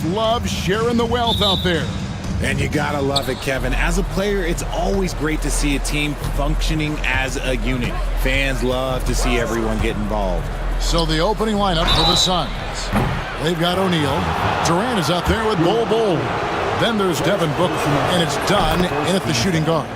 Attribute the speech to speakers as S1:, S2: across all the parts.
S1: Love sharing the wealth out there.
S2: And you gotta love it, Kevin. As a player, it's always great to see a team functioning as a unit. Fans love to see everyone get involved.
S1: So the opening lineup for the Suns. They've got O'Neal. Durant is out there with Bol. Then there's Devin Booker, and it's done in at the shooting guard.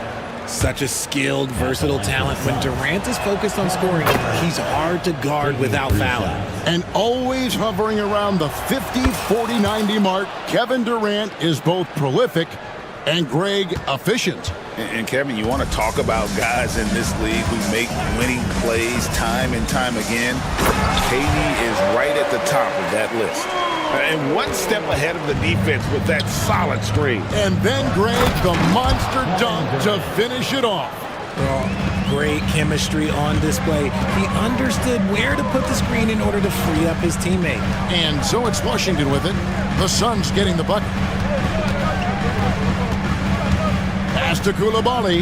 S2: Such a skilled, versatile talent. When Durant is focused on scoring, he's hard to guard without fouling.
S1: And always hovering around the 50, 40, 90 mark, Kevin Durant is both prolific and, Greg, efficient.
S3: And Kevin, you want to talk about guys in this league who make winning plays time and time again? KD is right at the top of that list. And one step ahead of the defense with that solid screen.
S1: And then, Greg, the monster dunk to finish it off.
S2: Great chemistry on display. He understood where to put the screen in order to free up his teammate.
S1: And so it's Washington with it. The Suns getting the bucket. Pass to Koulibaly.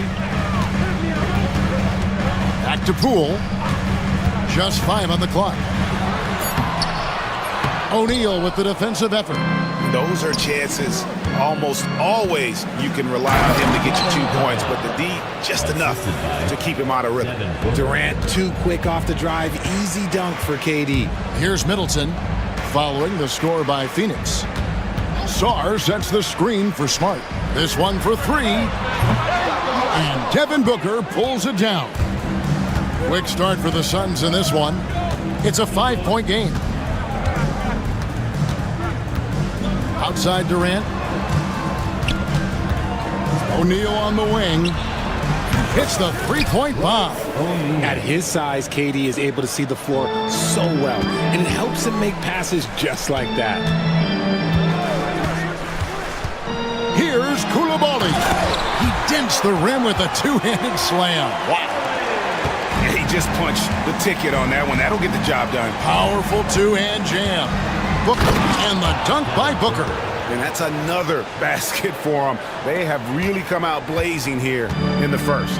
S1: Back to Poole. Just 5 on the clock. O'Neal with the defensive effort.
S3: Those are chances almost always you can rely on him to get you 2 points, but the D just enough to keep him out of rhythm.
S2: Durant too quick off the drive. Easy dunk for KD.
S1: Here's Middleton following the score by Phoenix. Sarr sets the screen for Smart. This one for 3. And Devin Booker pulls it down. Quick start for the Suns in this one. It's a 5-point game. Outside Durant. O'Neal on the wing. Hits the 3-point bomb.
S2: At his size, KD is able to see the floor so well, and it helps him make passes just like that.
S1: Here's Koulibaly. He dents the rim with a 2-handed slam.
S3: Wow. He just punched the ticket on that one. That'll get the job done.
S1: Powerful 2-hand jam. Booker, and the dunk by Booker.
S3: And that's another basket for them. They have really come out blazing here in the first.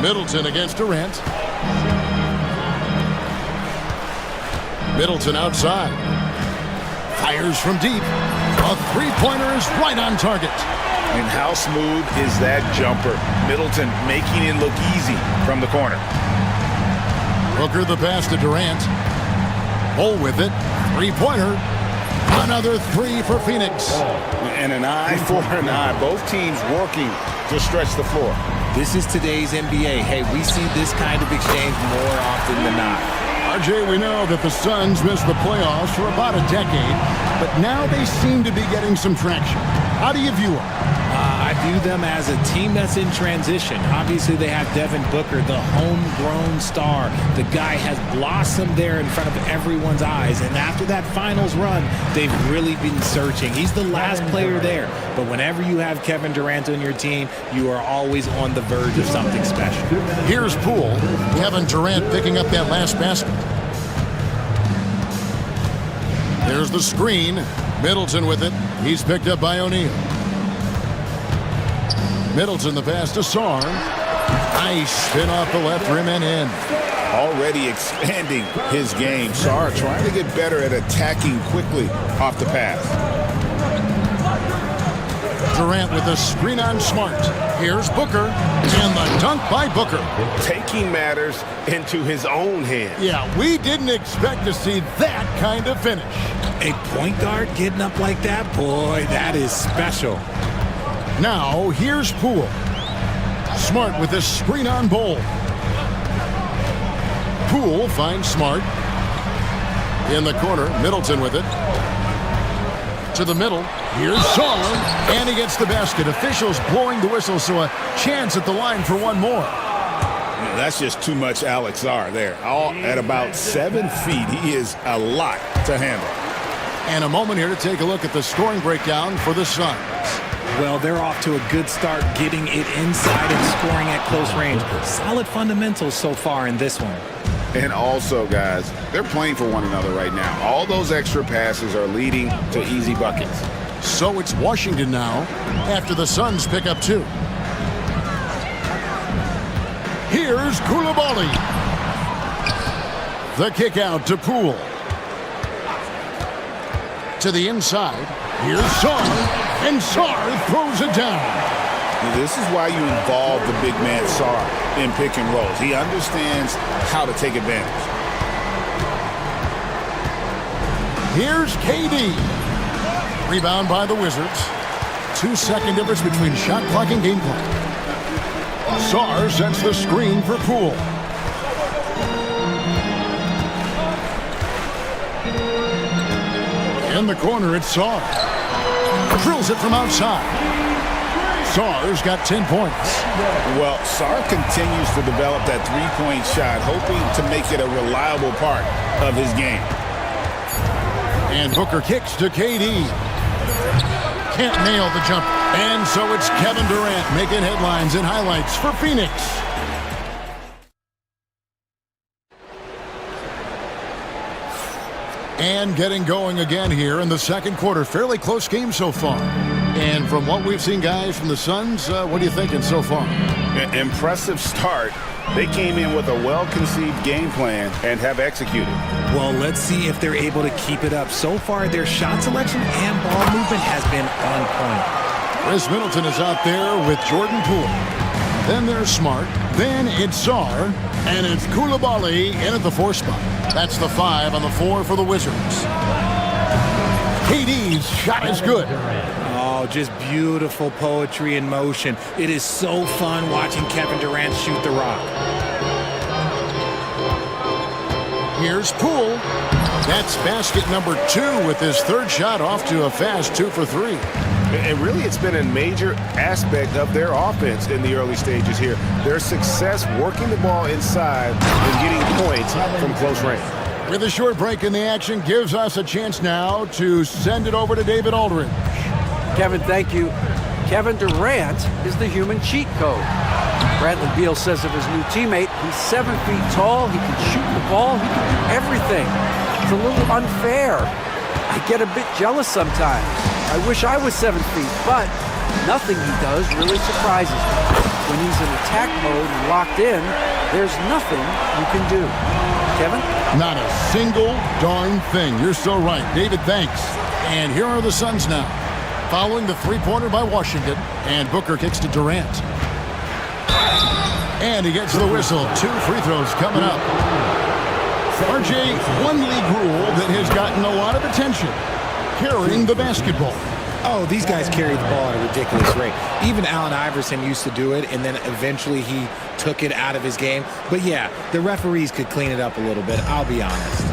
S1: Middleton against Durant. Middleton outside. Fires from deep. A 3-pointer is right on target.
S3: And how smooth is that jumper? Middleton making it look easy from the corner.
S1: Booker the pass to Durant. Bull with it. 3-pointer. Another 3 for Phoenix.
S3: And an eye for an eye. Both teams working to stretch the floor.
S2: This is today's NBA. Hey, we see this kind of exchange more often than not.
S1: RJ, we know that the Suns missed the playoffs for about a decade, but now they seem to be getting some traction. How do you view them?
S2: I view them as a team that's in transition. Obviously, they have Devin Booker, the homegrown star. The guy has blossomed there in front of everyone's eyes. And after that finals run, they've really been searching. He's the last player there. But whenever you have Kevin Durant on your team, you are always on the verge of something special.
S1: Here's Poole. Kevin Durant picking up that last basket. There's the screen. Middleton with it. He's picked up by O'Neal. Middleton the pass to Sarr. Nice spin off the left rim and in.
S3: Already expanding his game. Sarr trying to get better at attacking quickly off the pass.
S1: Durant with a screen on Smart. Here's Booker. And the dunk by Booker.
S3: Taking matters into his own hands.
S1: Yeah, we didn't expect to see that kind of finish.
S2: A point guard getting up like that? Boy, that is special.
S1: Now, here's Poole. Smart with a screen on Bol. Poole finds Smart. In the corner, Middleton with it. To the middle, here's Sarr. And he gets the basket. Officials blowing the whistle, so a chance at the line for one more.
S3: That's just too much Alex Sarr there. All at about 7 feet. He is a lot to handle.
S1: And a moment here to take a look at the scoring breakdown for the Suns.
S2: Well, they're off to a good start getting it inside and scoring at close range. Solid fundamentals so far in this one.
S3: And also, guys, they're playing for one another right now. All those extra passes are leading to easy buckets.
S1: So it's Washington now after the Suns pick up 2. Here's Koulibaly. The kick out to Poole. To the inside. Here's Sarr. And Sarr throws it down.
S3: This is why you involve the big man Sarr in pick and rolls. He understands how to take advantage.
S1: Here's KD. Rebound by the Wizards. 2-second difference between shot clock and game clock. Sarr sets the screen for Poole. In the corner, it's Sarr. Drills it from outside. Sarr's got 10 points.
S3: Well, Sarr continues to develop that three-point shot, hoping to make it a reliable part of his game.
S1: And Booker kicks to KD. Can't nail the jump. And so it's Kevin Durant making headlines and highlights for Phoenix. And getting going again here in the second quarter. Fairly close game so far. And from what we've seen, guys, from the Suns, what are you thinking so far?
S3: Impressive start. They came in with a well-conceived game plan and have executed.
S2: Well, let's see if they're able to keep it up. So far, their shot selection and ball movement has been on point.
S1: Chris Middleton is out there with Jordan Poole. Then there's Smart. Then it's Sarr. And it's Koulibaly in at the 4 spot. That's the 5 on the 4 for the Wizards. KD's shot is good.
S2: Oh, just beautiful poetry in motion. It is so fun watching Kevin Durant shoot the rock.
S1: Here's Poole. That's basket number 2 with his third shot off to a fast 2 for 3.
S3: And really, it's been a major aspect of their offense in the early stages here. Their success working the ball inside and getting points from close range.
S1: With a short break in the action, gives us a chance now to send it over to David Aldridge.
S4: Kevin, thank you. Kevin Durant is the human cheat code. Bradley Beal says of his new teammate, he's 7 feet tall, he can shoot the ball, he can do everything. It's a little unfair. I get a bit jealous sometimes. I wish I was 7 feet, but nothing he does really surprises me. When he's in attack mode and locked in, there's nothing you can do. Kevin?
S1: Not a single darn thing. You're so right. David, thanks. And here are the Suns now. Following the three-pointer by Washington, and Booker kicks to Durant. And he gets the whistle. 2 free throws coming up. RJ, one league rule that has gotten a lot of attention, carrying the basketball.
S2: Oh, these guys carry the ball at a ridiculous rate. Even Allen Iverson used to do it, and then eventually he took it out of his game. But yeah, the referees could clean it up a little bit, I'll be honest.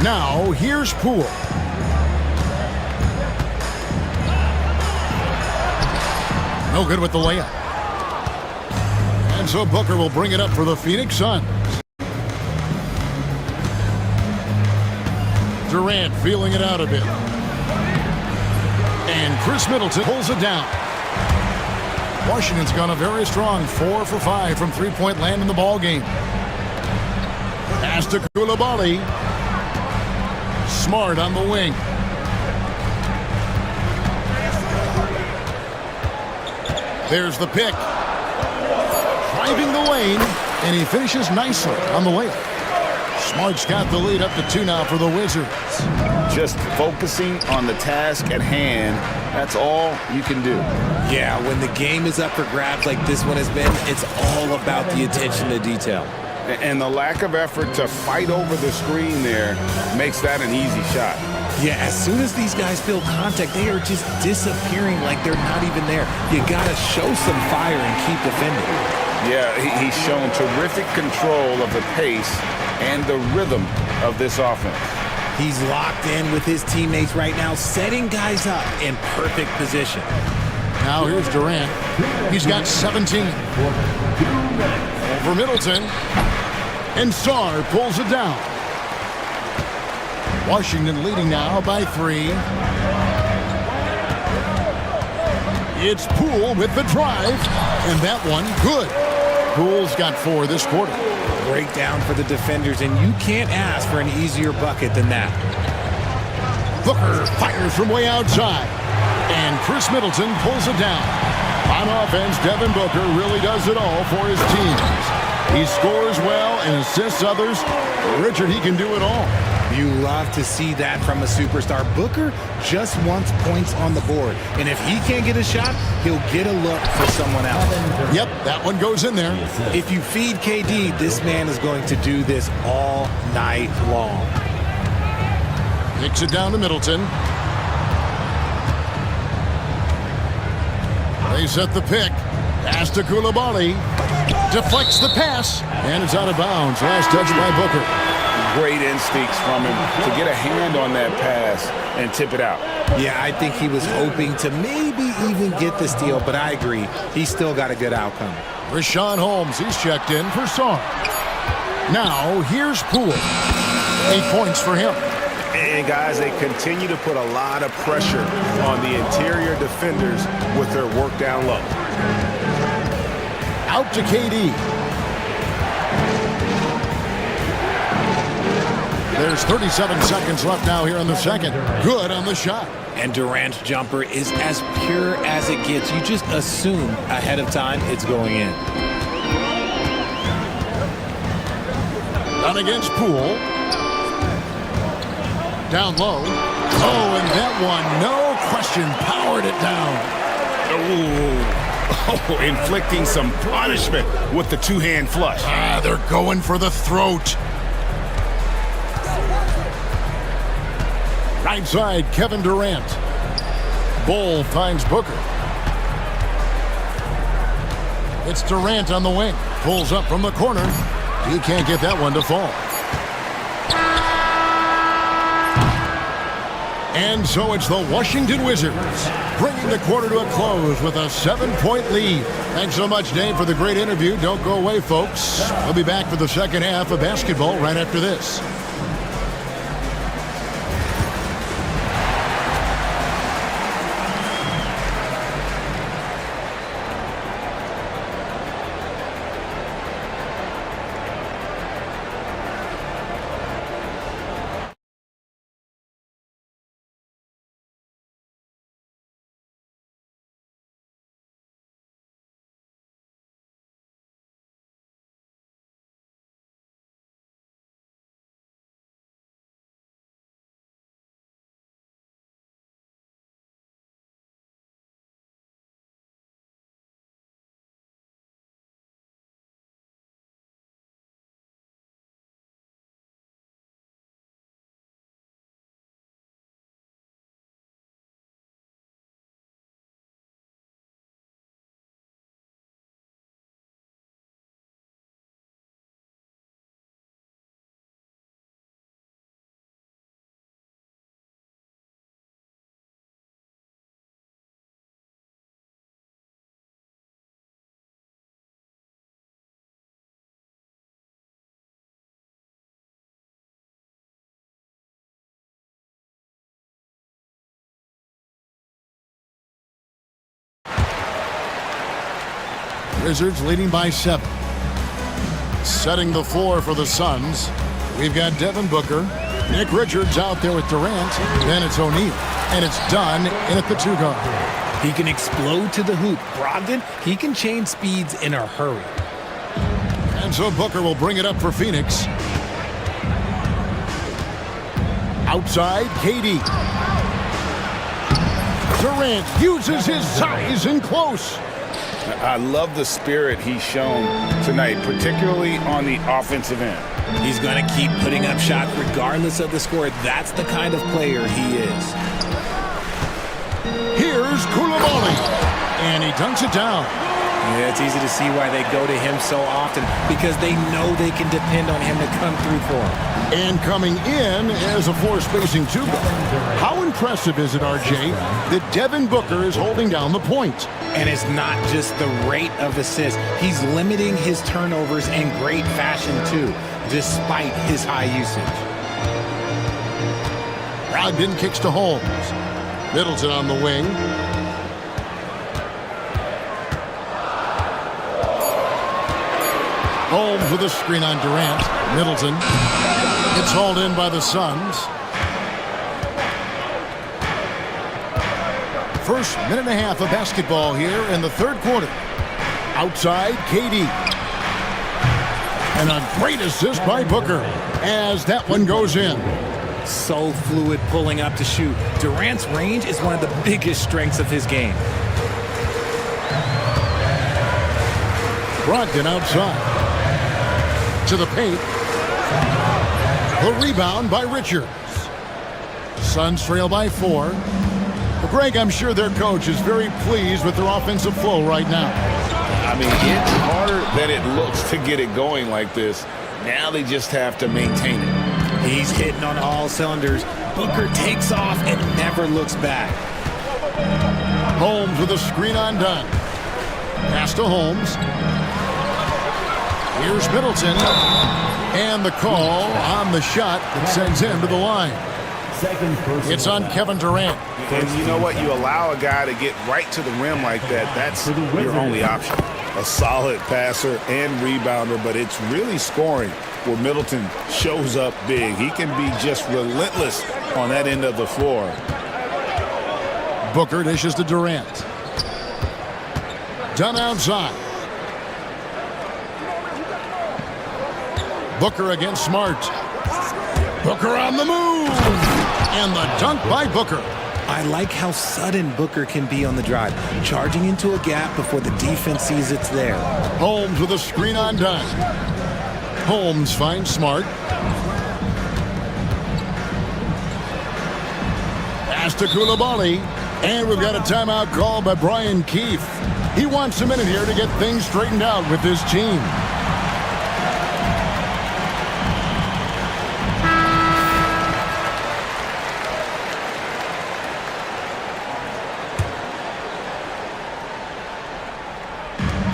S1: Now, here's Poole. No good with the layup. And so Booker will bring it up for the Phoenix Suns. Durant feeling it out a bit. And Chris Middleton pulls it down. Washington's gone a very strong 4 for 5 from three-point land in the ball game. Pass to Koulibaly. Smart on the wing. There's the pick. Driving the lane, and he finishes nicely on the layup. Smart's got the lead up to 2 now for the Wizards.
S3: Just focusing on the task at hand, that's all you can do.
S2: Yeah, when the game is up for grabs like this one has been, it's all about the attention to detail.
S3: And the lack of effort to fight over the screen there makes that an easy shot.
S2: Yeah, as soon as these guys feel contact, they are just disappearing like they're not even there. You gotta show some fire and keep defending.
S3: Yeah, he's shown terrific control of the pace and the rhythm of this offense.
S2: He's locked in with his teammates right now, setting guys up in perfect position.
S1: Now here's Durant. He's got 17. For Middleton. And Sarr pulls it down. Washington leading now by 3. It's Poole with the drive. And that one, good. Poole's got 4 this quarter.
S2: Breakdown for the defenders, and you can't ask for an easier bucket than that.
S1: Booker fires from way outside. And Chris Middleton pulls it down. On offense, Devin Booker really does it all for his team. He scores well and assists others. Richard, he can do it all.
S2: You love to see that from a superstar. Booker just wants points on the board. And if he can't get a shot, he'll get a look for someone else.
S1: Yep, that one goes in there.
S2: If you feed KD, this man is going to do this all night long.
S1: Kicks it down to Middleton. They set the pick. Pass to Koulibaly. Deflects the pass. And it's out of bounds. Last touch by Booker.
S3: Great instincts from him to get a hand on that pass and tip it out.
S2: Yeah, I think he was hoping to maybe even get the steal, but I agree. He's still got a good outcome.
S1: Rashawn Holmes, he's checked in for Sarr. Now, here's Poole. 8 points for him.
S3: And guys, they continue to put a lot of pressure on the interior defenders with their work down low.
S1: Out to KD. There's 37 seconds left now here in the second. Good on the shot.
S2: And Durant's jumper is as pure as it gets. You just assume ahead of time it's going in.
S1: Done against Poole. Down low. Oh, and that one, no question, powered it down.
S3: Oh, inflicting some punishment with the two-hand flush.
S1: They're going for the throat. Right side, Kevin Durant. Bull finds Booker. It's Durant on the wing. Pulls up from the corner. He can't get that one to fall. And so it's the Washington Wizards bringing the quarter to a close with a 7-point lead. Thanks so much, Dave, for the great interview. Don't go away, folks. We'll be back for the second half of basketball right after this. Wizards leading by 7. Setting the floor for the Suns. We've got Devin Booker. Nick Richards out there with Durant. Then it's O'Neal. And it's done in at the 2 guard.
S2: He can explode to the hoop. Brogdon, he can change speeds in a hurry.
S1: And so Booker will bring it up for Phoenix. Outside, KD. Durant uses his size in close.
S3: I love the spirit he's shown tonight, particularly on the offensive end.
S2: He's going to keep putting up shots regardless of the score. That's the kind of player he is.
S1: Here's Koulibaly, and he dunks it down.
S2: Yeah, it's easy to see why they go to him so often, because they know they can depend on him to come through for them.
S1: And coming in as a floor-spacing 2 guard. How impressive is it, RJ, that Devin Booker is holding down the point?
S2: And it's not just the rate of assists. He's limiting his turnovers in great fashion, too, despite his high usage.
S1: Brogdon kicks to Holmes. Middleton on the wing. Holmes with a screen on Durant. Middleton. It's hauled in by the Suns. First minute and a half of basketball here in the third quarter. Outside, KD. And a great assist by Booker as that one goes in.
S2: So fluid pulling up to shoot. Durant's range is one of the biggest strengths of his game.
S1: Brogdon outside. To the paint. The rebound by Richards. Suns trail by 4. Well, Greg, I'm sure their coach is very pleased with their offensive flow right now.
S3: I mean, it's harder than it looks to get it going like this. Now they just have to maintain it.
S2: He's hitting on all cylinders. Booker takes off and never looks back.
S1: Holmes with a screen on Dunn. Pass to Holmes. Here's Middleton. And the call on the shot that sends him to the line. It's on Kevin Durant.
S3: And you know what? You allow a guy to get right to the rim like that. That's your only option. A solid passer and rebounder, but it's really scoring where Middleton shows up big. He can be just relentless on that end of the floor.
S1: Booker dishes to Durant. Dunn outside. Booker against Smart. Booker on the move. And the dunk by Booker.
S2: I like how sudden Booker can be on the drive, charging into a gap before the defense sees it's there.
S1: Holmes with a screen on Dunn. Holmes finds Smart. Pass to Koulibaly. And we've got a timeout called by Brian Keefe. He wants a minute here to get things straightened out with his team.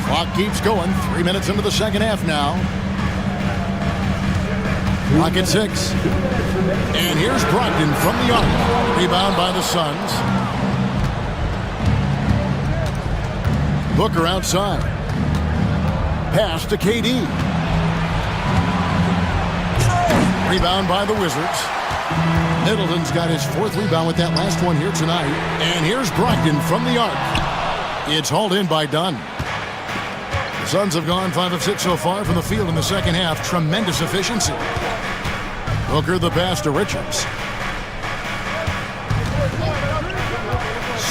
S1: Clock keeps going. 3 minutes into the second half now. Clock at 6. And here's Brogdon from the arc. Rebound by the Suns. Booker outside. Pass to KD. Rebound by the Wizards. Middleton's got his 4th rebound with that last one here tonight. And here's Brogdon from the arc. It's hauled in by Dunn. The Suns have gone 5 of 6 so far from the field in the second half. Tremendous efficiency. Booker the pass to Richards.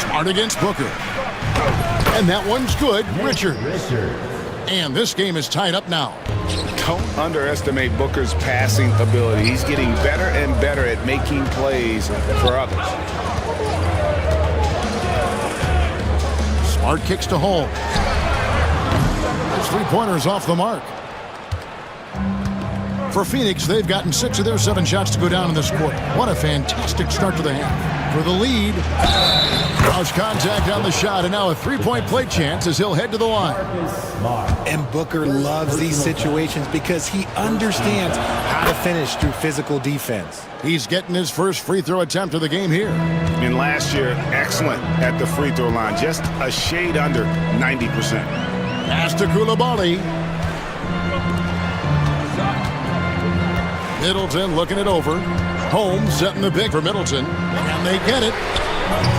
S1: Smart against Booker. And that one's good. Richards. And this game is tied up now.
S3: Don't underestimate Booker's passing ability. He's getting better and better at making plays for others.
S1: Smart kicks to Holmes. Those 3-pointers off the mark. For Phoenix, they've gotten 6 of their 7 shots to go down in this quarter. What a fantastic start to the half. For the lead, cross contact on the shot, and now a 3-point play chance as he'll head to the line.
S2: And Booker loves these situations because he understands how to finish through physical defense.
S1: He's getting his first free throw attempt of the game here.
S3: And last year, excellent at the free throw line, just a shade under 90%.
S1: Pass to Koulibaly. Middleton looking it over. Holmes setting the big for Middleton. And they get it.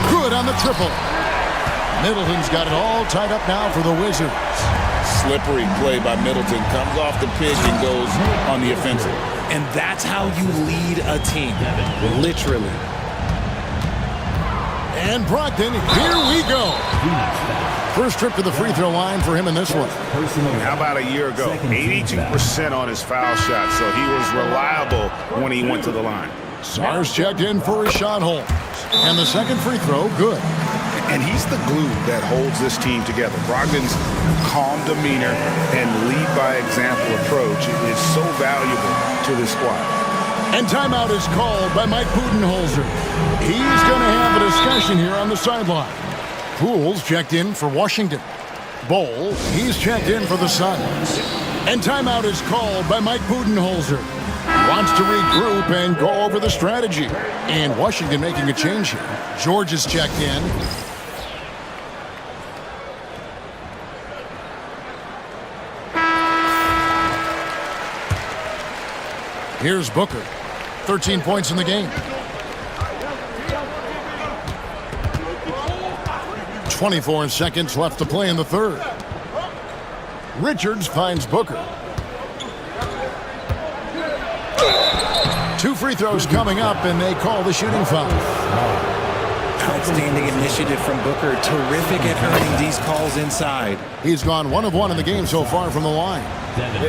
S1: Good on the triple. Middleton's got it all tied up now for the Wizards.
S3: Slippery play by Middleton. Comes off the pick and goes on the offensive.
S2: And that's how you lead a team. Literally.
S1: And Brogdon, here we go. First trip to the free throw line for him in this one.
S3: How about a year ago? 82% on his foul shot, so he was reliable when he went to the line.
S1: Sars checked in for Rashawn Holmes. And the second free throw, good.
S3: And he's the glue that holds this team together. Brogdon's calm demeanor and lead by example approach is so valuable to this squad.
S1: And timeout is called by Mike Budenholzer. He's going to have a discussion here on the sideline. Poole's checked in for Washington. Bowl, he's checked in for the Suns. And timeout is called by Mike Budenholzer. Wants to regroup and go over the strategy. And Washington making a change here. George is checked in. Here's Booker. 13 points in the game. 24 seconds left to play in the third. Richards finds Booker. 2 free throws coming up, and they call the shooting foul.
S2: Outstanding initiative from Booker. Terrific at earning these calls inside.
S1: He's gone 1 of 1 in the game so far from the line.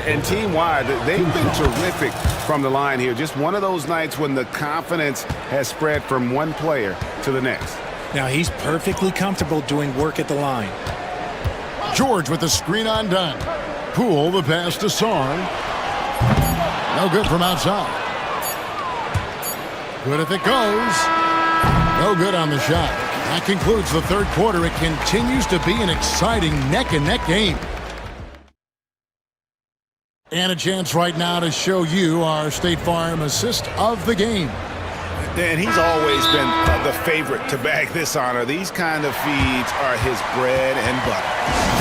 S3: And team-wide, they've been terrific from the line here. Just one of those nights when the confidence has spread from one player to the next.
S2: Now he's perfectly comfortable doing work at the line.
S1: George with the screen on Dunn. Poole, the pass to Sarr. No good from outside. Good if it goes. No good on the shot. That concludes the third quarter. It continues to be an exciting neck-and-neck game. And a chance right now to show you our State Farm assist of the game.
S3: And he's always been the favorite to bag this honor. These kind of feeds are his bread and butter.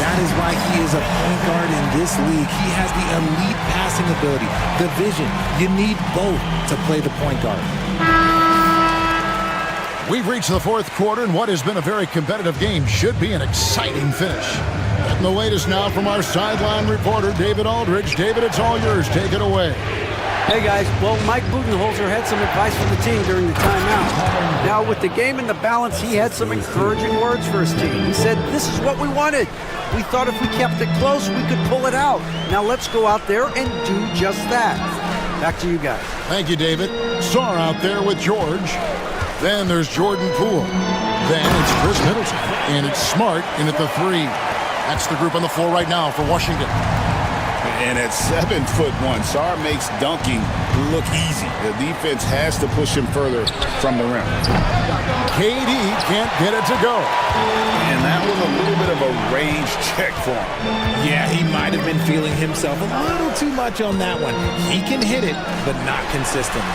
S2: That is why he is a point guard in this league. He has the elite passing ability, the vision. You need both to play the point guard.
S1: We've reached the fourth quarter, and what has been a very competitive game should be an exciting finish. Getting the latest now from our sideline reporter, David Aldridge. David, it's all yours. Take it away.
S4: Hey guys, well, Mike Budenholzer had some advice for the team during the timeout. Now with the game in the balance, he had some encouraging words for his team. He said, this is what we wanted. We thought if we kept it close, we could pull it out. Now let's go out there and do just that. Back to you guys.
S1: Thank you, David. Sarr out there with George. Then there's Jordan Poole. Then it's Chris Middleton. And it's Smart in at the 3. That's the group on the floor right now for Washington.
S3: And at 7'1", Sarr makes dunking look easy. The defense has to push him further from the rim.
S1: KD can't get it to go.
S3: And that was a little bit of a range check for him.
S2: Yeah, he might have been feeling himself a little too much on that one. He can hit it, but not consistently.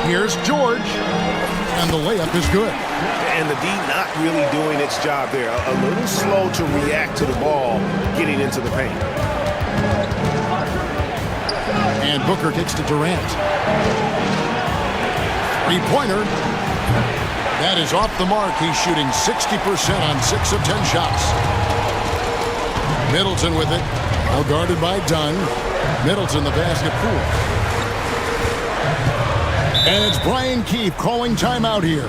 S1: Here's George. And the layup is good.
S3: And the D not really doing its job there. A little slow to react to the ball getting into the paint.
S1: And Booker kicks to Durant. 3-pointer. That is off the mark. He's shooting 60% on 6 of 10 shots. Middleton with it. Well guarded by Dunn. Middleton the basket. Poole. And it's Brian Keefe calling timeout here.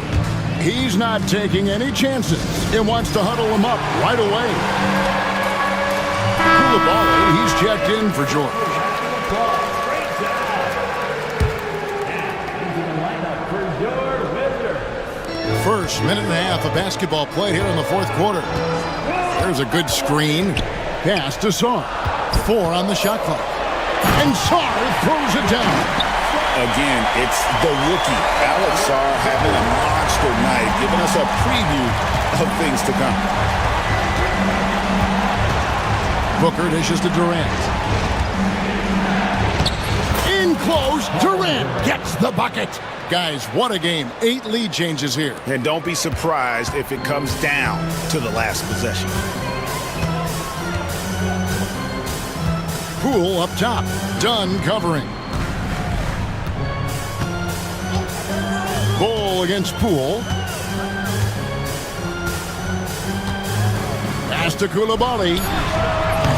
S1: He's not taking any chances. He wants to huddle him up right away. Koulibaly, he's checked in for George. First minute and a half of basketball played here in the fourth quarter. There's a good screen. Pass to Sarr. 4 on the shot clock. And Sarr throws it down.
S3: Again, it's the rookie, Alex Sarr, having a monster night, giving us a preview of things to come.
S1: Booker dishes to Durant. In close, Durant gets the bucket. Guys, what a game. 8 lead changes here.
S3: And don't be surprised if it comes down to the last possession.
S1: Poole up top. Dunn covering. Ball against Poole. Pass to Koulibaly.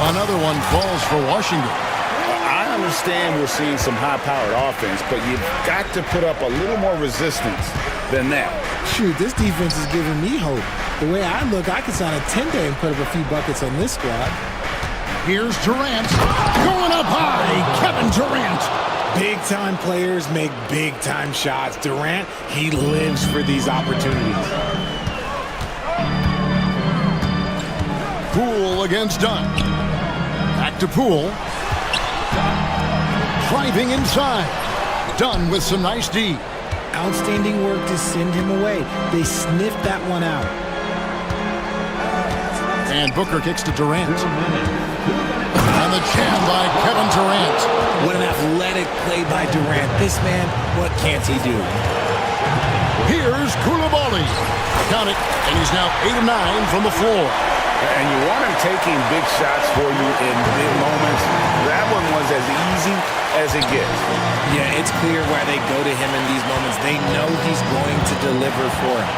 S1: Another one falls for Washington.
S3: I understand we're seeing some high-powered offense, but you've got to put up a little more resistance than that.
S2: Shoot, this defense is giving me hope. The way I look, I could sign a 10-day and put up a few buckets on this squad.
S1: Here's Durant. Going up high. Kevin Durant.
S2: Big-time players make big-time shots. Durant, he lives for these opportunities.
S1: Poole against Dunn. Back to Poole. Driving inside. Dunn with some nice D.
S2: Outstanding work to send him away. They sniffed that one out.
S1: And Booker kicks to Durant. And the jam by Kevin Durant.
S2: What an athletic play by Durant. This man, what can't he do?
S1: Here's Koulibaly. Count it, and he's now 8 of 9 from the floor.
S3: And you want him taking big shots for you in big moments. That one was as easy as it gets.
S2: Yeah, it's clear why they go to him in these moments. They know he's going to deliver for him.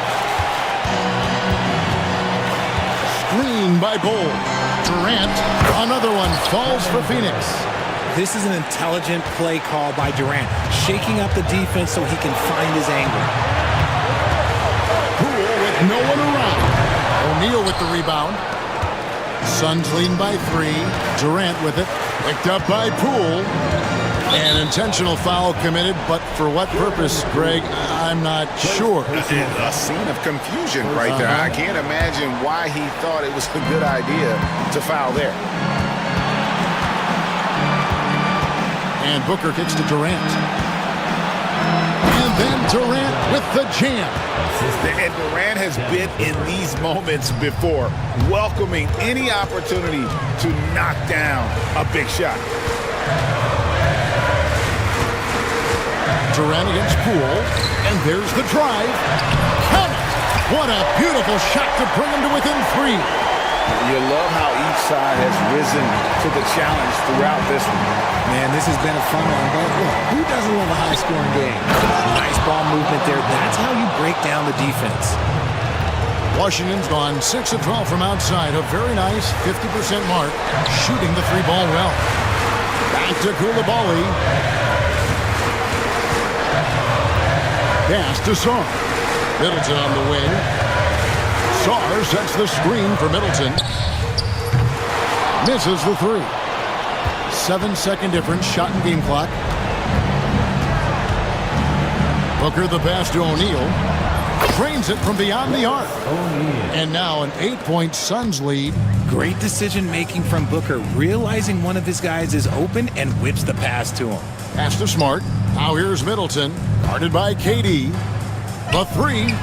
S1: Screen by Bol. Durant, another one falls for Phoenix.
S2: This is an intelligent play call by Durant, shaking up the defense so he can find his angle.
S1: Poole with no one around. O'Neal with the rebound. Suns leading by 3. Durant with it. Picked up by Poole. An intentional foul committed, but for what purpose, Greg, I'm not sure.
S3: A scene of confusion right there. I can't imagine why he thought it was a good idea to foul there.
S1: And Booker kicks to Durant. And then Durant with the jam.
S3: And Durant has been in these moments before, welcoming any opportunity to knock down a big shot.
S1: Durant against Poole, and there's the drive. Count it! What a beautiful shot to bring him to within 3.
S3: You love how each side has risen to the challenge throughout this one.
S2: Man, this has been a fun one, but look, who doesn't love a high-scoring game? Nice ball movement there. That's how you break down the defense.
S1: Washington's gone 6 of 12 from outside, a very nice 50% mark, shooting the 3-ball well. Back to Koulibaly. Pass to Sarr. Middleton on the wing. Sarr sets the screen for Middleton. Misses the 3. 7-second difference, shot and game clock. Booker the pass to O'Neal. Trains it from beyond the arc. And now an 8-point Suns lead.
S2: Great decision-making from Booker, realizing one of his guys is open and whips the pass to him.
S1: Pass to Smart. Now here's Middleton. Guarded by KD. The 3.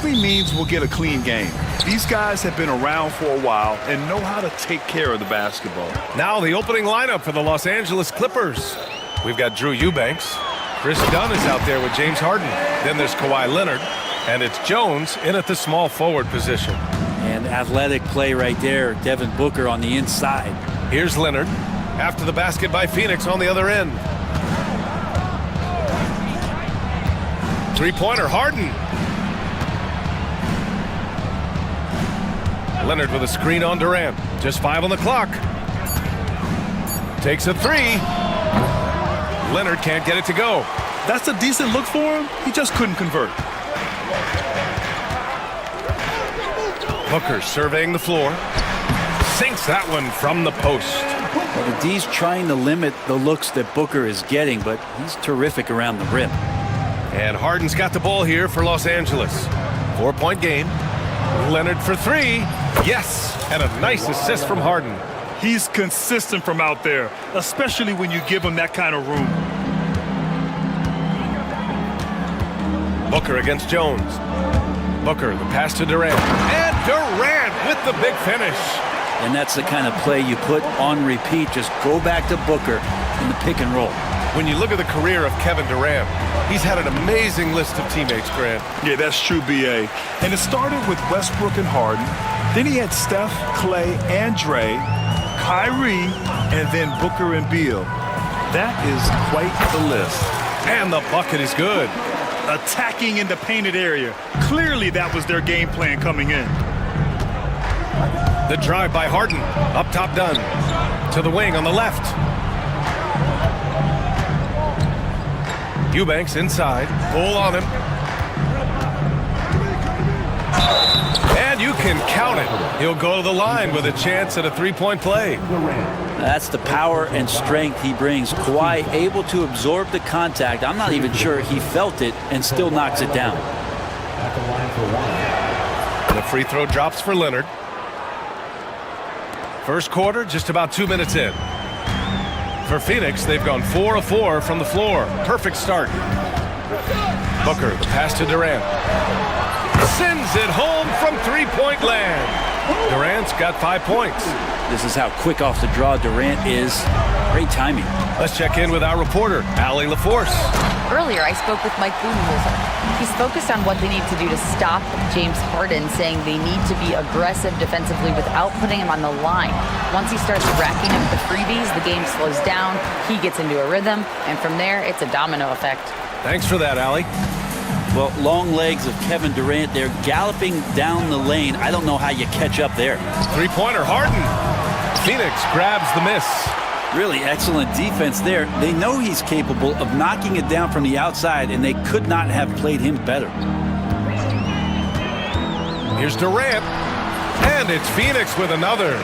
S5: simply means we'll get a clean game. These guys have been around for a while and know how to take care of the basketball.
S6: Now the opening lineup for the Los Angeles Clippers. We've got Drew Eubanks. Chris Dunn is out there with James Harden. Then there's Kawhi Leonard. And it's Jones in at the small forward position.
S4: And athletic play right there. Devin Booker on the inside.
S6: Here's Leonard. After the basket by Phoenix on the other end. Three-pointer, Harden. Leonard with a screen on Durant. Just 5 on the clock. Takes a three. Leonard can't get it to go.
S5: That's a decent look for him. He just couldn't convert.
S6: Booker surveying the floor. Sinks that one from the post.
S4: Well, the D's trying to limit the looks that Booker is getting, but he's terrific around the rim.
S6: And Harden's got the ball here for Los Angeles. 4-point game. Leonard for three. Yes, and a nice assist from Harden.
S5: He's consistent from out there, especially when you give him that kind of room.
S6: Booker against Jones. Booker, the pass to Durant. And Durant with the big finish.
S4: And that's the kind of play you put on repeat. Just go back to Booker in the pick and roll.
S6: When you look at the career of Kevin Durant, he's had an amazing list of teammates, Grant.
S5: Yeah, that's true, B.A. And it started with Westbrook and Harden. Then he had Steph, Clay, and Dre, Kyrie, and then Booker and Beal. That is quite the list.
S6: And the bucket is good.
S5: Attacking in the painted area. Clearly that was their game plan coming in.
S6: The drive by Harden. Up top done. To the wing on the left. Eubanks inside. Pull on him. And you can count it. He'll go to the line with a chance at a three-point play.
S4: That's the power and strength he brings. Kawhi able to absorb the contact. I'm not even sure he felt it and still knocks it down.
S6: The free throw drops for Leonard. First quarter, just about 2 minutes in. For Phoenix, they've gone 4 of 4 from the floor. Perfect start. Booker, the pass to Durant. Sends it home from three-point land. Durant's got 5 points.
S4: This is how quick off the draw Durant is. Great timing.
S6: Let's check in with our reporter, Allie LaForce.
S7: Earlier, I spoke with Mike Budenholzer. He's focused on what they need to do to stop James Harden, saying they need to be aggressive defensively without putting him on the line. Once he starts racking up the freebies, the game slows down, he gets into a rhythm, and from there, it's a domino effect.
S6: Thanks for that, Allie.
S4: Well, long legs of Kevin Durant. They're galloping down the lane. I don't know how you catch up there.
S6: Three-pointer, Harden. Phoenix grabs the miss.
S4: Really excellent defense there. They know he's capable of knocking it down from the outside, and they could not have played him better.
S6: Here's Durant. And it's Phoenix with another.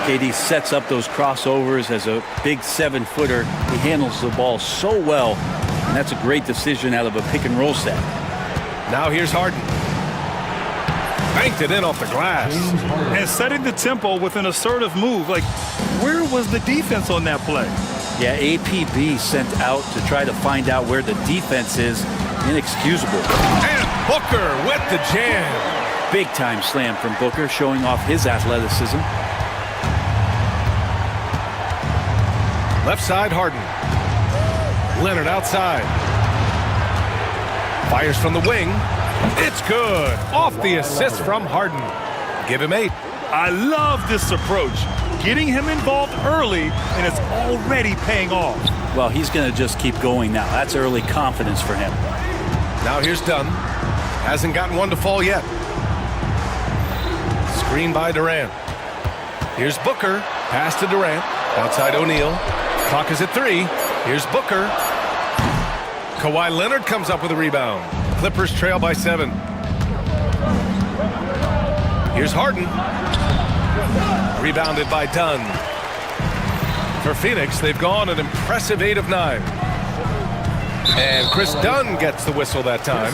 S4: KD sets up those crossovers as a big 7-footer. He handles the ball so well, and that's a great decision out of a pick-and-roll set.
S6: Now here's Harden. Banked it in off the glass.
S5: And setting the tempo with an assertive move. Like, where was the defense on that play?
S4: Yeah, APB sent out to try to find out where the defense is. Inexcusable.
S6: And Booker with the jam.
S4: Big-time slam from Booker, showing off his athleticism.
S6: Left side, Harden. Leonard outside. Fires from the wing. It's good. Off the assist from Harden. Give him 8.
S5: I love this approach. Getting him involved early, and it's already paying off.
S4: Well, he's going to just keep going now. That's early confidence for him.
S6: Now here's Dunn. Hasn't gotten one to fall yet. Screen by Durant. Here's Booker. Pass to Durant. Outside O'Neal. Clock is at 3. Here's Booker. Kawhi Leonard comes up with a rebound. Clippers trail by 7. Here's Harden. Rebounded by Dunn. For Phoenix, they've gone an impressive 8 of 9. And Chris Dunn gets the whistle that time.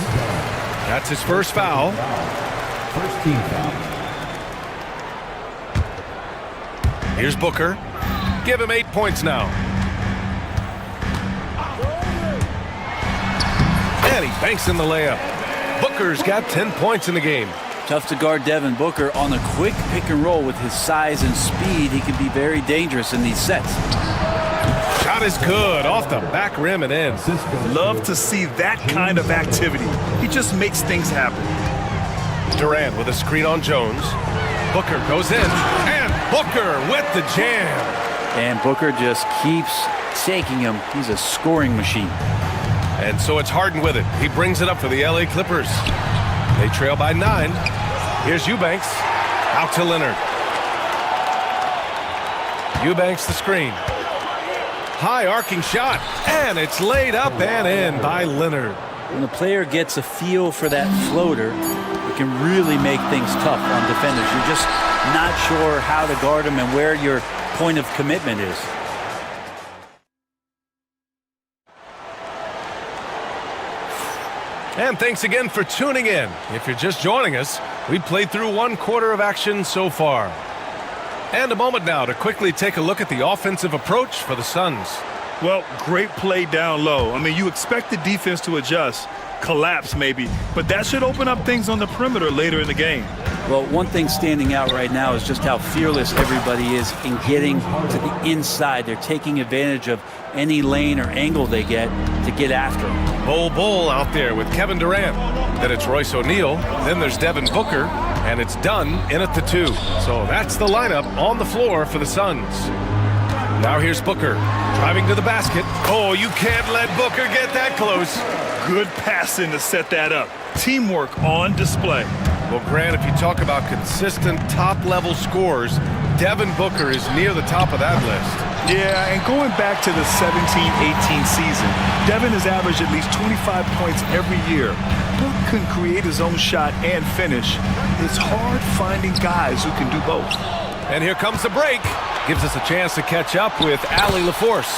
S6: That's his first foul.
S2: First team foul.
S6: Here's Booker. Give him 8 points now. And he banks in the layup. Booker's got 10 points in the game.
S8: Tough to guard Devin Booker. On a quick pick and roll with his size and speed, he can be very dangerous in these sets.
S6: Shot is good, off the back rim and in.
S5: Love to see that kind of activity. He just makes things happen.
S6: Durant with a screen on Jones. Booker goes in, and Booker with the jam.
S8: And Booker just keeps taking him. He's a scoring machine.
S6: And so it's Harden with it. He brings it up for the LA Clippers. They trail by 9. Here's Eubanks. Out to Leonard. Eubanks the screen. High arcing shot. And it's laid up and in by Leonard.
S8: When the player gets a feel for that floater, it can really make things tough on defenders. You're just not sure how to guard them and where your point of commitment is.
S6: And thanks again for tuning in. If you're just joining us, we played through 1 quarter of action so far. And a moment now to quickly take a look at the offensive approach for the Suns.
S5: Well, great play down low. I mean, you expect the defense to adjust, collapse maybe, but that should open up things on the perimeter later in the game.
S8: Well, one thing standing out right now is just how fearless everybody is in getting to the inside. They're taking advantage of any lane or angle they get to get after them.
S6: Bull out there with Kevin Durant. Then it's Royce O'Neal. Then there's Devin Booker. And it's done in at the 2. So that's the lineup on the floor for the Suns. Now here's Booker driving to the basket. Oh, you can't let Booker get that close.
S5: Good passing to set that up. Teamwork on display.
S6: Well, Grant, if you talk about consistent top-level scores, Devin Booker is near the top of that list.
S5: Yeah, and going back to the 17-18 season, Devin has averaged at least 25 points every year. Book can create his own shot and finish. It's hard finding guys who can do both.
S6: And here comes the break. Gives us a chance to catch up with Allie LaForce.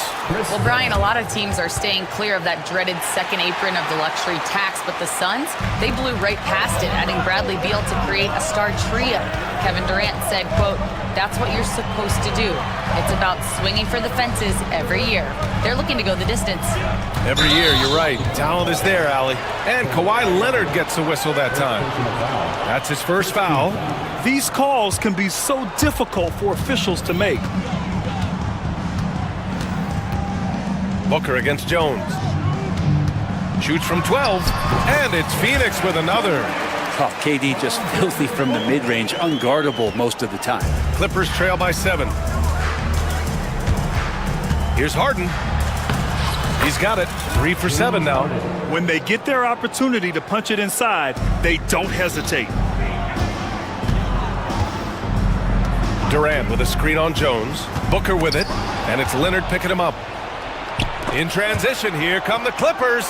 S7: Well, Brian, a lot of teams are staying clear of that dreaded second apron of the luxury tax, but the Suns, they blew right past it, adding Bradley Beal to create a star trio. Kevin Durant said, quote, "That's what you're supposed to do. It's about swinging for the fences every year." They're looking to go the distance.
S6: Every year, you're right. Talent is there, Allie. And Kawhi Leonard gets a whistle that time. That's his first foul.
S5: These calls can be so difficult for officials to make.
S6: Booker against Jones. Shoots from 12, and it's Phoenix with another.
S8: Oh, KD just filthy from the mid-range, unguardable most of the time.
S6: Clippers trail by 7. Here's Harden. He's got it. 3 for 7 now.
S5: When they get their opportunity to punch it inside, they don't hesitate.
S6: Durant with a screen on Jones. Booker with it, and it's Leonard picking him up. In transition, here come the Clippers.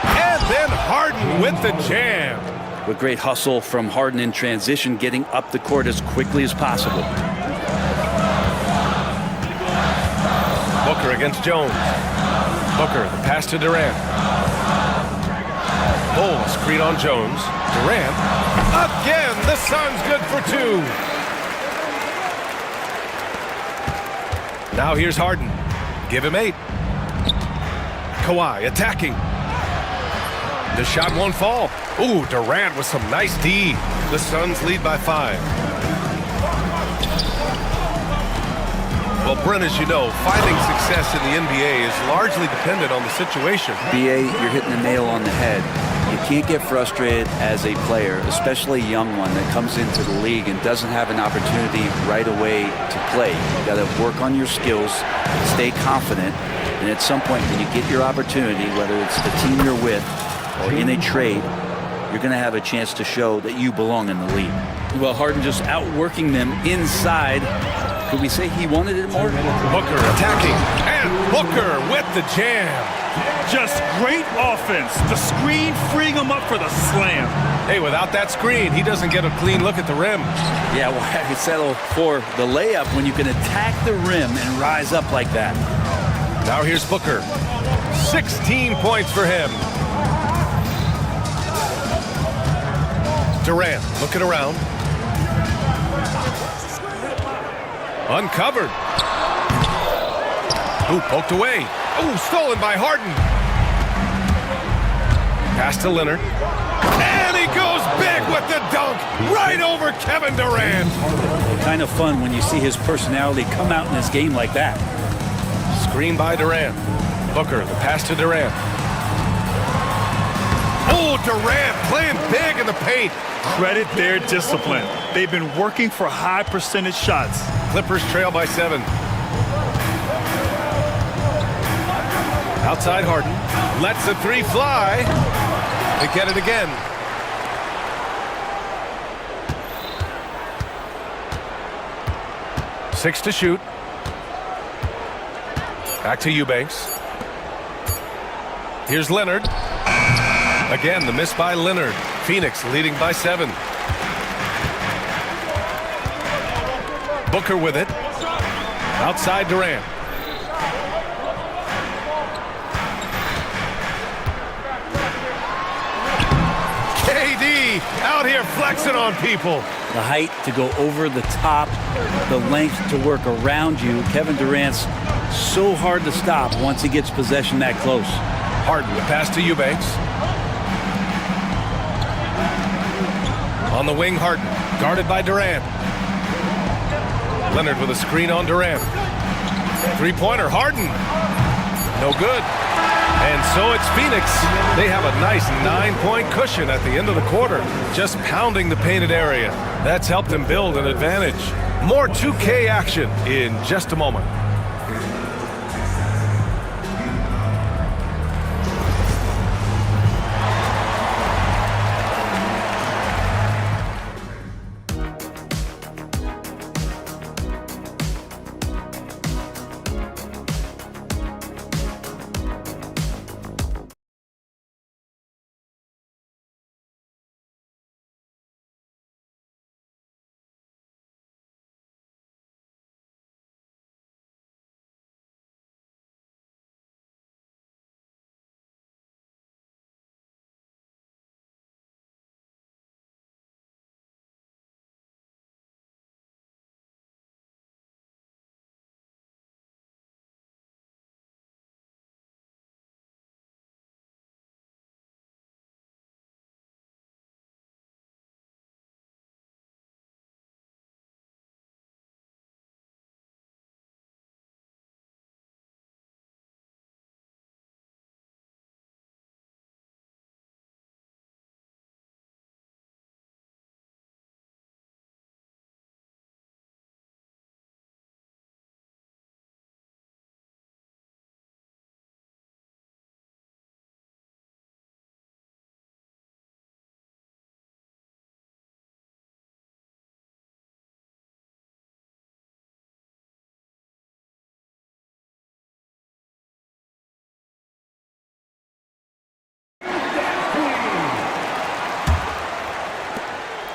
S6: And then Harden with the jam.
S8: With great hustle from Harden in transition, getting up the court as quickly as possible.
S6: Booker against Jones. Booker, the pass to Durant. Bull, screen on Jones. Durant. Again, the Suns good for 2. Now here's Harden. Give him 8. Kawhi attacking. The shot won't fall. Ooh, Durant with some nice D. The Suns lead by 5. Well, Brent, as you know, finding success in the NBA is largely dependent on the situation.
S8: BA, you're hitting the nail on the head. You can't get frustrated as a player, especially a young one that comes into the league and doesn't have an opportunity right away to play. You got to work on your skills, stay confident, and at some point when you get your opportunity, whether it's the team you're with or in a trade, you're going to have a chance to show that you belong in the league. Well, Harden just outworking them inside. Could we say he wanted it more?
S6: Booker attacking, and Booker with the jam.
S5: Just great offense. The screen freeing him up for the slam.
S6: Hey, without that screen, he doesn't get a clean look at the rim.
S8: Yeah, well, I could settle for the layup when you can attack the rim and rise up like that.
S6: Now here's Booker. 16 points for him. Durant looking around. Uncovered. Ooh, poked away. Ooh, stolen by Harden. Pass to Leonard. And dunk right over Kevin Durant.
S8: Kind of fun when you see his personality come out in this game like that.
S6: Screen by Durant. Booker, the pass to Durant. Oh, Durant playing big in the paint.
S5: Credit their discipline. They've been working for high percentage shots.
S6: Clippers trail by 7. Outside Harden. Lets the 3 fly. They get it again. Six to shoot. Back to Eubanks. Here's Leonard. Again, the miss by Leonard. Phoenix leading by 7. Booker with it. Outside Durant. KD out here flexing on people.
S8: The height to go over the top, the length to work around you. Kevin Durant's so hard to stop once he gets possession that close.
S6: Harden, the pass to Eubanks. On the wing, Harden, guarded by Durant. Leonard with a screen on Durant. Three-pointer, Harden. No good. And so it's Phoenix. They have a nice 9-point cushion at the end of the quarter, just pounding the painted area. That's helped them build an advantage. More 2K action in just a moment.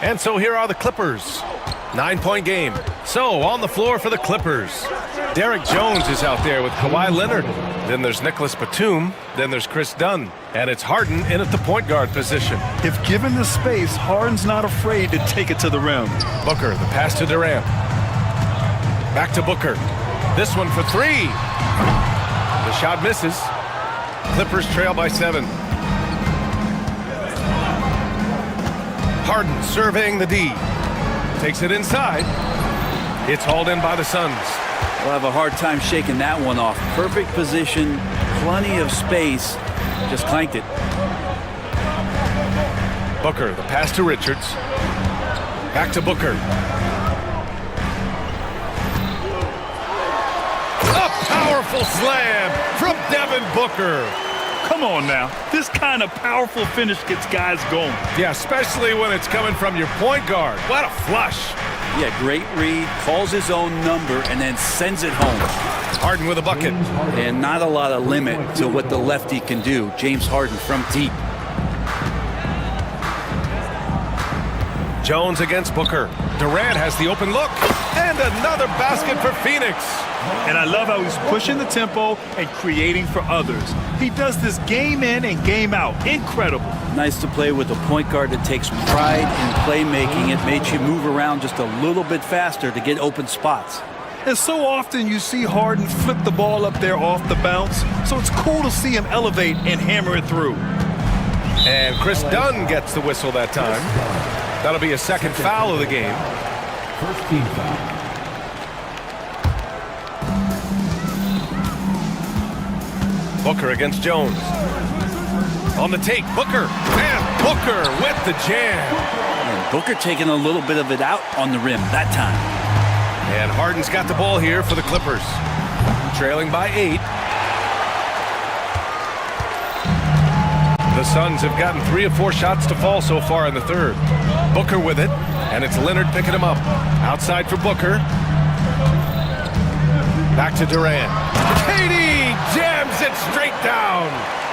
S6: And so here are the Clippers. 9-point game. So on the floor for the Clippers. Derek Jones is out there with Kawhi Leonard. Then there's Nicholas Batum. Then there's Chris Dunn. And it's Harden in at the point guard position.
S5: If given the space, Harden's not afraid to take it to the rim.
S6: Booker, the pass to Durant. Back to Booker. This one for 3. The shot misses. Clippers trail by 7. Harden surveying the D. Takes it inside. It's hauled in by the Suns.
S8: We'll have a hard time shaking that one off. Perfect position, plenty of space. Just clanked it.
S6: Booker, the pass to Richards. Back to Booker. A powerful slam from Devin Booker.
S5: Come on now. This kind of powerful finish gets guys going.
S6: Yeah, especially when it's coming from your point guard. What a flush.
S8: Yeah, great read, calls his own number, and then sends it home.
S6: Harden with a bucket.
S8: And not a lot of limit to what the lefty can do. James Harden from deep.
S6: Jones against Booker. Durant has the open look. And another basket for Phoenix.
S5: And I love how he's pushing the tempo and creating for others. He does this game in and game out. Incredible.
S8: Nice to play with a point guard that takes pride in playmaking. It makes you move around just a little bit faster to get open spots.
S5: And so often you see Harden flip the ball up there off the bounce. So it's cool to see him elevate and hammer it through.
S6: And Chris Dunn gets the whistle that time. That'll be a second foul of the game.
S2: First team foul.
S6: Booker against Jones. On the take, Booker. And Booker with the jam.
S8: And Booker taking a little bit of it out on the rim that time.
S6: And Harden's got the ball here for the Clippers. Trailing by 8. The Suns have gotten 3 of 4 shots to fall so far in the third. Booker with it, and it's Leonard picking him up. Outside for Booker. Back to Durant. KD jams it straight down.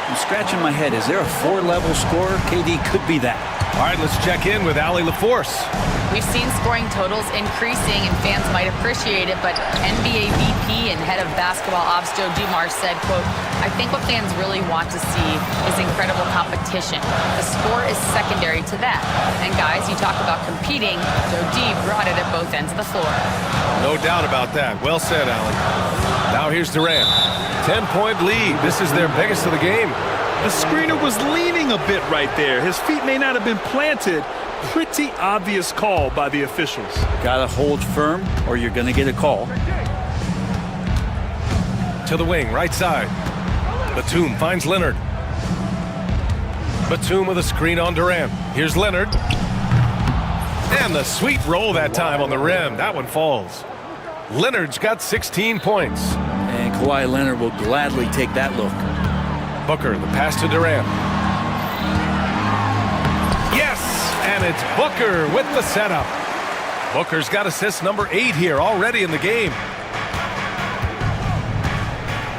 S8: I'm scratching my head. Is there a 4-level scorer? KD could be that.
S6: All right, let's check in with Allie LaForce.
S7: We've seen scoring totals increasing, and fans might appreciate it, but NBA VP and head of basketball ops Joe Dumars said, quote, "I think what fans really want to see is incredible competition. The score is secondary to that. And guys, you talk about competing, Joe D brought it at both ends of the floor."
S6: No doubt about that. Well said, Allie. Now here's Durant. 10-point lead. This is their biggest of the game.
S5: The screener was leaning a bit right there. His feet may not have been planted. Pretty obvious call by the officials.
S8: Gotta hold firm or you're gonna get a call.
S6: To the wing, right side. Batum finds Leonard. Batum with a screen on Durant. Here's Leonard. And the sweet roll that time on the rim. That one falls. Leonard's got 16 points.
S8: And Kawhi Leonard will gladly take that look.
S6: Booker, the pass to Durant. Yes! And it's Booker with the setup. Booker's got assist number 8 here already in the game.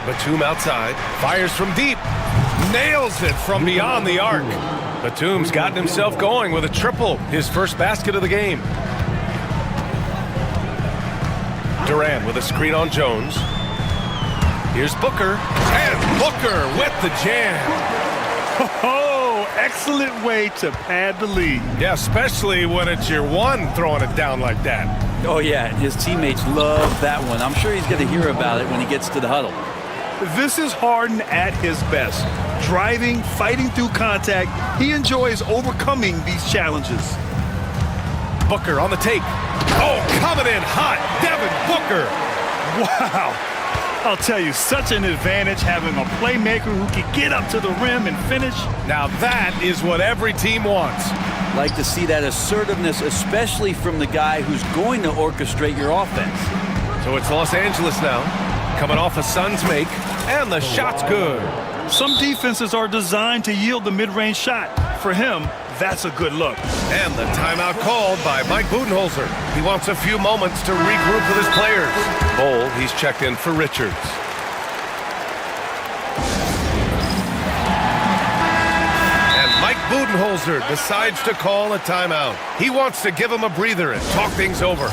S6: Batum outside. Fires from deep. Nails it from beyond the arc. Batum's gotten himself going with a triple. His first basket of the game. Durant with a screen on Jones. Here's Booker. And Booker with the jam.
S5: Oh, excellent way to pad the lead.
S6: Yeah, especially when it's your one throwing it down like that.
S8: Oh yeah, his teammates love that one. I'm sure he's going to hear about it when he gets to the huddle.
S5: This is Harden at his best. Driving, fighting through contact. He enjoys overcoming these challenges.
S6: Booker on the take. Oh, coming in hot. Devin Booker.
S5: Wow. I'll tell you, such an advantage having a playmaker who can get up to the rim and finish.
S6: Now that is what every team wants.
S8: Like to see that assertiveness, especially from the guy who's going to orchestrate your offense.
S6: So it's Los Angeles now. Coming off a Suns make, and the shot's good.
S5: Some defenses are designed to yield the mid-range shot. For him, that's a good look.
S6: And the timeout called by Mike Budenholzer. He wants a few moments to regroup with his players. Bowl, he's checked in for Richards. And Mike Budenholzer decides to call a timeout. He wants to give him a breather and talk things over.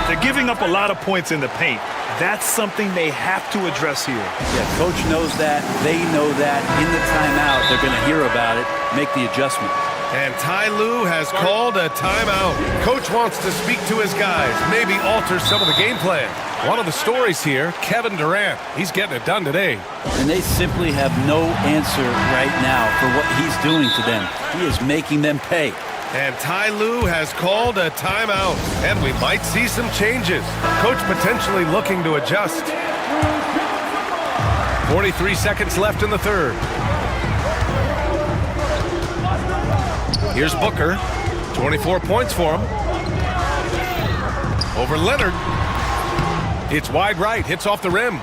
S5: They're giving up a lot of points in the paint. That's something they have to address here.
S8: Yeah, coach knows that. They know that. In the timeout, they're going to hear about it, make the adjustment.
S6: And Ty Lue has called a timeout. Coach wants to speak to his guys, maybe alter some of the game plan. One of the stories here, Kevin Durant. He's getting it done today.
S8: And they simply have no answer right now for what he's doing to them. He is making them pay.
S6: And Ty Lue has called a timeout. And we might see some changes. Coach potentially looking to adjust. 43 seconds left in the third. Here's Booker. 24 points for him. Over Leonard. It's wide right. Hits off the rim.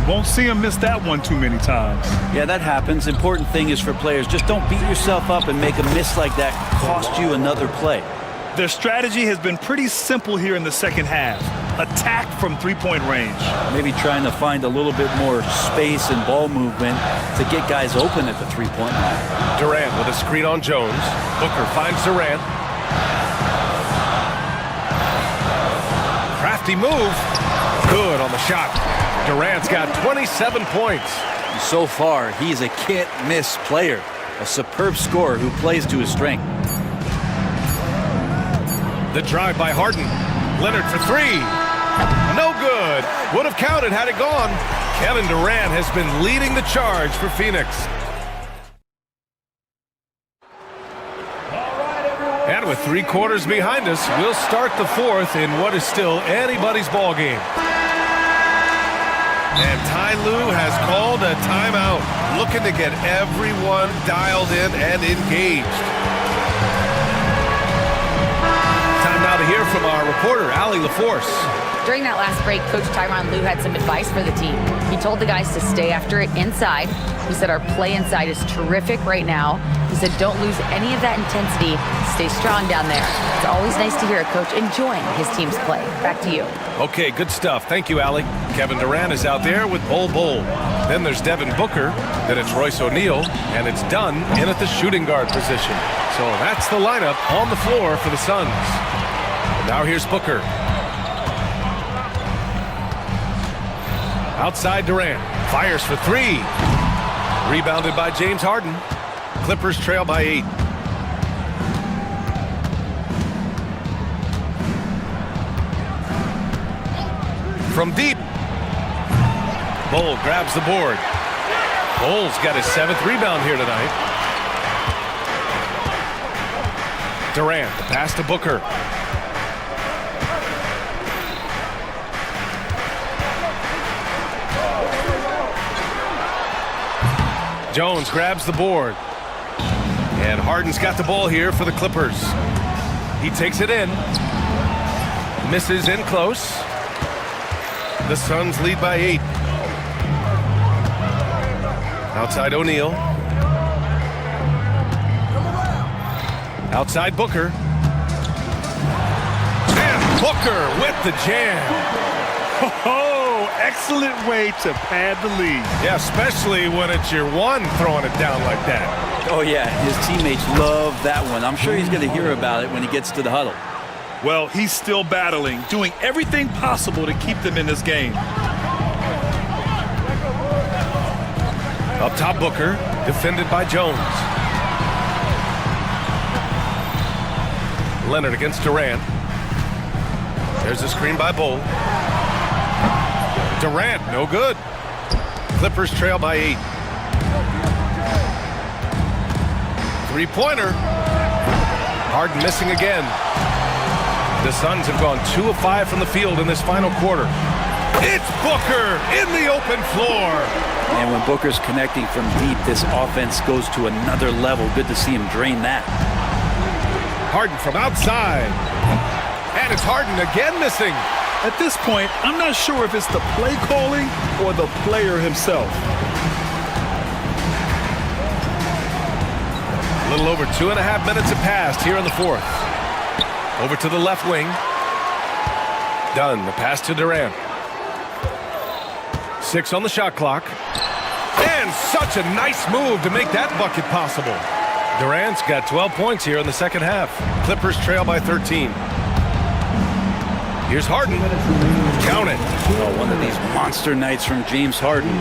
S5: Won't see him miss that one too many times.
S8: Yeah, that happens. Important thing is for players, just don't beat yourself up and make a miss like that cost you another play.
S5: Their strategy has been pretty simple here in the second half. Attack from three-point range.
S8: Maybe trying to find a little bit more space and ball movement to get guys open at the three-point line.
S6: Durant with a screen on Jones. Booker finds Durant. Crafty move. Good on the shot. Durant's got 27 points.
S8: So far, he's a can't-miss player. A superb scorer who plays to his strength.
S6: The drive by Harden. Leonard for three. No good. Would have counted had it gone. Kevin Durant has been leading the charge for Phoenix. with 3 quarters behind us, we'll start the 4th in what is still anybody's ball game. And Ty Lue has called a timeout, looking to get everyone dialed in and engaged. Time now to hear from our reporter, Allie LaForce.
S7: During that last break, Coach Tyronn Lue had some advice for the team. He told the guys to stay after it inside. He said our play inside is terrific right now. He said don't lose any of that intensity. Stay strong down there. It's always nice to hear a coach enjoying his team's play. Back to you.
S6: Okay, good stuff. Thank you, Allie. Kevin Durant is out there with Bol Bol. Then there's Devin Booker. Then it's Royce O'Neal. And it's Dunn in at the shooting guard position. So that's the lineup on the floor for the Suns. And now here's Booker. Outside Durant. Fires for 3. Rebounded by James Harden. Clippers trail by 8. From deep. Bol grabs the board. Bol's got his 7th rebound here tonight. Durant, the pass to Booker. Jones grabs the board. And Harden's got the ball here for the Clippers. He takes it in. Misses in close. The Suns lead by 8. Outside O'Neal. Outside Booker. And Booker with the jam.
S5: Oh, excellent way to pad the lead.
S6: Yeah, especially when it's your one throwing it down like that.
S8: Oh, yeah, his teammates love that one. I'm sure he's going to hear about it when he gets to the huddle.
S5: Well, he's still battling, doing everything possible to keep them in this game.
S6: Up top, Booker, defended by Jones. Leonard against Durant. There's a screen by Bol. Durant, no good. Clippers trail by 8. Three-pointer. Harden missing again. The Suns have gone 2 of 5 from the field in this final quarter. It's Booker in the open floor.
S8: And when Booker's connecting from deep, this offense goes to another level. Good to see him drain that.
S6: Harden from outside. And it's Harden again missing.
S5: At this point, I'm not sure if it's the play calling or the player himself.
S6: A little over 2.5 minutes have passed here in the 4th. Over to the left wing. Dunn, the pass to Durant. 6 on the shot clock. And such a nice move to make that bucket possible. Durant's got 12 points here in the second half. Clippers trail by 13. Here's Harden. Count it.
S8: Oh, one of these monster nights from James Harden.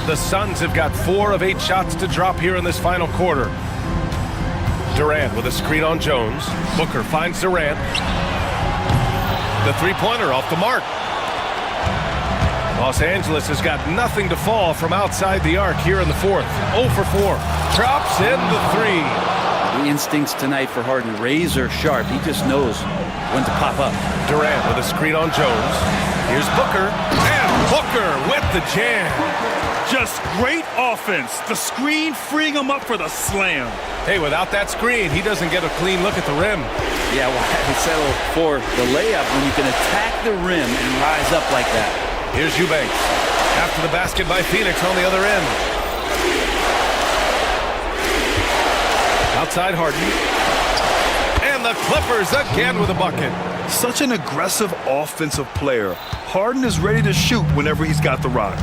S6: The Suns have got 4 of 8 shots to drop here in this final quarter. Durant with a screen on Jones. Booker finds Durant. The three-pointer off the mark. Los Angeles has got nothing to fall from outside the arc here in the 4th. 0 for 4. Drops in the 3.
S8: The instincts tonight for Harden, razor sharp. He just knows when to pop up.
S6: Durant with a screen on Jones. Here's Booker. And Booker with the jam.
S5: Just great offense. The screen freeing him up for the slam.
S6: Hey, without that screen, he doesn't get a clean look at the rim.
S8: Yeah, well, he settled for the layup when you can attack the rim and rise up like that.
S6: Here's Eubanks. After the basket by Phoenix on the other end. Outside Harden. And the Clippers again with a bucket.
S5: Such an aggressive offensive player. Harden is ready to shoot whenever he's got the rock.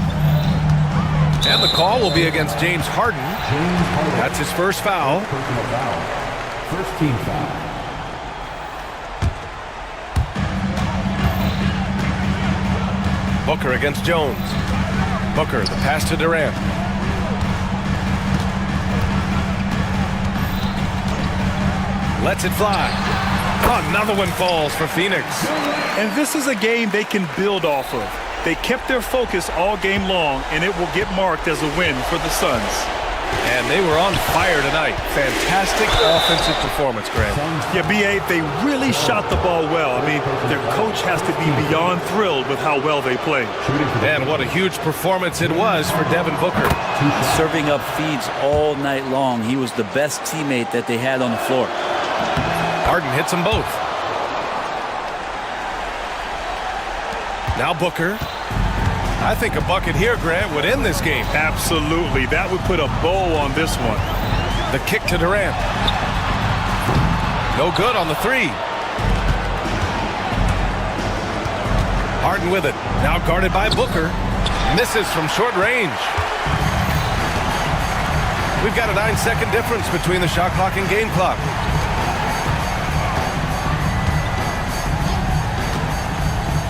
S6: And the call will be against James Harden. That's his first foul.
S9: First team foul.
S6: Booker against Jones. Booker, the pass to Durant. Lets it fly. Another one falls for Phoenix.
S5: And this is a game they can build off of. They kept their focus all game long, and it will get marked as a win for the Suns.
S6: And they were on fire tonight. Fantastic offensive performance, Grant.
S5: Yeah, B.A., they really shot the ball well. I mean, their coach has to be beyond thrilled with how well they played.
S6: And what a huge performance it was for Devin Booker.
S8: Serving up feeds all night long. He was the best teammate that they had on the floor.
S6: Harden hits them both. Now Booker. I think a bucket here, Grant, would end this game.
S5: Absolutely. That would put a bow on this one.
S6: The kick to Durant. No good on the three. Harden with it. Now guarded by Booker. Misses from short range. We've got a 9-second difference between the shot clock and game clock.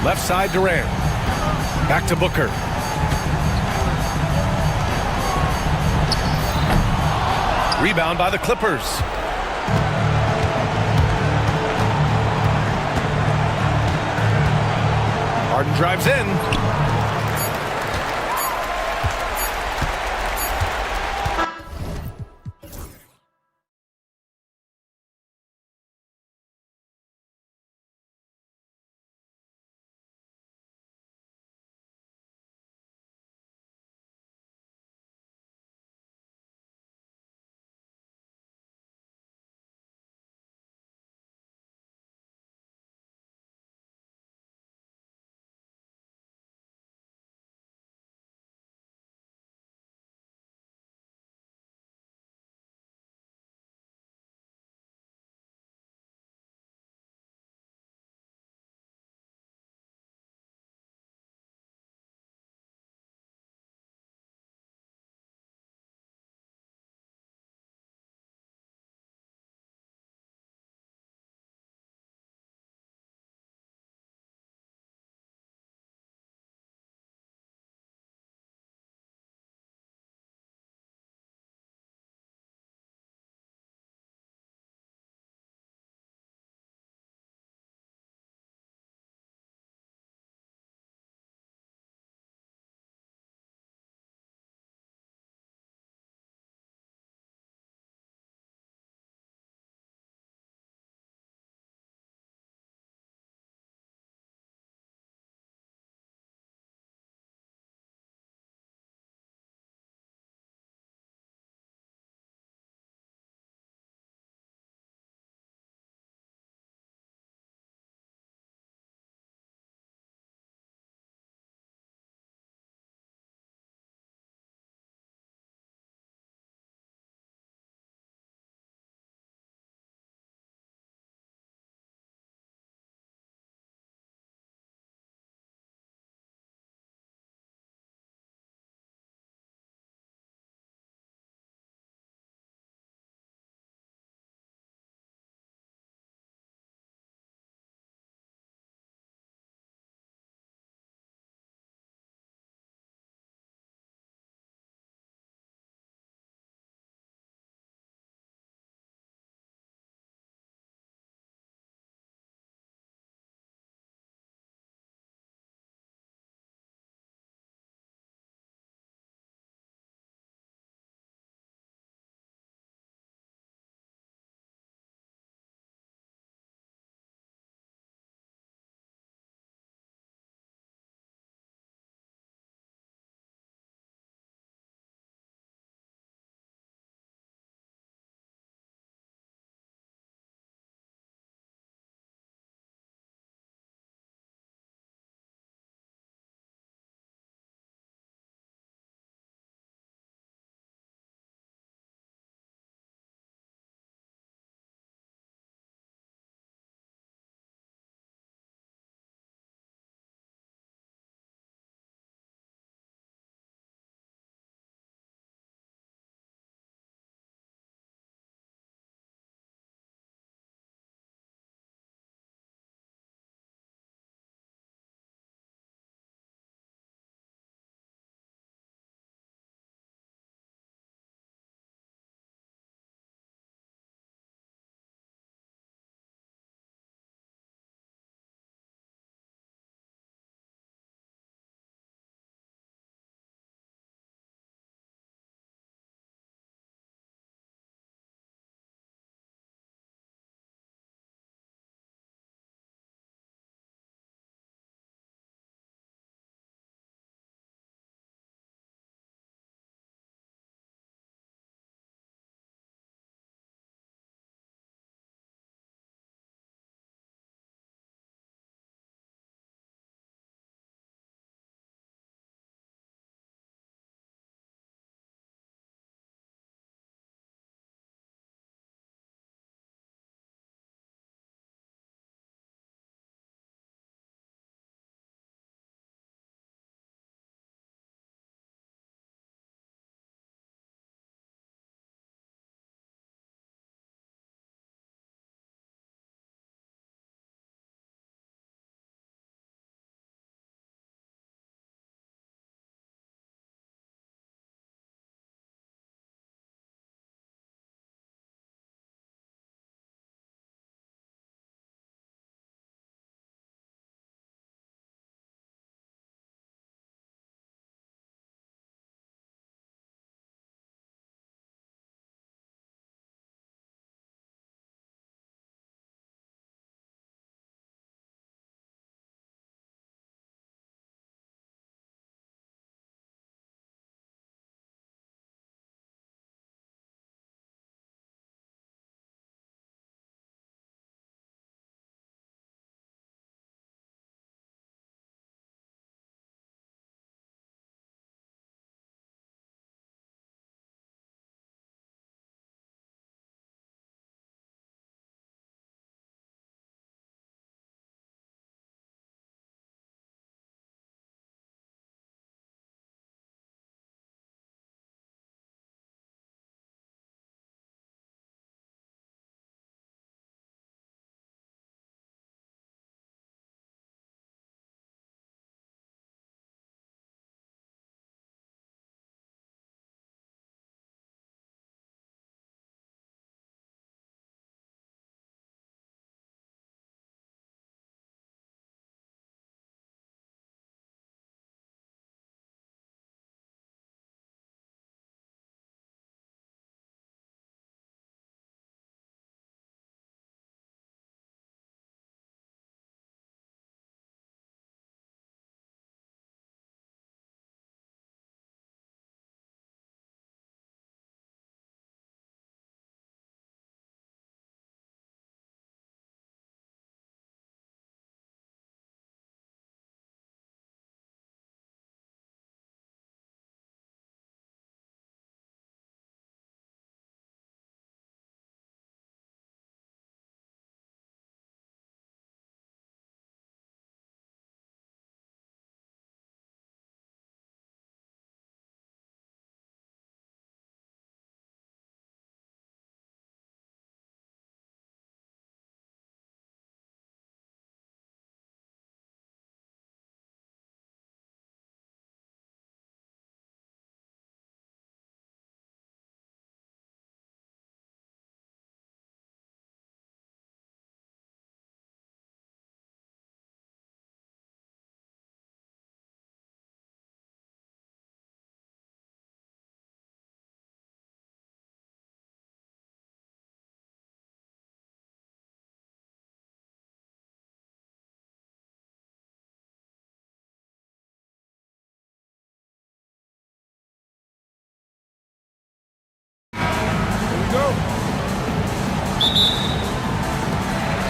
S6: Left side Durant. Back to Booker. Rebound by the Clippers. Harden drives in.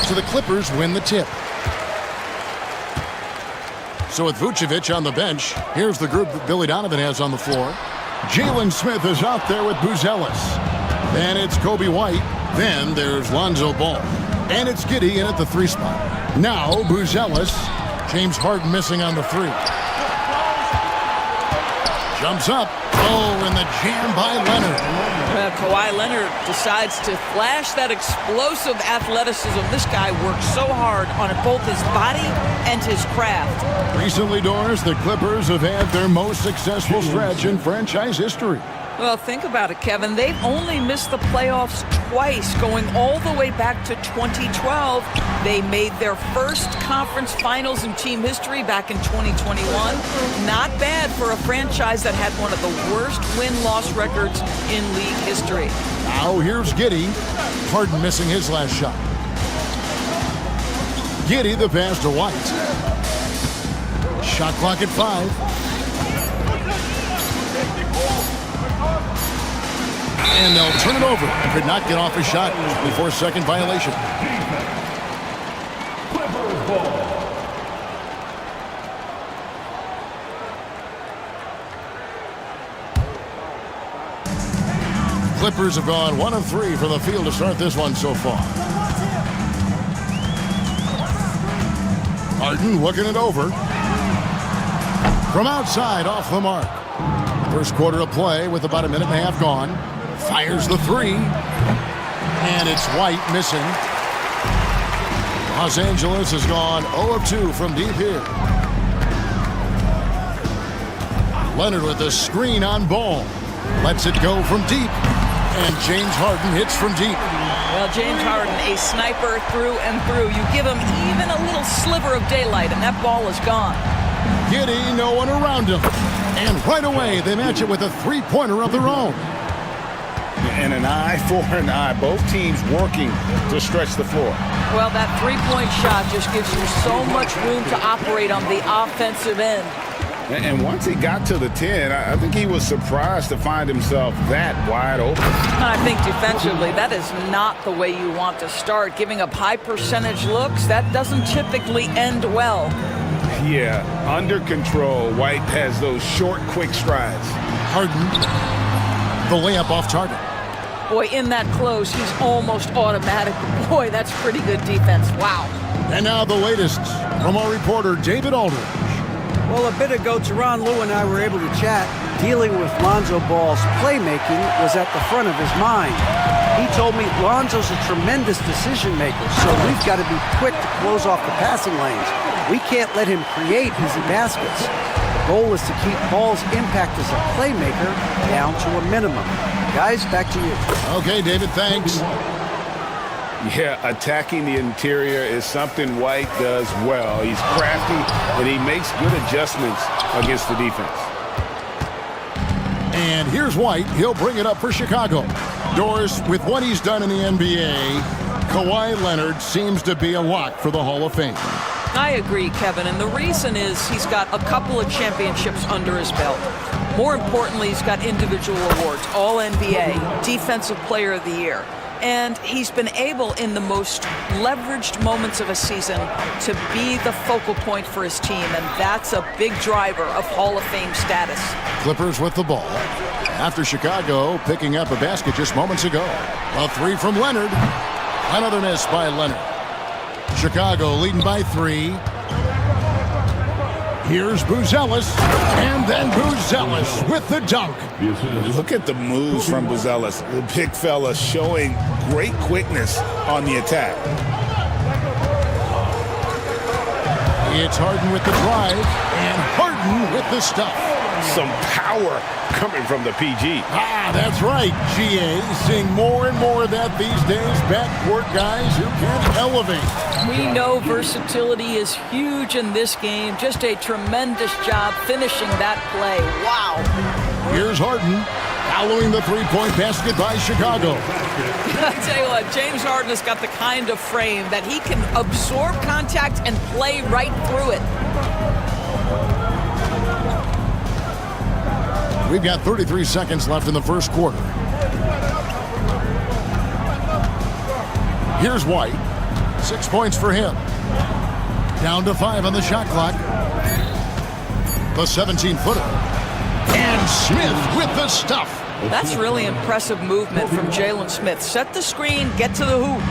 S1: So the Clippers win the tip. So with Vucevic on the bench, here's the group that Billy Donovan has on the floor. Jalen Smith is out there with Buzelis. Then it's Kobe White. Then there's Lonzo Ball. And it's Giddey in at the 3 spot. Now Buzelis. James Harden missing on the 3. Jumps up. Oh, and the jam by Leonard.
S10: Kawhi Leonard decides to flash that explosive athleticism. This guy works so hard on both his body and his craft.
S1: Recently, Doris, the Clippers have had their most successful stretch in franchise history.
S10: Well, think about it, Kevin. They've only missed the playoffs twice, going all the way back to 2012. They made their first conference finals in team history back in 2021. Not bad for a franchise that had one of the worst win-loss records in league history.
S1: Now here's Giddey. Harden missing his last shot. Giddey the pass to White. Shot clock at 5. And they'll turn it over. Could not get off a shot before second violation. Clippers have gone 1 of 3 from the field to start this one so far. Harden looking it over. From outside, off the mark. First quarter of play with about a minute and a half gone. Fires the 3. And it's White missing. Los Angeles has gone 0 of 2 from deep here. Leonard with the screen on Ball. Lets it go from deep. And James Harden hits from deep.
S10: Well, James Harden, a sniper through and through. You give him even a little sliver of daylight, and that ball is gone.
S1: Giddey, no one around him. And right away, they match it with a 3-pointer of their own.
S3: And an eye for an eye. Both teams working to stretch the floor.
S10: Well, that 3-point shot just gives you so much room to operate on the offensive end.
S3: And once he got to the 10, I think he was surprised to find himself that wide open.
S10: I think defensively, that is not the way you want to start. Giving up high percentage looks, that doesn't typically end well.
S3: Yeah, under control, White has those short, quick strides.
S1: Harden, the layup off target.
S10: Boy, in that close, he's almost automatic. Boy, that's pretty good defense. Wow.
S1: And now the latest from our reporter, David Aldridge.
S4: Well, a bit ago, Teron Lou and I were able to chat. Dealing with Lonzo Ball's playmaking was at the front of his mind. He told me Lonzo's a tremendous decision maker, so we've got to be quick to close off the passing lanes. We can't let him create easy baskets. The goal is to keep Ball's impact as a playmaker down to a minimum. Guys, back to you.
S1: Okay, David, thanks.
S3: Yeah, attacking the interior is something White does well. He's crafty, and he makes good adjustments against the defense.
S1: And here's White. He'll bring it up for Chicago. Doris, with what he's done in the NBA, Kawhi Leonard seems to be a lock for the Hall of Fame.
S10: I agree, Kevin, and the reason is he's got a couple of championships under his belt. More importantly, he's got individual awards, All-NBA, Defensive Player of the Year. And he's been able, in the most leveraged moments of a season, to be the focal point for his team, and that's a big driver of Hall of Fame status.
S1: Clippers with the ball. After Chicago picking up a basket just moments ago. A 3 from Leonard. Another miss by Leonard. Chicago leading by 3. Here's Buzelis, and then Buzelis with the dunk.
S3: Look at the moves from Buzelis. The big fella showing great quickness on the attack.
S1: It's Harden with the drive, and Harden with the stuff.
S3: Some power coming from the PG.
S1: Ah, that's right, GA. Seeing more and more of that these days. Backcourt guys who can elevate.
S10: We know versatility is huge in this game. Just a tremendous job finishing that play. Wow.
S1: Here's Harden following the 3-point basket by Chicago.
S10: I tell you what, James Harden has got the kind of frame that he can absorb contact and play right through it.
S1: We've got 33 seconds left in the first quarter. Here's White. 6 points for him. Down to 5 on the shot clock. The 17-footer. And Smith with the stuff.
S10: That's really impressive movement from Jalen Smith. Set the screen, get to the hoop.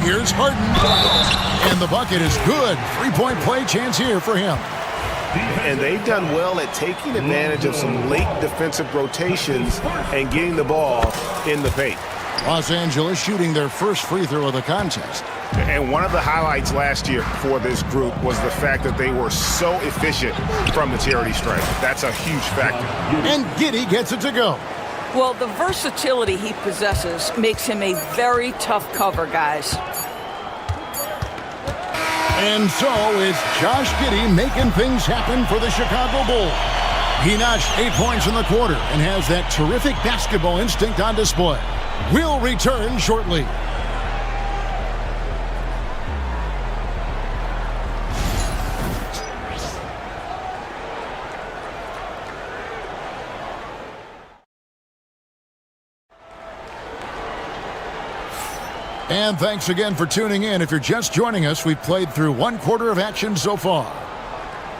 S1: Here's Harden. And the bucket is good. 3-point play chance here for him.
S3: And they've done well at taking advantage of some late defensive rotations and getting the ball in the paint.
S1: Los Angeles shooting their first free throw of the contest.
S3: And one of the highlights last year for this group was the fact that they were so efficient from the charity stripe. That's a huge factor.
S1: And Giddey gets it to go.
S10: Well, the versatility he possesses makes him a very tough cover, guys.
S1: And so it's Josh Giddey making things happen for the Chicago Bulls. He notched 8 points in the quarter and has that terrific basketball instinct on display. We'll return shortly. And thanks again for tuning in. If you're just joining us, we've played through 1 quarter of action so far.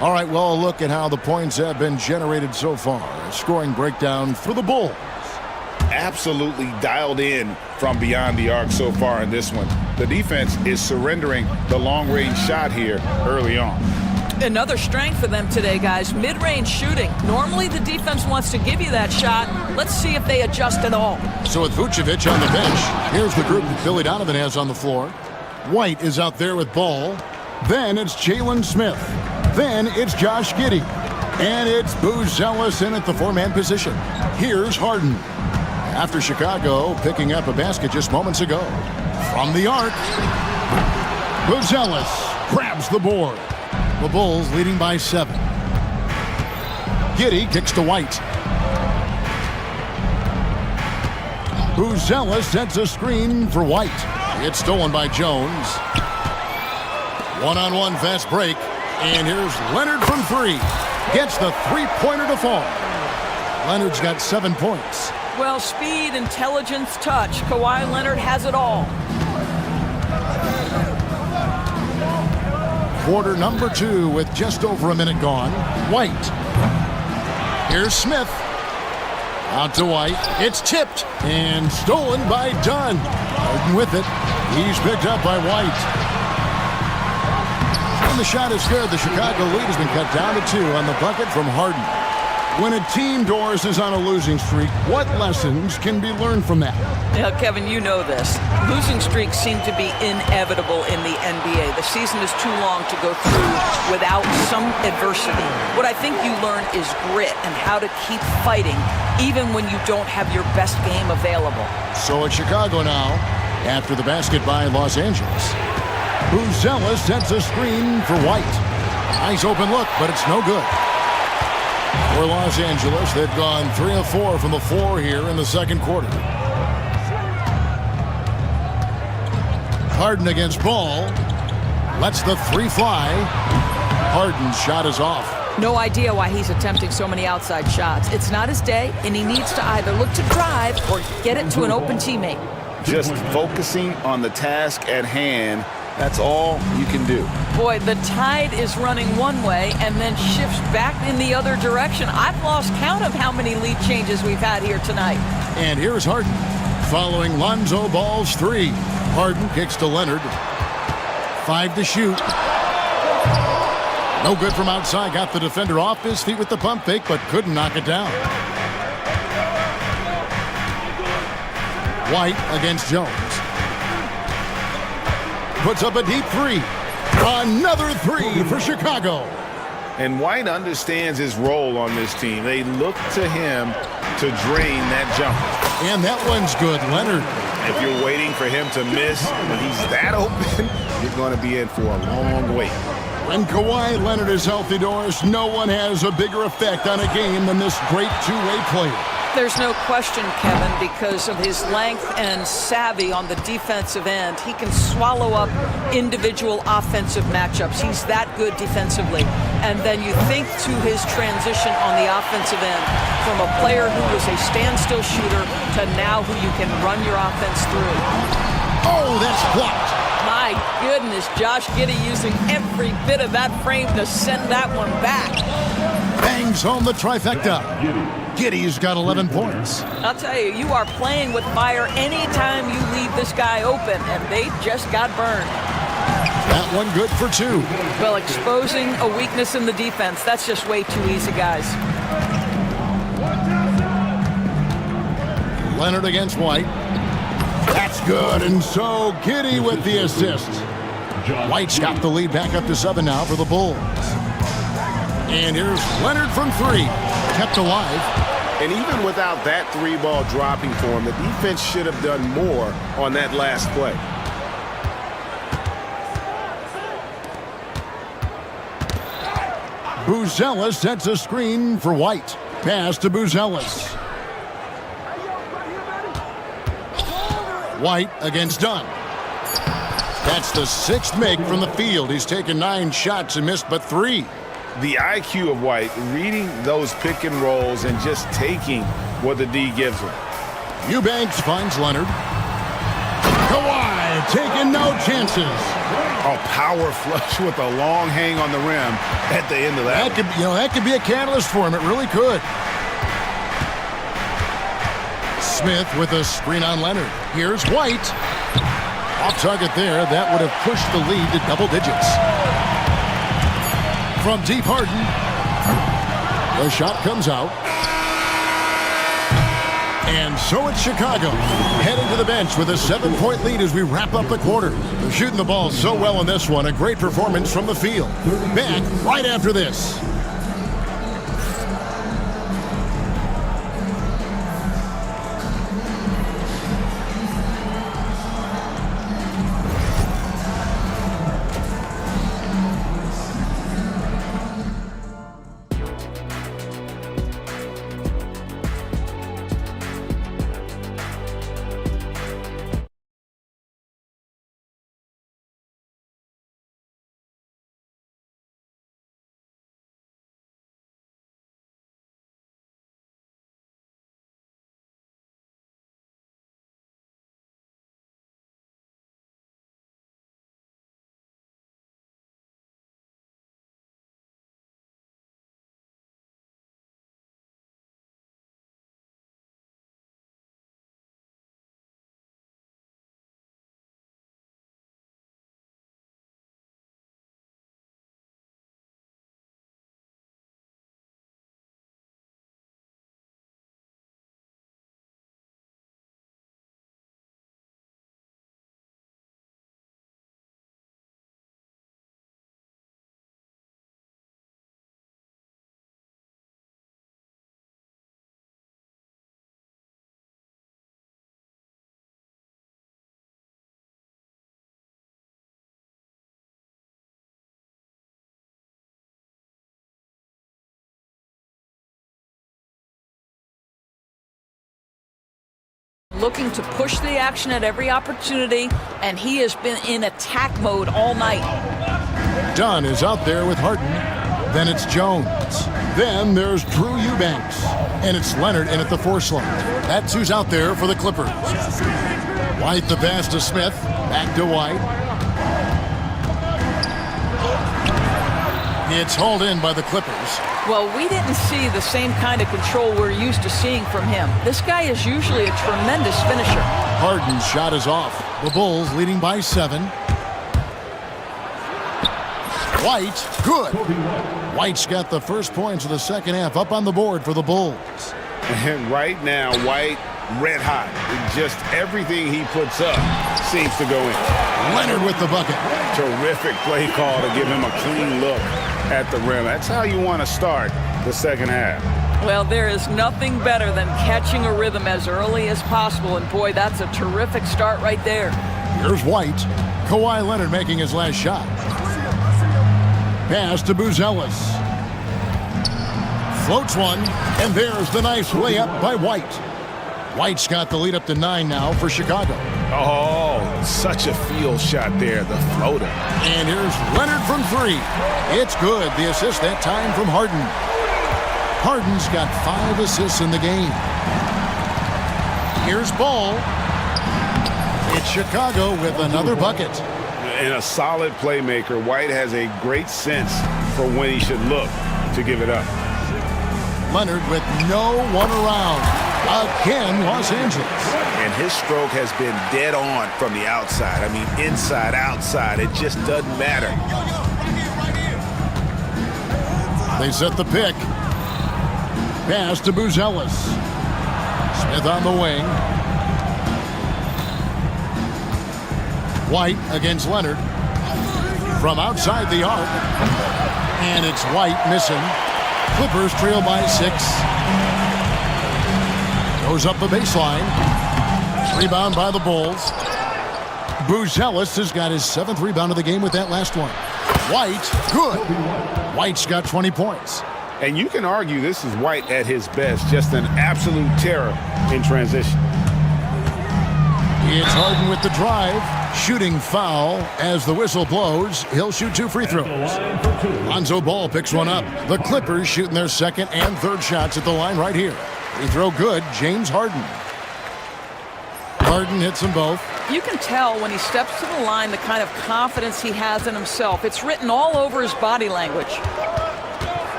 S1: All right, well, a look at how the points have been generated so far. A scoring breakdown for the Bulls.
S3: Absolutely dialed in from beyond the arc so far in this one. The defense is surrendering the long-range shot here early on.
S10: Another strength for them today, guys. Mid-range shooting. Normally the defense wants to give you that shot. Let's see if they adjust at all.
S1: So with Vucevic on the bench, here's the group that Billy Donovan has on the floor. White is out there with ball. Then it's Jalen Smith. Then it's Josh Giddey. And it's Booz Ellis in at the 4-man position. Here's Harden. After Chicago picking up a basket just moments ago. From the arc, Booz Ellis grabs the board. The Bulls leading by 7. Giddey kicks to White. Booz Ellis sets a screen for White. It's stolen by Jones. One-on-one fast break. And here's Leonard from 3. Gets the 3-pointer to fall. Leonard's got 7 points.
S10: Well, speed, intelligence, touch. Kawhi Leonard has it all.
S1: Quarter number 2 with just over a minute gone. White. Here's Smith. Out to White. It's tipped and stolen by Dunn. Harden with it. He's picked up by White. And the shot is good. The Chicago lead has been cut down to 2 on the bucket from Harden. When a team, Doris, is on a losing streak, what lessons can be learned from that?
S10: Now, Kevin, you know this. Losing streaks seem to be inevitable in the NBA. The season is too long to go through without some adversity. What I think you learn is grit and how to keep fighting even when you don't have your best game available.
S1: So it's Chicago now, after the basket by Los Angeles. Booz Ellis sets a screen for White. Nice open look, but it's no good. For Los Angeles, they've gone 3 of 4 from the floor here in the second quarter. Harden against Ball. Lets the 3 fly. Harden's shot is off.
S10: No idea why he's attempting so many outside shots. It's not his day, and he needs to either look to drive or get it to an open teammate.
S3: Just focusing on the task at hand. That's all you can do.
S10: Boy, the tide is running one way and then shifts back in the other direction. I've lost count of how many lead changes we've had here tonight.
S1: And here's Harden. Following Lonzo Ball's 3. Harden kicks to Leonard. 5 to shoot. No good from outside. Got the defender off his feet with the pump fake, but couldn't knock it down. White against Jones. Puts up a deep 3. Another 3 for Chicago.
S3: And White understands his role on this team. They look to him to drain that jumper.
S1: And that one's good, Leonard.
S3: If you're waiting for him to miss when he's that open, you're going to be in for a long wait.
S1: When Kawhi Leonard is healthy, Doris, no one has a bigger effect on a game than this great two-way player.
S10: There's no question, Kevin, because of his length and savvy on the defensive end. He can swallow up individual offensive matchups. He's that good defensively. And then you think to his transition on the offensive end from a player who was a standstill shooter to now who you can run your offense through.
S1: Oh, that's blocked.
S10: My goodness, Josh Giddey using every bit of that frame to send that one back.
S1: Bangs home the trifecta. Giddey's got 11 points.
S10: I'll tell you, you are playing with fire anytime you leave this guy open, and they just got burned.
S1: That one good for 2.
S10: Well, exposing a weakness in the defense, that's just way too easy, guys.
S1: Leonard against White. That's good, and so Giddey with the assist. White's got the lead back up to 7 now for the Bulls. And here's Leonard from 3. Kept alive.
S3: And even without that 3-ball dropping for him, the defense should have done more on that last play.
S1: Buzelis sets a screen for White. Pass to Buzelis. White against Dunn. That's the 6th make from the field. He's taken 9 shots and missed but 3.
S3: The IQ of White, reading those pick and rolls and just taking what the D gives him.
S1: Eubanks finds Leonard. Kawhi taking no chances.
S3: A power flush with a long hang on the rim at the end of that.
S1: That could be a catalyst for him. It really could. Smith with a screen on Leonard. Here's White. Off target there. That would have pushed the lead to double digits. From deep, Harden. The shot comes out. And so it's Chicago heading to the bench with a 7-point lead as we wrap up the quarter. They're shooting the ball so well in this one. A great performance from the field. Back right after this.
S10: Looking to push the action at every opportunity, and he has been in attack mode all night.
S1: Dunn is out there with Harden. Then it's Jones. Then there's Drew Eubanks. And it's Leonard in at the 4 slot. That's who's out there for the Clippers. White the pass to Smith. Back to White. It's hauled in by the Clippers.
S10: Well, we didn't see the same kind of control we're used to seeing from him. This guy is usually a tremendous finisher.
S1: Harden's shot is off. The Bulls leading by 7. White, good. White's got the first points of the second half up on the board for the Bulls.
S3: And right now, White, red hot. Just everything he puts up seems to go in.
S1: Leonard with the bucket.
S3: Terrific play call to give him a clean look at the rim. That's how you want to start the second half.
S10: Well, there is nothing better than catching a rhythm as early as possible, and boy, that's a terrific start right there.
S1: Here's White. Kawhi Leonard making his last shot. Pass to Buzelis. Floats one, and there's the nice layup by White. White's got the lead up to 9 now for Chicago.
S3: Oh, such a field shot there, the floater.
S1: And here's Leonard from 3. It's good. The assist that time from Harden. Harden's got 5 assists in the game. Here's Ball. It's Chicago with another bucket.
S3: And a solid playmaker, White has a great sense for when he should look to give it up.
S1: Leonard with no one around. Again, Los Angeles.
S3: And his stroke has been dead on from the outside. I mean, inside, outside, it just doesn't matter.
S1: They set the pick. Pass to Buzelis. Smith on the wing. White against Leonard. From outside the arc. And it's White missing. Clippers trail by 6. Goes up the baseline. Rebound by the Bulls. Buzelis has got his 7th rebound of the game with that last one. White, good. White's got 20 points.
S3: And you can argue this is White at his best, just an absolute terror in transition.
S1: It's Harden with the drive. Shooting foul as the whistle blows. He'll shoot 2 free throws. Lonzo Ball picks one up. The Clippers shooting their 2nd and 3rd shots at the line right here. Free throw good, James Harden. Harden hits them both.
S10: You can tell when he steps to the line the kind of confidence he has in himself. It's written all over his body language.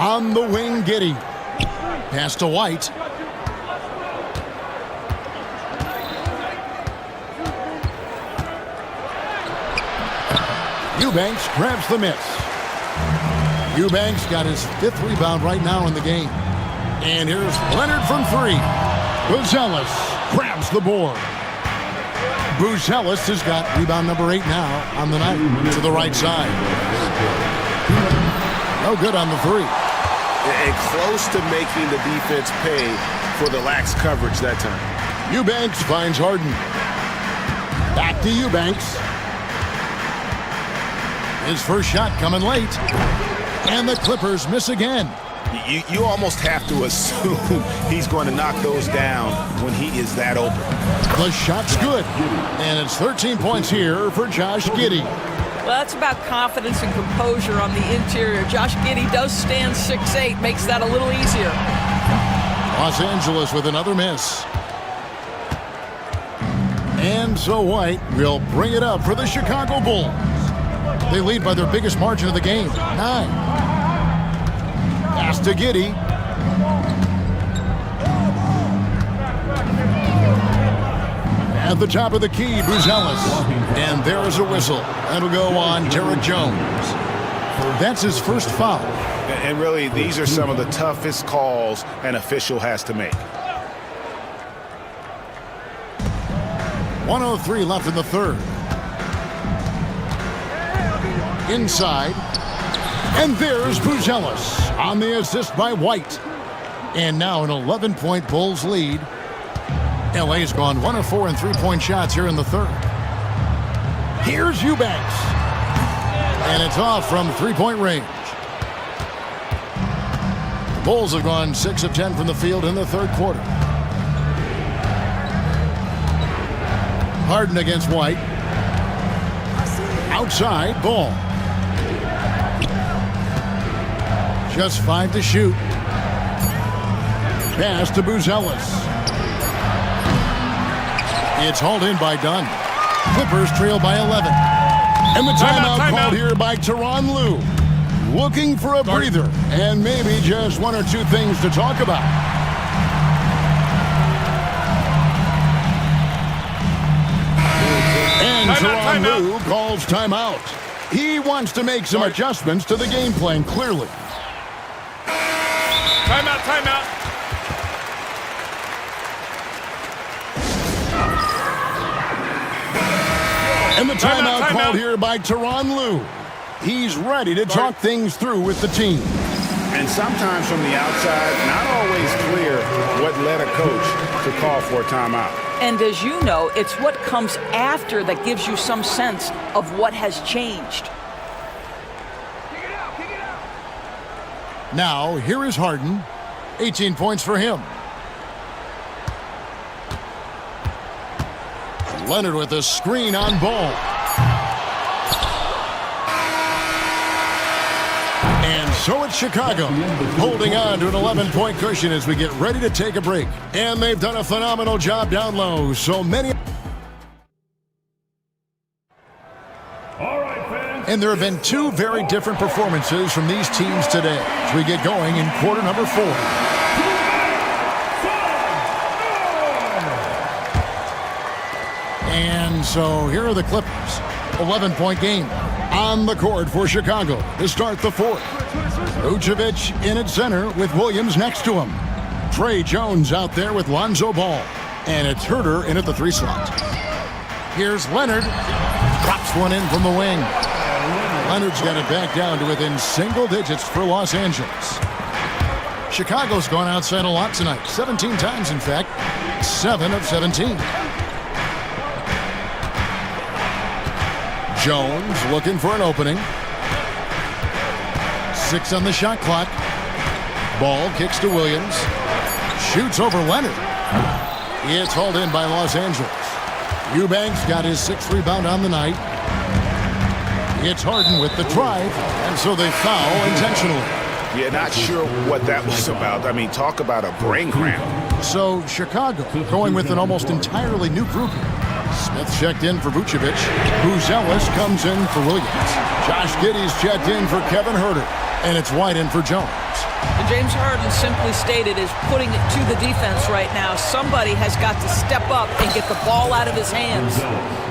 S1: On the wing, Giddey. Pass to White. Eubanks grabs the miss. Eubanks got his 5th rebound right now in the game. And here's Leonard from 3. Buzelis grabs the board. Buzelis has got rebound number 8 now on the night to the right side. No good on the 3.
S3: And close to making the defense pay for the lax coverage that time.
S1: Eubanks finds Harden. Back to Eubanks. His first shot coming late. And the Clippers miss again.
S3: You almost have to assume he's going to knock those down when he is that open.
S1: The shot's good. And it's 13 points here for Josh Giddey.
S10: Well, that's about confidence and composure on the interior. Josh Giddey does stand 6'8", makes that a little easier.
S1: Los Angeles with another miss. And so White will bring it up for the Chicago Bulls. They lead by their biggest margin of the game, 9. Pass to Giddey. At the top of the key, Buzelis. And there is a whistle. That'll go on Derek Jones. That's his first foul.
S3: And really, these are some of the toughest calls an official has to make.
S1: 1:03 left in the 3rd. Inside. And there's Buzelis on the assist by White. And now an 11-point Bulls lead. LA's gone 1 of 4 in 3-point shots here in the 3rd. Here's Eubanks. And it's off from 3-point range. The Bulls have gone 6 of 10 from the field in the 3rd quarter. Harden against White. Outside, Ball. Just 5 to shoot. Pass to Buzelis. It's hauled in by Dunn. Clippers trail by 11. And the timeout called here by Tyronn Lue. Looking for a breather and maybe just 1 or 2 things to talk about. And Tyronn Lue calls timeout. He wants to make some adjustments to the game plan, clearly.
S6: Timeout.
S1: And the timeout called here by Tyronn Lue. He's ready to talk things through with the team.
S3: And sometimes from the outside, not always clear what led a coach to call for a timeout.
S10: And as you know, it's what comes after that gives you some sense of what has changed.
S1: Now, here is Harden. 18 points for him. Leonard with a screen on Ball. And So it's Chicago holding on to an 11-point cushion as we get ready to take a break. And they've done a phenomenal job down low. So many... And there have been two very different performances from these teams today as we get going in quarter number 4. And so here are the Clippers. 11-point game on the court for Chicago to start the 4th. Vucevic in at center with Williams next to him. Trey Jones out there with Lonzo Ball. And it's Herter in at the 3 slot. Here's Leonard. Drops one in from the wing. Leonard's got it back down to within single digits for Los Angeles. Chicago's gone outside a lot tonight. 17 times, in fact. 7 of 17. Jones looking for an opening. 6 on the shot clock. Ball kicks to Williams. Shoots over Leonard. It's hauled in by Los Angeles. Eubanks got his 6th rebound on the night. It's Harden with the drive, and so they foul intentionally.
S3: Yeah, not sure what that was about. I mean, talk about a brain cramp.
S1: So Chicago going with an almost entirely new group here. Smith checked in for Vucevic. Buzelis comes in for Williams. Josh Giddey's checked in for Kevin Herter. And it's White in for Jones.
S10: And James Harden simply stated is putting it to the defense right now. Somebody has got to step up and get the ball out of his hands.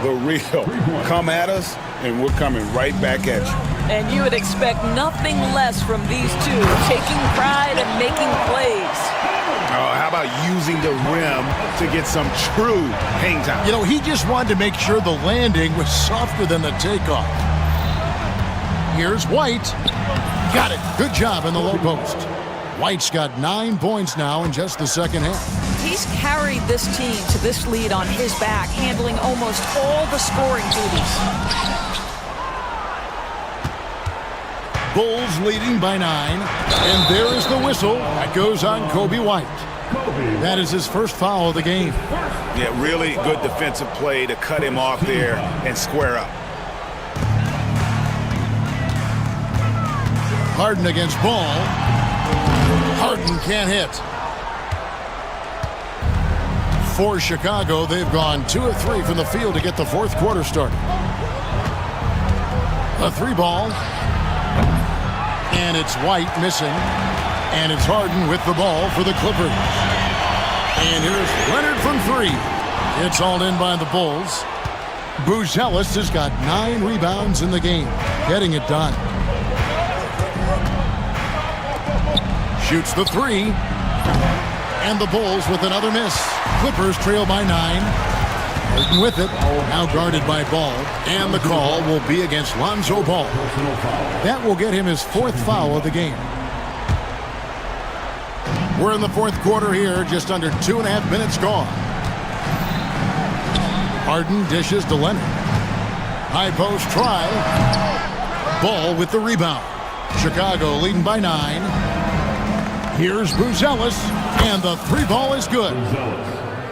S3: The real. Come at us, and we're coming right back at you.
S10: And you would expect nothing less from these two, taking pride and making plays.
S3: How about using the rim to get some true hang time?
S1: You know, he just wanted to make sure the landing was softer than the takeoff. Here's White. Got it. Good job in the low post. White's got 9 points now in just the second half.
S10: He's carried this team to this lead on his back, handling almost all the scoring duties.
S1: Bulls leading by 9. And there is the whistle. That goes on Kobe White. That is his first foul of the game.
S3: Yeah, really good defensive play to cut him off there and square up.
S1: Harden against Ball. Harden can't hit. For Chicago, they've gone 2 of 3 from the field to get the 4th quarter started. A 3 ball. And it's White missing. And it's Harden with the ball for the Clippers. And here's Leonard from 3. It's all in by the Bulls. Buzelis has got 9 rebounds in the game, getting it done. Shoots the 3. And the Bulls with another miss. Clippers trail by 9. Harden with it. Now guarded by Ball. And the call will be against Lonzo Ball. That will get him his 4th foul of the game. We're in the 4th quarter here. Just under 2.5 minutes gone. Harden dishes to Leonard. High post try. Ball with the rebound. Chicago leading by 9. Here's Buzelis, and the 3 ball is good.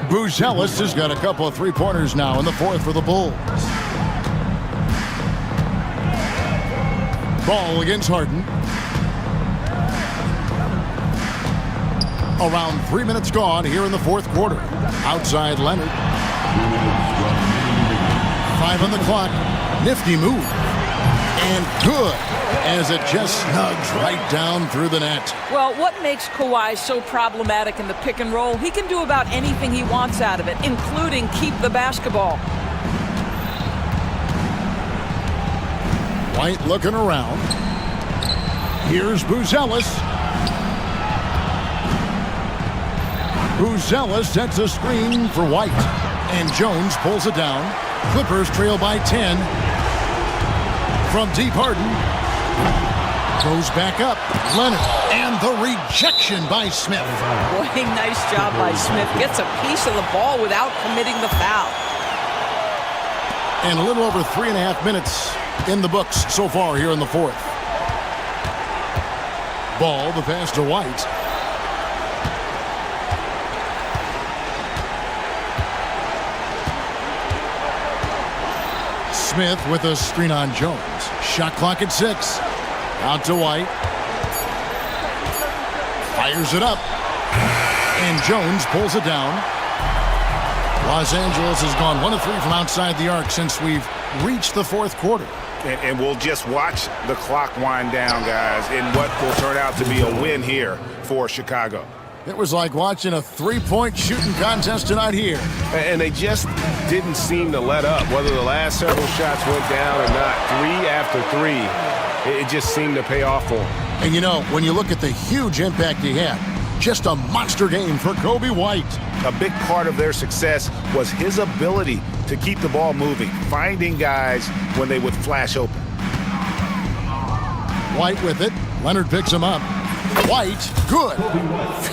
S1: Buzelis has got a couple of 3-pointers now in the 4th for the Bulls. Ball against Harden. Around 3 minutes gone here in the 4th quarter. Outside Leonard. 5 on the clock. Nifty move. And good, as it just snugs right down through the net.
S10: Well, what makes Kawhi so problematic in the pick and roll? He can do about anything he wants out of it, including keep the basketball.
S1: White looking around. Here's Buzelis. Buzelis sets a screen for White. And Jones pulls it down. Clippers trail by 10. From deep, Harden goes back up. Leonard, and the rejection by Smith.
S10: Boy, nice job by Smith. Gets a piece of the ball without committing the foul.
S1: And a little over 3.5 minutes in the books so far here in the 4th. Ball, the pass to White. Smith with a screen on Jones. Shot clock at 6. Out to White. Fires it up. And Jones pulls it down. Los Angeles has gone 1 of 3 from outside the arc since we've reached the fourth quarter.
S3: And we'll just watch the clock wind down, guys, in what will turn out to be a win here for Chicago.
S1: It was like watching a three-point shooting contest tonight here.
S6: And they just didn't seem to let up, whether the last several shots went down or not. 3 after 3, it just seemed to pay off for them.
S1: And you know, when you look at the huge impact he had, just a monster game for Kobe White.
S3: A big part of their success was his ability to keep the ball moving, finding guys when they would flash open.
S1: White with it. Leonard picks him up. White, good.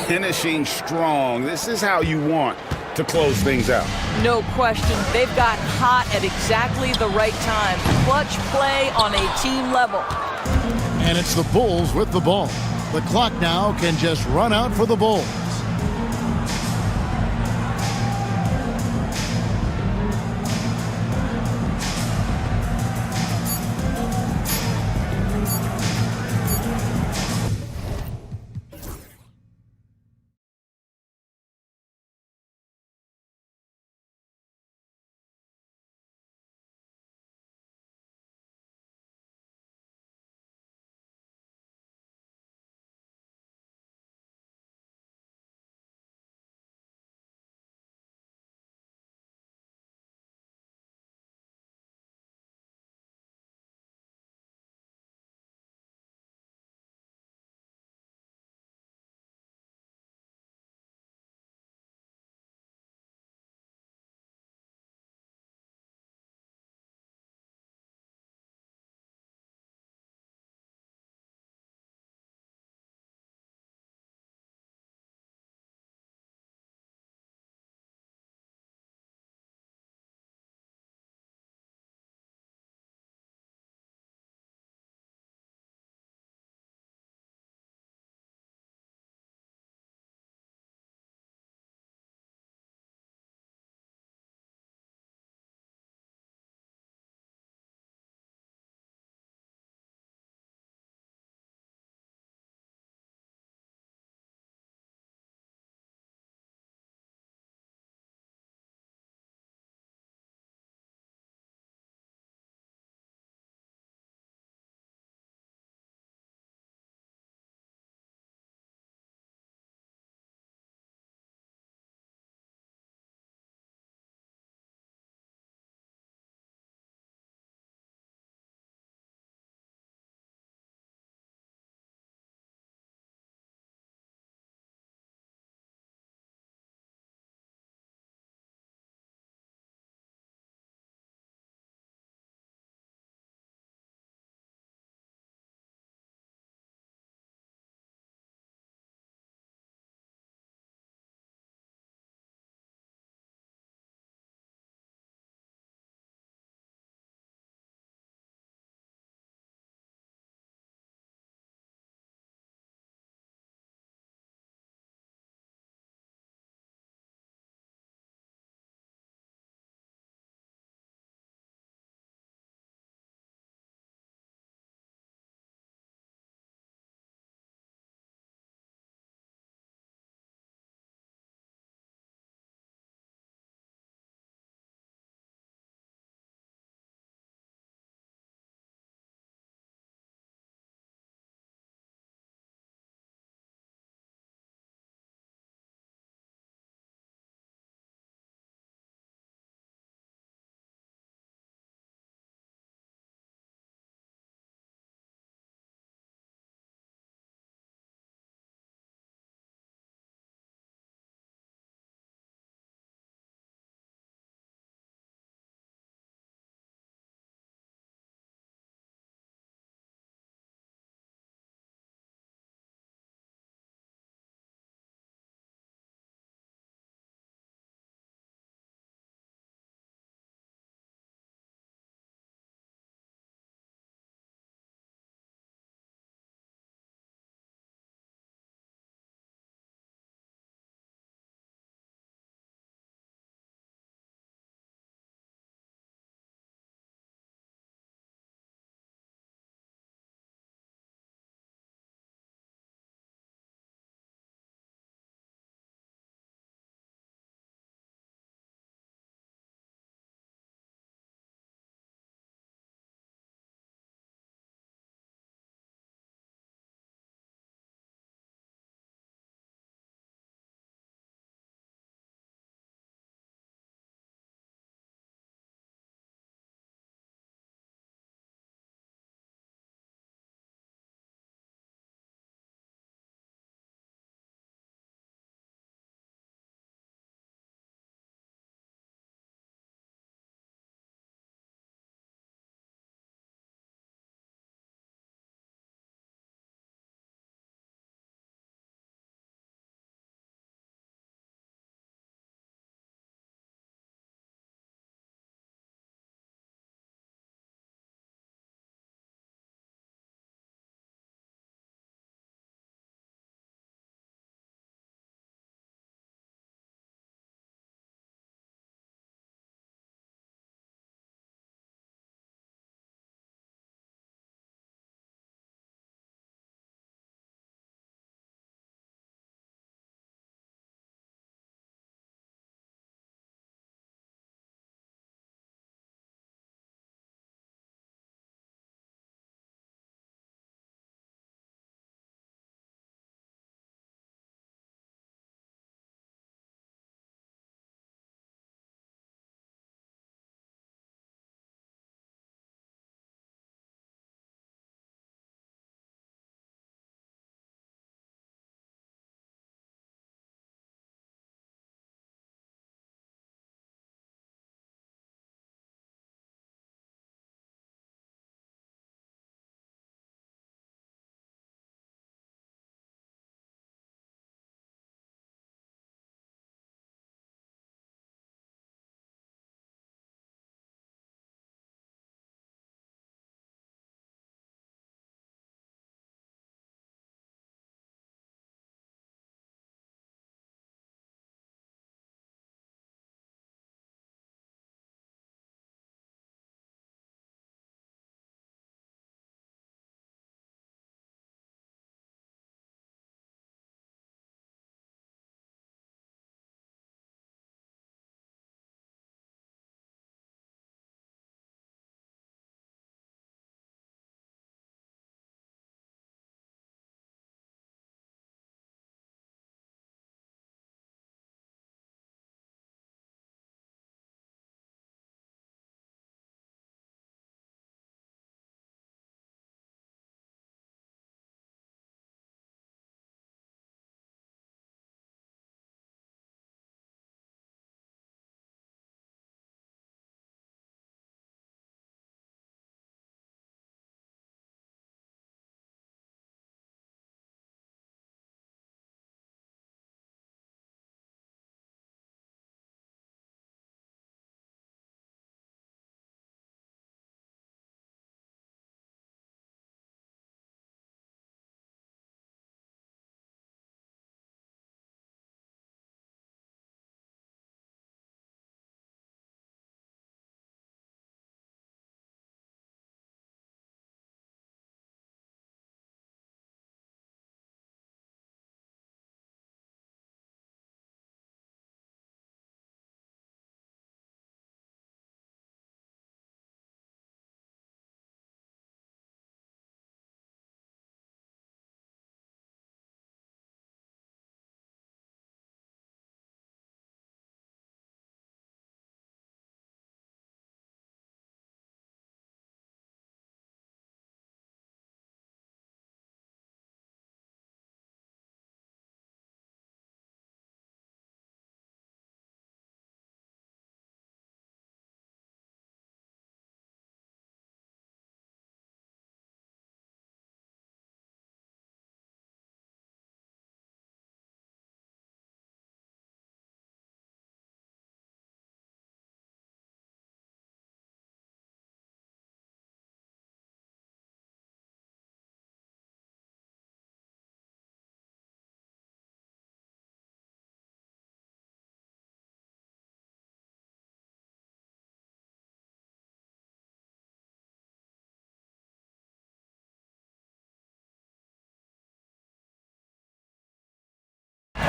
S3: Finishing strong. This is how you want to close things out.
S10: No question. They've got hot at exactly the right time. Clutch play on a team level.
S1: And it's the Bulls with the ball. The clock now can just run out for the Bulls.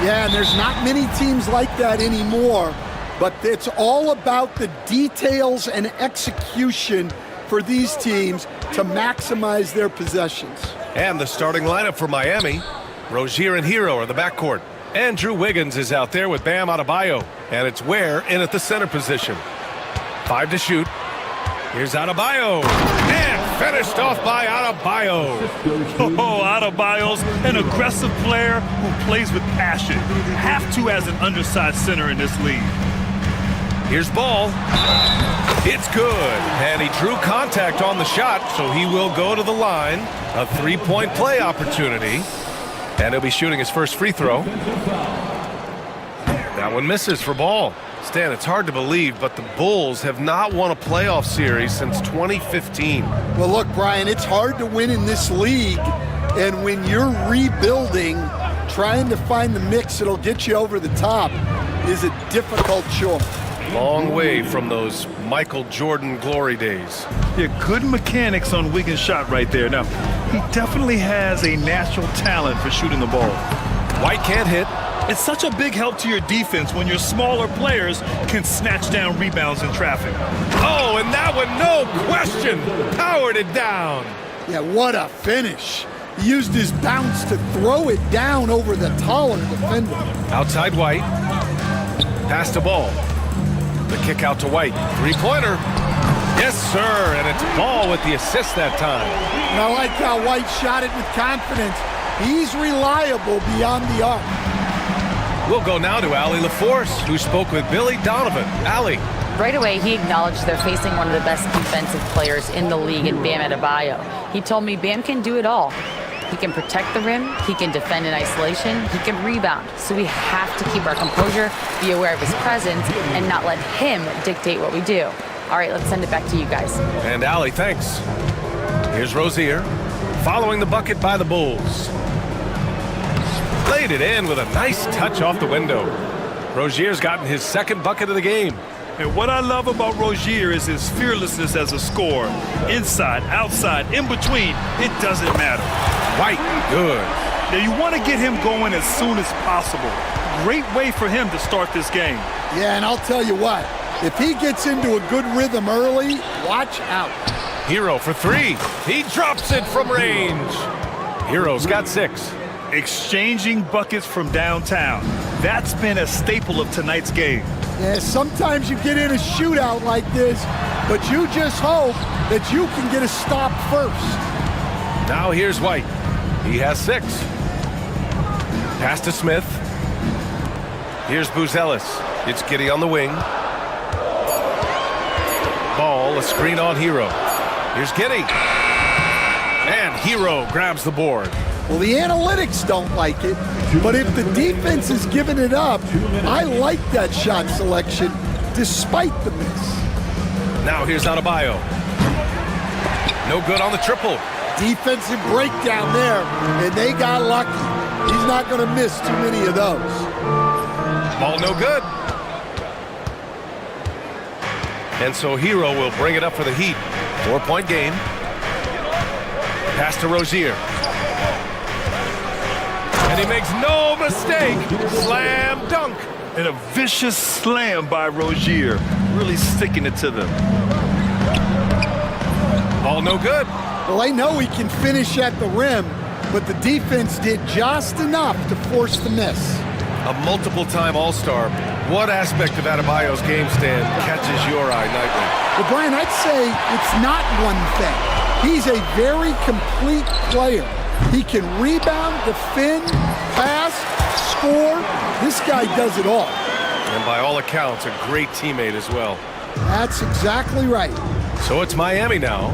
S11: Yeah, and there's not many teams like that anymore, but it's all about the details and execution for these teams to maximize their possessions.
S6: And the starting lineup for Miami. Rozier and Hero are the backcourt. Andrew Wiggins is out there with Bam Adebayo. And it's Ware in at the center position. 5 to shoot. Here's Adebayo. And finished off by Adebayo.
S5: Oh, Adebayo's an aggressive player who plays with passion. Have to as an undersized center in this league.
S6: Here's Ball. It's good. And he drew contact on the shot, so he will go to the line. A 3-point play opportunity. And he'll be shooting his first free throw. That one misses for Ball. Stan, it's hard to believe, but the Bulls have not won a playoff series since 2015.
S11: Well, look, Brian, it's hard to win in this league. And when you're rebuilding, trying to find the mix that'll get you over the top is a difficult chore.
S6: Long way from those Michael Jordan glory days.
S5: Yeah, good mechanics on Wiggins' shot right there. Now, he definitely has a natural talent for shooting the ball.
S6: White can't hit.
S5: It's such a big help to your defense when your smaller players can snatch down rebounds in traffic.
S6: Oh, and that one, no question, powered it down.
S11: Yeah, what a finish. He used his bounce to throw it down over the taller defender.
S6: Outside White. Pass to Ball. The kick out to White. Three-pointer. Yes, sir, and it's Ball with the assist that time.
S11: And I like how White shot it with confidence. He's reliable beyond the arc.
S6: We'll go now to Allie LaForce, who spoke with Billy Donovan. Allie.
S7: Right away, he acknowledged they're facing one of the best defensive players in the league in Bam Adebayo. He told me Bam can do it all. He can protect the rim, he can defend in isolation, he can rebound. So we have to keep our composure, be aware of his presence, and not let him dictate what we do. All right, let's send it back to you guys.
S6: And Allie, thanks. Here's Rozier, following the bucket by the Bulls. Laid it in with a nice touch off the window. Rozier's gotten his second bucket of the game.
S5: And what I love about Rozier is his fearlessness as a scorer. Inside, outside, in between, it doesn't matter.
S6: White, good.
S5: Now you want to get him going as soon as possible. Great way for him to start this game.
S11: Yeah, and I'll tell you what, if he gets into a good rhythm early, watch out.
S6: Hero for three. He drops it from range. Hero's got 6.
S5: Exchanging buckets from downtown. That's been a staple of tonight's game.
S11: Yeah, sometimes you get in a shootout like this, but you just hope that you can get a stop first.
S6: Now here's White. He has 6. Pass to Smith. Here's Buzelis. It's Giddey on the wing. Ball, a screen on Hero. Here's Giddey. And Hero grabs the board.
S11: Well, the analytics don't like it, but if the defense is giving it up, I like that shot selection despite the miss.
S6: Now here's Adebayo. No good on the triple.
S11: Defensive breakdown there, and they got lucky. He's not going to miss too many of those.
S6: Ball no good. And so Hero will bring it up for the Heat. 4-point game. Pass to Rozier. And he makes no mistake. Slam dunk.
S5: And a vicious slam by Rozier. Really sticking it to them.
S6: Ball no good.
S11: Well, they know he can finish at the rim, but the defense did just enough to force the miss.
S6: A multiple-time All-Star. What aspect of Adebayo's game stand catches your eye nightly?
S11: Well, Brian, I'd say it's not one thing. He's a very complete player. He can rebound, defend, pass, score. This guy does it all.
S6: And by all accounts, a great teammate as well.
S11: That's exactly right.
S6: So it's Miami now,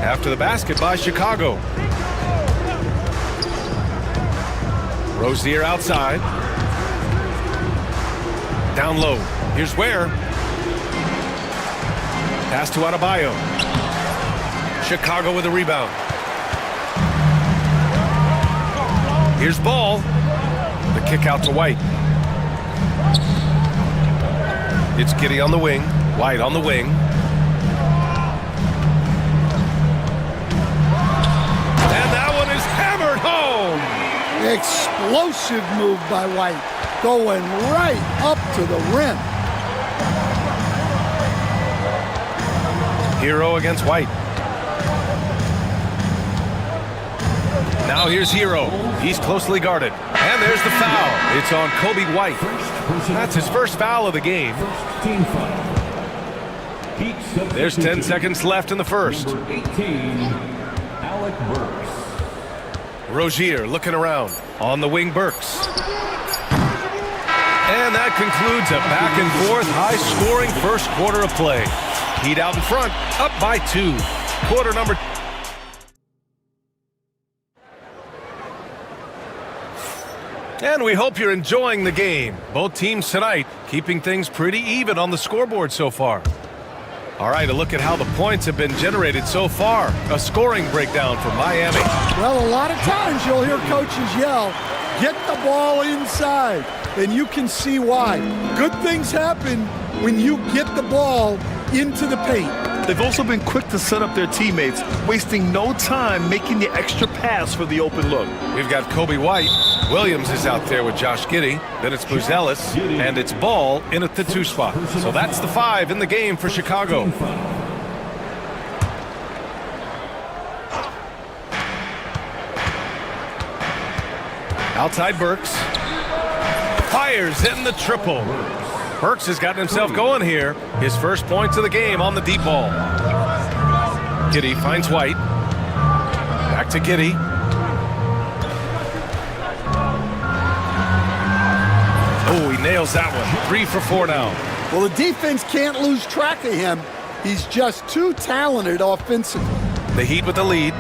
S6: after the basket by Chicago. Rozier outside. Down low. Here's Ware. Pass to Adebayo. Chicago with a rebound. Here's Ball. The kick out to White. It's Giddey on the wing. White on the wing. And that one is hammered home.
S11: Explosive move by White. going right up to the rim.
S6: Hero against White. Now here's Hero. He's closely guarded. And there's the foul. It's on Kobe White. That's his first foul of the game.
S9: Team foul.
S6: There's 10 seconds left in the first.
S9: Number 18, Alec Burks.
S6: Rozier looking around. On the wing, Burks. And that concludes a back-and-forth, high-scoring first quarter of play. Heat out in front, up by 2. Quarter number... And we hope you're enjoying the game. Both teams tonight keeping things pretty even on the scoreboard so far. All right, a look at how the points have been generated so far. A scoring breakdown for Miami.
S11: Well, a lot of times you'll hear coaches yell, get the ball inside, and you can see why. Good things happen when you get the ball into the paint.
S5: They've also been quick to set up their teammates, wasting no time making the extra pass for the open look.
S6: We've got Kobe White. Williams is out there with Josh Giddey. Then it's Buzelis, and it's Ball in at the 2 spot. So that's the 5 in the game for Chicago. Outside Burks. Fires in the triple. Burks has gotten himself going here. His first points of the game on the deep ball. Giddey finds White. Back to Giddey. Oh, he nails that one. 3 for 4 now.
S11: Well, the defense can't lose track of him. He's just too talented offensively.
S6: The Heat with the lead.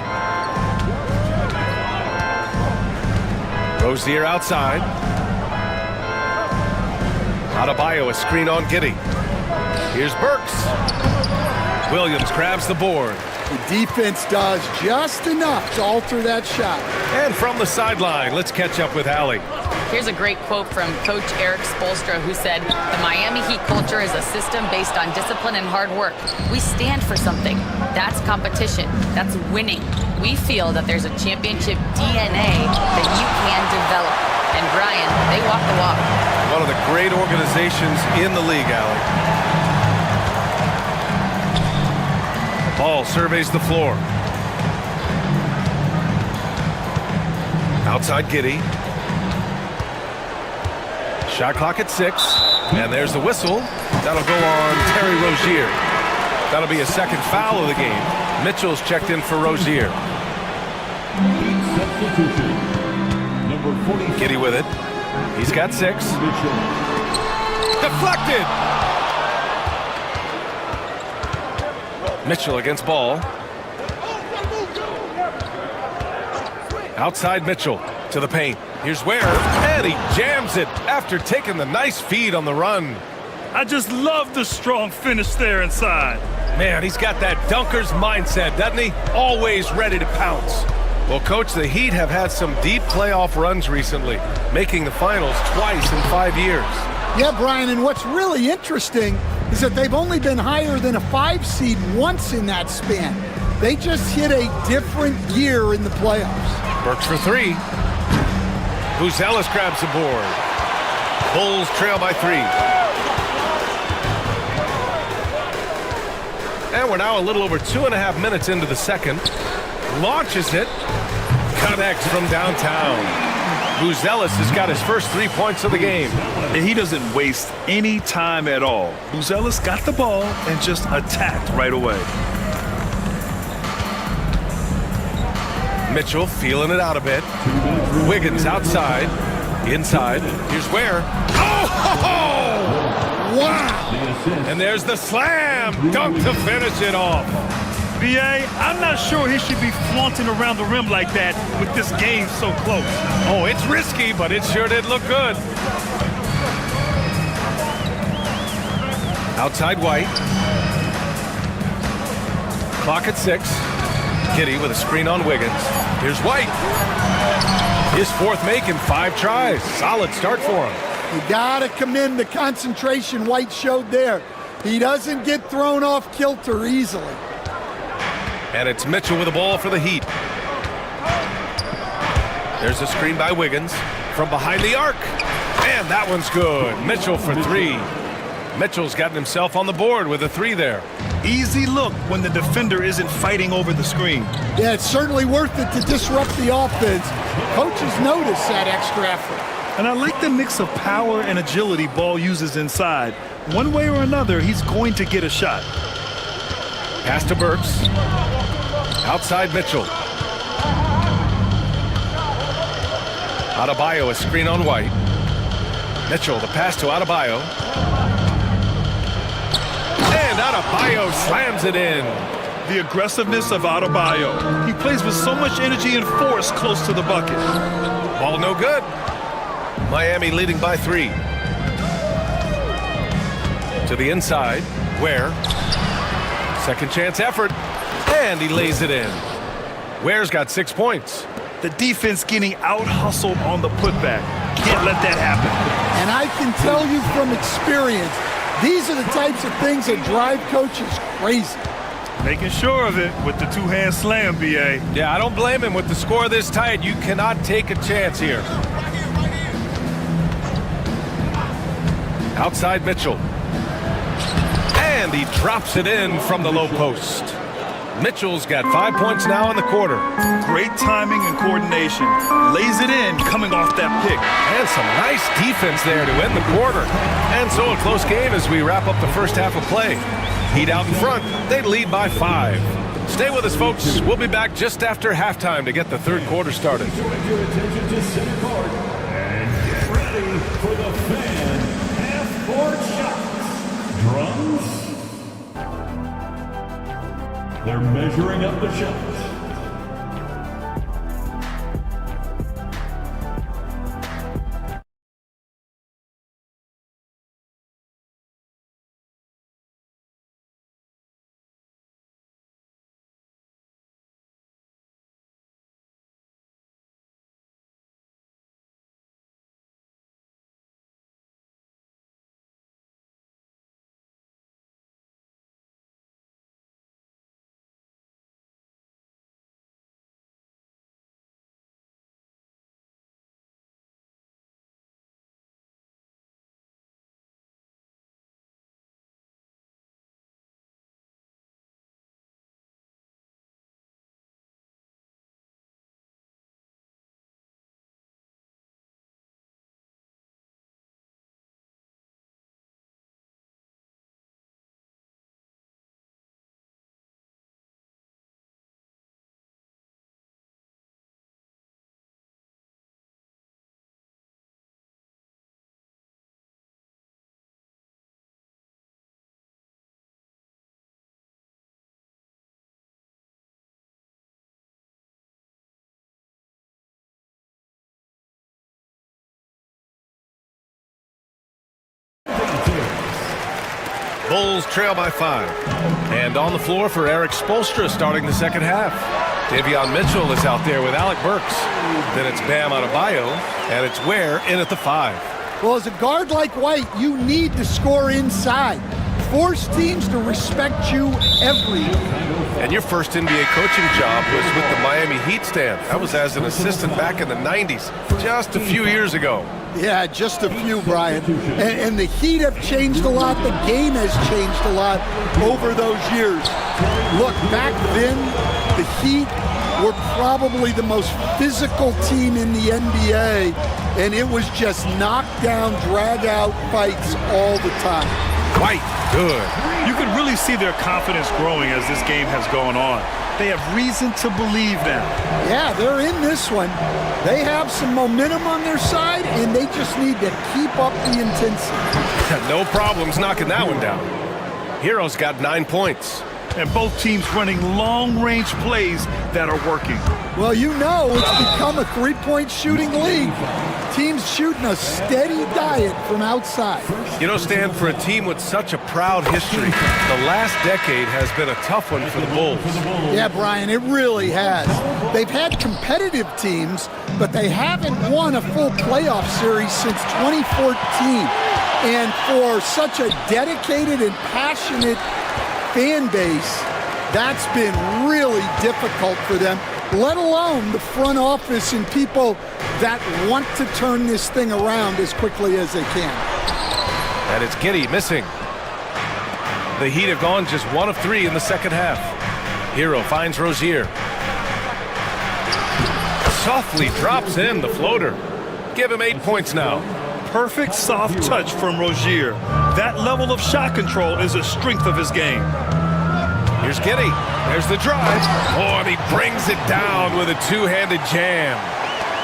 S6: Rozier outside. Adebayo, a screen on Giddey. Here's Burks. Williams grabs the board.
S11: The defense does just enough to alter that shot.
S6: And from the sideline, let's catch up with Allie.
S7: Here's a great quote from Coach Eric Spoelstra, who said, "The Miami Heat culture is a system based on discipline and hard work. We stand for something. That's competition. That's winning. We feel that there's a championship DNA that you can develop." And Brian, they walk the walk.
S6: One of the great organizations in the league, Allie. Ball surveys the floor. Outside Giddey. Shot clock at 6. And there's the whistle. That'll go on Terry Rozier. That'll be a second foul of the game. Mitchell's checked in for Rozier. Giddey with it. He's got 6. Deflected! Mitchell against Ball. Outside Mitchell to the paint. Here's Ware, and he jams it after taking the nice feed on the run.
S5: I just love the strong finish there inside.
S6: Man, he's got that dunker's mindset, doesn't he? Always ready to pounce. Well, Coach, the Heat have had some deep playoff runs recently, making the finals twice in 5 years.
S11: Yeah, Brian, and what's really interesting is that they've only been higher than a 5 seed once in that span. They just hit a different gear in the playoffs.
S6: Burks for 3. Buzelis grabs the board. Bulls trail by 3. And we're now a little over 2.5 minutes into the second. Launches it. Connects from downtown. Buzelis has got his first 3 points of the game.
S5: And he doesn't waste any time at all. Buzelis got the ball and just attacked right away.
S6: Mitchell feeling it out a bit. Wiggins outside. Inside. Here's Ware. Oh!
S11: Wow!
S6: And there's the slam dunk to finish it off.
S5: B.A., I'm not sure he should be flaunting around the rim like that with this game so close.
S6: Oh, it's risky, but it sure did look good. Outside White. Clock at 6. Giddey with a screen on Wiggins. Here's White. His 4th make in 5 tries. Solid start for him.
S11: You gotta commend the concentration White showed there. He doesn't get thrown off kilter easily.
S6: And it's Mitchell with the ball for the Heat. There's a screen by Wiggins from behind the arc. And that one's good. Mitchell for three. Mitchell's gotten himself on the board with a three there.
S5: Easy look when the defender isn't fighting over the screen.
S11: Yeah, it's certainly worth it to disrupt the offense. Coaches notice that extra effort.
S5: And I like the mix of power and agility Ball uses inside. One way or another, he's going to get a shot.
S6: Pass to Burks. Outside Mitchell. Adebayo, a screen on White. Mitchell, the pass to Adebayo. And Adebayo slams it in.
S5: The aggressiveness of Adebayo. He plays with so much energy and force close to the bucket.
S6: Ball no good. Miami leading by three. To the inside, Ware. Second chance effort. And he lays it in. Ware's got 6 points.
S5: The defense getting out-hustled on the putback. Can't let that happen.
S11: And I can tell you from experience, these are the types of things that drive coaches crazy.
S5: Making sure of it with the two-hand slam, B.A.
S6: Yeah, I don't blame him. With the score this tight, you cannot take a chance here. Outside Mitchell. And he drops it in from the low post. Mitchell's got 5 points now in the quarter.
S5: Great timing and coordination. Lays it in coming off that pick.
S6: And some nice defense there to end the quarter. And so a close game as we wrap up the first half of play. Heat out in front. They lead by 5. Stay with us, folks. We'll be back just after halftime to get the third quarter started.
S9: Direct your attention to center court and get ready for the fan half-court shots. Drums. They're measuring up the shots.
S6: Bulls trail by 5. And on the floor for Eric Spoelstra starting the second half. Davion Mitchell is out there with Alec Burks. Then it's Bam Adebayo, and it's Ware in at the 5.
S11: Well, as a guard like White, you need to score inside. Force teams to respect you every.
S6: And your first NBA coaching job was with the Miami Heat stand. That was as an assistant back in the 90s, just a few years ago.
S11: Yeah, just a few, Brian. And the Heat have changed a lot. The game has changed a lot over those years. Look, back then, the Heat were probably the most physical team in the NBA, and it was just knockdown, drag-out fights all the time.
S6: White, good.
S5: You can really see their confidence growing as this game has gone on. They have reason to believe now.
S11: Yeah, they're in this one. They have some momentum on their side, and they just need to keep up the intensity.
S6: No problems knocking that one down. Hero's got 9 points.
S5: And both teams running long-range plays that are working.
S11: Well, you know it's become a three-point shooting league. Teams shooting a steady diet from outside.
S6: You know, Stan, for a team with such a proud history, the last decade has been a tough one for the Bulls.
S11: Yeah, Brian, it really has. They've had competitive teams, but they haven't won a full playoff series since 2014. And for such a dedicated and passionate fan base, that's been really difficult for them. let alone the front office and people that want to turn this thing around as quickly as they can.
S6: And it's Giddey missing. The Heat have gone just 1 of 3 in the second half. Hero finds Rozier. Softly drops in the floater. Give him 8 points now.
S5: Perfect soft touch from Rozier. That level of shot control is a strength of his game.
S6: Here's Giddey. There's the drive. Oh, and he brings it down with a two-handed jam.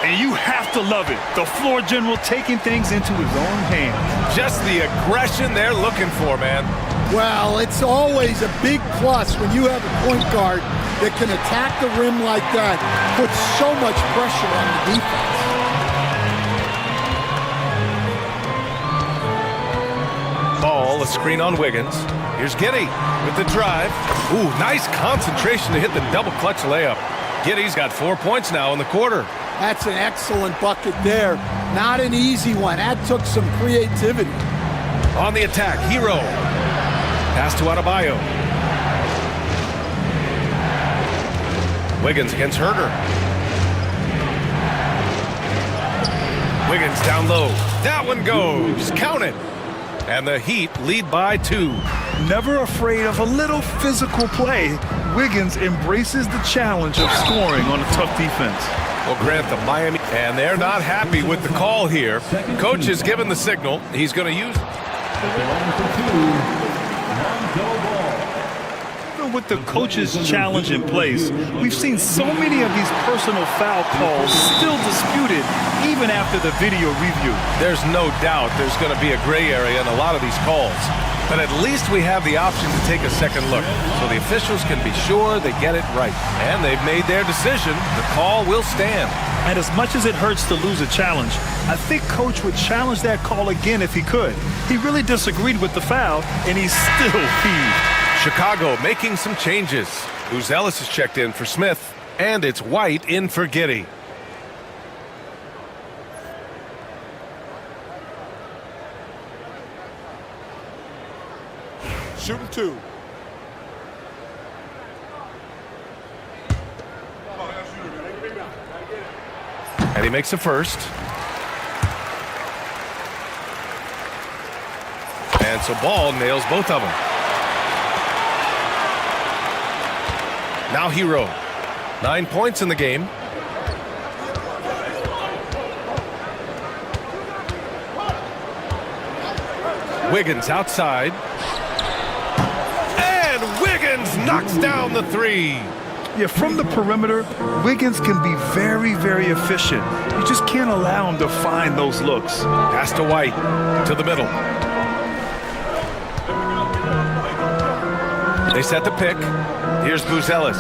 S5: And you have to love it. The floor general taking things into his own hands.
S6: Just the aggression they're looking for, man.
S11: Well, it's always a big plus when you have a point guard that can attack the rim like that, put so much pressure on the defense.
S6: Ball, a screen on Wiggins. Here's Giddey with the drive. Ooh, nice concentration to hit the double clutch layup. Giddey's got 4 points now in the quarter.
S11: That's an excellent bucket there. Not an easy one. That took some creativity.
S6: On the attack, Hero. Pass to Adebayo. Wiggins against Herter. Wiggins down low. That one goes. Count it. And the Heat lead by 2.
S5: Never afraid of a little physical play, Wiggins embraces the challenge of scoring on a tough defense.
S6: Well, Grant, the Miami, and they're not happy with the call here. Coach has given the signal. He's going to use it.
S5: Even with the coach's challenge in place, we've seen so many of these personal foul calls still disputed even after the video review.
S6: There's no doubt there's going to be a gray area in a lot of these calls. But at least we have the option to take a second look, so the officials can be sure they get it right. And they've made their decision. The call will stand.
S5: And as much as it hurts to lose a challenge, I think Coach would challenge that call again if he could. He really disagreed with the foul, and he's still peeved.
S6: Chicago making some changes. Buzelis is checked in for Smith, and it's White in for Giddey.
S11: Shooting 2.
S6: And he makes the first. And so Ball nails both of them. Now Hero. 9 points in the game. Wiggins outside. Wiggins knocks down the 3.
S5: Yeah, from the perimeter, Wiggins can be very, very efficient. You just can't allow him to find those looks.
S6: Pass to White, to the middle. They set the pick. Here's Buzelis.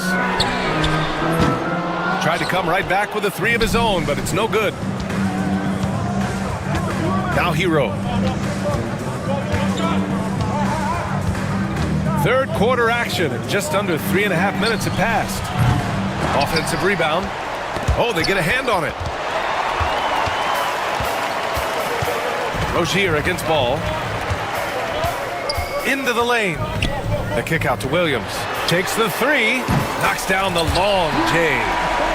S6: Tried to come right back with a 3 of his own, but it's no good. Now Hero. Third quarter action, and just under 3.5 minutes have passed. Offensive rebound. Oh, they get a hand on it. Rozier against Ball. Into the lane. The kick out to Williams. Takes the 3. Knocks down the long J.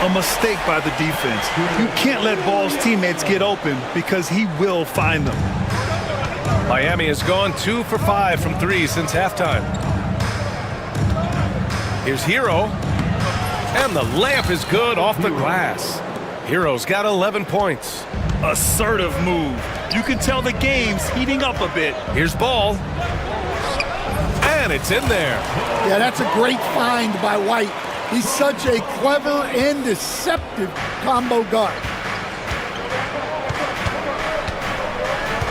S5: A mistake by the defense. You can't let Ball's teammates get open because he will find them.
S6: Miami has gone 2 for 5 from 3 since halftime. Here's Hero. And the layup is good off the glass. Hero's got 11 points.
S5: Assertive move. You can tell the game's heating up a bit.
S6: Here's Ball. And it's in there.
S11: Yeah, that's a great find by White. He's such a clever and deceptive combo guard.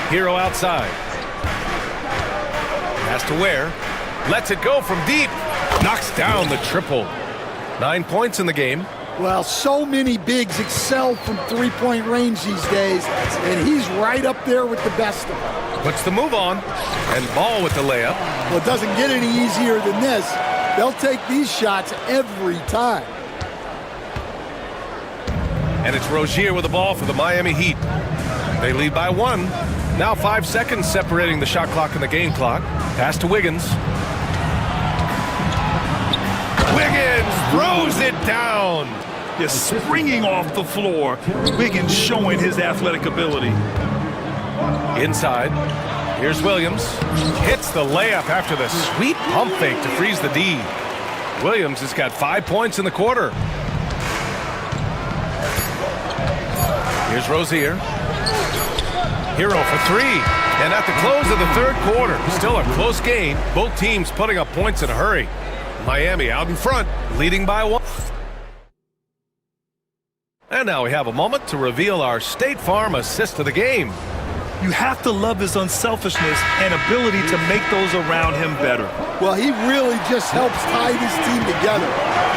S6: Hero outside. Has to Ware. Lets it go from deep. Knocks down the triple. 9 points in the game.
S11: Well, so many bigs excel from three-point range these days, and he's right up there with the best of them.
S6: Puts the move on. And Ball with the layup.
S11: Well, it doesn't get any easier than this. They'll take these shots every time.
S6: And it's Rozier with the ball for the Miami Heat. They lead by 1. Now 5 seconds separating the shot clock and the game clock. Pass to Wiggins. Wiggins throws it down.
S5: Just springing off the floor. Wiggins showing his athletic ability.
S6: Inside. Here's Williams. Hits the layup after the sweet pump fake to freeze the D. Williams has got 5 points in the quarter. Here's Rozier. Hero for three. And at the close of the third quarter, still a close game. Both teams putting up points in a hurry. Miami out in front, leading by 1. And now we have a moment to reveal our State Farm assist of the game.
S5: You have to love his unselfishness and ability to make those around him better.
S11: Well, he really just helps tie this team together.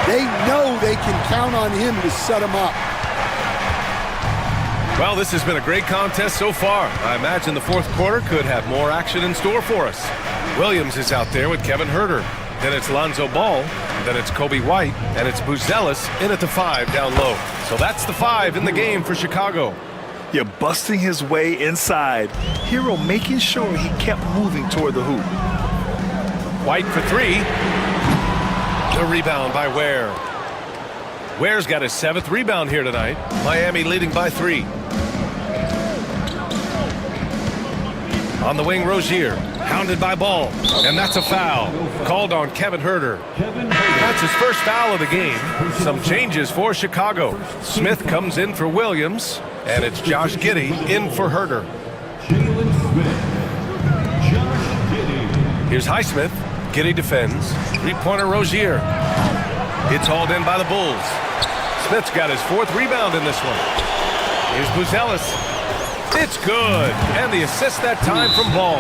S11: They know they can count on him to set them up.
S6: Well, this has been a great contest so far. I imagine the fourth quarter could have more action in store for us. Williams is out there with Kevin Huerter. Then it's Lonzo Ball. Then it's Kobe White. And it's Buzelis in at the 5 down low. So that's the 5 in the game for Chicago.
S5: You're busting his way inside. Hero making sure he kept moving toward the hoop.
S6: White for 3. The rebound by Ware. Ware's got his 7th rebound here tonight. Miami leading by 3. On the wing, Rozier, hounded by Ball, and that's a foul. Called on Kevin Huerter. That's his first foul of the game. Some changes for Chicago. Smith comes in for Williams, and it's Josh Giddey in for Huerter. Here's Highsmith. Giddey defends. Three-pointer Rozier. It's hauled in by the Bulls. Smith's got his 4th rebound in this one. Here's Buzelis. It's good. And the assist that time from Ball.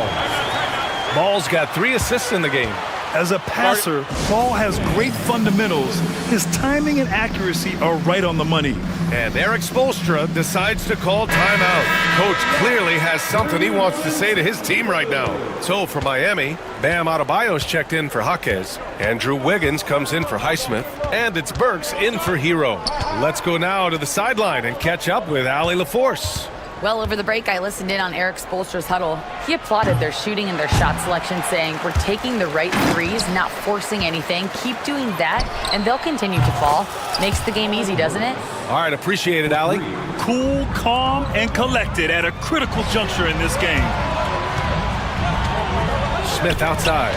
S6: Ball's got 3 assists in the game.
S5: As a passer, Ball has great fundamentals. His timing and accuracy are right on the money.
S6: And Eric Spoelstra decides to call timeout. Coach clearly has something he wants to say to his team right now. So for Miami, Bam Adebayo's checked in for Jaquez. Andrew Wiggins comes in for Highsmith. And it's Burks in for Hero. Let's go now to the sideline and catch up with Allie LaForce.
S7: Well, over the break, I listened in on Eric Spoelstra's huddle. He applauded their shooting and their shot selection, saying, we're taking the right threes, not forcing anything. Keep doing that, and they'll continue to fall. Makes the game easy, doesn't it?
S6: All right, appreciate it, Allie.
S5: Cool, calm, and collected at a critical juncture in this game.
S6: Smith outside.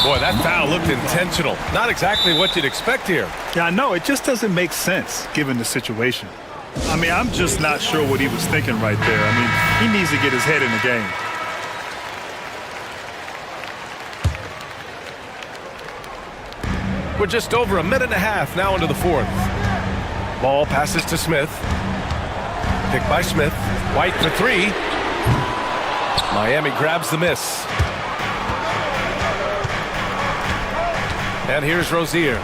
S6: Boy, that foul looked intentional. Not exactly what you'd expect here.
S5: Yeah, I know. It just doesn't make sense, given the situation. I mean, I'm just not sure what he was thinking right there. I mean, he needs to get his head in the game.
S6: We're just over a minute and a half now into the 4th. Ball passes to Smith. Picked by Smith. White for 3. Miami grabs the miss. And here's Rozier.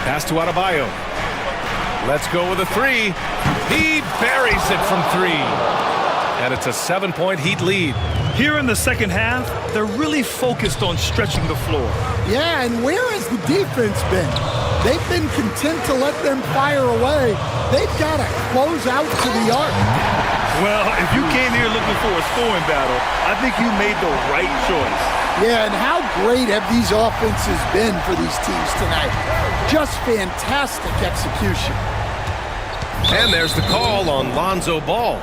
S6: Pass to Adebayo. Let's go with a 3. He buries it from 3. And it's a 7-point Heat lead.
S5: Here in the second half, they're really focused on stretching the floor.
S11: Yeah, and where has the defense been? They've been content to let them fire away. They've got to close out to the arc.
S5: Well, if you came here looking for a scoring battle, I think you made the right choice.
S11: Yeah, and how great have these offenses been for these teams tonight? Just fantastic execution.
S6: And there's the call on Lonzo Ball.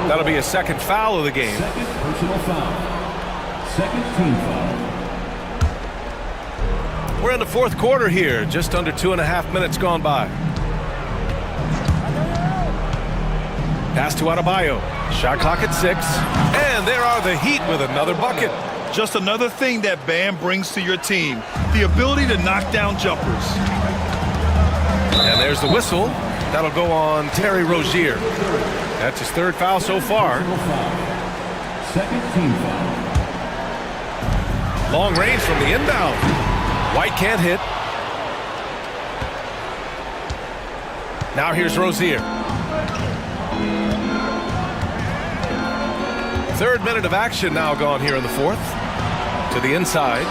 S6: That'll be a 2nd foul of the game.
S9: Second personal foul. 2nd team foul.
S6: We're in the 4th quarter here. Just under 2.5 minutes gone by. Pass to Adebayo. Shot clock at 6. And there are the Heat with another bucket.
S5: Just another thing that Bam brings to your team. The ability to knock down jumpers.
S6: And there's the whistle. That'll go on Terry Rozier. That's his 3rd foul so far.
S9: 2nd team foul.
S6: Long range from the inbound. White can't hit. Now here's Rozier. 3rd minute of action now gone here in the 4th. To the inside.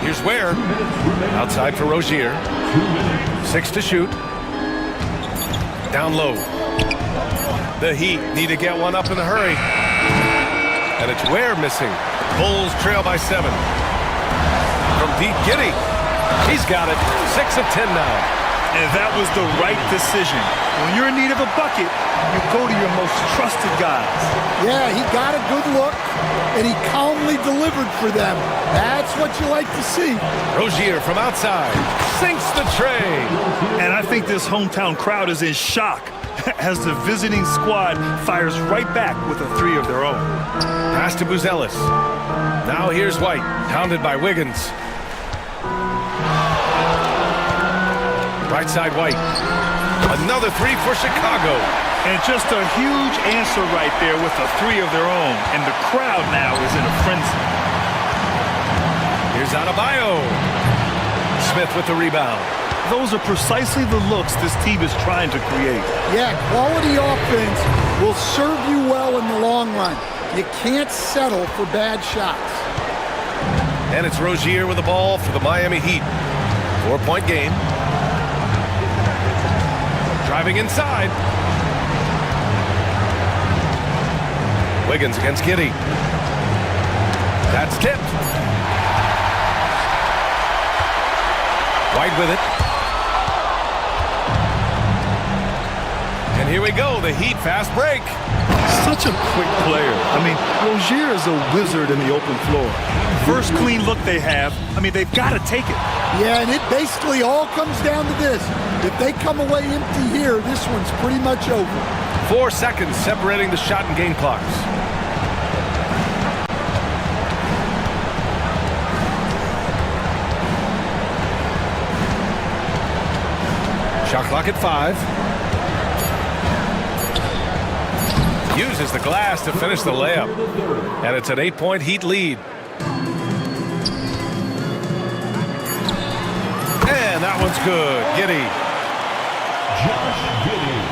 S6: Here's Ware. Outside for Rozier. 6 to shoot. Down low. The Heat need to get one up in a hurry. And it's Ware missing. Bulls trail by 7. From deep, Giddey. He's got it. 6 of 10 now.
S5: And that was the right decision. When you're in need of a bucket, you go to your most trusted guys.
S11: Yeah, he got a good look, and he calmly delivered for them. That's what you like to see.
S6: Rozier from outside sinks the tray.
S5: And I think this hometown crowd is in shock as the visiting squad fires right back with a three of their own.
S6: Pass to Buzelis. Now here's White, hounded by Wiggins. Right side White. Another three for Chicago.
S5: And just a huge answer right there with a three of their own. And the crowd now is in a frenzy.
S6: Here's Adebayo. Smith with the rebound.
S5: Those are precisely the looks this team is trying to create.
S11: Yeah, quality offense will serve you well in the long run. You can't settle for bad shots.
S6: And it's Rozier with the ball for the Miami Heat. 4-point game. Driving inside. Wiggins against Giddey. That's tipped. White with it. And here we go, the Heat fast break.
S5: Such a quick player. I mean, Rozier is a wizard in the open floor. First clean look they have, I mean, they've got to take it.
S11: Yeah, and it basically all comes down to this. If they come away empty here, this one's pretty much over.
S6: 4 seconds separating the shot and game clocks. Shot clock at 5. Uses the glass to finish the layup. And it's an 8-point Heat lead. And that one's good. Giddey.
S9: Josh Giddey.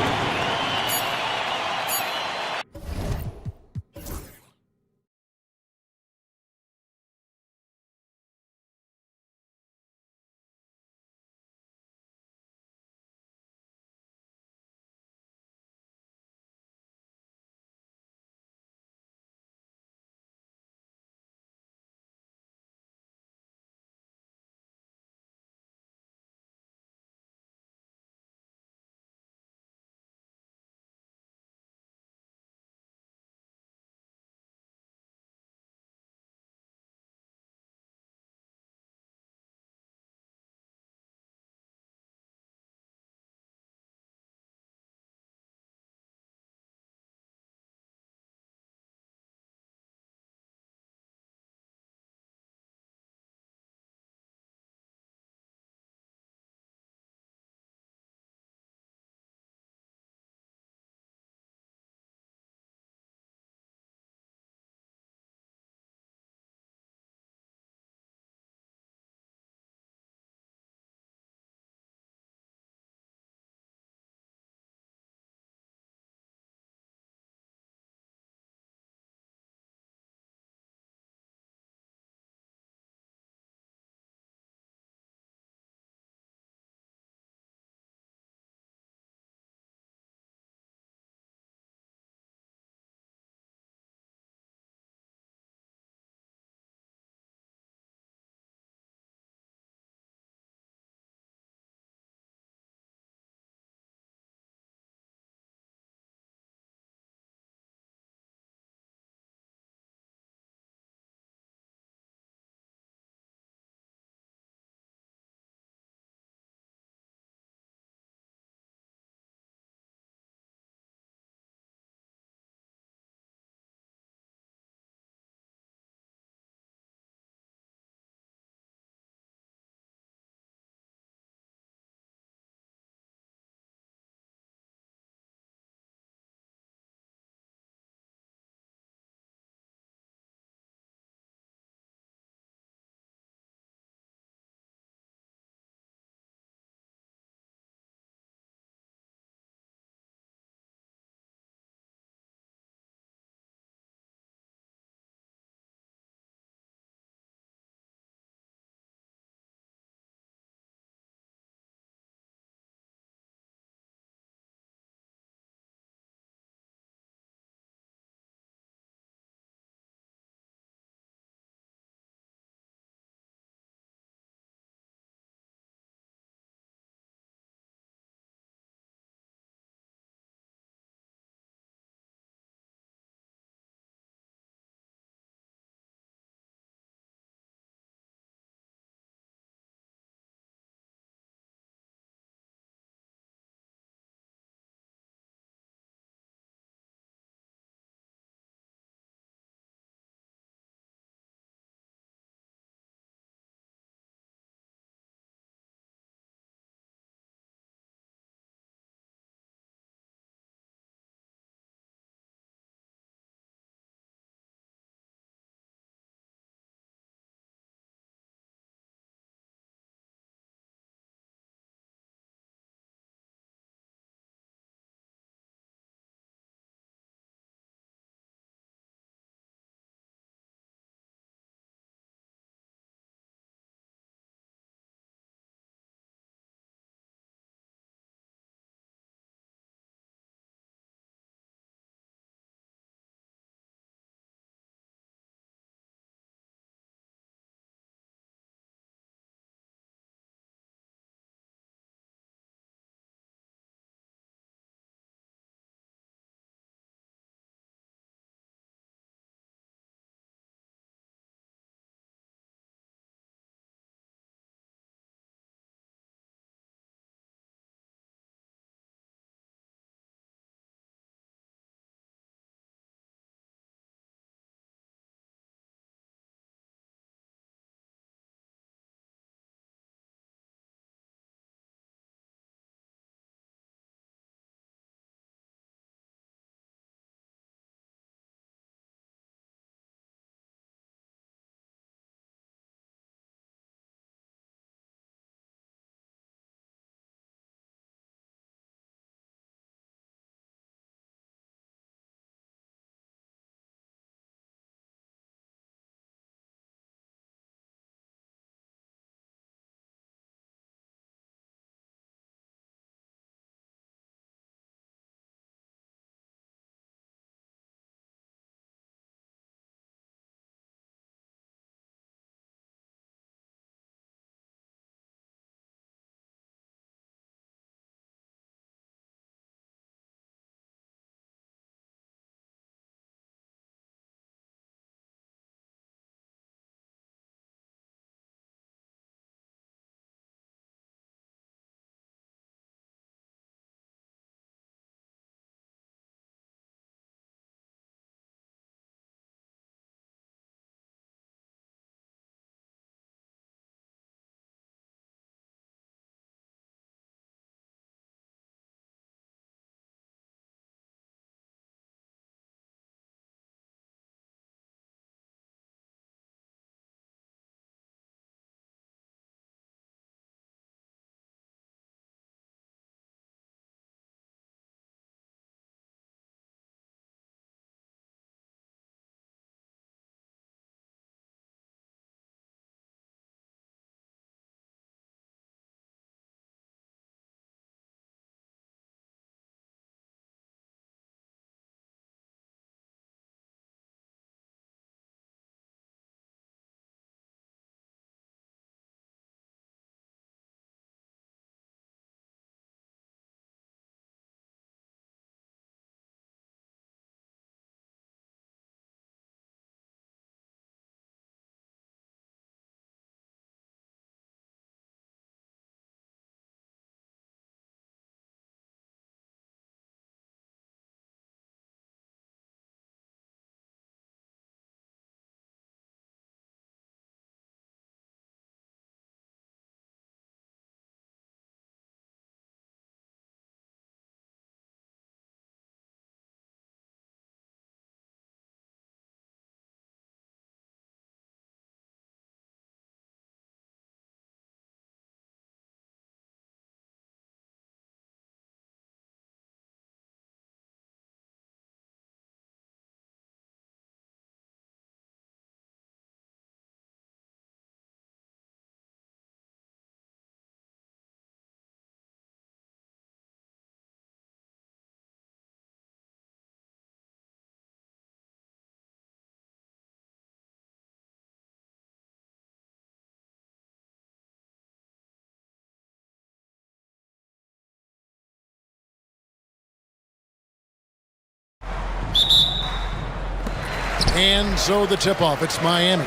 S1: And so the tip-off, it's Miami.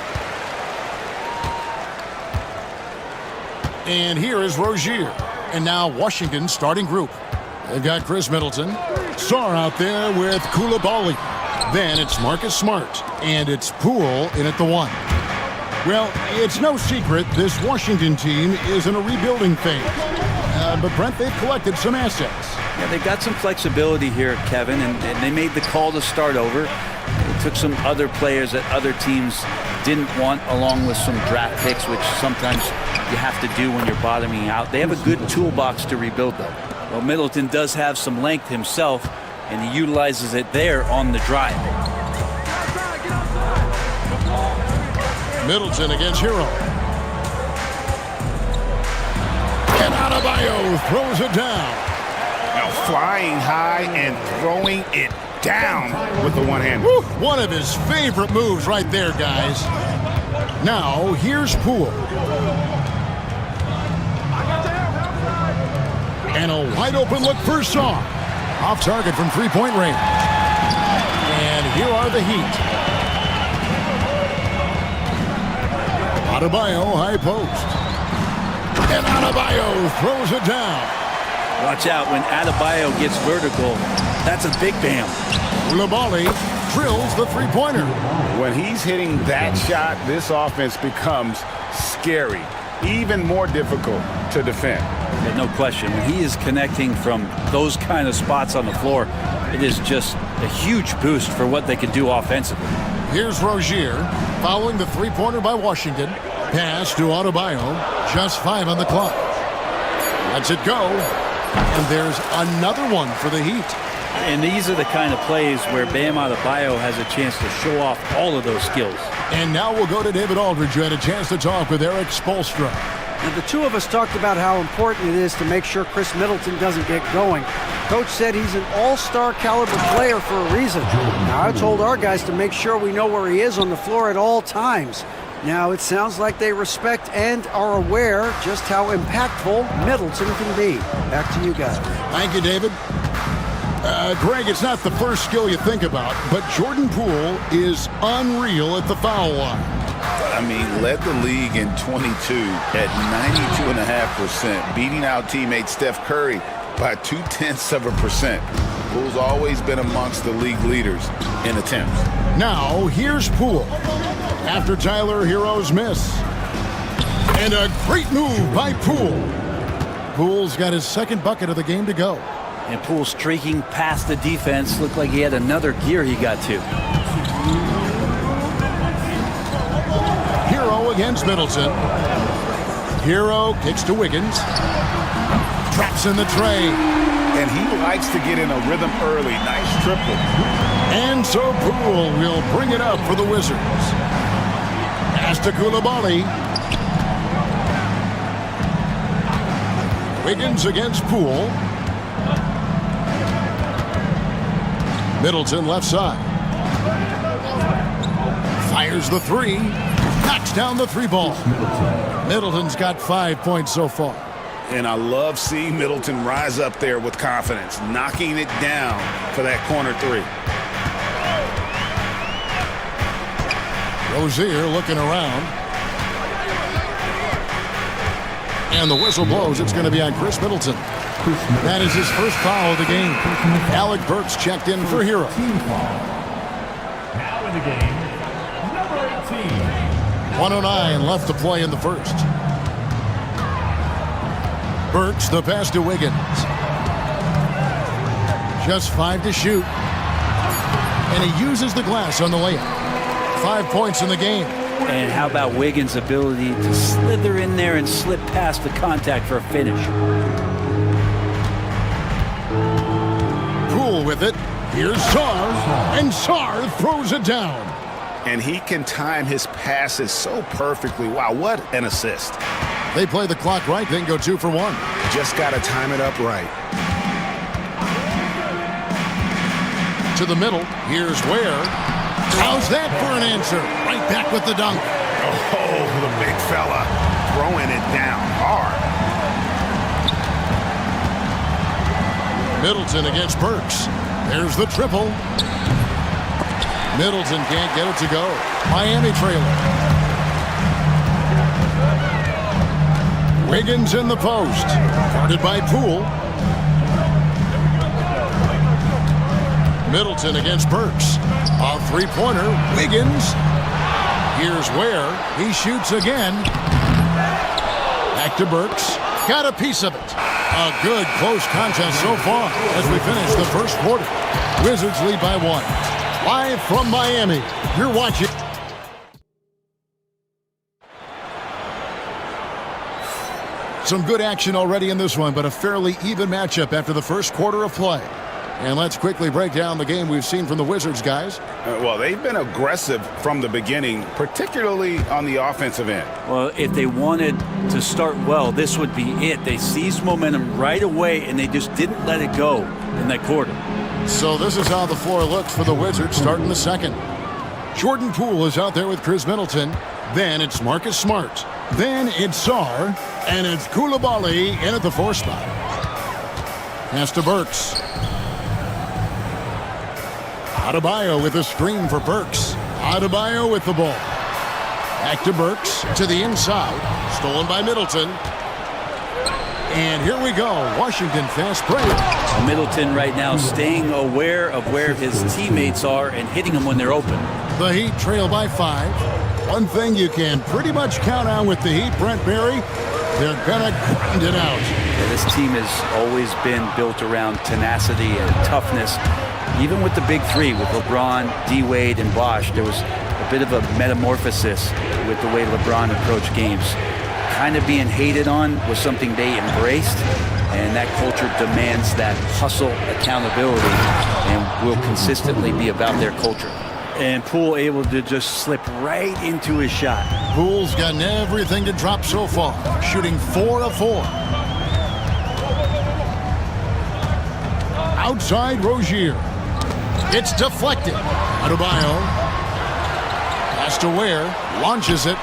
S1: And here is Rozier. And now Washington's starting group. They've got Chris Middleton. Sarr out there with Koulibaly. Then it's Marcus Smart. And it's Poole in at the 1. Well, it's no secret this Washington team is in a rebuilding phase. But Brent, they've collected some assets.
S8: Yeah, they've got some flexibility here, Kevin, and they made the call to start over. They took some other players that other teams didn't want, along with some draft picks, which sometimes you have to do when you're bottoming out. They have a good toolbox to rebuild, though. Well, Middleton does have some length himself, and he utilizes it there on the drive.
S1: Middleton against Hero. And Adebayo throws it down.
S3: Now flying high and throwing it down with the one hand.
S1: One of his favorite moves right there, guys. Now, here's Poole. And a wide open look for Sarr. Off target from three-point range. And here are the Heat. Adebayo, high post. And Adebayo throws it down.
S8: Watch out when Adebayo gets vertical. That's a big bam.
S1: Koulibaly drills the three-pointer.
S3: When he's hitting that shot, this offense becomes scary, even more difficult to defend.
S8: Yeah, no question. When he is connecting from those kind of spots on the floor, it is just a huge boost for what they can do offensively.
S1: Here's Rozier following the three-pointer by Washington. Pass to Adebayo. Just 5 on the clock. Lets it go. And there's another one for the Heat.
S8: And these are the kind of plays where Bam Adebayo has a chance to show off all of those skills.
S1: And now we'll go to David Aldridge, who had a chance to talk with Eric Spoelstra.
S4: And the two of us talked about how important it is to make sure Chris Middleton doesn't get going. Coach said he's an all-star caliber player for a reason. Now, I told our guys to make sure we know where he is on the floor at all times. Now, it sounds like they respect and are aware just how impactful Middleton can be. Back to you guys.
S1: Thank you, David. Greg, it's not the first skill you think about, but Jordan Poole is unreal at the foul line.
S3: I mean, led the league in 22 at 92.5%, beating out teammate Steph Curry by 0.2%. Poole's always been amongst the league leaders in attempts.
S1: Now, here's Poole after Tyler Hero's miss. And a great move by Poole. Poole's got his second bucket of the game to go.
S8: And Poole streaking past the defense. Looked like he had another gear he got to.
S1: Hero against Middleton. Hero kicks to Wiggins. Traps in the tray.
S3: And he likes to get in a rhythm early. Nice triple.
S1: And so Poole will bring it up for the Wizards. Pass to Koulibaly. Wiggins against Poole. Middleton left side. Fires the three. Knocks down the three ball. Middleton's got 5 points so far.
S3: And I love seeing Middleton rise up there with confidence, knocking it down for that corner three.
S1: Rozier looking around. And the whistle blows. It's going to be on Chris Middleton. That is his first foul of the game. Alec Burks checked in for Hero.
S9: Now in the game, number 18.
S1: 1:09 left to play in the first. Burks, the pass to Wiggins. Just 5 to shoot. And he uses the glass on the layup. 5 points in the game.
S8: And how about Wiggins' ability to slither in there and slip past the contact for a finish?
S1: Poole with it. Here's Sarr. And Sarr throws it down.
S3: And he can time his passes so perfectly. Wow, what an assist.
S1: They play the clock right, then go 2 for 1.
S3: Just got to time it up right.
S1: To the middle. Here's Ware. How's that for an answer? Right back with the dunk.
S3: Oh, the big fella throwing it down hard.
S1: Middleton against Burks. There's the triple. Middleton can't get it to go. Miami trailer. Wiggins in the post. Guarded by Poole. Middleton against Burks. A three-pointer. Wiggins. Here's where he shoots again. Back to Burks. Got a piece of it. A good close contest so far as we finish the first quarter. Wizards lead by 1. Live from Miami, you're watching. Some good action already in this one, but a fairly even matchup after the first quarter of play. And let's quickly break down the game we've seen from the Wizards, guys.
S3: Well, they've been aggressive from the beginning, particularly on the offensive end.
S8: Well, if they wanted to start well, this would be it. They seized momentum right away, and they just didn't let it go in that quarter.
S1: So this is how the floor looks for the Wizards starting the second. Jordan Poole is out there with Chris Middleton. Then it's Marcus Smart. Then it's Sarr. And it's Koulibaly in at the 4 spot. Pass to Burks. Adebayo with a screen for Burks. Adebayo with the ball. Back to Burks, to the inside. Stolen by Middleton. And here we go. Washington fast break.
S8: Middleton right now staying aware of where his teammates are and hitting them when they're open.
S1: The Heat trail by 5. One thing you can pretty much count on with the Heat, Brent Berry, they're gonna grind it out.
S8: Yeah, this team has always been built around tenacity and toughness. Even with the big three, with LeBron, D-Wade, and Bosh, there was a bit of a metamorphosis with the way LeBron approached games. Kind of being hated on was something they embraced, and that culture demands that hustle, accountability, and will consistently be about their culture. And Poole able to just slip right into his shot.
S1: Poole's gotten everything to drop so far, shooting 4 of 4. Outside Rozier. It's deflected. Adebayo. Pass to Ware. Launches it.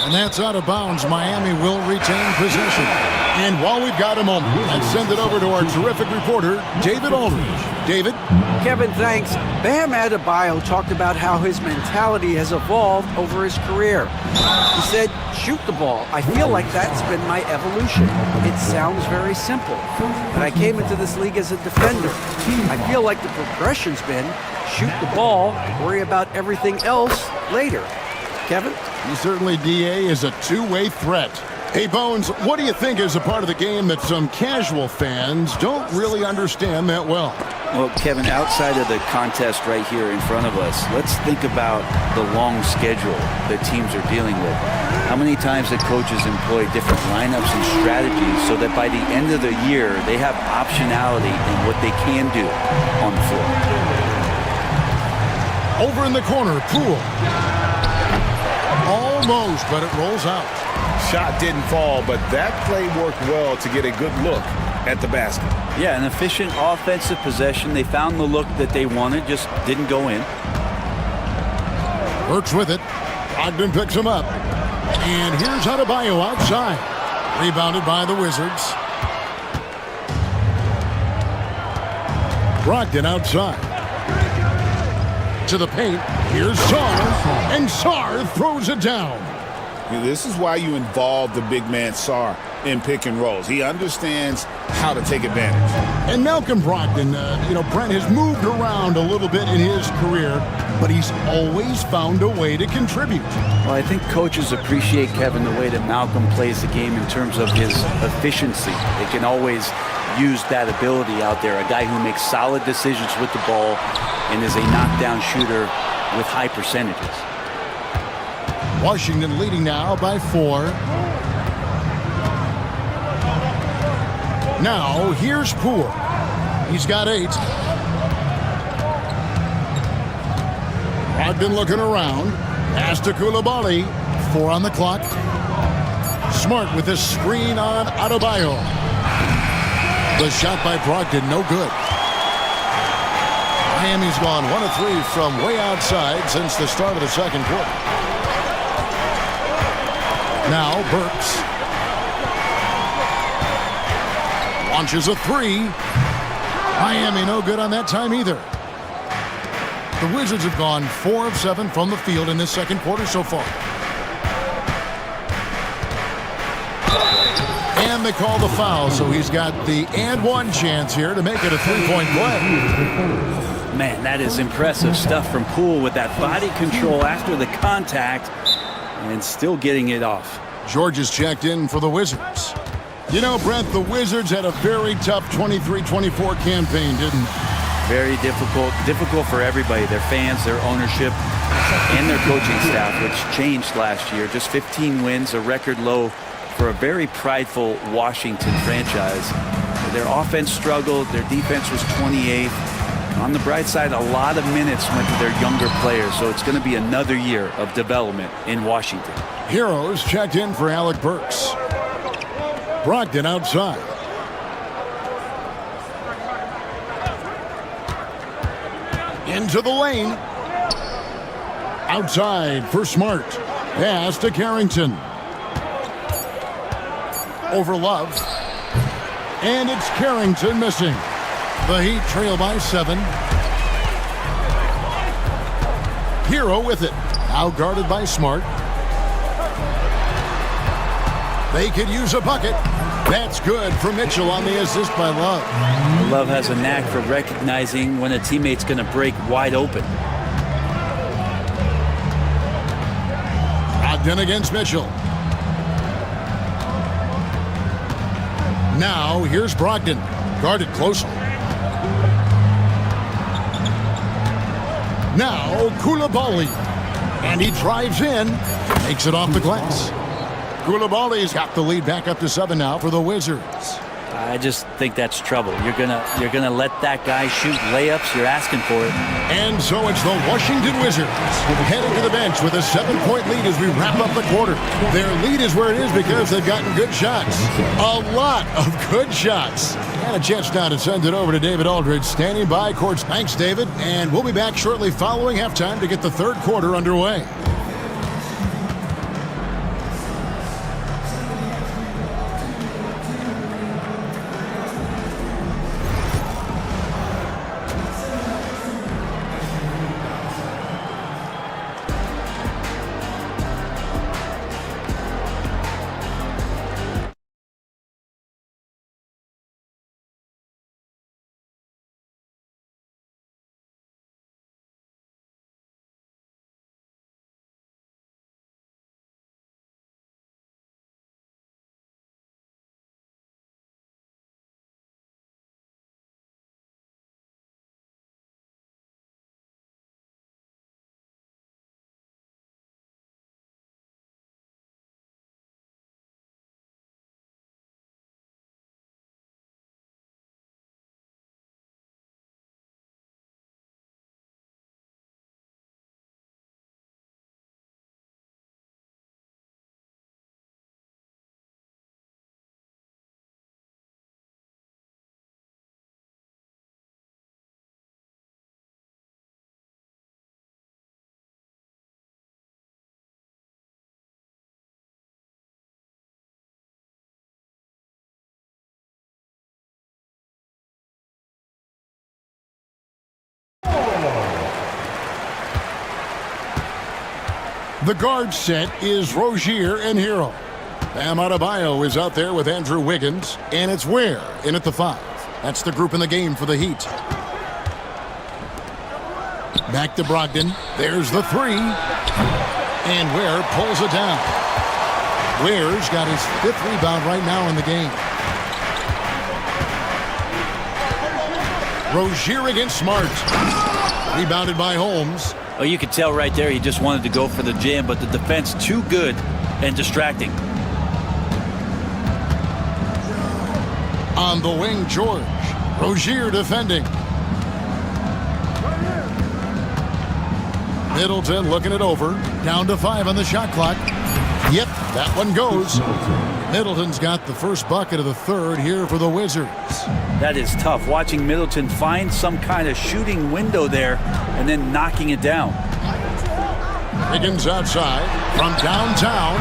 S1: And that's out of bounds. Miami will retain possession. And while we've got a moment, let's send it over to our terrific reporter, David Aldridge. David?
S4: Kevin, thanks. Bam Adebayo talked about how his mentality has evolved over his career. He said, shoot the ball. I feel like that's been my evolution. It sounds very simple, but I came into this league as a defender. I feel like the progression's been shoot the ball, worry about everything else later. Kevin?
S1: Certainly, DA is a two-way threat. Hey, Bones, what do you think is a part of the game that some casual fans don't really understand that well?
S8: Well, Kevin, outside of the contest right here in front of us, let's think about the long schedule that teams are dealing with. How many times that coaches employ different lineups and strategies so that by the end of the year, they have optionality in what they can do on the floor.
S1: Over in the corner, Poole. Almost, but it rolls out.
S3: Shot didn't fall, but that play worked well to get a good look at the basket.
S8: Yeah, an efficient offensive possession. They found the look that they wanted, just didn't go in.
S1: Burks with it. Ogden picks him up. And here's Adebayo outside. Rebounded by the Wizards. Brogdon outside. To the paint. Here's Sarr. And Sarr throws it down.
S3: This is why you involve the big man Sarr in pick and rolls. He understands how to take advantage.
S1: And Malcolm Brogdon, Brent has moved around a little bit in his career, but he's always found a way to contribute.
S8: Well, I think coaches appreciate, Kevin, the way that Malcolm plays the game in terms of his efficiency. They can always use that ability out there, a guy who makes solid decisions with the ball and is a knockdown shooter with high percentages.
S1: Washington leading now by 4. Now, here's Poole. He's got 8. Brogdon looking around. Pass to Koulibaly. 4 on the clock. Smart with a screen on Adebayo. The shot by Brogdon, no good. Miami's gone 1 of 3 from way outside since the start of the second quarter. Now Burks launches a 3. Miami no good on that time either. The Wizards have gone 4 of 7 from the field in this second quarter so far. And they call the foul, so he's got the and one chance here to make it a three-point play.
S8: Man, that is impressive stuff from Poole with that body control after the contact and still getting it off.
S1: George is checked in for the Wizards. You know, Brent, the Wizards had a very tough 23-24 campaign, didn't they?
S8: Very difficult for everybody, their fans, their ownership, and their coaching staff, which changed last year. Just 15 wins, a record low for a very prideful Washington franchise. Their offense struggled, their defense was 28th. On the bright side, a lot of minutes went to their younger players, so it's going to be another year of development in Washington.
S1: Heroes checked in for Alec Burks. Brogdon outside. Into the lane. Outside for Smart. Pass to Carrington. Over Love. And it's Carrington missing. The Heat trail by 7. Hero with it. Now guarded by Smart. They could use a bucket. That's good for Mitchell on the assist by Love.
S8: Love has a knack for recognizing when a teammate's going to break wide open.
S1: Brogdon against Mitchell. Now here's Brogdon, guarded closely. Now Koulibaly, and he drives in, makes it off the glass. Koulibaly's got the lead back up to 7 now for the Wizards.
S8: I just think that's trouble. You're gonna let that guy shoot layups. You're asking for it.
S1: And so it's the Washington Wizards heading to the bench with a 7-point lead as we wrap up the quarter. Their lead is where it is because they've gotten good shots. A lot of good shots. And a chance now to send it over to David Aldridge, standing by courts. Thanks, David. And we'll be back shortly following halftime to get the third quarter underway. The guard set is Rozier and Hero. Bam Adebayo is out there with Andrew Wiggins, and it's Ware in at the 5. That's the group in the game for the Heat. Back to Brogdon. There's the 3. And Ware pulls it down. Ware's got his 5th rebound right now in the game. Rozier against Smart. Rebounded by Holmes.
S8: Oh, you could tell right there he just wanted to go for the jam, but the defense too good and distracting.
S1: On the wing, George. Rozier defending. Middleton looking it over. Down to 5 on the shot clock. Yep, that one goes. Middleton's got the first bucket of the third here for the Wizards.
S8: That is tough, watching Middleton find some kind of shooting window there and then knocking it down.
S1: Wiggins outside from downtown.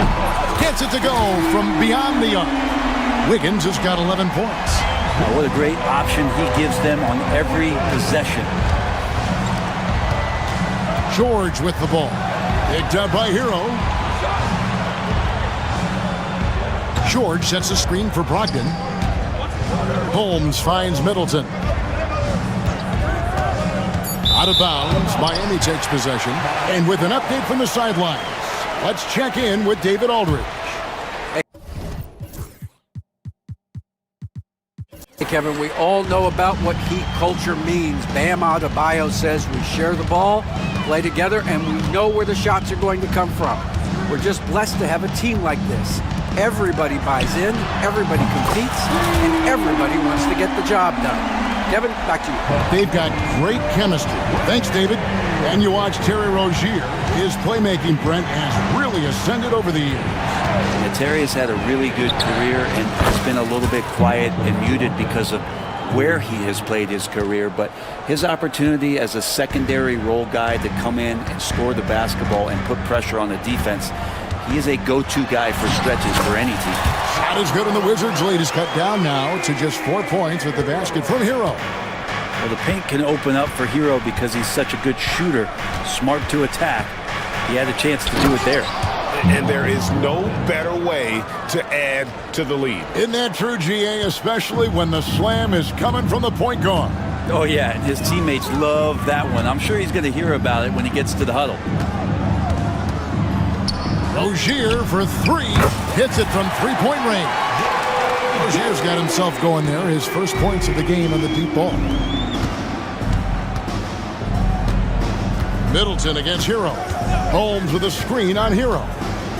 S1: Gets it to go from beyond the arc. Wiggins has got 11 points.
S8: What a great option he gives them on every possession.
S1: George with the ball. Picked up by Hero. George sets a screen for Brogdon. Holmes finds Middleton. Out of bounds, Miami takes possession. And with an update from the sidelines, let's check in with David Aldridge.
S4: Hey, Kevin, we all know about what heat culture means. Bam Adebayo says we share the ball, play together, and we know where the shots are going to come from. We're just blessed to have a team like this. Everybody buys in, everybody competes, and everybody wants to get the job done. Kevin, back to you.
S1: They've got great chemistry. Thanks, David. And you watch Terry Rozier. His playmaking, Brent, has really ascended over the years.
S8: Yeah, Terry has had a really good career and has been a little bit quiet and muted because of where he has played his career, but his opportunity as a secondary role guy to come in and score the basketball and put pressure on the defense, he is a go-to guy for stretches for any team.
S1: Shot is good, and the Wizards' lead is cut down now to just 4 points with the basket from Hero.
S8: Well, the paint can open up for Hero because he's such a good shooter, smart to attack. He had a chance to do it there.
S3: And there is no better way to add to the lead.
S1: Isn't that true, GA, especially when the slam is coming from the point guard?
S8: Oh, yeah, and his teammates love that one. I'm sure he's going to hear about it when he gets to the huddle.
S1: Rozier for 3. Hits it from three-point range. Rozier's got himself going there. His first points of the game on the deep ball. Middleton against Hero. Holmes with a screen on Hero.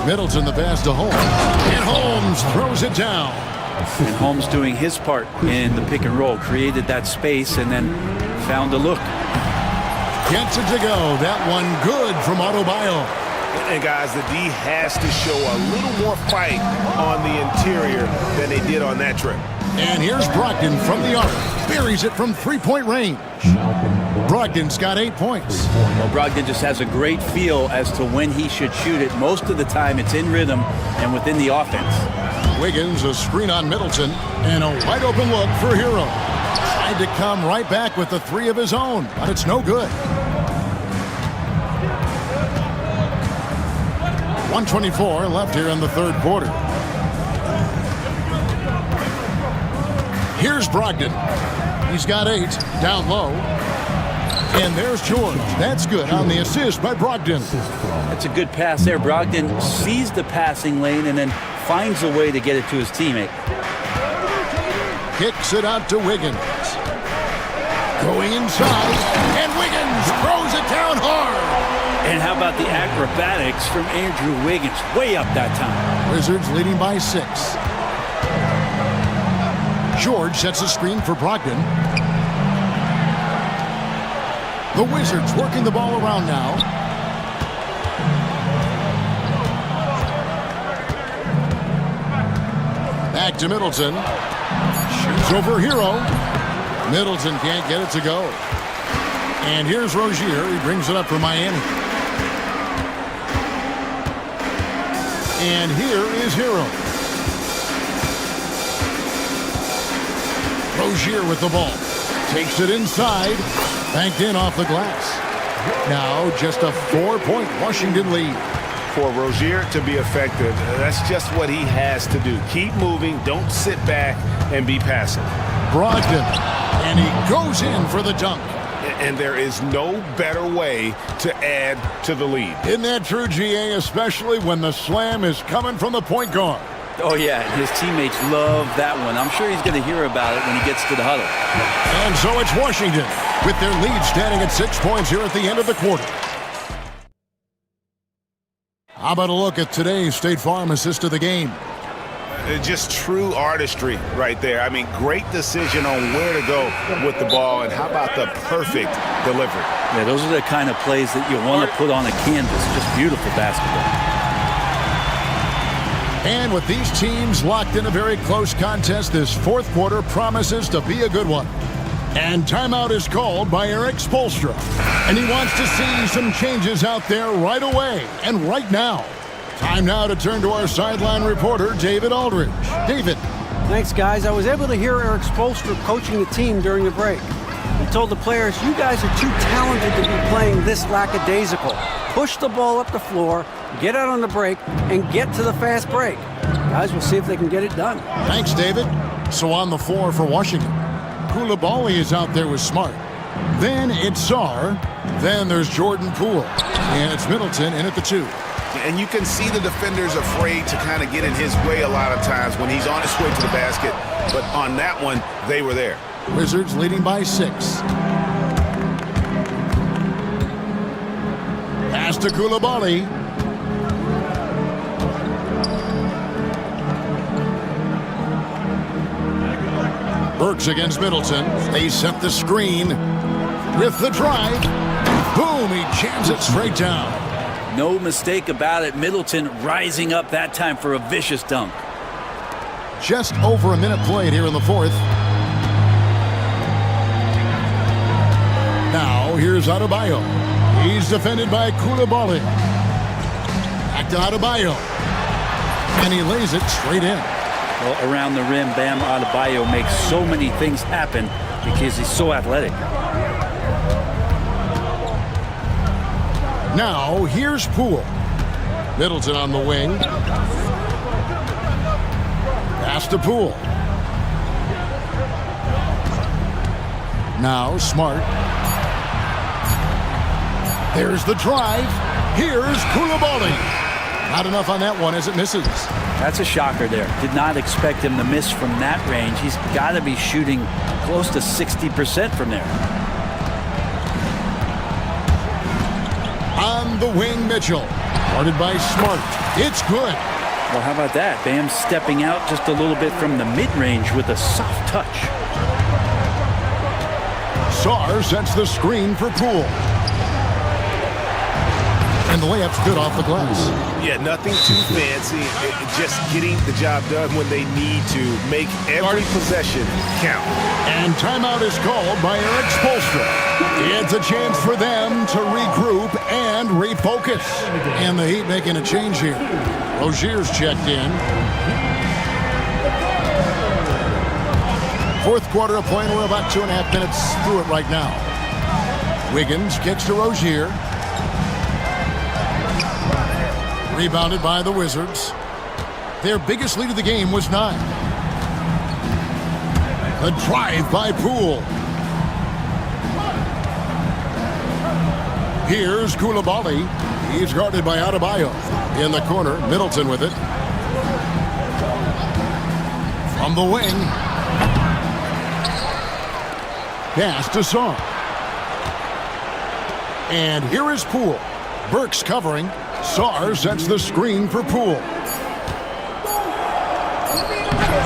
S1: Middleton the pass to Holmes. And Holmes throws it down.
S8: And Holmes doing his part in the pick and roll. Created that space and then found a look.
S1: Gets it to go. That one good from Adebayo.
S3: And guys, the D has to show a little more fight on the interior than they did on that trip.
S1: And here's Brogdon from the arc. Buries it from three-point range. Brogdon's got 8 points.
S8: Well, Brogdon just has a great feel as to when he should shoot it. Most of the time, it's in rhythm and within the offense.
S1: Wiggins, a screen on Middleton, and a wide-open look for Hero. Tried to come right back with the 3 of his own, but it's no good. 1:24 left here in the third quarter. Here's Brogdon. He's got 8, down low. And there's George. That's good on the assist by Brogdon.
S8: That's a good pass there. Brogdon sees the passing lane and then finds a way to get it to his teammate.
S1: Kicks it out to Wiggins. Going inside, and Wiggins throws it down hard.
S8: And how about the acrobatics from Andrew Wiggins? Way up that time.
S1: Wizards leading by 6. George sets a screen for Brogdon. The Wizards working the ball around now. Back to Middleton. Shoots over Hero. Middleton can't get it to go. And here's Rozier. He brings it up for Miami. And here is Hero. Rozier with the ball. Takes it inside. Banked in off the glass. Now just a 4-point Washington lead.
S3: For Rozier to be effective, that's just what he has to do. Keep moving. Don't sit back and be passive.
S1: Brogdon. And he goes in for the dunk.
S3: And there is no better way to add to the lead.
S1: Isn't that true, GA, especially when the slam is coming from the point guard?
S8: Oh, yeah, his teammates love that one. I'm sure he's going to hear about it when he gets to the huddle.
S1: And so it's Washington with their lead standing at 6 points here at the end of the quarter. How about a look at today's State Farm assist of the game?
S3: Just true artistry right there. I mean, great decision on where to go with the ball, and how about the perfect delivery?
S8: Yeah, those are the kind of plays that you want to put on a canvas. Just beautiful basketball.
S1: And with these teams locked in a very close contest, this fourth quarter promises to be a good one. And timeout is called by Eric Spoelstra. And he wants to see some changes out there right away and right now. Time now to turn to our sideline reporter, David Aldridge. David.
S4: Thanks, guys. I was able to hear Eric Spoelstra coaching the team during the break. He told the players, you guys are too talented to be playing this lackadaisical. Push the ball up the floor, get out on the break, and get to the fast break. Guys, we'll see if they can get it done.
S1: Thanks, David. So on the floor for Washington, Koulibaly is out there with Smart. Then it's Sarr. Then there's Jordan Poole. And it's Middleton in at the 2.
S3: And you can see the defenders afraid to kind of get in his way a lot of times when he's on his way to the basket. But on that one, they were there.
S1: Wizards leading by 6. Pass to Koulibaly. Burks against Middleton. They set the screen with the drive. Boom, he jams it straight down.
S8: No mistake about it. Middleton rising up that time for a vicious dunk.
S1: Just over a minute played here in the 4th. Now, here's Adebayo. He's defended by Koulibaly. Back to Adebayo. And he lays it straight in.
S8: Well, around the rim, Bam Adebayo makes so many things happen because he's so athletic.
S1: Now, here's Poole. Middleton on the wing. Pass to Poole. Now, Smart. There's the drive. Here's Koulibaly. Not enough on that one as it misses.
S8: That's a shocker there. Did not expect him to miss from that range. He's got to be shooting close to 60% from there.
S1: On the wing, Mitchell. Guarded by Smart. It's good.
S8: Well, how about that? Bam stepping out just a little bit from the mid-range with a soft touch.
S1: Sarr sets the screen for Poole. And the layup's good off the glass.
S3: Yeah, nothing too fancy. Just getting the job done when they need to. Make every possession count.
S1: And timeout is called by Eric Spoelstra. It's a chance for them to regroup and refocus. And the Heat making a change here. Rozier's checked in. 4th quarter of play, and we're about 2.5 minutes through it right now. Wiggins kicks to Rozier. Rebounded by the Wizards. Their biggest lead of the game was 9. The drive by Poole. Here's Koulibaly. He's guarded by Adebayo. In the corner, Middleton with it. From the wing. Pass to Sarr. And here is Poole. Burks covering. Sarr sets the screen for Poole.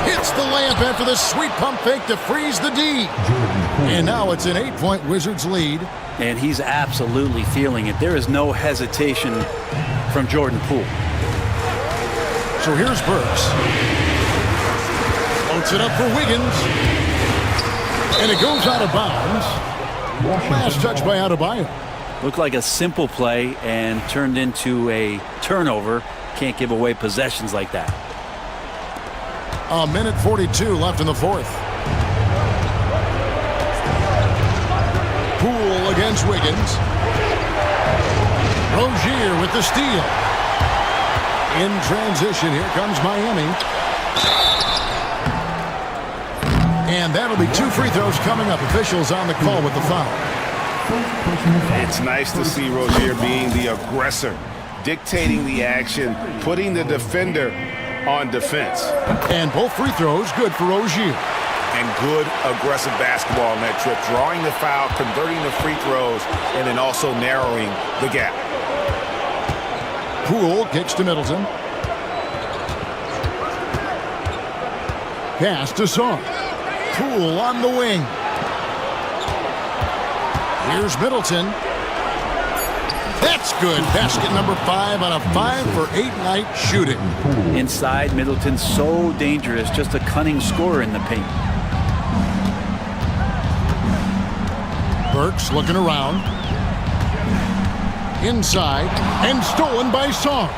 S1: Hits the layup after the sweet pump fake to freeze the D. And now it's an 8-point Wizards lead.
S8: And he's absolutely feeling it. There is no hesitation from Jordan Poole.
S1: So here's Burks. Floats it up for Wiggins. And it goes out of bounds. Last touch by Adebayo.
S8: Looked like a simple play and turned into a turnover. Can't give away possessions like that.
S1: A minute 42 left in the 4th. Poole against Wiggins. Rozier with the steal. In transition, here comes Miami. And that'll be 2 free throws coming up. Officials on the call with the foul.
S3: It's nice to see Rozier being the aggressor, dictating the action, putting the defender on defense.
S1: And both free throws good for Rozier.
S3: And good aggressive basketball on that trip, drawing the foul, converting the free throws, and then also narrowing the gap.
S1: Poole kicks to Middleton. Pass to Sarr. Poole on the wing. Here's Middleton. That's good. Basket number 5 on a 5-for-8 night shooting.
S8: Inside, Middleton's so dangerous. Just a cunning scorer in the paint.
S1: Burks looking around. Inside. And stolen by Sarr.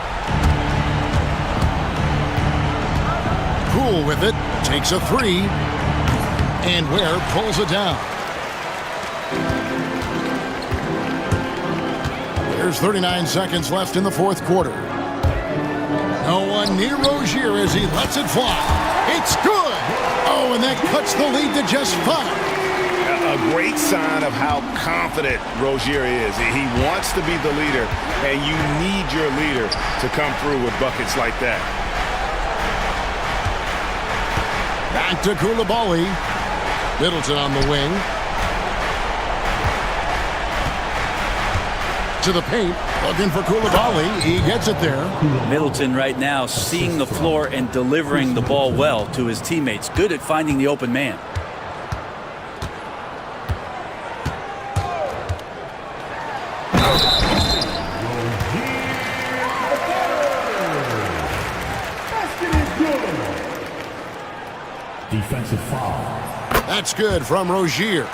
S1: cool with it. Takes a three. And Ware pulls it down. There's 39 seconds left in the fourth quarter. No one near Rozier as he lets it fly. It's good! Oh, and that cuts the lead to just 5.
S3: A great sign of how confident Rozier is. He wants to be the leader, and you need your leader to come through with buckets like that.
S1: Back to Koulibaly. Middleton on the wing. To the paint, looking for Koulibaly. He gets it there.
S8: Middleton right now seeing the floor and delivering the ball well to his teammates. Good at finding the open man.
S9: Defensive foul.
S1: That's good from Rozier.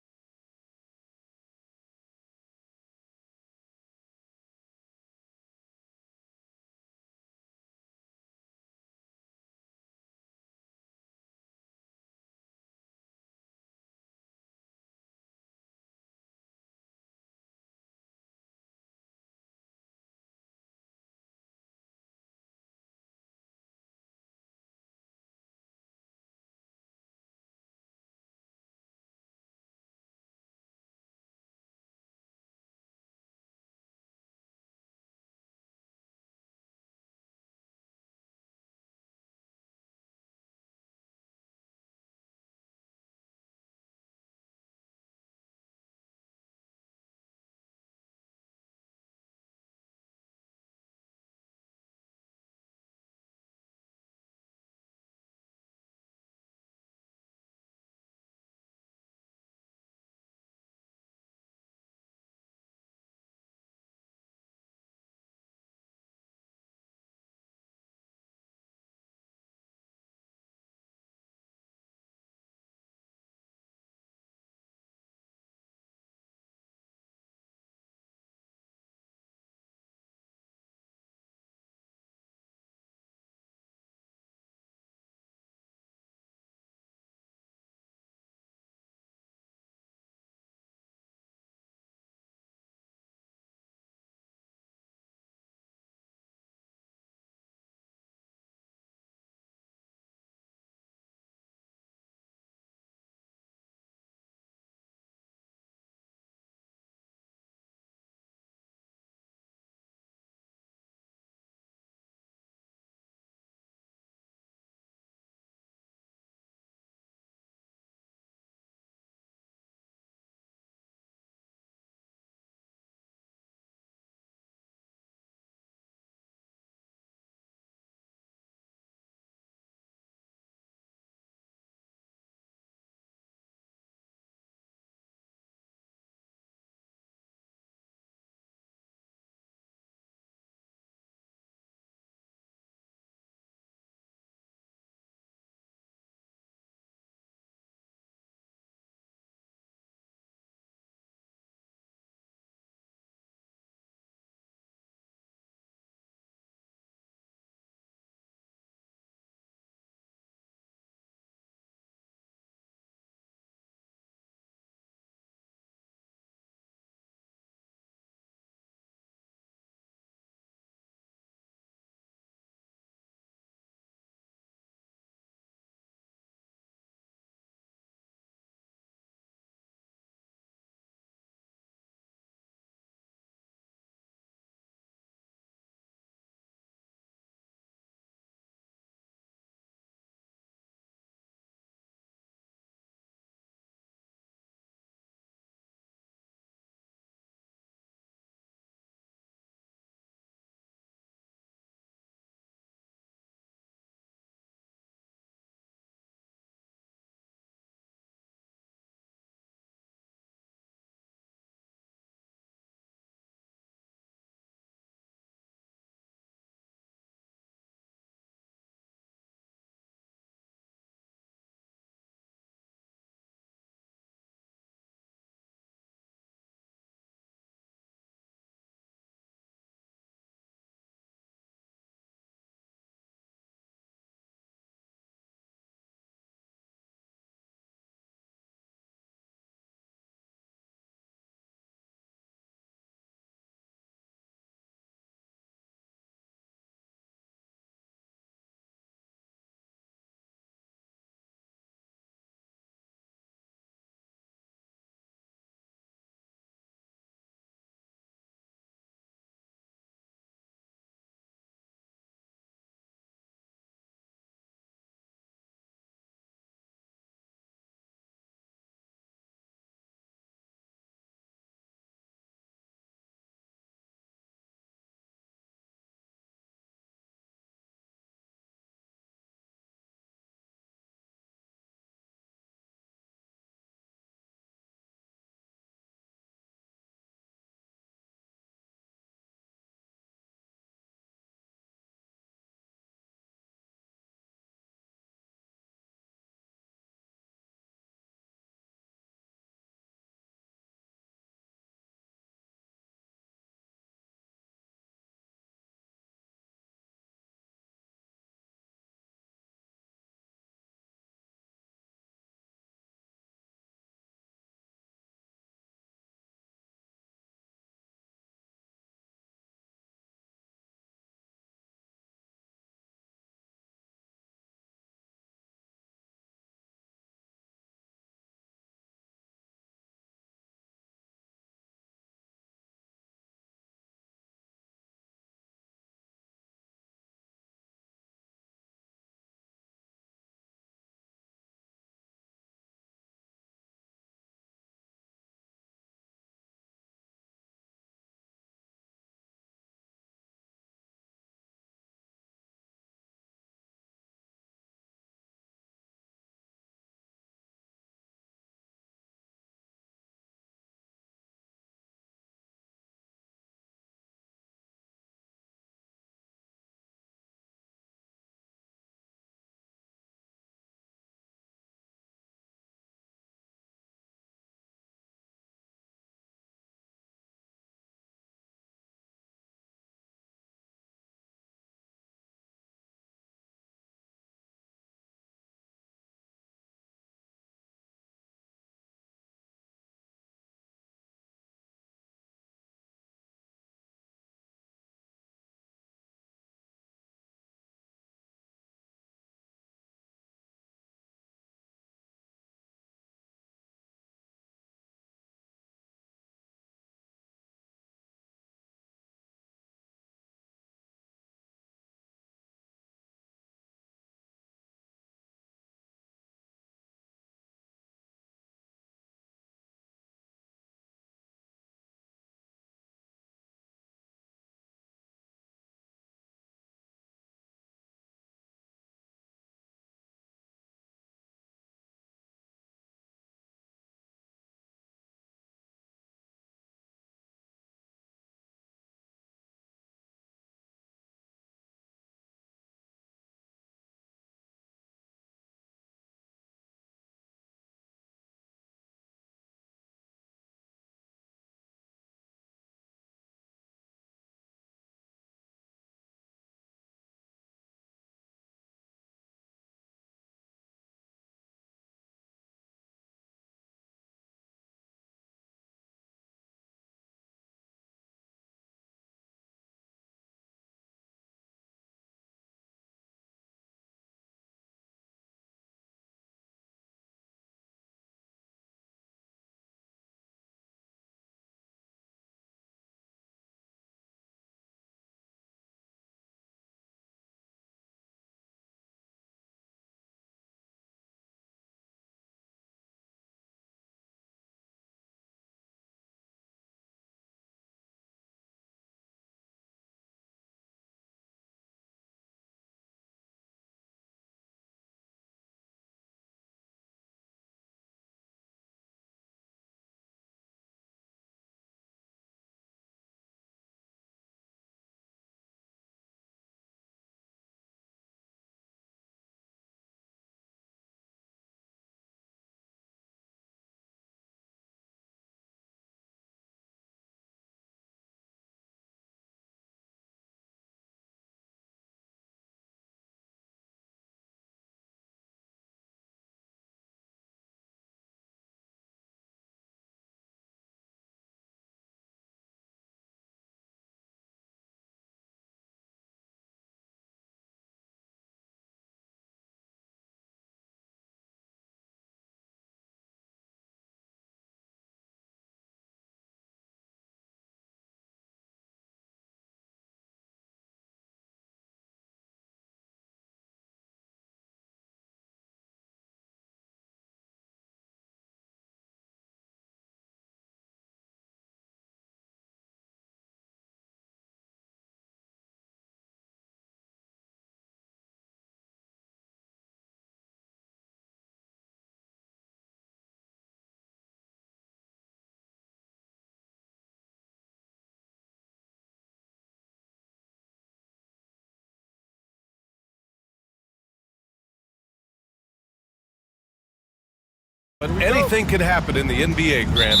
S6: But anything can happen in the NBA, Grant.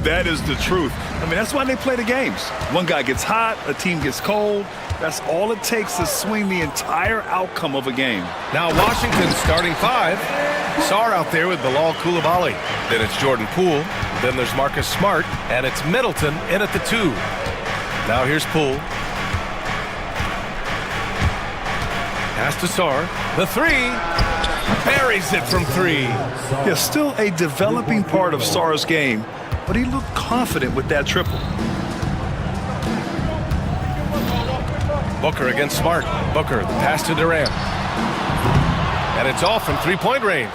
S5: That is the truth. I mean, that's why they play the games. One guy gets hot, a team gets cold. That's all it takes to swing the entire outcome of a game.
S6: Now Washington's starting five. Sarr out there with Bilal Coulibaly. Then it's Jordan Poole. Then there's Marcus Smart. And it's Middleton in at the 2. Now here's Poole. Pass to Sarr. The 3. Buries it from 3.
S5: Yeah, still a developing part of Sarr's game, but he looked confident with that triple.
S6: Booker against Smart. Booker, the pass to Durant. And it's off from three-point range.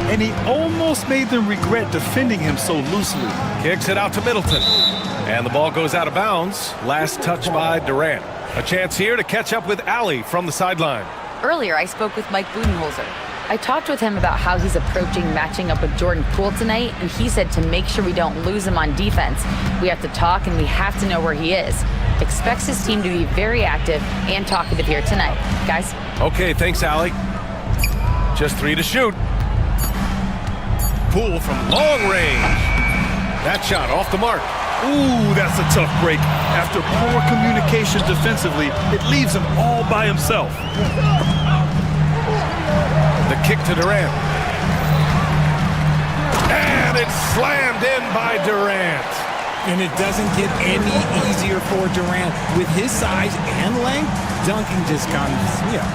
S5: And he almost made them regret defending him so loosely.
S6: Kicks it out to Middleton. And the ball goes out of bounds. Last touch by Durant. A chance here to catch up with Allie from the sideline.
S7: Earlier, I spoke with Mike Budenholzer. I talked with him about how he's approaching matching up with Jordan Poole tonight, and he said to make sure we don't lose him on defense, we have to talk and we have to know where he is. Expects his team to be very active and talkative here tonight. Guys?
S6: Okay, thanks, Allie. Just 3 to shoot. Poole from long range. That shot off the mark.
S5: Ooh, that's a tough break. After poor communication defensively, it leaves him all by himself.
S6: The kick to Durant. And it's slammed in by Durant.
S2: And it doesn't get any easier for Durant. With his size and length, dunking just comes,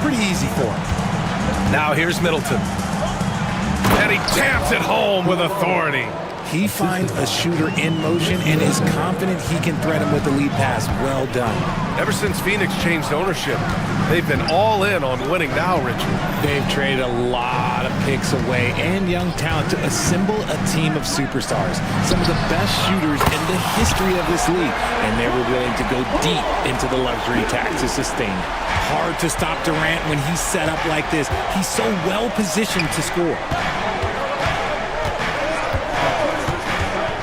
S2: pretty easy for him.
S6: Now here's Middleton. And he taps it home with authority.
S2: He finds a shooter in motion and is confident he can threat him with the lead pass. Well done.
S6: Ever since Phoenix changed ownership, they've been all in on winning now, Richard.
S2: They've traded a lot of picks away and young talent to assemble a team of superstars. Some of the best shooters in the history of this league. And they were willing to go deep into the luxury tax to sustain it. Hard to stop Durant when he's set up like this. He's so well positioned to score.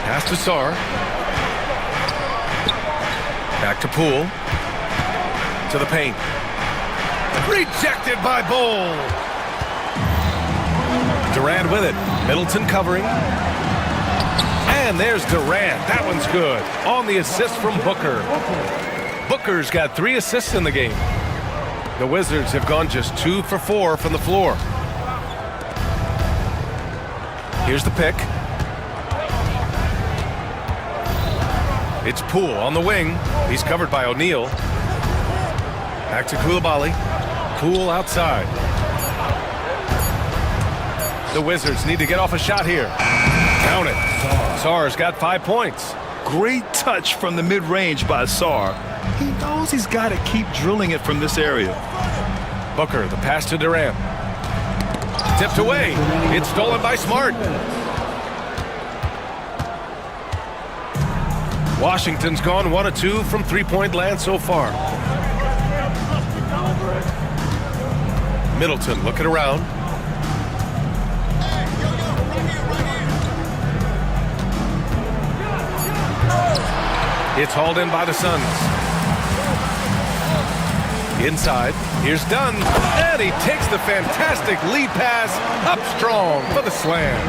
S6: Pass to Sarr. Back to Poole. To the paint. Rejected by Bull. Durant with it. Middleton covering. And there's Durant. That one's good. On the assist from Booker. Booker's got 3 assists in the game. The Wizards have gone just 2 for 4 from the floor. Here's the pick. It's Poole on the wing. He's covered by O'Neal. Back to Coulibaly. Poole outside. The Wizards need to get off a shot here. Count it. Sarr's got 5 points.
S5: Great touch from the mid-range by Sarr. He knows he's got to keep drilling it from this area.
S6: Booker, the pass to Durant. Tipped away. It's stolen by Smart. Washington's gone 1 of 2 from three-point land so far. Middleton looking around. It's hauled in by the Suns. Inside, here's Dunn, and he takes the fantastic lead pass up strong for the slam.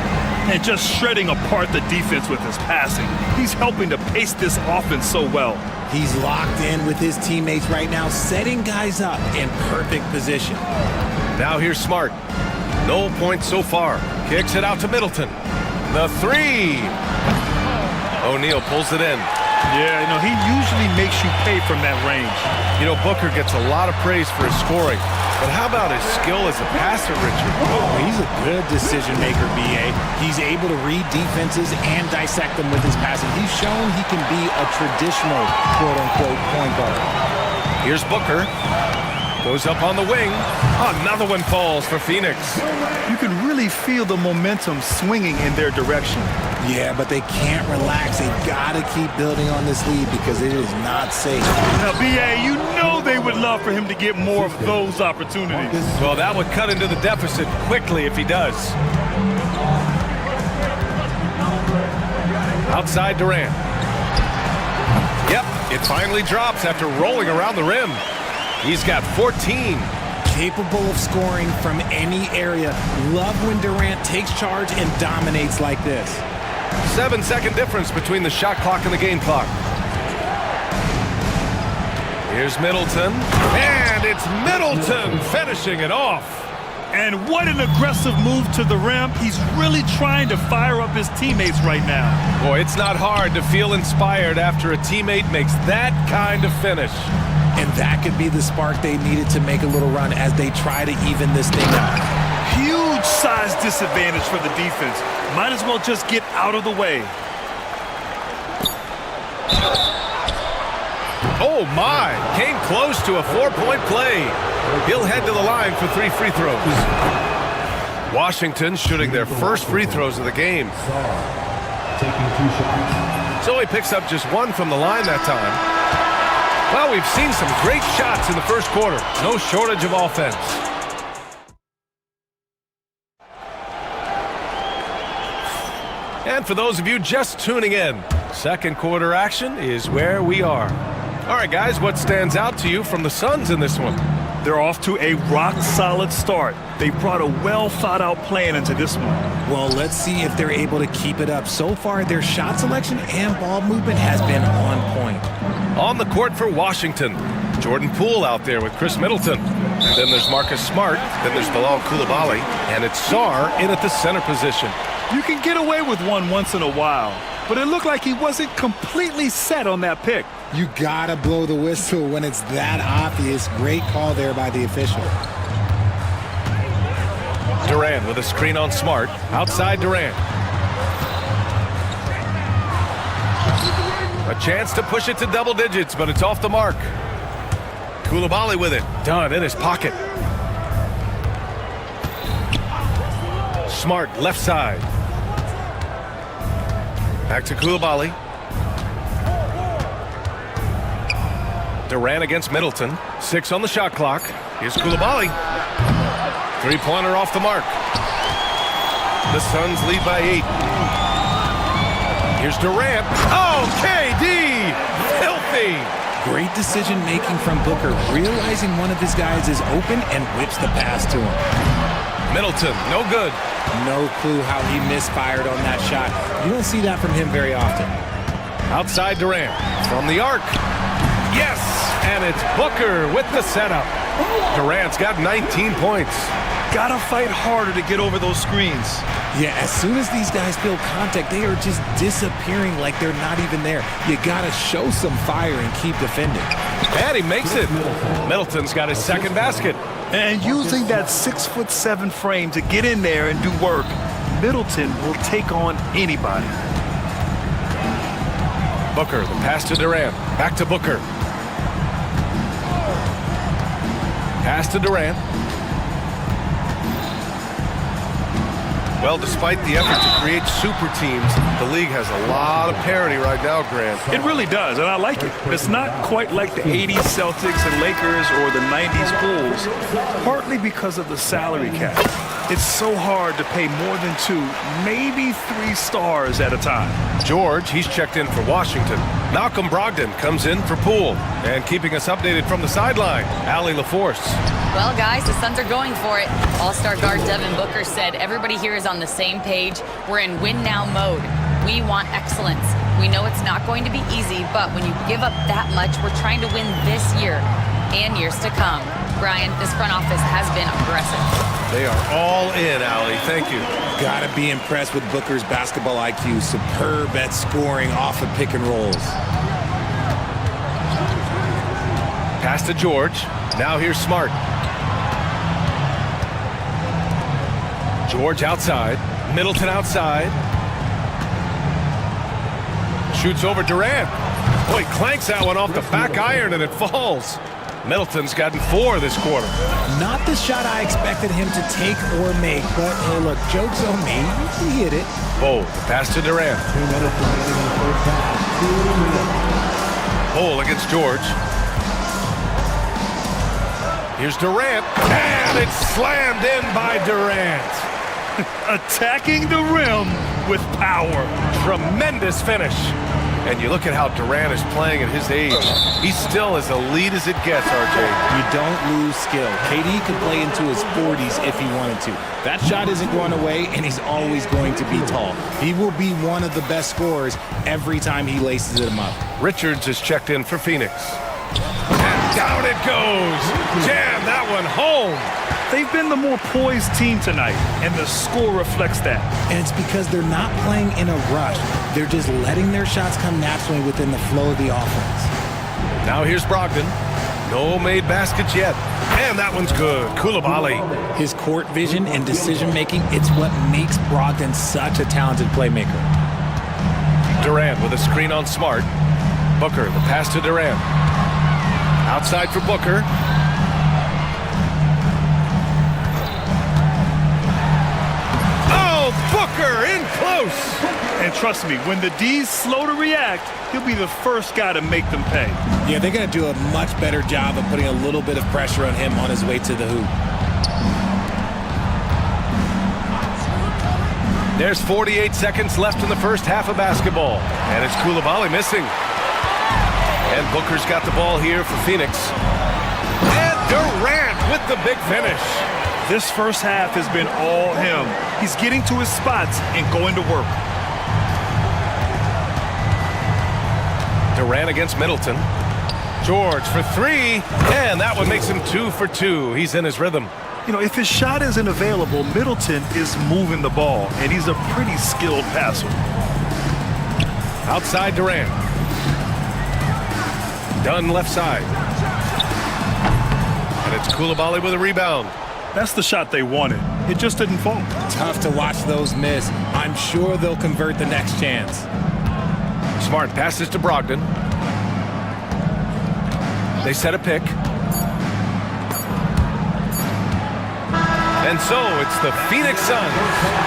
S5: And just shredding apart the defense with his passing. He's helping to pace this offense so well.
S2: He's locked in with his teammates right now, setting guys up in perfect position.
S6: Now here's Smart. No points so far. Kicks it out to Middleton. The 3. O'Neal pulls it in.
S5: Yeah, he usually makes you pay from that range.
S6: Booker gets a lot of praise for his scoring. But how about his skill as a passer, Richard?
S2: Oh, he's a good decision maker, B.A. He's able to read defenses and dissect them with his passing. He's shown he can be a traditional, quote-unquote, point guard.
S6: Here's Booker. Goes up on the wing. Another one falls for Phoenix.
S5: You can really feel the momentum swinging in their direction.
S2: Yeah, but they can't relax. They gotta keep building on this lead because it is not safe.
S5: Now, B.A., you know they would love for him to get more of those opportunities.
S6: Well, that would cut into the deficit quickly if he does. Outside Durant. Yep, it finally drops after rolling around the rim. He's got 14.
S2: capable of scoring from any area. Love when Durant takes charge and dominates like this.
S6: 7-second difference between the shot clock and the game clock. Here's Middleton, and it's Middleton finishing it off.
S5: And what an aggressive move to the rim. He's really trying to fire up his teammates right now.
S6: Boy, it's not hard to feel inspired after a teammate makes that kind of finish.
S2: And that could be the spark they needed to make a little run as they try to even this thing out.
S5: Huge size disadvantage for the defense. Might as well just get out of the way.
S6: Oh my, came close to a 4-point play. He'll head to the line for 3 free throws. Washington shooting their first free throws of the game. So he picks up just 1 from the line that time. Well, we've seen some great shots in the first quarter. No shortage of offense. And for those of you just tuning in, second quarter action is where we are. All right, guys, what stands out to you from the Suns in this one?
S5: They're off to a rock-solid start. They brought a well-thought-out plan into this one.
S2: Well, let's see if they're able to keep it up. So far, their shot selection and ball movement has been on point.
S6: On the court for Washington, Jordan Poole out there with Chris Middleton. And then there's Marcus Smart. Then there's Bilal Coulibaly. And it's Sarr in at the center position.
S5: You can get away with one once in a while, but it looked like he wasn't completely set on that pick.
S2: You gotta blow the whistle when it's that obvious. Great call there by the official.
S6: Durant with a screen on Smart. Outside Durant. A chance to push it to double digits, but it's off the mark. Coulibaly with it. Done in his pocket. Smart left side. Back to Coulibaly. Durant against Middleton. 6 on the shot clock. Here's Coulibaly. Three-pointer off the mark. The Suns lead by 8. Here's Durant. Oh, KD! Filthy!
S2: Great decision-making from Booker, realizing one of his guys is open and whips the pass to him.
S6: Middleton, no good.
S2: No clue how he misfired on that shot. You don't see that from him very often.
S6: Outside Durant. From the arc. Yes! And it's Booker with the setup. Durant's got 19 points.
S5: Gotta fight harder to get over those screens.
S2: Yeah, as soon as these guys feel contact, they are just disappearing like they're not even there. You gotta show some fire and keep defending.
S6: And he makes it. Middleton's got his second basket.
S5: And using that 6'7" frame to get in there and do work, Middleton will take on anybody.
S6: Booker, the pass to Durant. Back to Booker. Pass to Durant. Well, despite the effort to create super teams, the league has a lot of parity right now, Grant.
S5: It really does, and I like it. It's not quite like the 80s Celtics and Lakers or the 90s Bulls, partly because of the salary cap. It's so hard to pay more than 2, maybe 3 stars at a time.
S6: George, he's checked in for Washington. Malcolm Brogdon comes in for Poole. And keeping us updated from the sideline, Allie LaForce.
S7: Well, guys, the Suns are going for it. All-star guard Devin Booker said everybody here is on the same page. We're in win-now mode. We want excellence. We know it's not going to be easy, but when you give up that much, we're trying to win this year and years to come. Brian, this front office has been aggressive.
S6: They are all in, Allie. Thank you.
S2: Gotta be impressed with Booker's basketball IQ. Superb at scoring off of pick and rolls.
S6: Pass to George. Now here's Smart. George outside. Middleton outside. Shoots over Durant. Boy, clanks that one off the back iron and it falls. Middleton's gotten 4 this quarter.
S2: Not the shot I expected him to take or make, but hey, look, joke's on me. He hit it.
S6: Bold, pass to Durant. Bold against George. Here's Durant, and it's slammed in by Durant.
S5: Attacking the rim with power.
S6: Tremendous finish. And you look at how Durant is playing at his age. He's still as elite as it gets, RJ.
S2: You don't lose skill. KD could play into his 40s if he wanted to. That shot isn't going away, and he's always going to be tall. He will be one of the best scorers every time he laces them up.
S6: Richards is checked in for Phoenix. And down it goes. Jam that one home.
S5: They've been the more poised team tonight, and the score reflects that.
S2: And it's because they're not playing in a rush. They're just letting their shots come naturally within the flow of the offense.
S6: Now here's Brogdon. No made baskets yet. And that one's good. Koulibaly.
S2: His court vision and decision-making, it's what makes Brogdon such a talented playmaker.
S6: Durant with a screen on Smart. Booker, the pass to Durant. Outside for Booker. Oh, Booker in close.
S5: And trust me, when the D's slow to react, he'll be the first guy to make them pay.
S2: Yeah, they're going to do a much better job of putting a little bit of pressure on him on his way to the hoop.
S6: There's 48 seconds left in the first half of basketball. And it's Koulibaly missing. And Booker's got the ball here for Phoenix. And Durant with the big finish.
S5: This first half has been all him. He's getting to his spots and going to work.
S6: Durant against Middleton. George for three. And that one makes him 2 for 2. He's in his rhythm.
S5: You know, if his shot isn't available, Middleton is moving the ball, and he's a pretty skilled passer.
S6: Outside Durant. Dunn left side. And it's Koulibaly with a rebound.
S5: That's the shot they wanted. It just didn't fall.
S2: Tough to watch those miss. I'm sure they'll convert the next chance.
S6: Smart passes to Brogdon. They set a pick. And so it's the Phoenix Suns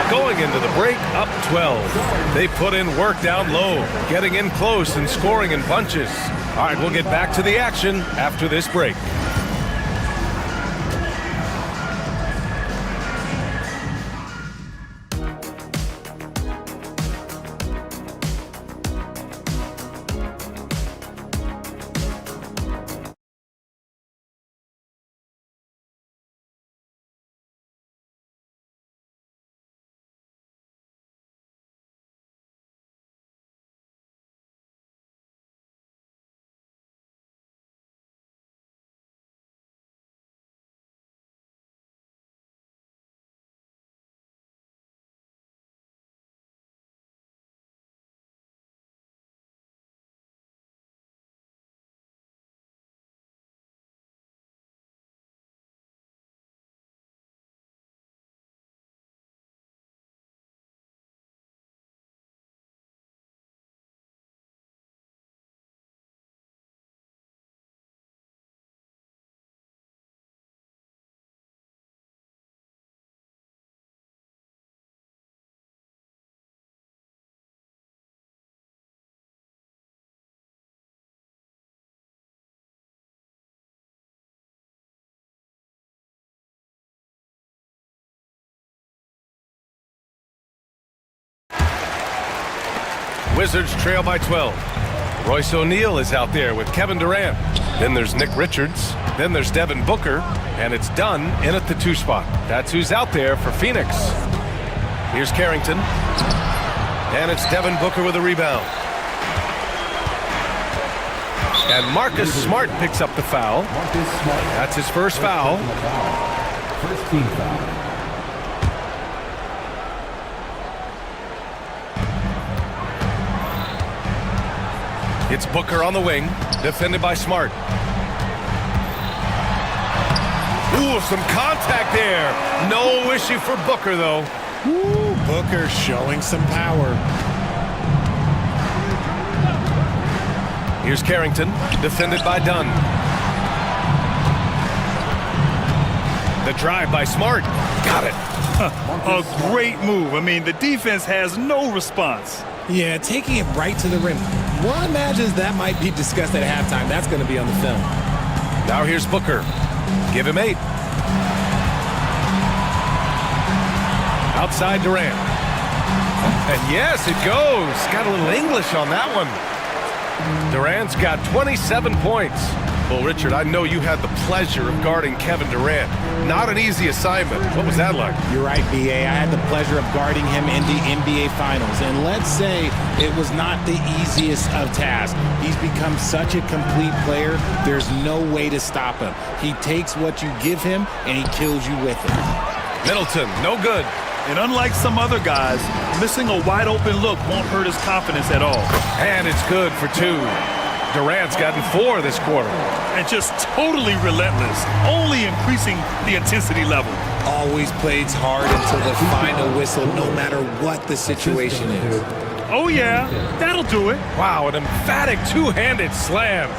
S6: going into the break up 12. They put in work down low, getting in close and scoring in bunches. All right, we'll get back to the action after this break. Wizards trail by 12. Royce O'Neal is out there with Kevin Durant. Then there's Nick Richards. Then there's Devin Booker. And it's Dunn in at the 2 spot. That's who's out there for Phoenix. Here's Carrington. And it's Devin Booker with a rebound. And Marcus Smart picks up the foul. That's his first foul.
S9: First team foul.
S6: It's Booker on the wing, defended by Smart. Ooh, some contact there. No issue for Booker, though.
S2: Ooh, Booker showing some power.
S6: Here's Carrington, defended by Dunn. The drive by Smart. Got it.
S5: A great move. I mean, the defense has no response.
S2: Yeah, taking it right to the rim. One imagines that might be discussed at halftime. That's going to be on the film.
S6: Now here's Booker. Give him 8. Outside Durant. And yes, it goes. Got a little English on that one. Durant's got 27 points. Well, Richard, I know you had the pleasure of guarding Kevin Durant. Not an easy assignment. What was that like?
S2: You're right, B.A. I had the pleasure of guarding him in the NBA Finals. And let's say it was not the easiest of tasks. He's become such a complete player, there's no way to stop him. He takes what you give him, and he kills you with it.
S6: Middleton, no good.
S5: And unlike some other guys, missing a wide-open look won't hurt his confidence at all.
S6: And it's good for 2. Durant's gotten 4 this quarter.
S5: And just totally relentless, only increasing the intensity level.
S2: Always plays hard until the final whistle, no matter what the situation is.
S5: Oh, yeah, that'll do it.
S6: Wow, an emphatic two-handed slam.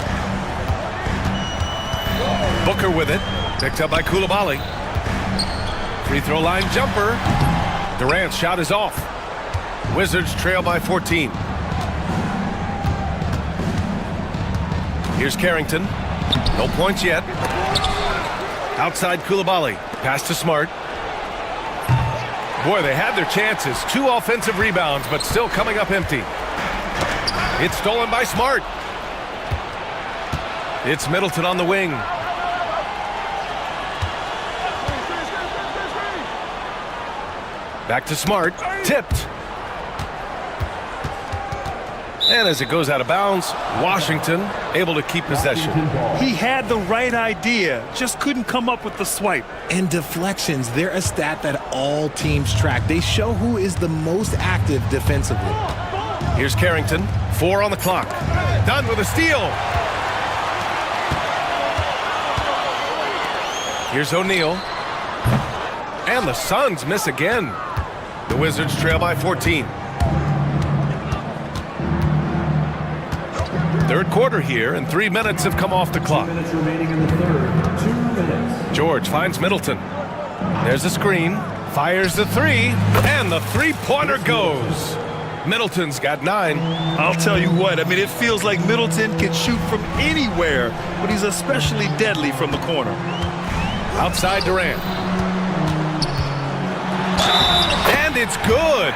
S6: Booker with it, picked up by Coulibaly. Free throw line jumper. Durant's shot is off. Wizards trail by 14. Here's Carrington. No points yet. Outside Coulibaly. Pass to Smart. Boy, they had their chances. 2 offensive rebounds, but still coming up empty. It's stolen by Smart. It's Middleton on the wing. Back to Smart. Tipped. And as it goes out of bounds, Washington able to keep possession.
S5: He had the right idea, just couldn't come up with the swipe.
S2: And deflections, they're a stat that all teams track. They show who is the most active defensively.
S6: Here's Carrington, 4 on the clock. Done with a steal. Here's O'Neal. And the Suns miss again. The Wizards trail by 14. Third quarter here, and 3 minutes have come off the clock.
S9: 2 minutes remaining in the third. 2 minutes.
S6: George finds Middleton. There's a screen. Fires the 3, and the three-pointer goes. Middleton's got 9.
S5: I'll tell you what, I mean, it feels like Middleton can shoot from anywhere, but he's especially deadly from the corner.
S6: Outside Durant. And it's good.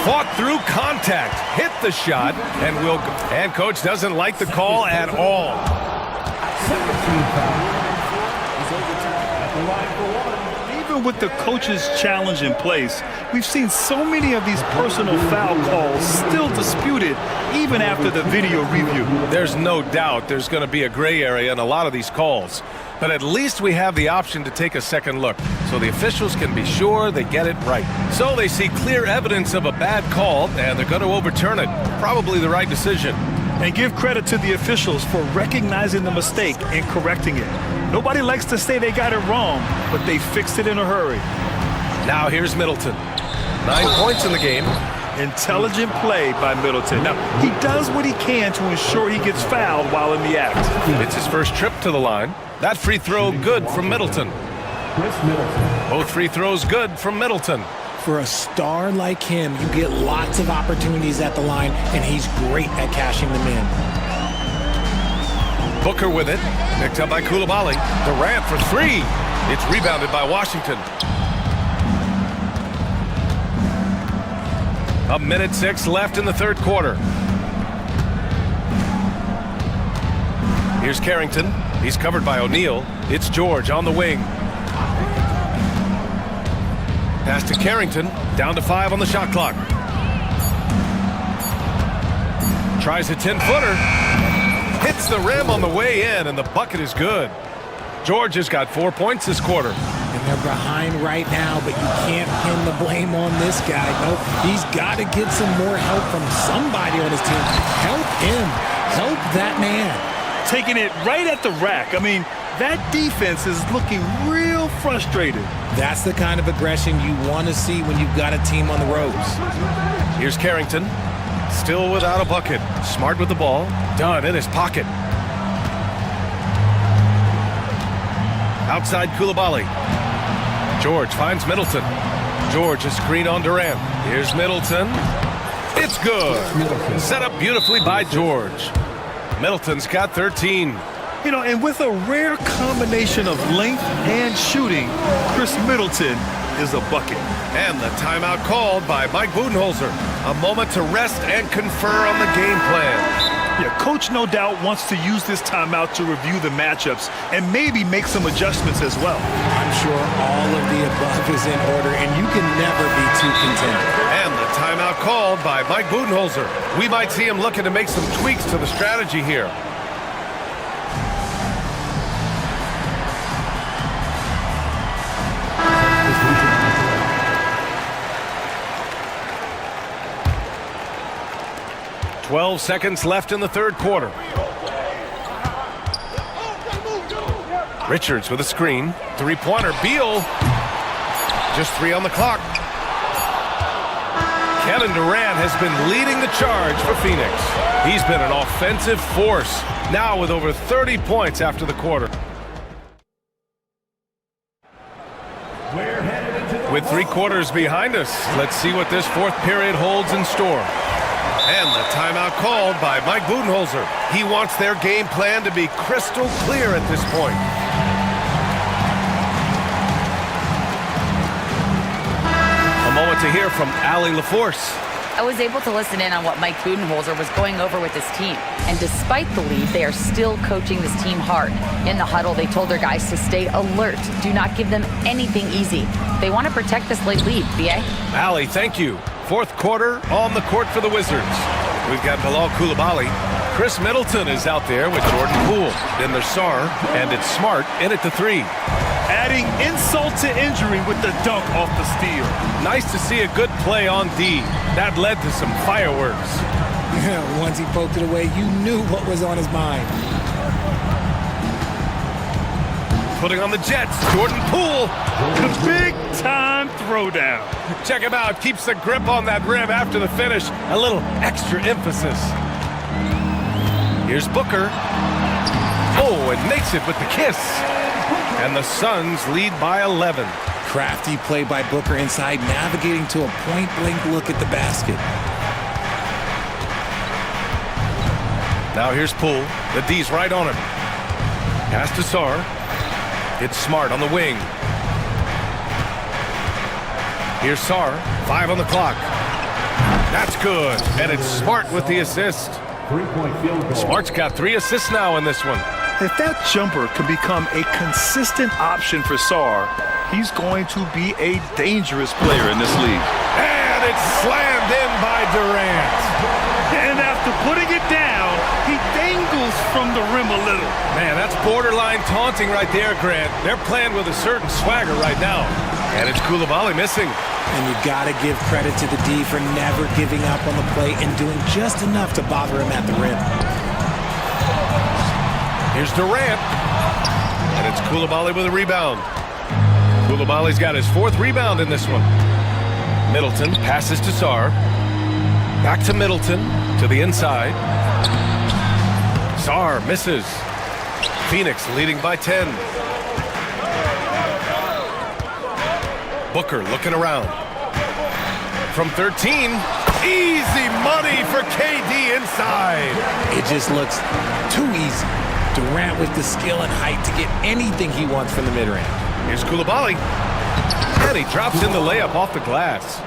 S6: Fought through contact, hit the shot, and coach doesn't like the call at all.
S9: 17 foul. He's overtime at the line for 1.
S5: Even with the coach's challenge in place, we've seen so many of these personal foul calls still disputed even after the video review.
S6: There's no doubt there's going to be a gray area in a lot of these calls. But at least we have the option to take a second look, so the officials can be sure they get it right. So they see clear evidence of a bad call, and they're going to overturn it. Probably the right decision.
S5: And give credit to the officials for recognizing the mistake and correcting it. Nobody likes to say they got it wrong, but they fixed it in a hurry.
S6: Now here's Middleton. 9 points in the game.
S5: Intelligent play by Middleton. Now, he does what he can to ensure he gets fouled while in the act.
S6: It's his first trip to the line. That free throw good from Middleton.
S9: Chris Middleton.
S6: Both free throws good from Middleton.
S2: For a star like him, you get lots of opportunities at the line, and he's great at cashing them in.
S6: Booker with it. Picked up by Coulibaly. Durant for 3. It's rebounded by Washington. 1:06 left in the third quarter. Here's Carrington. He's covered by O'Neal. It's George on the wing. Pass to Carrington. Down to 5 on the shot clock. Tries a 10-footer. Hits the rim on the way in, and the bucket is good. George has got 4 points this quarter.
S2: And they're behind right now, but you can't pin the blame on this guy. Nope, he's got to get some more help from somebody on his team. Help him. Help that man.
S5: Taking it right at the rack. I mean, that defense is looking real frustrated.
S2: That's the kind of aggression you want to see when you've got a team on the ropes.
S6: Here's Carrington. Still without a bucket. Smart with the ball. Done in his pocket. Outside Coulibaly. George finds Middleton. George is screen on Durant. Here's Middleton. It's good. Set up beautifully by George. Middleton's got 13.
S5: You know, and with a rare combination of length and shooting, Chris Middleton is a bucket.
S6: And the timeout called by Mike Budenholzer. A moment to rest and confer on the game plan.
S5: Yeah, coach no doubt wants to use this timeout to review the matchups and maybe make some adjustments as well.
S2: I'm sure all of the above is in order, and you can never be too content.
S6: And the timeout called by Mike Budenholzer. We might see him looking to make some tweaks to the strategy here. "12 seconds left in the third quarter. Richards with a screen. Three-pointer. Beal. Just 3 on the clock. Kevin Durant has been leading the charge for Phoenix. He's been an offensive force, now with over 30 points after the quarter. With 3 quarters behind us, let's see what this fourth period holds in store. And the timeout called by Mike Budenholzer. He wants their game plan to be crystal clear at this point. A moment to hear from Allie LaForce.
S7: I was able to listen in on what Mike Budenholzer was going over with his team. And despite the lead, they are still coaching this team hard. In the huddle, they told their guys to stay alert. Do not give them anything easy. They want to protect this late lead, B.A.
S6: Allie, thank you. Fourth quarter on the court for the Wizards. We've got Bilal Coulibaly. Chris Middleton is out there with Jordan Poole. Then there's Sarr, and it's Smart in at the 3.
S5: Adding insult to injury with the dunk off the steal.
S6: Nice to see a good play on D. That led to some fireworks.
S2: Yeah, once he poked it away, you knew what was on his mind.
S6: Putting on the Jets, Jordan Poole.
S5: The big-time throwdown.
S6: Check him out. Keeps the grip on that rim after the finish. A little extra emphasis. Here's Booker. Oh, and makes it with the kiss. And the Suns lead by 11.
S2: Crafty play by Booker inside, navigating to a point-blank look at the basket.
S6: Now here's Poole. The D's right on him. Pass to Sarr. It's Smart on the wing. Here's Sarr. 5 on the clock. That's good. And it's Smart with the assist. Smart's got 3 assists now in this one.
S5: If that jumper can become a consistent option for Sarr, he's going to be a dangerous player in this league.
S6: And it's slammed in by Durant.
S5: And after putting it down, he dangles from the rim a little.
S6: Man, that's borderline taunting right there, Grant. They're playing with a certain swagger right now. And it's Coulibaly missing.
S2: And you got to give credit to the D for never giving up on the play and doing just enough to bother him at the rim.
S6: Here's Durant. And it's Coulibaly with a rebound. Coulibaly's got his 4th rebound in this one. Middleton passes to Sarr. Back to Middleton, to the inside. Sarr misses. Phoenix leading by 10. Booker looking around. From 13, easy money for KD inside.
S2: It just looks too easy. Durant with the skill and height to get anything he wants from the mid-range.
S6: Here's Coulibaly. And he drops in the layup off the glass.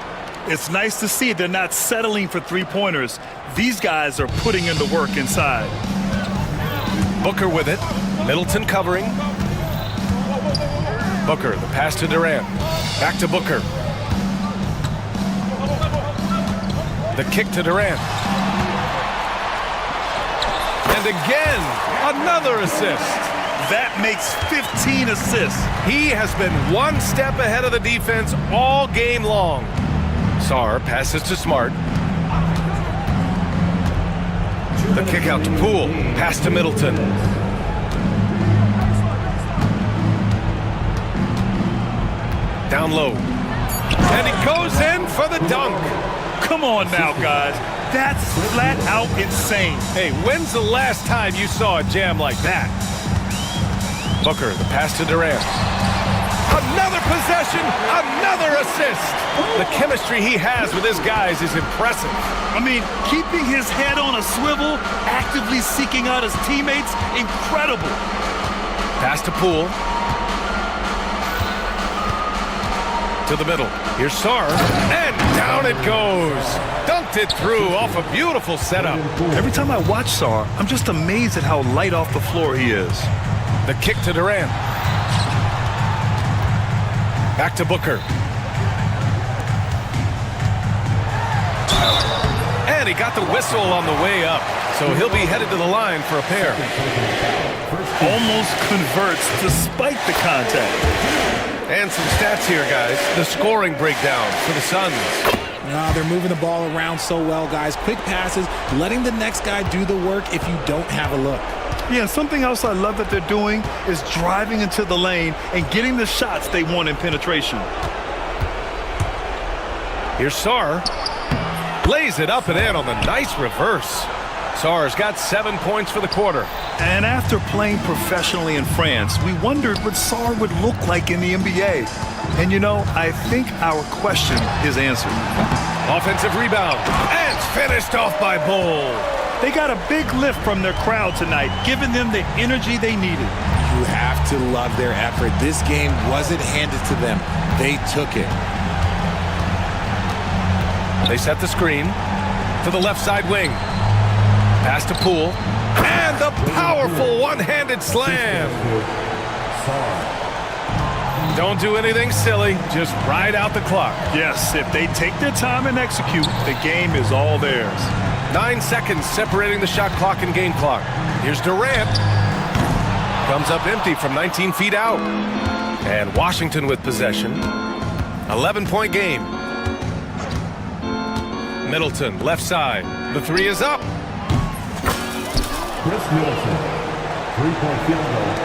S5: It's nice to see they're not settling for 3-pointers. These guys are putting in the work inside.
S6: Booker with it. Middleton covering. Booker, the pass to Durant. Back to Booker. The kick to Durant. And again, another assist.
S5: That makes 15 assists.
S6: He has been one step ahead of the defense all game long. Sarr passes to Smart. The kick out to Poole. Pass to Middleton. Down low. And he goes in for the dunk.
S5: Come on now, guys. That's flat out insane.
S6: Hey, when's the last time you saw a jam like that? Booker, the pass to Durant. Another possession, another assist. The chemistry he has with his guys is impressive.
S5: I mean, keeping his head on a swivel, actively seeking out his teammates, incredible.
S6: Pass to Poole. To the middle. Here's Sarr. And down it goes. Dunked it through off a beautiful setup.
S5: Every time I watch Sarr, I'm just amazed at how light off the floor he is.
S6: The kick to Durant. Back to Booker. And he got the whistle on the way up. So he'll be headed to the line for a pair.
S5: Almost converts despite the contact.
S6: And some stats here, guys. The scoring breakdown for the Suns.
S2: No, they're moving the ball around so well, guys. Quick passes, letting the next guy do the work if you don't have a look.
S5: Yeah, something else I love that they're doing is driving into the lane and getting the shots they want in penetration.
S6: Here's Sarr. Lays it up and in on the nice reverse. Sarr's got 7 points for the quarter.
S5: And after playing professionally in France, we wondered what Sarr would look like in the NBA. And you know, I think our question is answered.
S6: Offensive rebound. And finished off by Bull.
S5: They got a big lift from their crowd tonight, giving them the energy they needed.
S2: You have to love their effort. This game wasn't handed to them. They took it.
S6: They set the screen to the left side wing. Pass to Poole. And the powerful one-handed slam. Don't do anything silly. Just ride out the clock.
S5: Yes, if they take their time and execute, the game is all theirs.
S6: 9 seconds separating the shot clock and game clock. Here's Durant. Comes up empty from 19 feet out. And Washington with possession. 11-point game. Middleton, left side. The three is up.
S9: Chris Middleton, three-point field goal.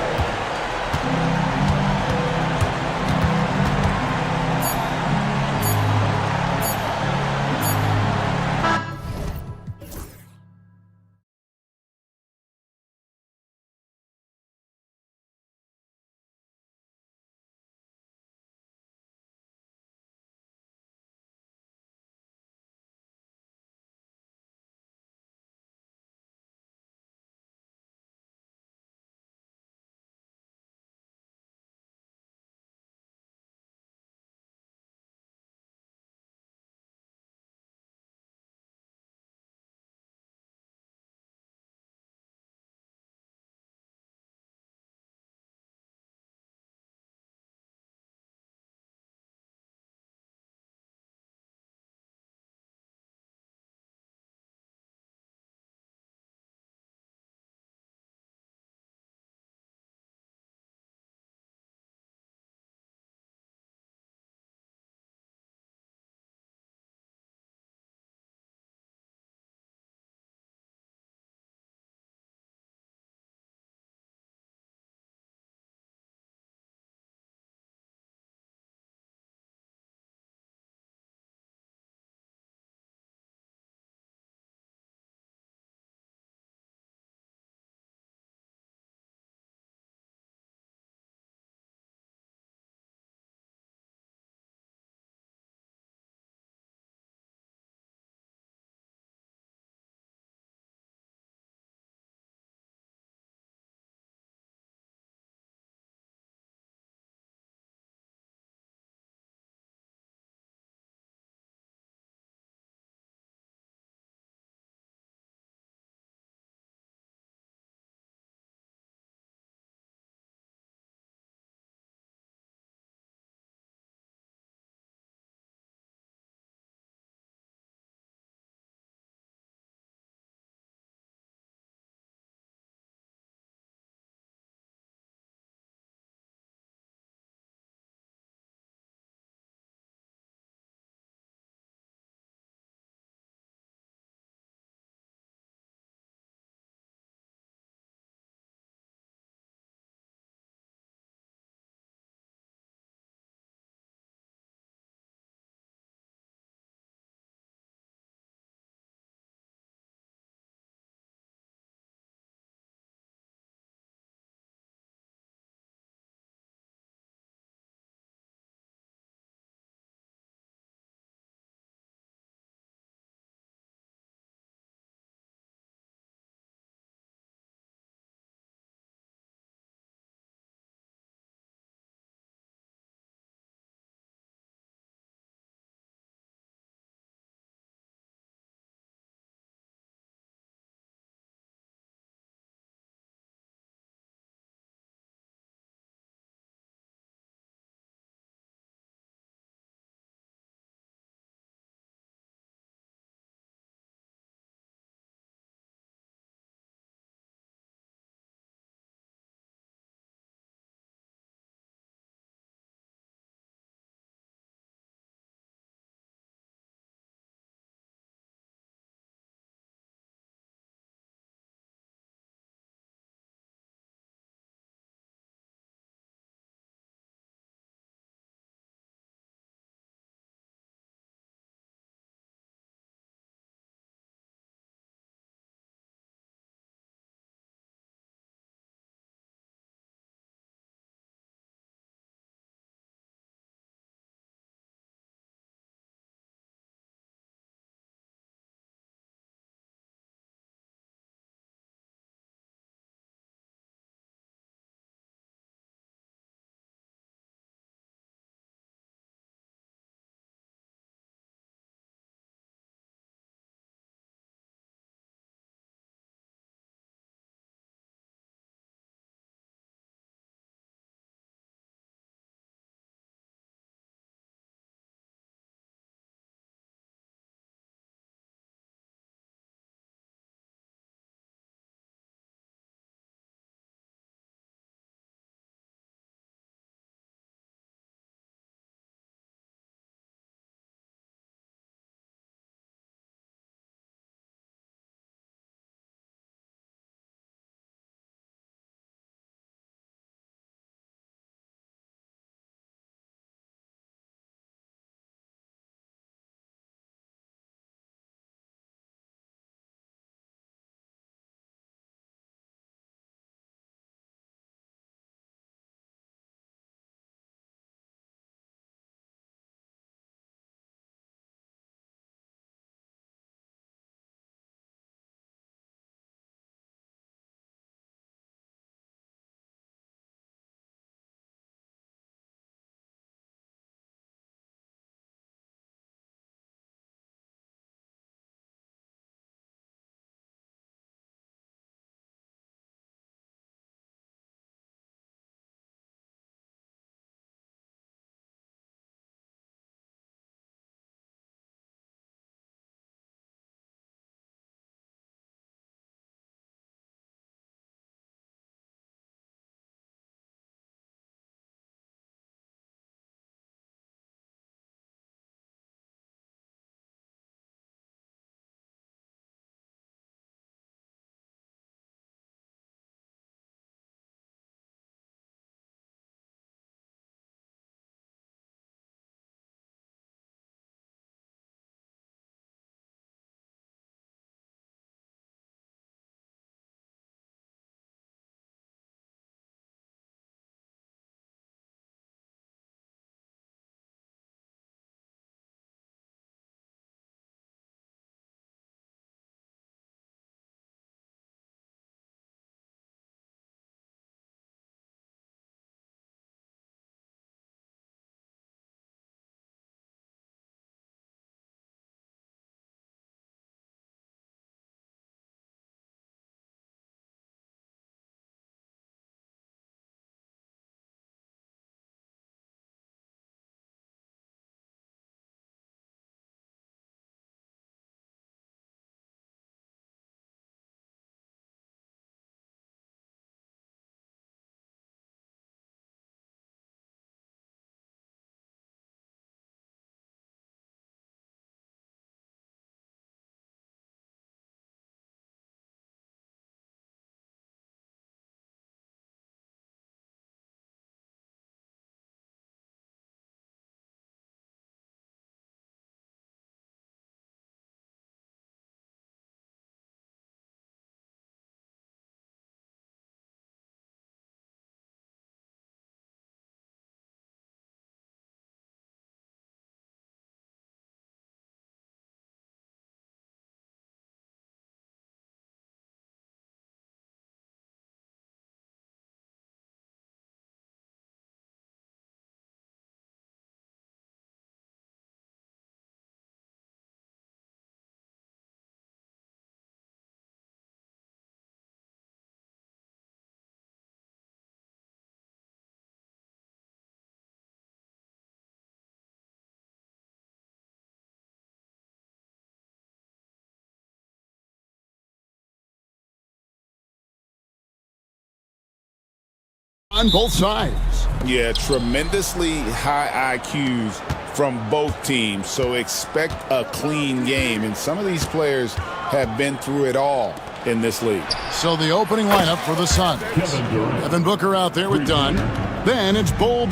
S1: on both sides.
S3: Yeah, tremendously high IQs from both teams, so expect a clean game. And some of these players have been through it all in this league.
S1: So the opening lineup for the Suns. Devin Booker out there with Dunn. Then it's Bol.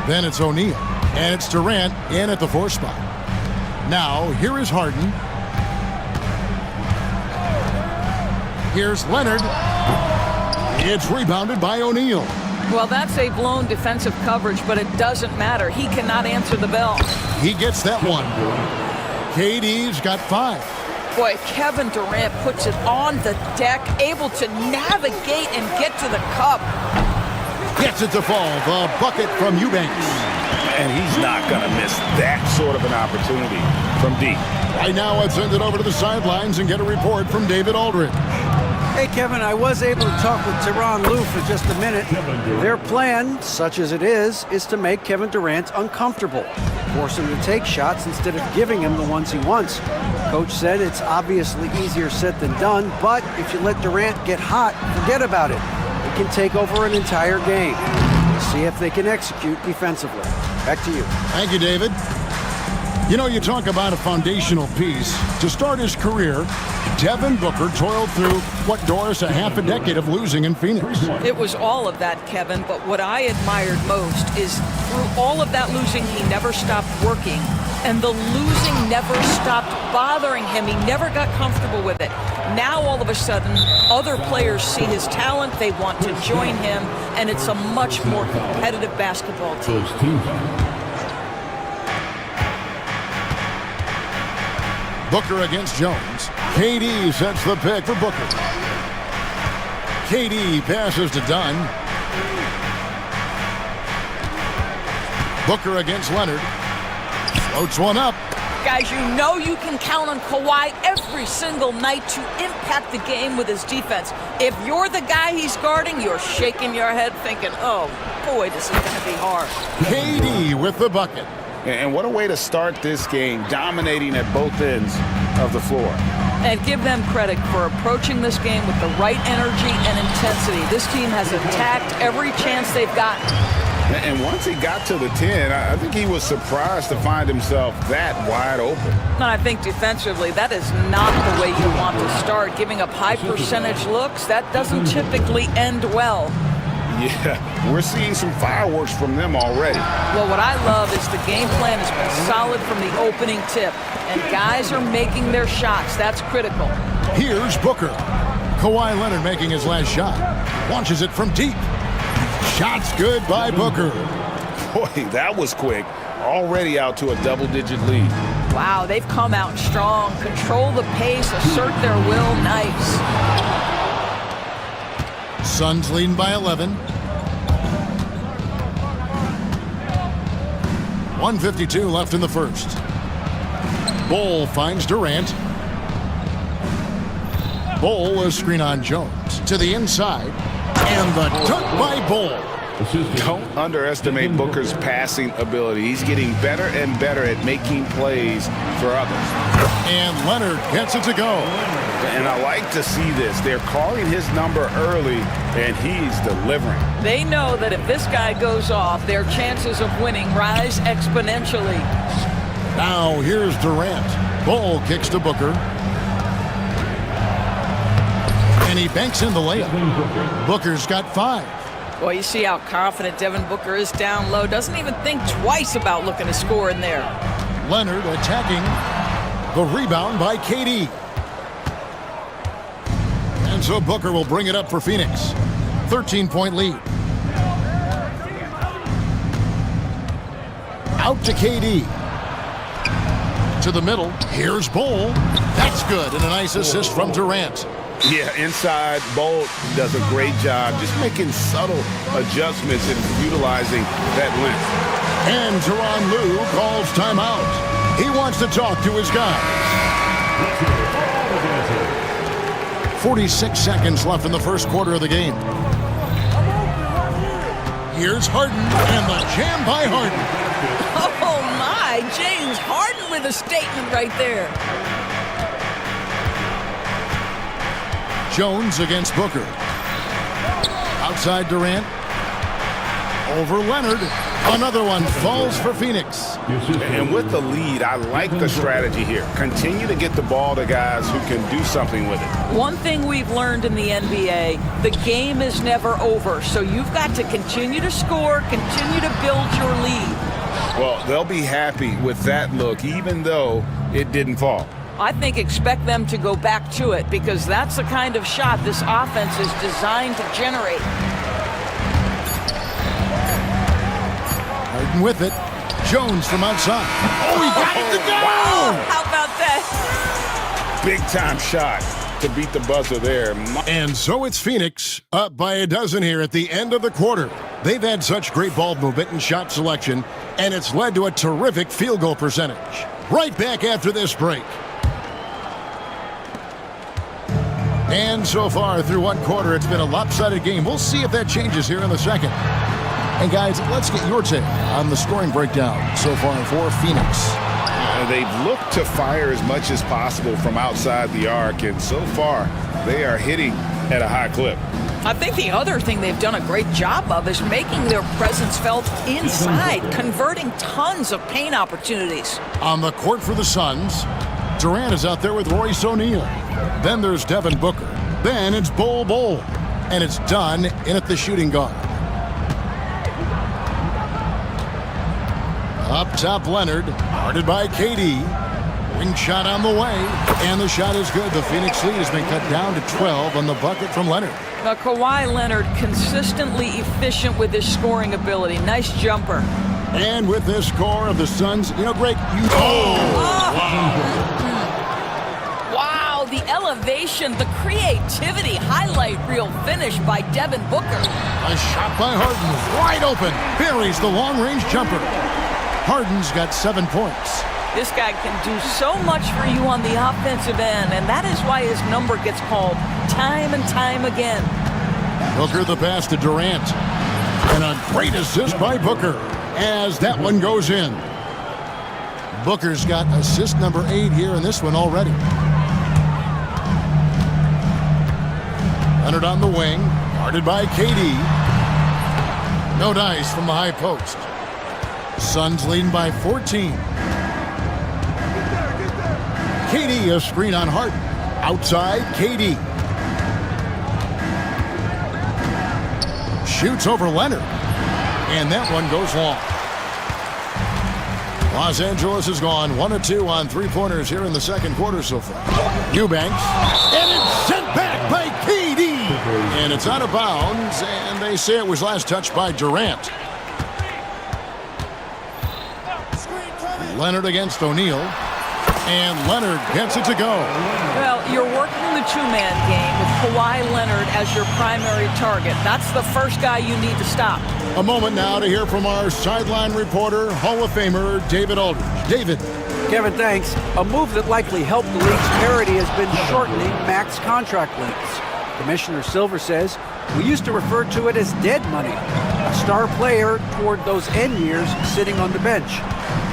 S1: Then it's O'Neal. And it's Durant in at the 4 spot. Now, here is Harden. Here's Leonard. It's rebounded by O'Neal.
S10: Well, that's a blown defensive coverage, but it doesn't matter. He cannot answer the bell.
S1: He gets that one. KD's got 5.
S10: Boy, Kevin Durant puts it on the deck, able to navigate and get to the cup.
S1: Gets it to fall. The bucket from Eubanks.
S3: And he's not going to miss that sort of an opportunity from deep.
S1: Right now, let's send it over to the sidelines and get a report from David Aldridge.
S4: Hey, Kevin, I was able to talk with Tyronn Lue for just a minute. Their plan, such as it is to make Kevin Durant uncomfortable, force him to take shots instead of giving him the ones he wants. Coach said it's obviously easier said than done, but if you let Durant get hot, forget about it. It can take over an entire game. We'll see if they can execute defensively. Back to you.
S1: Thank you, David. You know, you talk about a foundational piece. To start his career, Devin Booker toiled through, Doris, a half a decade of losing in Phoenix.
S10: It was all of that, Kevin, but what I admired most is through all of that losing, he never stopped working, and the losing never stopped bothering him. He never got comfortable with it. Now, all of a sudden, other players see his talent, they want to join him, and it's a much more competitive basketball team.
S1: Booker against Jones. KD sets the pick for Booker. KD passes to Dunn. Booker against Leonard. Floats one up.
S10: Guys, you know you can count on Kawhi every single night to impact the game with his defense. If you're the guy he's guarding, you're shaking your head thinking, oh boy, this is going to be hard.
S1: KD with the bucket.
S3: And what a way to start this game, dominating at both ends of the floor.
S10: And give them credit for approaching this game with the right energy and intensity. This team has attacked every chance they've gotten.
S3: And once he got to the 10, I think he was surprised to find himself that wide open.
S10: And I think defensively, that is not the way you want to start. Giving up high percentage looks, that doesn't typically end well.
S3: Yeah, we're seeing some fireworks from them already.
S10: Well, what I love is the game plan has been solid from the opening tip, and guys are making their shots. That's critical.
S1: Here's Booker. Kawhi Leonard making his last shot. Launches it from deep. Shot's good by Booker.
S3: Boy, that was quick. Already out to a double-digit lead.
S10: Wow, they've come out strong. Control the pace, assert their will. Nice.
S1: Suns leading by 11. 1:52 left in the first. Bol finds Durant. Bol, a screen on Jones. To the inside. And the dunk by Bol.
S3: Don't underestimate Booker's passing ability. He's getting better and better at making plays for others.
S1: And Leonard gets it to go.
S3: And I like to see this. They're calling his number early, and he's delivering.
S10: They know that if this guy goes off, their chances of winning rise exponentially.
S1: Now here's Durant. Bol kicks to Booker. And he banks in the layup. Booker's got 5.
S10: Well, you see how confident Devin Booker is down low. Doesn't even think twice about looking to score in there.
S1: Leonard attacking. The rebound by KD. And so Booker will bring it up for Phoenix. 13-point lead. Out to KD. To the middle. Here's Bol. That's good. And a nice assist from Durant.
S3: Yeah, inside, Bol does a great job just making subtle adjustments and utilizing that length.
S1: And Tyronn Lue calls timeout. He wants to talk to his guys. 46 seconds left in the first quarter of the game. Here's Harden, and the jam by Harden.
S10: Oh my, James Harden with a statement right there.
S1: Jones against Booker. Outside Durant. over Leonard. Another one falls for Phoenix.
S3: And with the lead, I like the strategy here. Continue to get the ball to guys who can do something with it.
S10: One thing we've learned in the NBA, the game is never over. So you've got to continue to score, continue to build your lead.
S3: Well, they'll be happy with that look, even though it didn't fall.
S10: I think expect them to go back to it because that's the kind of shot this offense is designed to generate.
S1: Harden with it. Jones from outside. Oh, he got it to go!
S10: Wow, how about that?
S3: Big time shot to beat the buzzer there.
S1: And so it's Phoenix up by a dozen here at the end of the quarter. They've had such great ball movement and shot selection, and it's led to a terrific field goal percentage. Right back after this break. And so far through one quarter, it's been a lopsided game. We'll see if that changes here in the second. And guys, let's get your take on the scoring breakdown so far for Phoenix.
S3: They've looked to fire as much as possible from outside the arc, and so far they are hitting at a high clip.
S10: I think the other thing they've done a great job of is making their presence felt inside, converting tons of paint opportunities.
S1: On the court for the Suns, Durant is out there with Royce O'Neal. Then there's Devin Booker. Then it's Bol, and it's done in at the shooting guard. Up top, Leonard, guarded by KD. Wing shot on the way, and the shot is good. The Phoenix lead has been cut down to 12 on the bucket from Leonard.
S10: Now, Kawhi Leonard consistently efficient with his scoring ability. Nice jumper.
S1: And with this score of the Suns, you know, Greg, you...
S10: Wow, the elevation, the creativity, highlight reel finish by Devin Booker.
S1: A shot by Harden, wide open, buries the long-range jumper. Harden's got 7 points.
S10: This guy can do so much for you on the offensive end, and that is why his number gets called time and time again.
S1: Booker the pass to Durant. And a great assist by Booker as that one goes in. Booker's got assist number 8 here in this one already. Leonard on the wing, guarded by KD. No dice from the high post. Suns leading by 14. KD, a screen on Harden. Outside, KD. Shoots over Leonard. And that one goes long. Los Angeles has gone 1 of 2 on three-pointers here in the second quarter so far. Eubanks. And it's sent back by KD. And it's out of bounds, and they say it was last touched by Durant. Leonard against O'Neal. And Leonard gets it to go.
S10: Well, you're working the two-man game with Kawhi Leonard as your primary target. That's the first guy you need to stop.
S1: A moment now to hear from our sideline reporter, Hall of Famer David Aldridge. David.
S4: Kevin, thanks. A move that likely helped the league's parity has been shortening max contract lengths. Commissioner Silver says, we used to refer to it as dead money, a star player toward those end years sitting on the bench.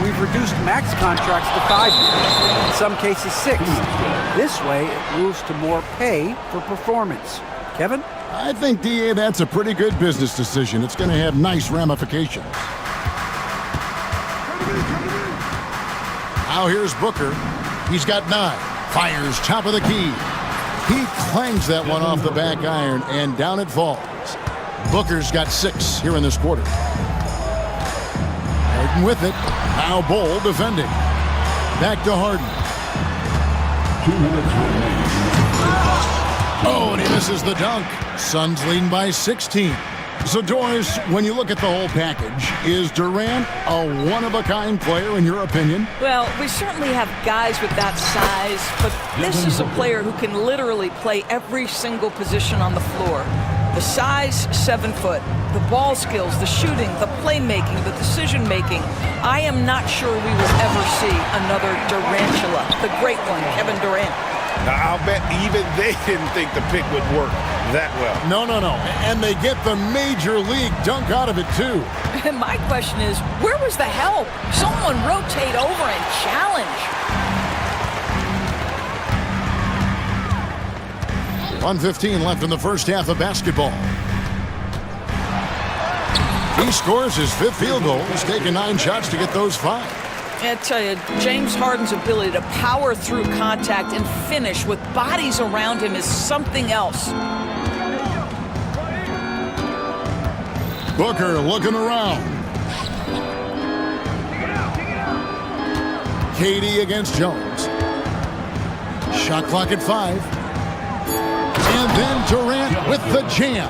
S4: We've reduced max contracts to 5 years, in some cases 6. This way, it moves to more pay for performance. Kevin?
S1: I think, DA, that's a pretty good business decision. It's going to have nice ramifications. Now here's Booker. He's got 9. Fires top of the key. He clangs that one off the back iron, and down it falls. Booker's got 6 here in this quarter. Harden with it. Now Bol defending. Back to Harden.
S9: 2 minutes remaining.
S1: Oh, and he misses the dunk. Suns leading by 16. So, Doris, when you look at the whole package, is Durant a one-of-a-kind player in your opinion?
S10: Well, we certainly have guys with that size, but this is a player who can literally play every single position on the floor. The size, 7 foot. The ball skills, the shooting, the playmaking, the decision-making. I am not sure we will ever see another Durantula, the great one, Kevin Durant.
S3: Now, I'll bet even they didn't think the pick would work that well.
S1: No. And they get the major league dunk out of it, too.
S10: And my question is, where was the help? Someone rotate over and challenge.
S1: 1:15 left in the first half of basketball. He scores his 5th field goal. He's taken 9 shots to get those 5.
S10: I tell you, James Harden's ability to power through contact and finish with bodies around him is something else.
S1: Booker looking around. KD against Jones. Shot clock at 5. And then Durant with the jam.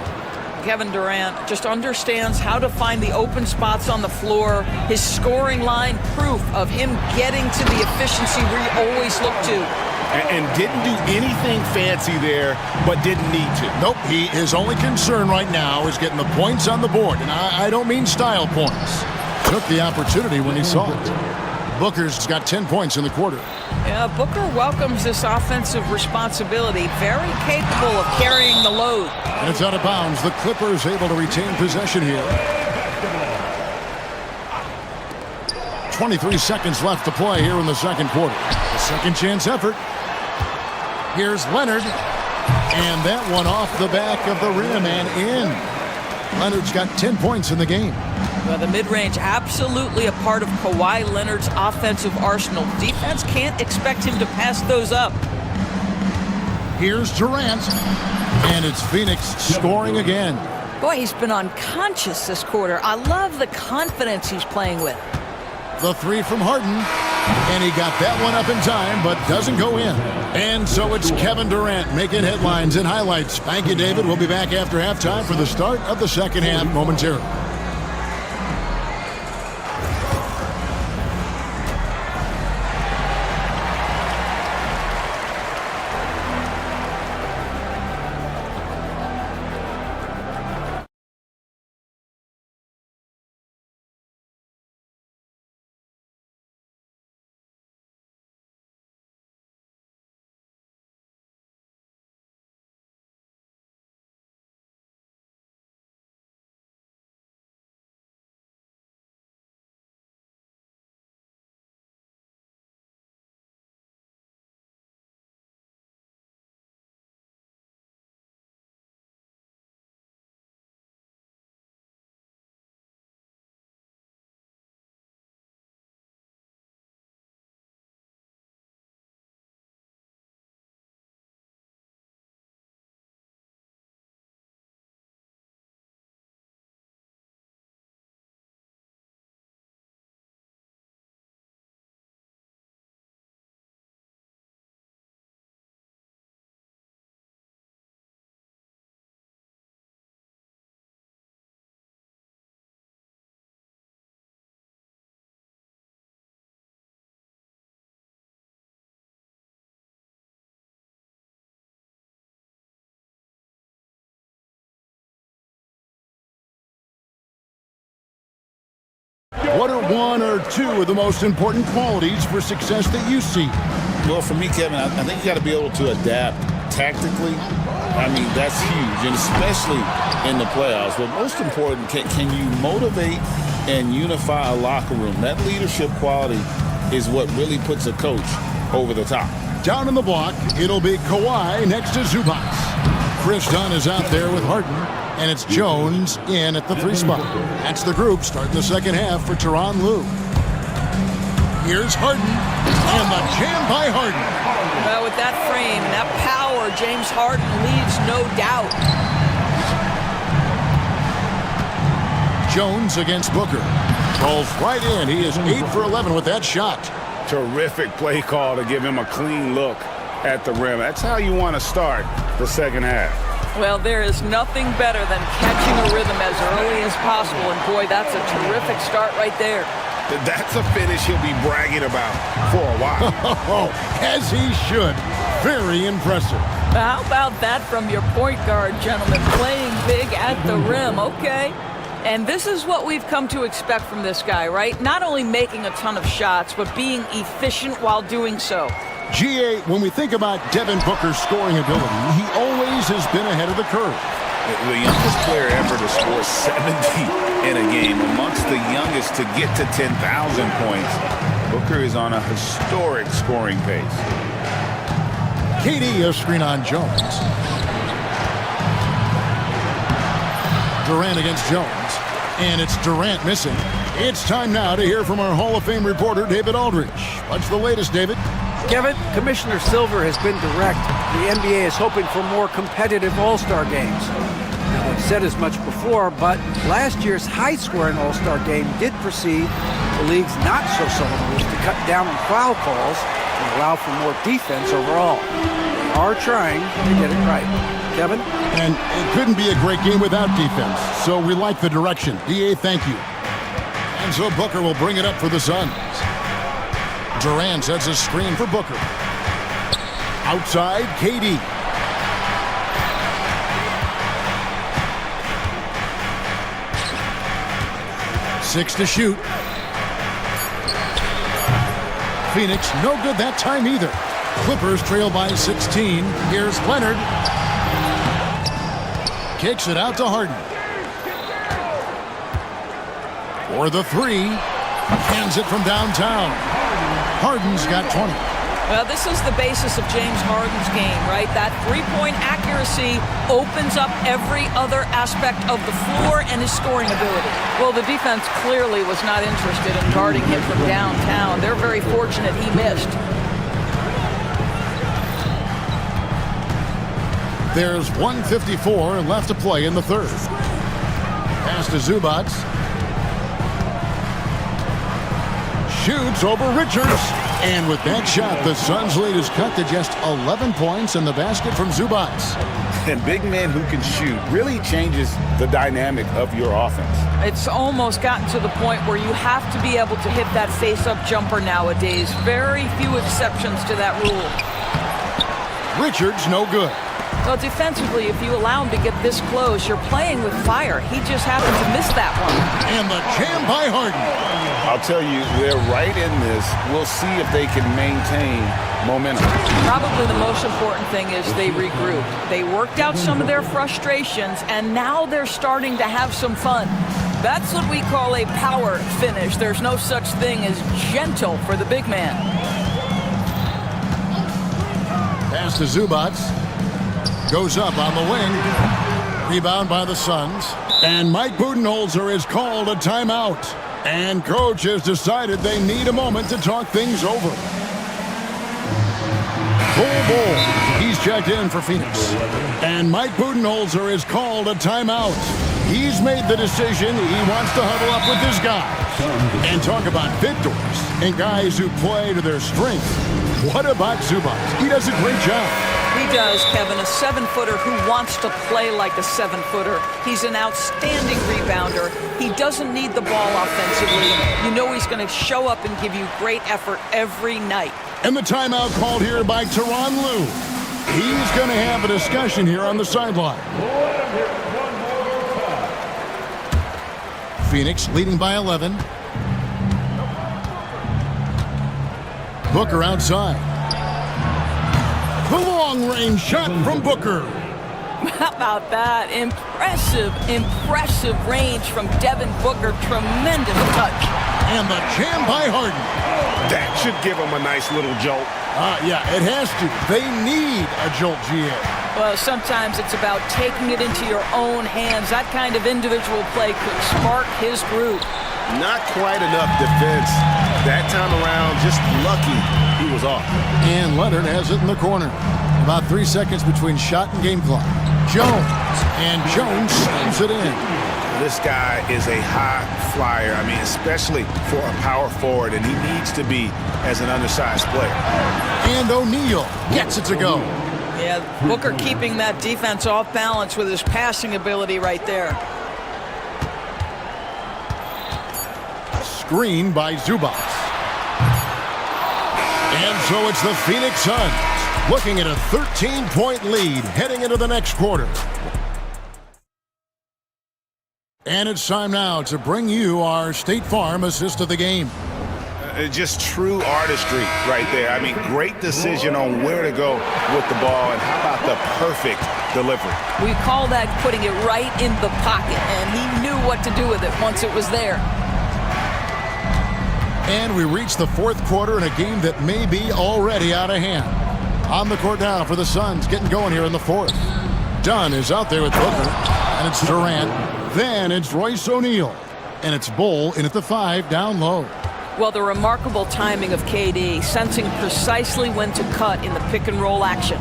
S10: Kevin Durant just understands how to find the open spots on the floor. His scoring line, proof of him getting to the efficiency we always look to.
S3: And didn't do anything fancy there, but didn't need to.
S1: Nope, his only concern right now is getting the points on the board. And I don't mean style points. Took the opportunity when he saw it. Booker's got 10 points in the quarter.
S10: Yeah, Booker welcomes this offensive responsibility. Very capable of carrying the load.
S1: And it's out of bounds. The Clippers able to retain possession here. 23 seconds left to play here in the second quarter. A second chance effort. Here's Leonard. And that one off the back of the rim and in. Leonard's got 10 points in the game.
S10: Well, the mid-range absolutely a part of Kawhi Leonard's offensive arsenal. Defense can't expect him to pass those up.
S1: Here's Durant. And it's Phoenix scoring again.
S10: Boy, he's been unconscious this quarter. I love the confidence he's playing with.
S1: The 3 from Harden. And he got that one up in time, but doesn't go in. And so it's Kevin Durant making headlines and highlights. Thank you, David. We'll be back after halftime for the start of the second half momentarily. What are one or two of the most important qualities for success that you see?
S3: Well, for me, Kevin, I think you got to be able to adapt tactically. I mean, that's huge, and especially in the playoffs. But most important, can you motivate and unify a locker room? That leadership quality is what really puts a coach over the top.
S1: Down in the block, it'll be Kawhi next to Zubac. Chris Dunn is out there with Harden, and it's Jones in at the 3 spot. That's the group starting the second half for Tyronn Lue. Here's Harden, and the jam by Harden.
S10: Well, with that frame and that power, James Harden leaves no doubt.
S1: Jones against Booker. Rolls right in. He is 8 for 11 with that shot.
S3: Terrific play call to give him a clean look at the rim. That's how you want to start the second half.
S10: Well, there is nothing better than catching a rhythm as early as possible, and boy, that's a terrific start right there.
S3: That's a finish he'll be bragging about for a while.
S1: As he should. Very impressive.
S10: How about that from your point guard, gentlemen? Playing big at the rim, okay? And this is what we've come to expect from this guy, right? Not only making a ton of shots, but being efficient while doing so.
S1: GA, when we think about Devin Booker's scoring ability, he always has been ahead of the curve.
S3: The youngest player ever to score 70 in a game, amongst the youngest to get to 10,000 points. Booker is on a historic scoring pace.
S1: KD, a screen on Jones. Durant against Jones. And it's Durant missing. It's time now to hear from our Hall of Fame reporter, David Aldridge. What's the latest, David?
S4: Kevin, Commissioner Silver has been direct. The NBA is hoping for more competitive All-Star games. Now, they've said as much before, but last year's high-scoring All-Star game did precede the league's not-so-subtle moves to cut down on foul calls and allow for more defense overall. They are trying to get it right. Kevin?
S1: And it couldn't be a great game without defense, so we like the direction. DA, thank you. And so Booker will bring it up for the Suns. Durant sets a screen for Booker. Outside, KD. Six to shoot. Phoenix, no good that time either. Clippers trail by 16. Here's Leonard. Kicks it out to Harden. For the three. Hands it from downtown. Harden's got 20.
S10: Well, this is the basis of James Harden's game, right? That three-point accuracy opens up every other aspect of the floor and his scoring ability. Well, the defense clearly was not interested in guarding him from downtown. They're very fortunate he missed.
S1: There's 1:54 left to play in the third. Pass to Zubats. Shoots over Richards. And with that shot, the Suns' lead is cut to just 11 points in the basket from Zubats.
S3: And big men who can shoot really changes the dynamic of your offense.
S10: It's almost gotten to the point where you have to be able to hit that face-up jumper nowadays. Very few exceptions to that rule.
S1: Richards, no good.
S10: Well, defensively, if you allow him to get this close, you're playing with fire. He just happened to miss that one.
S1: And the jam by Harden.
S3: I'll tell you, they're right in this. We'll see if they can maintain momentum.
S10: Probably the most important thing is they regrouped. They worked out some of their frustrations, and now they're starting to have some fun. That's what we call a power finish. There's no such thing as gentle for the big man.
S1: Pass to Zubats. Goes up on the wing. Rebound by the Suns. And Mike Budenholzer has called a timeout. And coach has decided they need a moment to talk things over. Bull. He's checked in for Phoenix. And Mike Budenholzer has called a timeout. He's made the decision he wants to huddle up with his guys. And talk about victors and guys who play to their strength. What about Zubats? He does a great job.
S10: He does, Kevin, a 7-footer who wants to play like a 7-footer. He's an outstanding rebounder. He doesn't need the ball offensively. You know he's going to show up and give you great effort every night.
S1: And the timeout called here by Tyronn Lue. He's going to have a discussion here on the sideline. Phoenix leading by 11. Booker outside. The long-range shot from Booker.
S10: How about that? Impressive range from Devin Booker. Tremendous touch.
S1: And the jam by Harden.
S3: That should give them a nice little jolt.
S1: Yeah, it has to. They need a jolt, GA.
S10: Well, sometimes it's about taking it into your own hands. That kind of individual play could spark his groove.
S3: Not quite enough defense. That time around, just lucky he was off.
S1: And Leonard has it in the corner. About 3 seconds between shot and game clock. Jones. And Jones slams it in.
S3: This guy is a high flyer. I mean, especially for a power forward, and he needs to be as an undersized player.
S1: And O'Neal gets it to go.
S10: Yeah, Booker keeping that defense off balance with his passing ability right there.
S1: Screen by Zubats. And so it's the Phoenix Suns looking at a 13-point lead heading into the next quarter. And it's time now to bring you our State Farm assist of the game.
S3: Just true artistry right there. I mean, great decision on where to go with the ball, and how about the perfect delivery?
S10: We call that putting it right in the pocket, and he knew what to do with it once it was there.
S1: And we reach the fourth quarter in a game that may be already out of hand. On the court now for the Suns, getting going here in the fourth. Dunn is out there with Booker, and it's Durant. Then it's Royce O'Neal. And it's Bull in at the 5, down low.
S10: Well, the remarkable timing of KD, sensing precisely when to cut in the pick-and-roll action.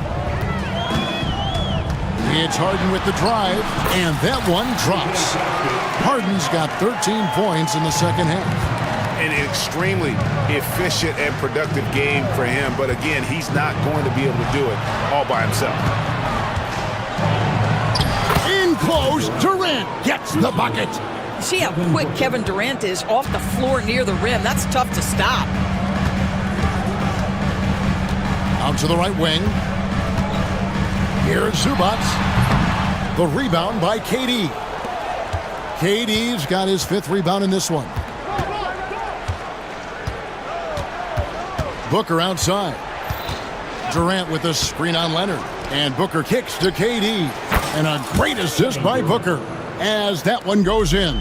S1: It's Harden with the drive, and that one drops. Harden's got 13 points in the second half.
S3: An extremely efficient and productive game for him, but again, he's not going to be able to do it all by himself.
S1: In close, Durant gets the bucket.
S10: See how quick Kevin Durant is off the floor near the rim. That's tough to stop.
S1: Out to the right wing. Here's Zubac. The rebound by KD. KD's got his 5th rebound in this one. Booker outside. Durant with a screen on Leonard. And Booker kicks to KD. And a great assist by Booker as that one goes in.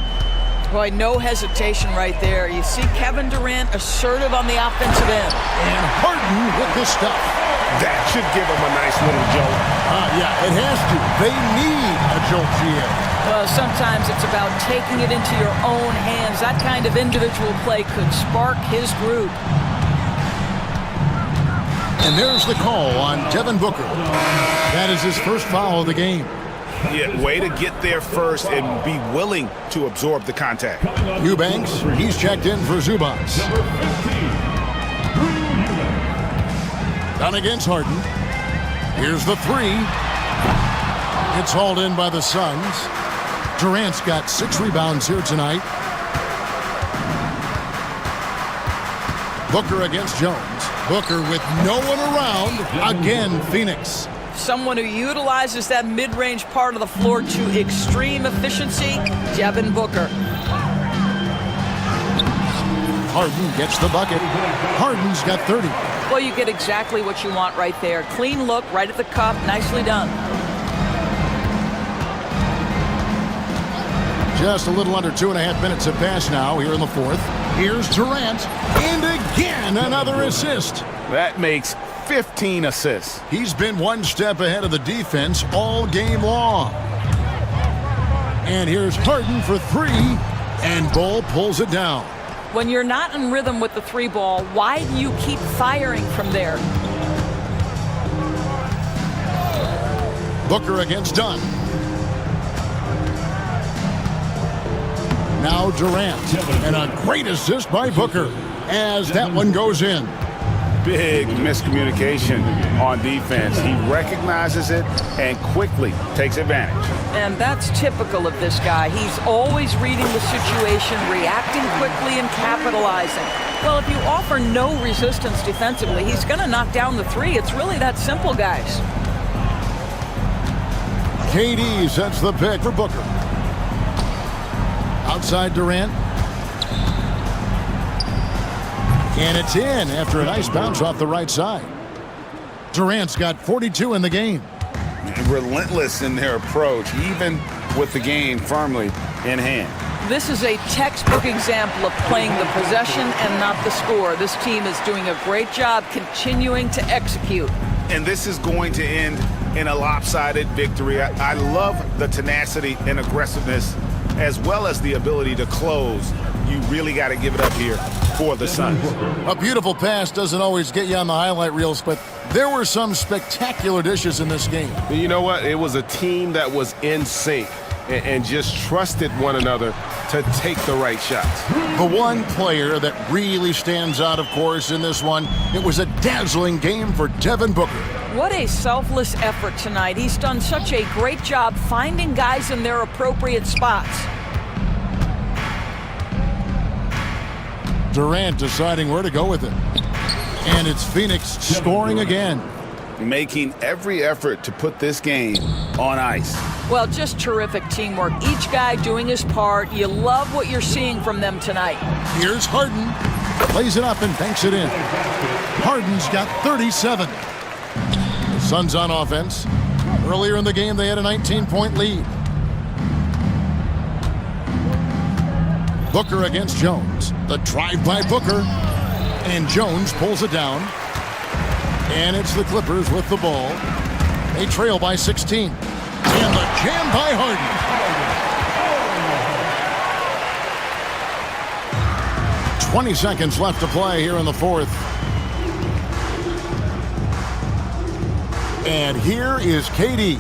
S10: Boy, no hesitation right there. You see Kevin Durant assertive on the offensive end.
S1: And Harden with the stuff.
S3: That should give him a nice little jolt.
S1: Yeah, it has to. They need a jolt here.
S10: Well, sometimes it's about taking it into your own hands. That kind of individual play could spark his group.
S1: And there's the call on Devin Booker. That is his first foul of the game.
S3: Yeah, way to get there first and be willing to absorb the contact.
S1: Eubanks, he's checked in for Zubac. Down against Harden. Here's the 3. It's hauled in by the Suns. Durant's got 6 rebounds here tonight. Booker against Jones. Booker with no one around. Again, Phoenix.
S10: Someone who utilizes that mid-range part of the floor to extreme efficiency, Devin Booker.
S1: Harden gets the bucket. Harden's got 30.
S10: Well, you get exactly what you want right there. Clean look, right at the cup, nicely done.
S1: Just a little under 2.5 minutes have passed now here in the 4th. Here's Durant, and again another assist.
S3: That makes 15 assists.
S1: He's been one step ahead of the defense all game long. And here's Harden for 3, and Bull pulls it down.
S10: When you're not in rhythm with the 3 ball, why do you keep firing from there?
S1: Booker against Dunn. Now Durant, and a great assist by Booker as that one goes in.
S3: Big miscommunication on defense. He recognizes it and quickly takes advantage.
S10: And that's typical of this guy. He's always reading the situation, reacting quickly and capitalizing. Well, if you offer no resistance defensively, he's going to knock down the 3. It's really that simple, guys.
S1: KD sets the pick for Booker. Outside Durant. And it's in after a nice bounce off the right side. Durant's got 42 in the game.
S3: Relentless in their approach, even with the game firmly in hand.
S10: This is a textbook example of playing the possession and not the score. This team is doing a great job continuing to execute.
S3: And this is going to end in a lopsided victory. I love the tenacity and aggressiveness as well as the ability to close. You really got to give it up here for the Suns.
S1: A beautiful pass doesn't always get you on the highlight reels, but there were some spectacular dishes in this game.
S6: You know what? It was a team that was in sync and just trusted one another to take the right shots.
S1: The one player that really stands out, of course, in this one, it was a dazzling game for Devin Booker.
S10: What a selfless effort tonight. He's done such a great job finding guys in their appropriate spots.
S1: Durant deciding where to go with it. And it's Phoenix scoring again.
S3: Making every effort to put this game on ice.
S10: Well, just terrific teamwork. Each guy doing his part. You love what you're seeing from them tonight.
S1: Here's Harden. Plays it up and banks it in. Harden's got 37. The Suns on offense. Earlier in the game, they had a 19-point lead. Booker against Jones. The drive by Booker. And Jones pulls it down. And it's the Clippers with the ball. They trail by 16. And the jam by Harden. 20 seconds left to play here in the fourth. And here is KD.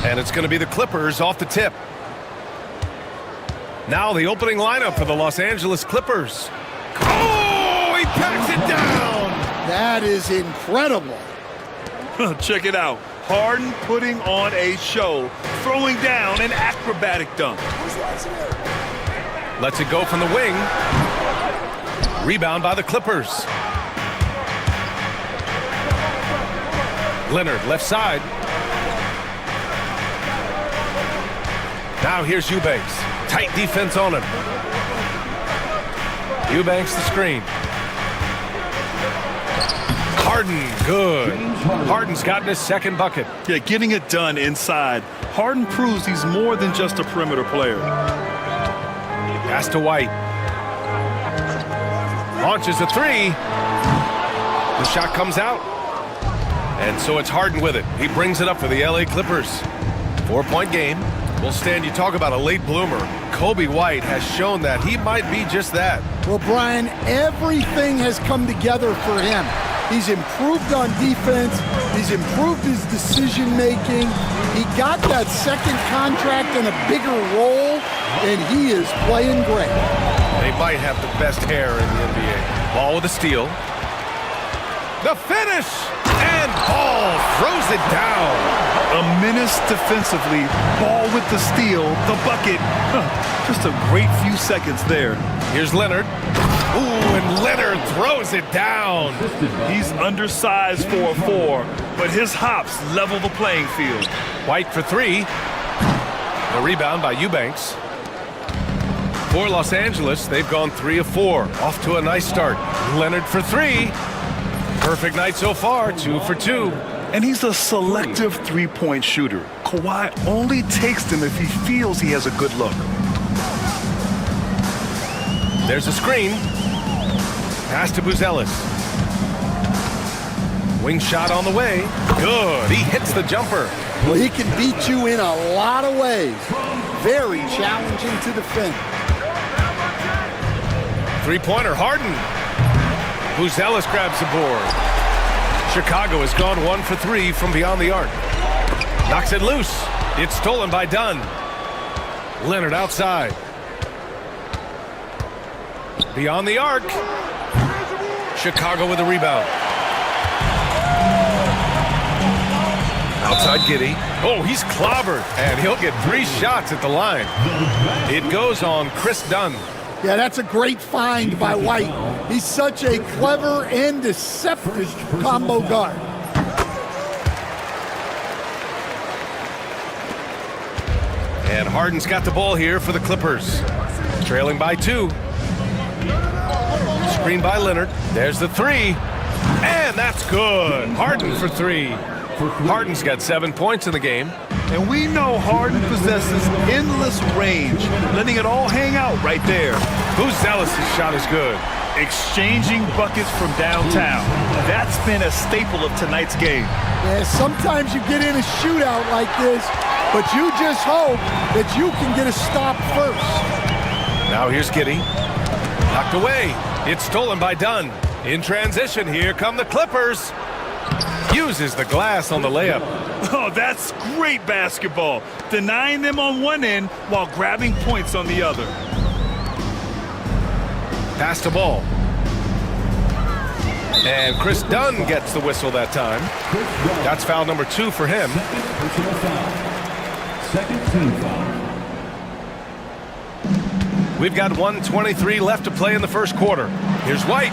S6: And it's going to be the Clippers off the tip. Now the opening lineup for the Los Angeles Clippers. Oh, he packs it down.
S11: That is incredible.
S5: Check it out. Harden putting on a show, throwing down an acrobatic dunk.
S6: Lets it go from the wing. Rebound by the Clippers. Leonard, left side. Now here's Eubanks. Tight defense on him. Eubanks the screen. Harden, good. Harden's gotten his second bucket.
S5: Yeah, getting it done inside. Harden proves he's more than just a perimeter player.
S6: Pass to White. Launches a three. The shot comes out. And so it's Harden with it. He brings it up for the LA Clippers. 4-point game. Well, Stan, you talk about a late bloomer. Kobe White has shown that he might be just that.
S11: Well, Brian, everything has come together for him. He's improved on defense. He's improved his decision-making. He got that second contract and a bigger role, and he is playing great.
S6: They might have the best hair in the NBA. Ball with a steal. The finish! And Ball throws it down.
S5: A menace defensively. Ball with the steal. The bucket. Just a great few seconds there.
S6: Here's Leonard. Ooh, and Leonard throws it down.
S5: He's undersized for a 4, but his hops level the playing field.
S6: White for three. The rebound by Eubanks. For Los Angeles, they've gone 3 of 4. Off to a nice start. Leonard for three. Perfect night so far, 2 for 2.
S5: And he's a selective three-point shooter. Kawhi only takes them if he feels he has a good look.
S6: There's a screen. Pass to Buzelis. Wing shot on the way. Good. He hits the jumper.
S11: Well, he can beat you in a lot of ways. Very challenging to defend.
S6: Three-pointer, Harden. Buzelis grabs the board. Chicago has gone 1 for 3 from beyond the arc. Knocks it loose. It's stolen by Dunn. Leonard outside. Beyond the arc. Chicago with a rebound. Outside Giddey. Oh, he's clobbered. And he'll get 3 shots at the line. It goes on Chris Dunn.
S11: Yeah, that's a great find by White. He's such a clever and deceptive combo guard.
S6: And Harden's got the ball here for the Clippers. Trailing by 2. Screen by Leonard. There's the three. And that's good. Harden for 3. Harden's got 7 points in the game.
S5: And we know Harden possesses endless range, letting it all hang out right there.
S6: Buzelis' shot is good.
S5: Exchanging buckets from downtown. That's been a staple of tonight's game.
S11: Yeah, sometimes you get in a shootout like this, but you just hope that you can get a stop first.
S6: Now here's Giddey. Knocked away. It's stolen by Dunn. In transition, here come the Clippers. Uses the glass on the layup.
S5: Oh, that's great basketball. Denying them on one end while grabbing points on the other.
S6: Pass the ball. And Chris Dunn gets the whistle that time. That's foul number 2 for him.
S9: Second team foul.
S6: We've got 1:23 left to play in the first quarter. Here's White.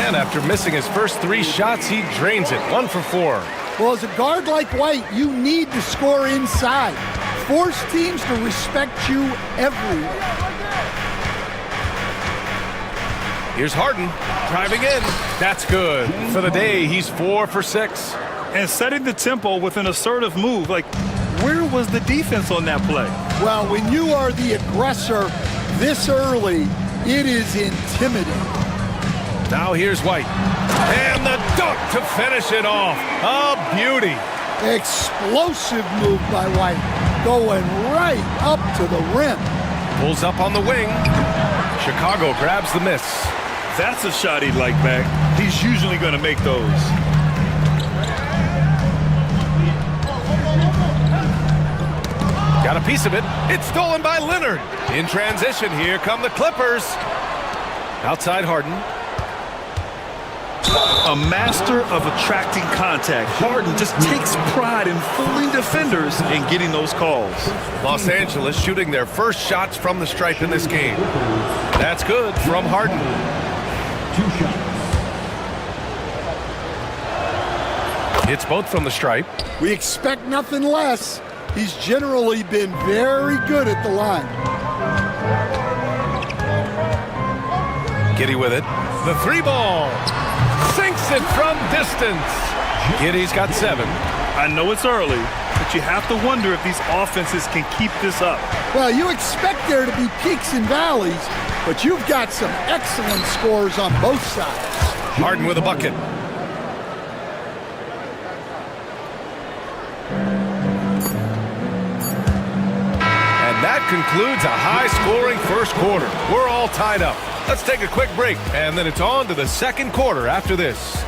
S6: And after missing his first 3 shots, he drains it. 1 for 4.
S11: Well, as a guard like White, you need to score inside. Force teams to respect you everywhere.
S6: Here's Harden driving in. That's good. For the day, he's 4 for 6.
S5: And setting the tempo with an assertive move. Like, where was the defense on that play?
S11: Well, when you are the aggressor this early, it is intimidating.
S6: Now here's White. And the dunk to finish it off. A beauty.
S11: Explosive move by White. Going right up to the rim.
S6: Pulls up on the wing. Chicago grabs the miss.
S5: That's a shot he'd like back. He's usually going to make those.
S6: piece of it. It's stolen by Leonard. In transition, here come the Clippers. Outside Harden.
S5: A master of attracting contact. Harden just takes pride in fooling defenders and getting those calls.
S6: Los Angeles shooting their first shots from the stripe in this game. That's good from Harden.
S9: 2 shots.
S6: It's both from the stripe.
S11: We expect nothing less. He's generally been very good at the line.
S6: Giddey with it. The 3-ball. Sinks it from distance. Giddey's got 7.
S5: I know it's early, but you have to wonder if these offenses can keep this up.
S11: Well, you expect there to be peaks and valleys, but you've got some excellent scores on both sides.
S6: Harden with a bucket. That concludes a high-scoring first quarter. We're all tied up. Let's take a quick break, and then it's on to the second quarter after this.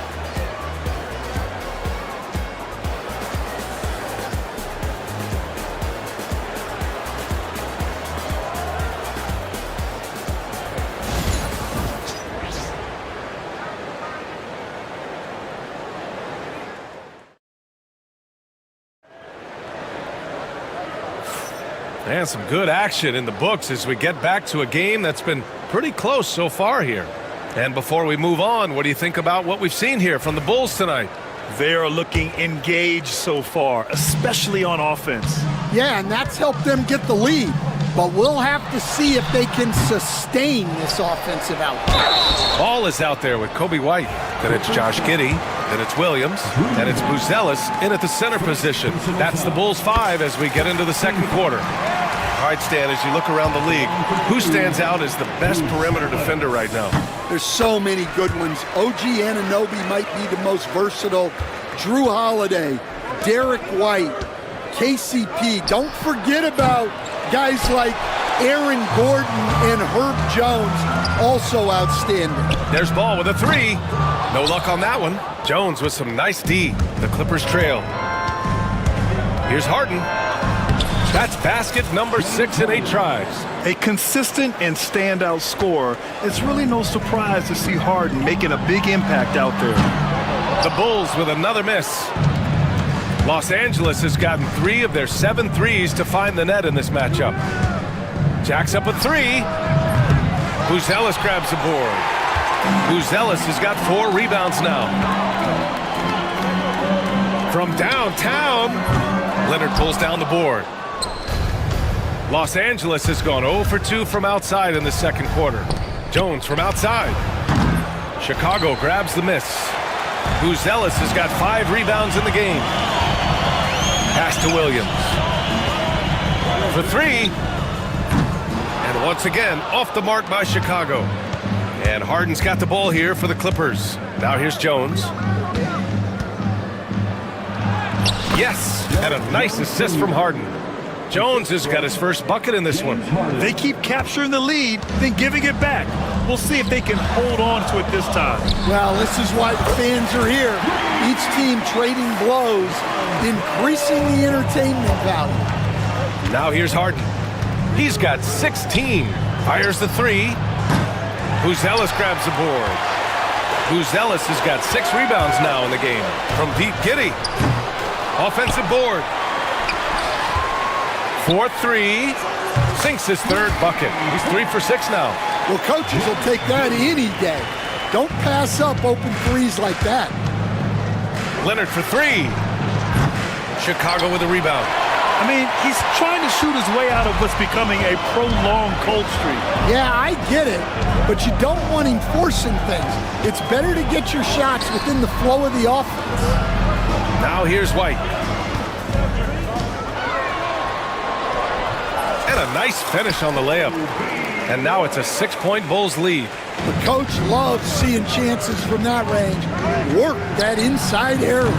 S6: And some good action in the books as we get back to a game that's been pretty close so far here. And before we move on, what do you think about what we've seen here from the Bulls tonight?
S5: They are looking engaged so far, especially on offense.
S11: Yeah, and that's helped them get the lead. But we'll have to see if they can sustain this offensive output.
S6: Ball is out there with Kobe White. Then it's Josh Giddey. Then it's Williams. And it's Buzelis in at the center position. That's the Bulls 5 as we get into the second quarter. All right, Stan, as you look around the league, who stands out as the best perimeter defender right now?
S11: There's so many good ones. OG Anunoby might be the most versatile. Drew Holiday, Derek White, KCP. Don't forget about guys like Aaron Gordon and Herb Jones, also outstanding.
S6: There's Ball with a 3. No luck on that one. Jones with some nice D. The Clippers trail. Here's Harden. That's basket number 6 in 8 tries.
S5: A consistent and standout scorer. It's really no surprise to see Harden making a big impact out there.
S6: The Bulls with another miss. Los Angeles has gotten 3 of their 7 threes to find the net in this matchup. Jacks up a 3. Buzelis grabs the board. Buzelis has got 4 rebounds now. From downtown, Leonard pulls down the board. Los Angeles has gone 0 for 2 from outside in the second quarter. Jones from outside. Chicago grabs the miss. Buzelis has got 5 rebounds in the game. Pass to Williams. For 3. And once again, off the mark by Chicago. And Harden's got the ball here for the Clippers. Now here's Jones. Yes, and a nice assist from Harden. Jones has got his first bucket in this one.
S5: They keep capturing the lead, then giving it back. We'll see if they can hold on to it this time.
S11: Well, this is why the fans are here. Each team trading blows, increasing the entertainment value.
S6: Now here's Harden. He's got 16. Fires the 3. Buzelis grabs the board. Buzelis has got 6 rebounds now in the game from Pete Giddey. Offensive board. 4-3. Sinks his 3rd bucket. He's 3 for 6 now.
S11: Well, coaches will take that any day. Don't pass up open threes like that.
S6: Leonard for 3. Chicago with a rebound.
S5: I mean, he's trying to shoot his way out of what's becoming a prolonged cold streak.
S11: Yeah, I get it, but you don't want him forcing things. It's better to get your shots within the flow of the offense.
S6: Now here's White. And a nice finish on the layup. And now it's a 6-point Bulls lead.
S11: The coach loves seeing chances from that range. Work that inside area.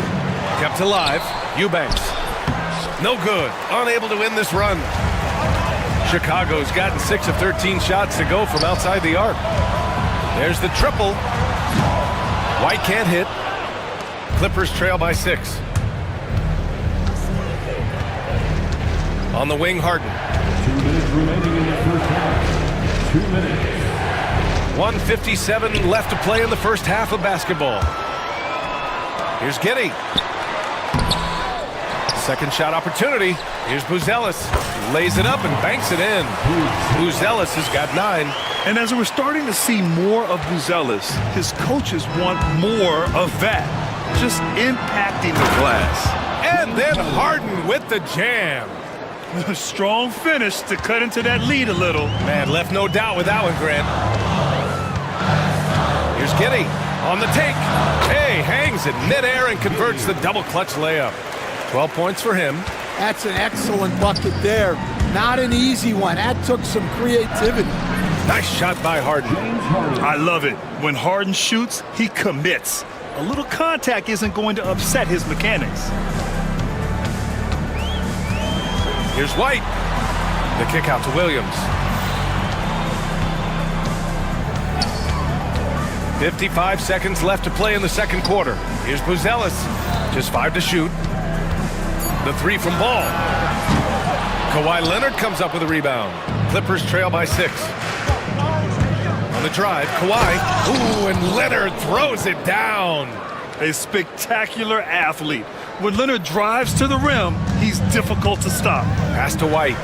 S6: Kept alive. Eubanks. No good. Unable to win this run. Chicago's gotten 6 of 13 shots to go from outside the arc. There's the triple. White can't hit. Clippers trail by 6. On On the wing, Harden.
S9: 2 minutes remaining in the first half. 2 minutes.
S6: 1:57 left to play in the first half of basketball. Here's Giddey. Second shot opportunity. Here's Buzelis. Lays it up and banks it in. Buzelis has got 9.
S5: And as we're starting to see more of Buzelis, his coaches want more of that. Just impacting the glass.
S6: And then Harden with the jam.
S5: A strong finish to cut into that lead a little.
S6: Man, left no doubt with that one, Grant. Here's Giddey on the take. Hey, hangs in midair and converts the double clutch layup. 12 points for him.
S11: That's an excellent bucket there. Not an easy one. That took some creativity.
S6: Nice shot by Harden.
S5: I love it. When Harden shoots, he commits. A little contact isn't going to upset his mechanics.
S6: Here's White. The kick out to Williams. 55 seconds left to play in the second quarter. Here's Buzelis. Just 5 to shoot. The 3 from Ball. Kawhi Leonard comes up with a rebound. Clippers trail by 6. On the drive, Kawhi. Ooh, and Leonard throws it down.
S5: A spectacular athlete. When Leonard drives to the rim, he's difficult to stop.
S6: Pass to White.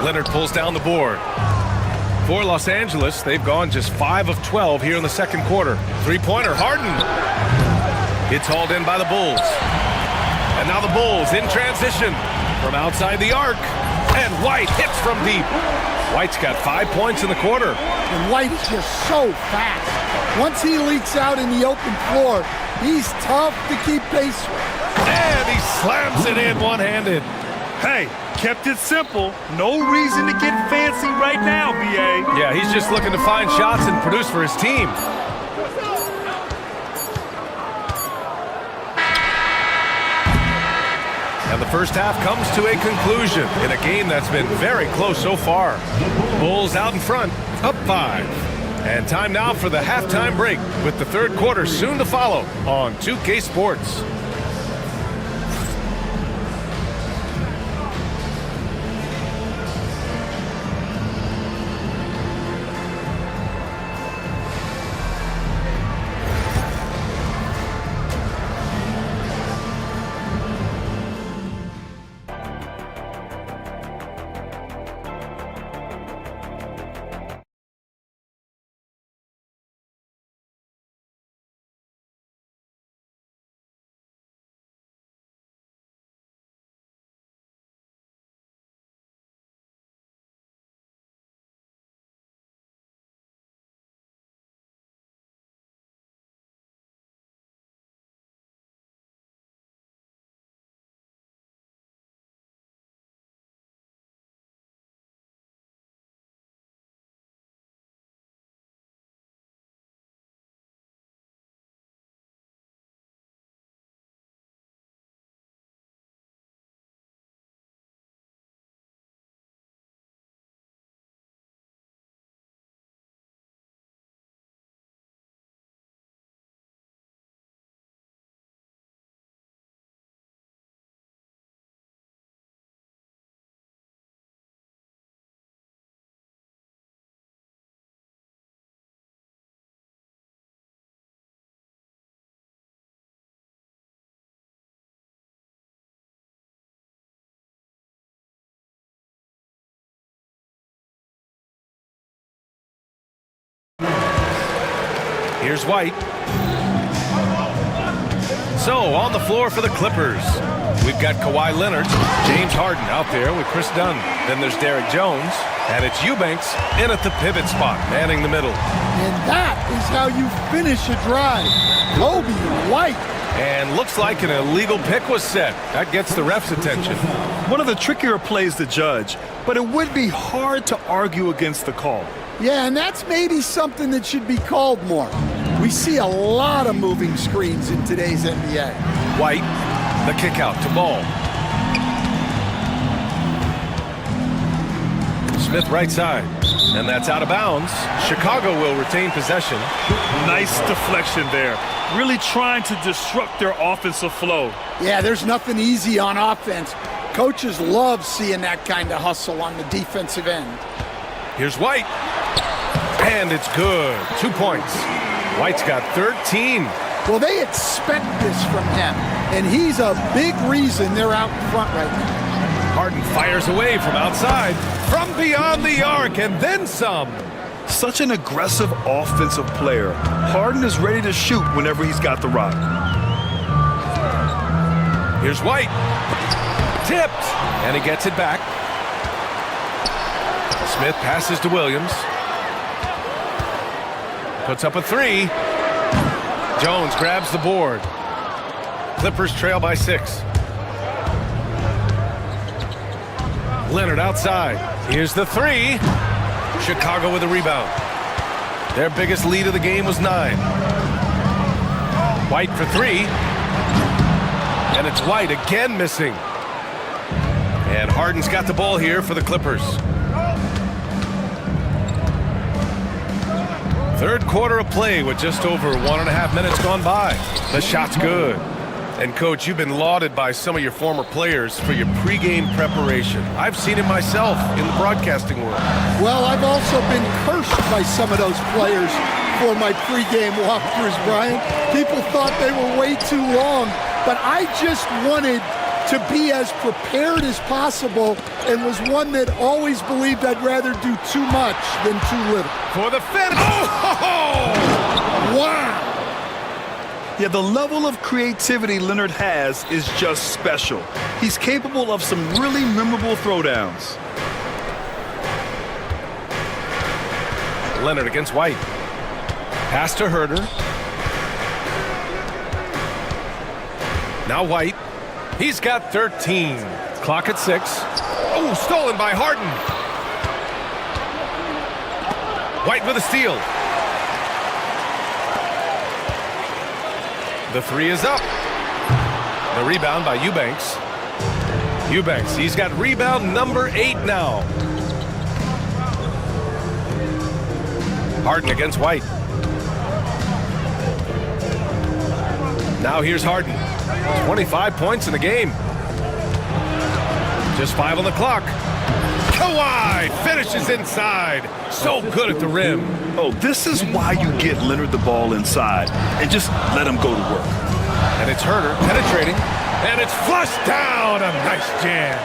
S6: Leonard pulls down the board. For Los Angeles, they've gone just 5 of 12 here in the second quarter. Three-pointer, Harden. It's hauled in by the Bulls. And now the Bulls in transition from outside the arc. And White hits from deep. White's got 5 points in the quarter.
S11: And White is just so fast. Once he leaks out in the open floor, he's tough to keep pace with.
S6: And he slams it in one-handed.
S5: Hey, kept it simple. No reason to get fancy right now, B.A.
S6: Yeah, he's just looking to find shots and produce for his team. And the first half comes to a conclusion in a game that's been very close so far. Bulls out in front, up 5. And time now for the halftime break with the third quarter soon to follow on 2K Sports. Here's White. So, on the floor for the Clippers, we've got Kawhi Leonard, James Harden out there with Chris Dunn. Then there's Derek Jones, and it's Eubanks in at the pivot spot, manning the middle.
S11: And that is how you finish a drive. Kobe White.
S6: And looks like an illegal pick was set. That gets the ref's attention.
S5: One of the trickier plays to judge, but it would be hard to argue against the call.
S11: Yeah, and that's maybe something that should be called more. We see a lot of moving screens in today's NBA.
S6: White, the kick out to Ball. Smith right side. And that's out of bounds. Chicago will retain possession.
S5: Nice deflection there. Really trying to disrupt their offensive flow.
S11: Yeah, there's nothing easy on offense. Coaches love seeing that kind of hustle on the defensive end.
S6: Here's White. And it's good. 2 points. White's got 13.
S11: Well, they expect this from him, and he's a big reason they're out in front right now.
S6: Harden fires away from outside, from beyond the arc, and then some.
S5: Such an aggressive offensive player. Harden is ready to shoot whenever he's got the rock.
S6: Here's White. Tipped, and he gets it back. Smith passes to Williams. Puts up a three. Jones grabs the board. Clippers trail by 6. Leonard outside. Here's the three. Chicago with a rebound. Their biggest lead of the game was 9. White for 3. And it's White again missing. And Harden's got the ball here for the Clippers. Third quarter of play with just over 1.5 minutes gone by. The shot's good. And Coach, you've been lauded by some of your former players for your pregame preparation. I've seen it myself in the broadcasting world.
S11: Well, I've also been cursed by some of those players for my pregame walkthroughs, Brian. People thought they were way too long, but I just wanted to be as prepared as possible and was one that always believed I'd rather do too much than too little.
S6: For the finish. Oh!
S11: Wow!
S5: Yeah, the level of creativity Leonard has is just special. He's capable of some really memorable throwdowns.
S6: Leonard against White. Pass to Herder. Now White. He's got 13. Clock at 6. Oh, stolen by Harden. White with a steal. The three is up. The rebound by Eubanks. Eubanks, he's got rebound number 8 now. Harden against White. Now here's Harden. 25 points in the game. Just 5 on the clock. Kawhi finishes inside. So good at the rim.
S5: Oh, this is why you get Leonard the ball inside and just let him go to work.
S6: And it's Herder penetrating. And it's flushed down. A nice jam.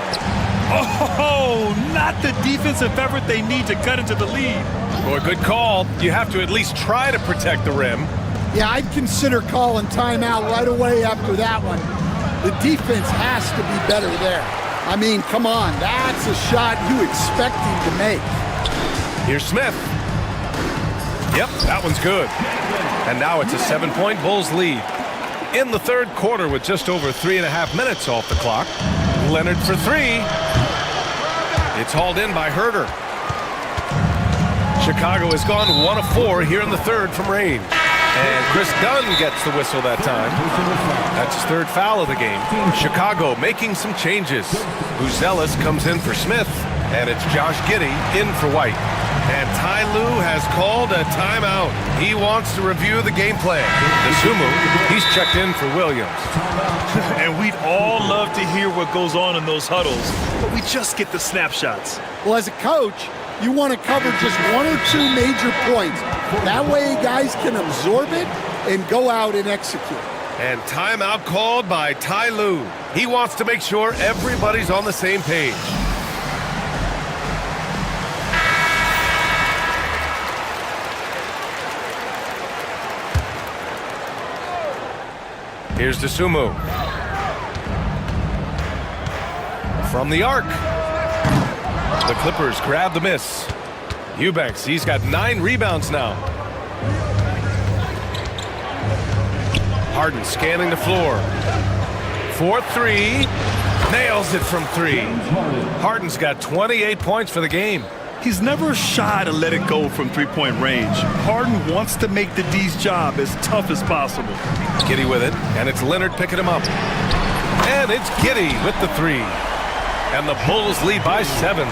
S5: Oh, not the defensive effort they need to cut into the lead.
S6: Boy, good call. You have to at least try to protect the rim.
S11: Yeah, I'd consider calling timeout right away after that one. The defense has to be better there. I mean, come on, that's a shot you expect him to make.
S6: Here's Smith. Yep, that one's good. And now it's a 7-point Bulls lead. In the third quarter with just over 3.5 minutes off the clock. Leonard for 3. It's hauled in by Herder. Chicago has gone 1 of 4 here in the third from range. And Chris Dunn gets the whistle that time. That's his 3rd foul of the game. Chicago making some changes. Buzelis comes in for Smith, and it's Josh Giddey in for White. And Ty Lue has called a timeout. He wants to review the game plan. Nasumu, he's checked in for Williams.
S5: And we'd all love to hear what goes on in those huddles, but we just get the snapshots.
S11: Well, as a coach, you want to cover just 1 or 2 major points. That way guys can absorb it and go out and execute.
S6: And timeout called by Ty Lue. He wants to make sure everybody's on the same page. Here's Nasumu. From the arc. The Clippers grab the miss. Eubanks, he's got 9 rebounds now. Harden scanning the floor. 4-3. Nails it from 3. Harden's got 28 points for the game.
S5: He's never shy to let it go from 3-point range. Harden wants to make the D's job as tough as possible.
S6: Giddey with it, and it's Leonard picking him up. And it's Giddey with the 3. And the Bulls lead by 7.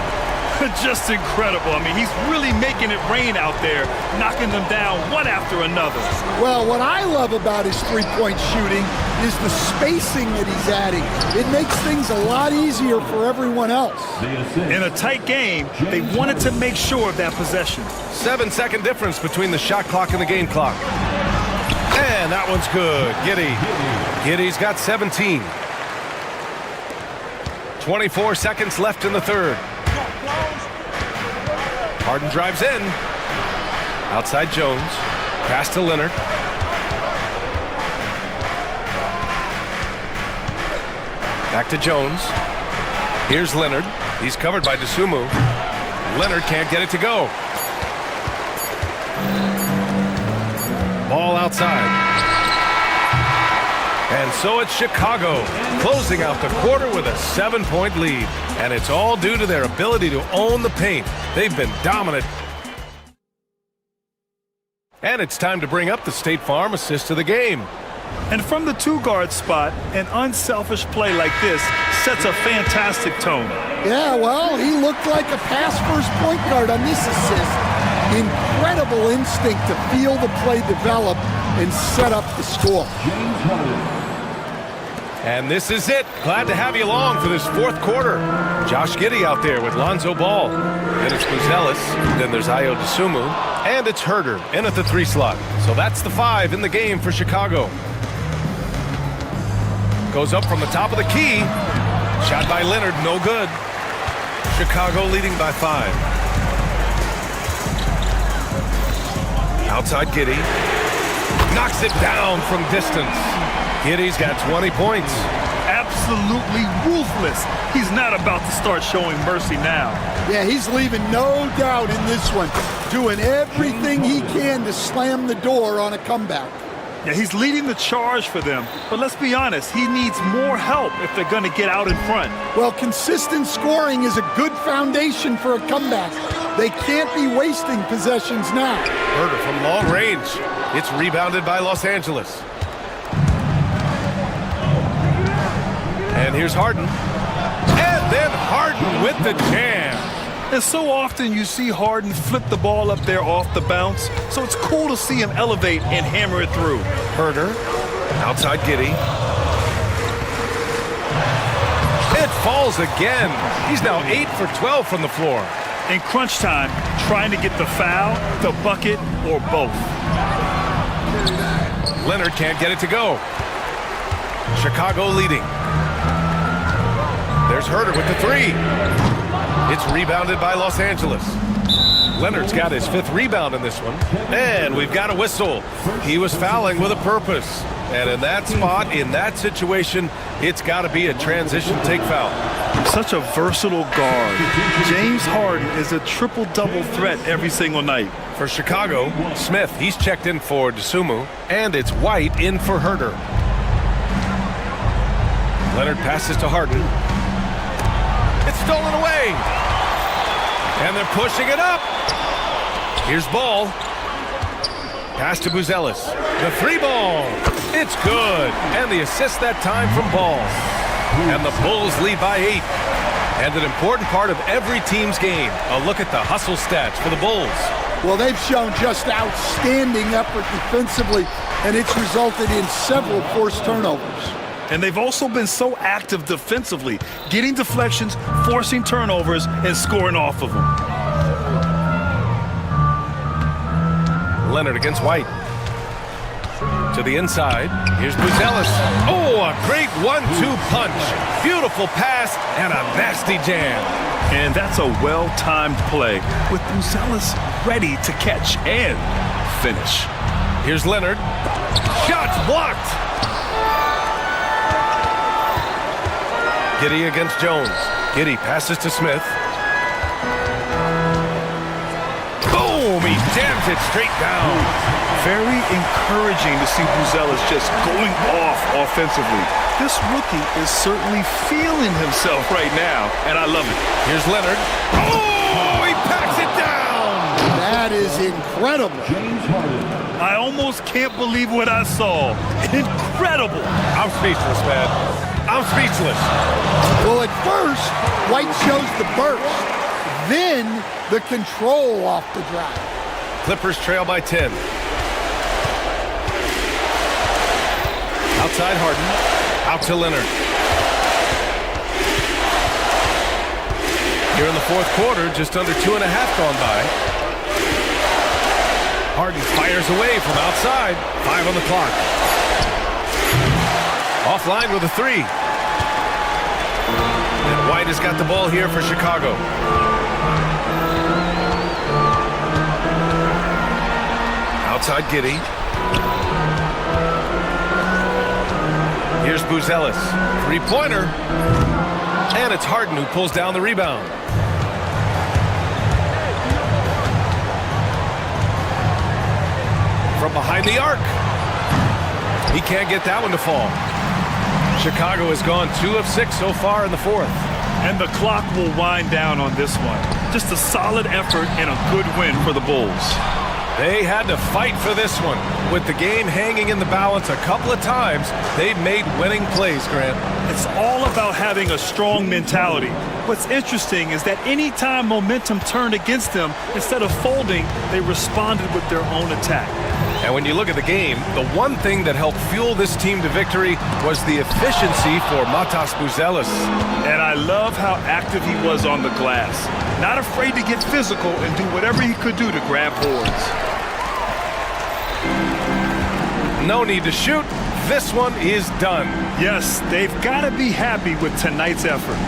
S5: Just incredible. I mean, he's really making it rain out there, knocking them down one after another.
S11: Well, what I love about his three-point shooting is the spacing that he's adding. It makes things a lot easier for everyone else.
S5: In a tight game, they wanted to make sure of that possession.
S6: 7-second difference between the shot clock and the game clock. And that one's good. Giddy's got 17. 24 seconds left in the third. Harden drives in. Outside Jones. Pass to Leonard. Back to Jones. Here's Leonard. He's covered by Dosunmu. Leonard can't get it to go. Ball outside. And so it's Chicago closing out the quarter with a 7-point lead. And it's all due to their ability to own the paint. They've been dominant. And it's time to bring up the State Farm assist of the game.
S5: And from the two-guard spot, an unselfish play like this sets a fantastic tone.
S11: Yeah, well, he looked like a pass-first point guard on this assist. Incredible instinct to feel the play develop and set up the score.
S6: And this is it. Glad to have you along for this fourth quarter. Josh Giddey out there with Lonzo Ball. Then it's Buzelis. Then there's Ayo Dosunmu. And it's Herder in at the 3 slot. So that's the 5 in the game for Chicago. Goes up from the top of the key. Shot by Leonard, no good. Chicago leading by 5. Outside Giddey. Knocks it down from distance. Giddey's got 20 points.
S5: Absolutely ruthless. He's not about to start showing mercy now.
S11: Yeah, he's leaving no doubt in this one. Doing everything he can to slam the door on a comeback.
S5: Yeah, he's leading the charge for them. But let's be honest, he needs more help if they're going to get out in front.
S11: Well, consistent scoring is a good foundation for a comeback. They can't be wasting possessions now.
S6: Herder from long range. It's rebounded by Los Angeles. And here's Harden. And then Harden with the jam.
S5: And so often you see Harden flip the ball up there off the bounce, so it's cool to see him elevate and hammer it through.
S6: Herder, outside Giddey. It falls again. He's now 8 for 12 from the floor.
S5: In crunch time, trying to get the foul, the bucket, or both.
S6: Leonard can't get it to go. Chicago leading. There's Herder with the 3. It's rebounded by Los Angeles. Leonard's got his 5th rebound in this one. And we've got a whistle. He was fouling with a purpose. And in that spot, in that situation, it's got to be a transition take foul.
S5: Such a versatile guard. James Harden is a triple-double threat every single night.
S6: For Chicago, Smith, he's checked in for Dosunmu. And it's White in for Herder. Leonard passes to Harden. It's stolen away. And they're pushing it up. Here's Ball. Pass to Buzelis. The 3 ball. It's good. And the assist that time from Ball. And the Bulls lead by 8. And an important part of every team's game. A look at the hustle stats for the Bulls.
S11: Well, they've shown just outstanding effort defensively, and it's resulted in several forced turnovers.
S5: And they've also been so active defensively, getting deflections, forcing turnovers, and scoring off of them.
S6: Leonard against White. To the inside. Here's Buzelis. Oh, a great 1-2 punch. Beautiful pass and a nasty jam.
S5: And that's a well-timed play with Buzelis ready to catch and finish.
S6: Here's Leonard. Shots blocked. Giddey against Jones. Giddey passes to Smith. Boom! He jams it straight down.
S5: Very encouraging to see Buzelis just going off offensively. This rookie is certainly feeling himself right now, and I love it.
S6: Here's Leonard. Oh, he packs it down!
S11: That is incredible.
S5: I almost can't believe what I saw. Incredible.
S6: I'm speechless, man. I'm speechless.
S11: Well, at first, White shows the burst. then the control off the drive.
S6: Clippers trail by 10. Outside Harden. Out to Leonard. Here in the fourth quarter, just under 2.5 gone by. Harden fires away from outside. 5 on the clock. Offline with a 3. And White has got the ball here for Chicago. Outside Giddey. Here's Buzelis. Three-pointer. And it's Harden who pulls down the rebound. From behind the arc. He can't get that one to fall. Chicago has gone 2 of 6 so far in the fourth.
S5: And the clock will wind down on this one. Just a solid effort and a good win for the Bulls.
S6: They had to fight for this one. With the game hanging in the balance a couple of times, they've made winning plays, Grant.
S5: It's all about having a strong mentality. What's interesting is that anytime momentum turned against them, instead of folding, they responded with their own attack.
S6: And when you look at the game, the one thing that helped fuel this team to victory was the efficiency for Matas Buzelis.
S5: And I love how active he was on the glass. Not afraid to get physical and do whatever he could do to grab boards.
S6: No need to shoot. This one is done.
S5: Yes, they've got to be happy with tonight's effort.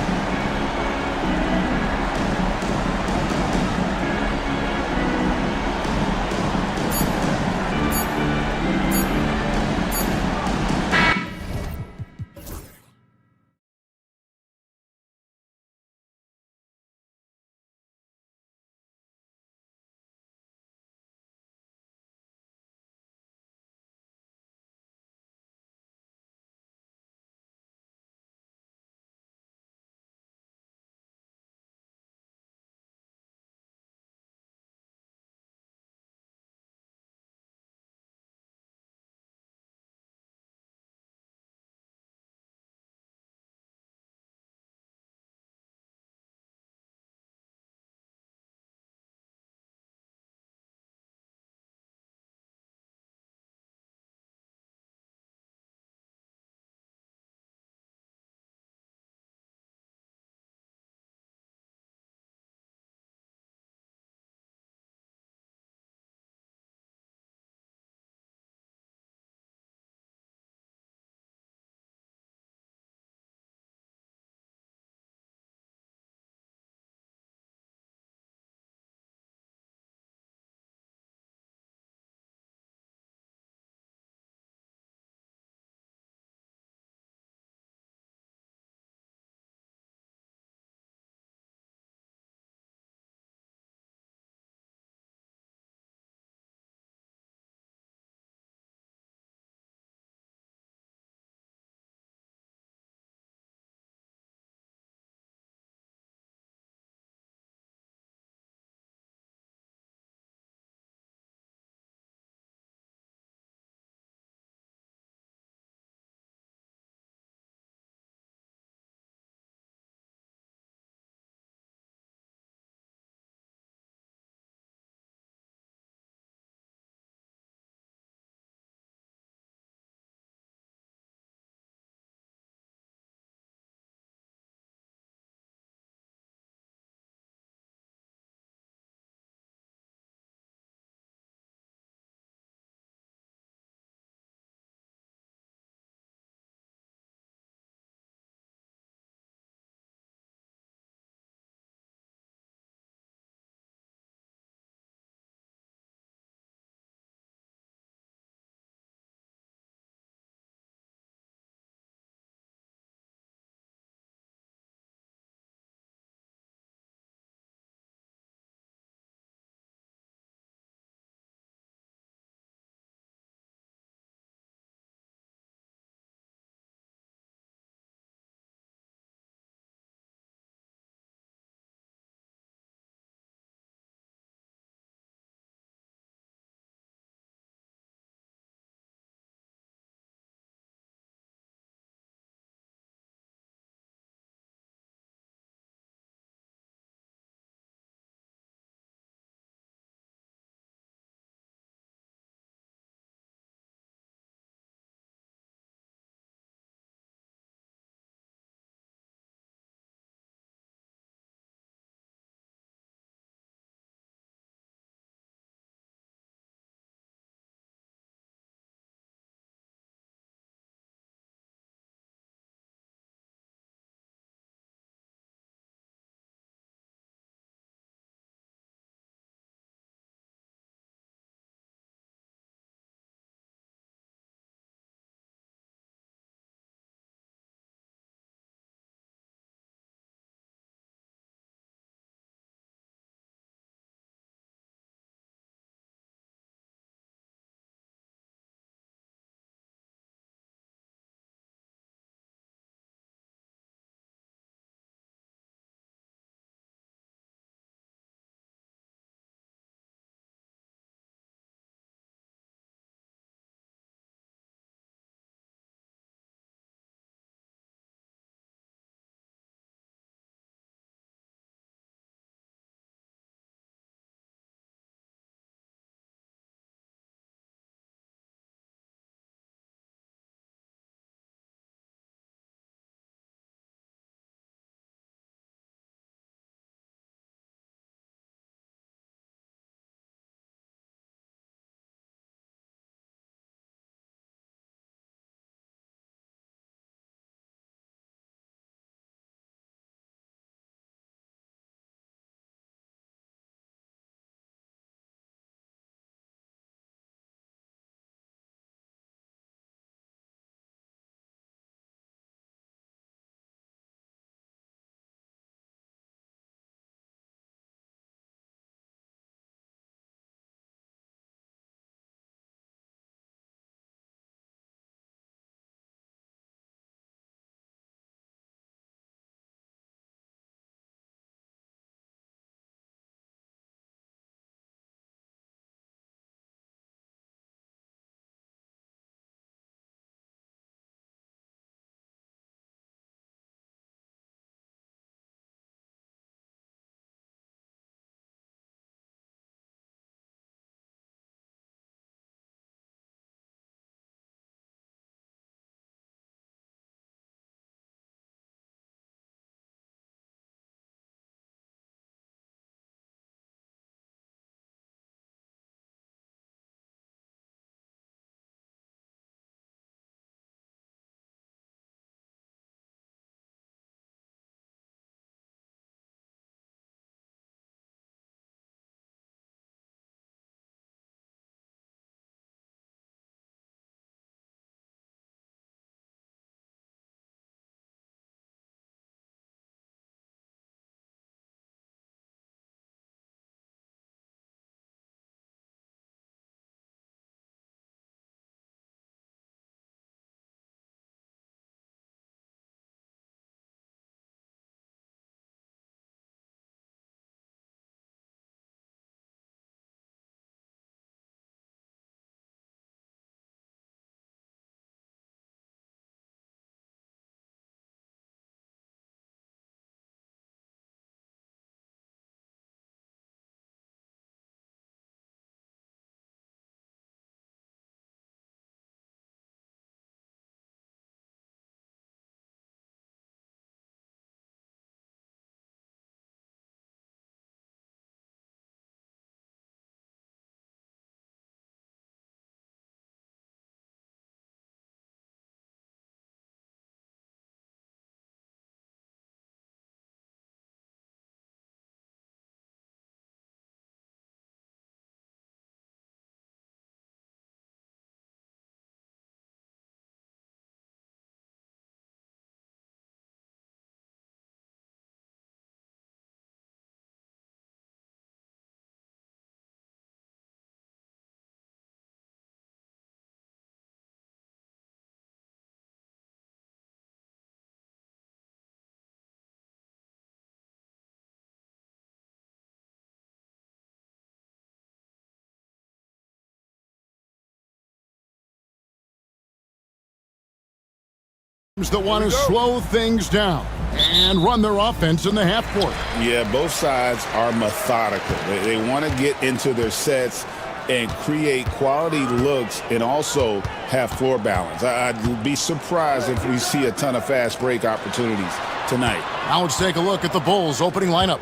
S1: that want to slow things down and run their offense in the half court.
S3: Yeah, both sides are methodical. They want to get into their sets and create quality looks and also have floor balance. I'd be surprised if we see a ton of fast break opportunities tonight.
S1: Now let's take a look at the Bulls' opening lineup.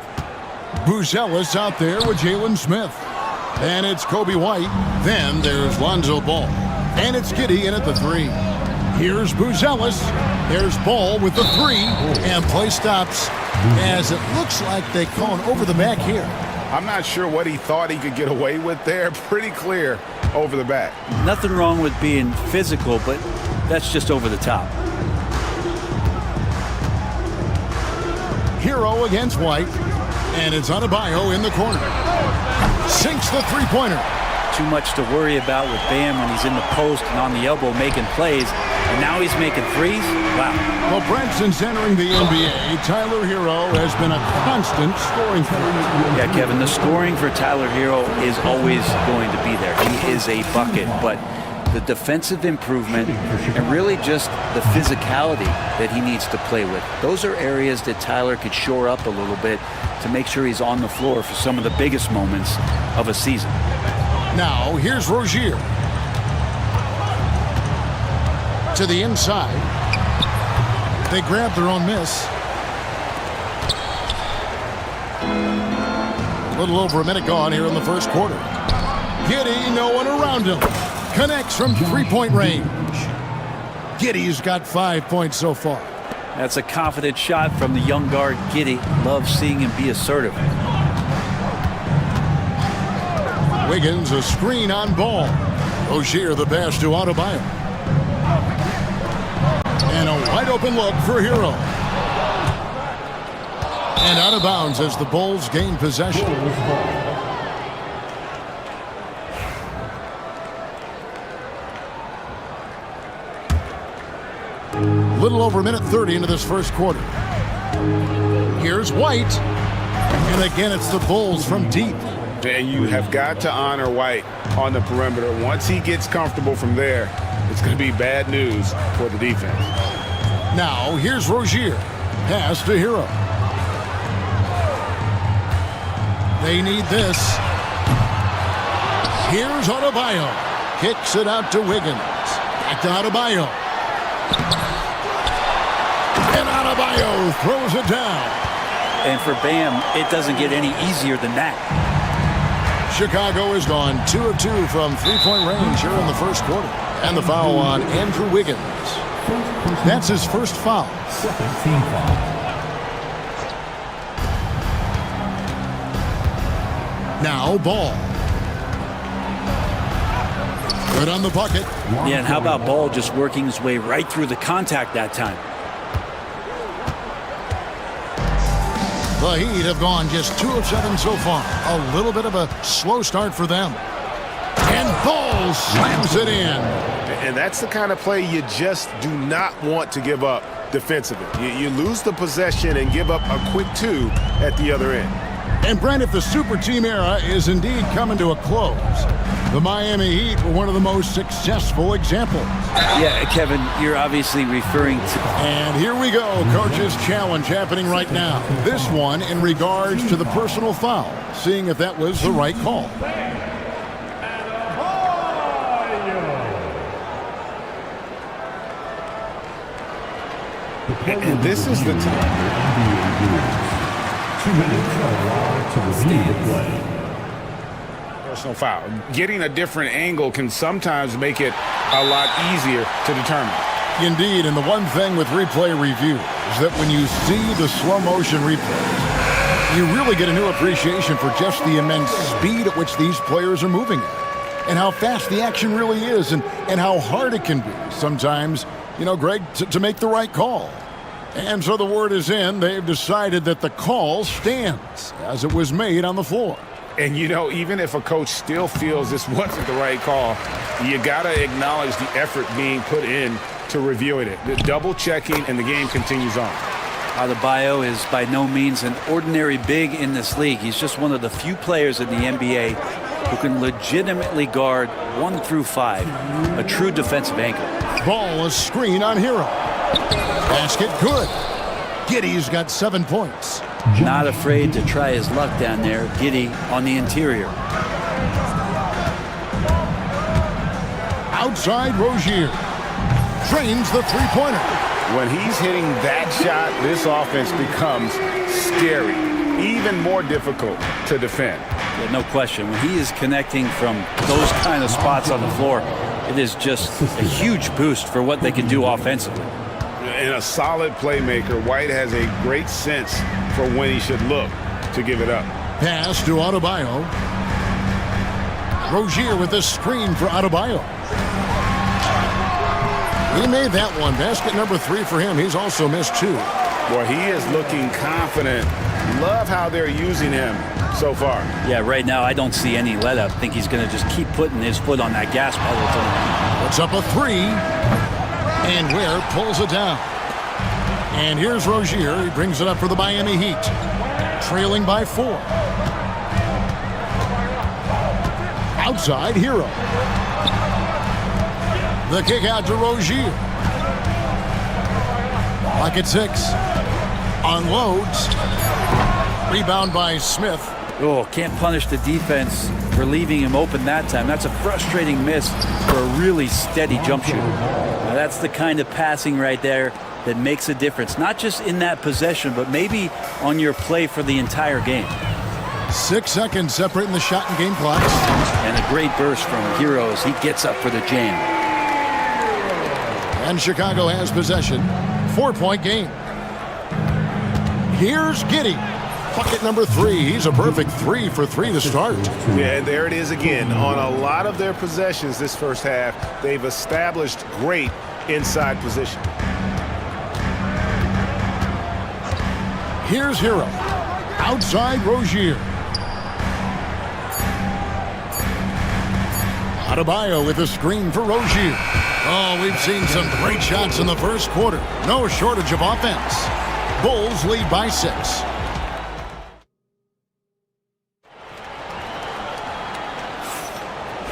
S1: Buzelis out there with Jalen Smith. Then it's Kobe White. Then there's Lonzo Ball. And it's Giddey in at the 3. Here's Buzelis. There's Ball with the 3. And play stops as it looks like they call an over the back here.
S3: I'm not sure what he thought he could get away with there. Pretty clear over the back.
S8: Nothing wrong with being physical, but that's just over the top.
S1: Hero against White. And it's Adebayo in the corner. Sinks the three-pointer.
S8: Too much to worry about with Bam when he's in the post and on the elbow making plays. And now he's making threes? Wow.
S1: Well, Brent, since entering the NBA, Tyler Hero has been a constant scoring threat.
S8: Yeah, Kevin, the scoring for Tyler Hero is always going to be there. He is a bucket, but the defensive improvement and really just the physicality that he needs to play with. Those are areas that Tyler could shore up a little bit to make sure he's on the floor for some of the biggest moments of a season.
S1: Now, here's Rozier. To the inside. They grab their own miss. A little over a minute gone here in the first quarter. Giddey, no one around him. Connects from three-point range. Giddey's got 5 points so far.
S8: That's a confident shot from the young guard, Giddey. Love seeing him be assertive.
S1: Wiggins, a screen on Ball. Rozier, the pass to Adebayo. And a wide-open look for Hero. And out of bounds as the Bulls gain possession. Little over a minute 30 into this first quarter. Here's White. And again, it's the Bulls from deep.
S3: And you have got to honor White on the perimeter. Once he gets comfortable from there, it's going to be bad news for the defense.
S1: Now, here's Rozier. Pass to Hero. They need this. Here's Adebayo. Kicks it out to Wiggins. Back to Adebayo. And Adebayo throws it down.
S8: And for Bam, it doesn't get any easier than that.
S1: Chicago has gone 2 of 2 from three-point range here in the first quarter. And the foul on Andrew Wiggins. That's his first foul.
S9: Second team foul.
S1: Now Ball. Good on the bucket.
S8: Yeah, and how about Ball just working his way right through the contact that time?
S1: The Heat have gone just 2 of 7 so far. A little bit of a slow start for them. And Ball slams it in.
S3: And that's the kind of play you just do not want to give up defensively. You lose the possession and give up a quick 2 at the other end.
S1: And Brent, if the super team era is indeed coming to a close, the Miami Heat were one of the most successful examples.
S8: Yeah, Kevin, you're obviously referring to...
S1: And here we go, Coach's Challenge happening right now. This one in regards to the personal foul, seeing if that was the right call.
S3: And this is the time.
S9: 2 minutes allowed to review the play.
S3: Personal foul. Getting a different angle can sometimes make it a lot easier to determine.
S1: Indeed, and the one thing with replay review is that when you see the slow motion replays, you really get a new appreciation for just the immense speed at which these players are moving at, and how fast the action really is, and how hard it can be sometimes, you know, Greg, to make the right call. And so the word is in. They've decided that the call stands as it was made on the floor.
S3: And, you know, even if a coach still feels this wasn't the right call, you got to acknowledge the effort being put in to reviewing it. The double checking, and the game continues on.
S8: Adebayo is by no means an ordinary big in this league. He's just one of the few players in the NBA who can legitimately guard 1 through 5, a true defensive anchor.
S1: Ball, a screen on Hero. Basket good. Giddy's got 7 points.
S8: Not afraid to try his luck down there. Giddy on the interior.
S1: Outside Rozier. Drains the three-pointer.
S3: When he's hitting that shot, this offense becomes scary, even more difficult to defend.
S8: Yeah, no question. When he is connecting from those kind of spots on the floor, it is just a huge boost for what they can do offensively.
S3: And a solid playmaker, White has a great sense for when he should look to give it up.
S1: Pass to Adebayo. Rozier with the screen for Adebayo. He made that one. Basket number 3 for him. He's also missed 2.
S3: Well, he is looking confident. Love how they're using him so far.
S8: Yeah, right now I don't see any let up. I think he's going to just keep putting his foot on that gas pedal.
S1: Puts up a 3. And Ware pulls it down. And here's Rozier. He brings it up for the Miami Heat. Trailing by 4. Outside Hero. The kick out to Rozier. Lock at 6. Unloads. Rebound by Smith.
S8: Oh, can't punish the defense for leaving him open that time. That's a frustrating miss for a really steady jump shooter. Now, that's the kind of passing right there that makes a difference. Not just in that possession, but maybe on your play for the entire game.
S1: 6 seconds separating the shot and game clocks.
S8: And a great burst from Hero as he gets up for the jam.
S1: And Chicago has possession. 4-point game. Here's Giddey. Bucket number 3. He's a perfect 3 for 3 to start.
S3: Yeah, and there it is again. On a lot of their possessions this first half, they've established great inside position.
S1: Here's Hero. Outside Rozier. Adebayo with a screen for Rozier. Oh, we've seen some great shots in the first quarter. No shortage of offense. Bulls lead by 6.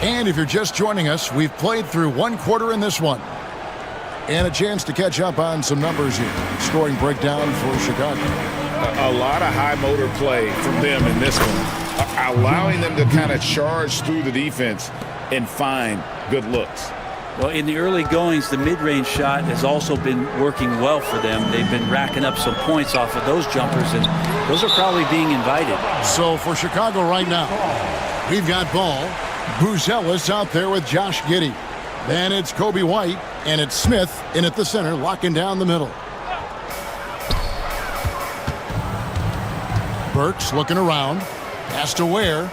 S1: And if you're just joining us, we've played through 1 quarter in this one. And a chance to catch up on some numbers here. Scoring breakdown for Chicago.
S3: A lot of high motor play from them in this one. Allowing them to kind of charge through the defense and find good looks.
S8: Well, in the early goings, the mid-range shot has also been working well for them. They've been racking up some points off of those jumpers, and those are probably being invited.
S1: So for Chicago right now, we've got Ball. Buzelis out there with Josh Giddey. Then it's Kobe White, and it's Smith in at the center, locking down the middle. Burks looking around. Has to Ware.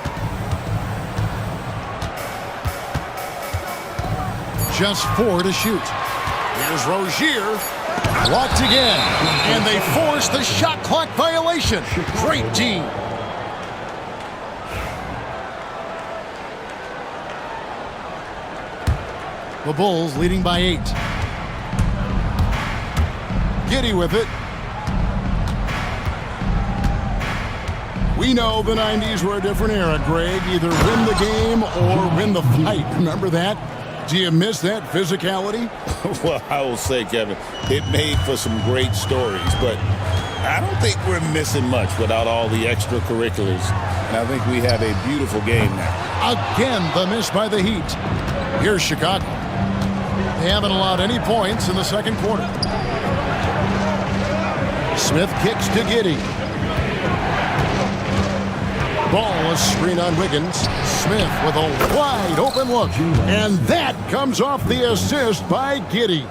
S1: Just 4 to shoot. Here's Rozier. Blocked again. And they force the shot clock violation. Great team. The Bulls leading by 8. Giddey with it. We know the 90s were a different era, Greg. Either win the game or win the fight. Remember that? Do you miss that physicality?
S3: Well, I will say, Kevin, it made for some great stories, but I don't think we're missing much without all the extracurriculars. And I think we have a beautiful game now.
S1: Again, the miss by the Heat. Here's Chicago. They haven't allowed any points in the second quarter. Smith kicks to Giddey. Ball is screen on Wiggins. Smith with a wide open look. And that comes off the assist by Giddey.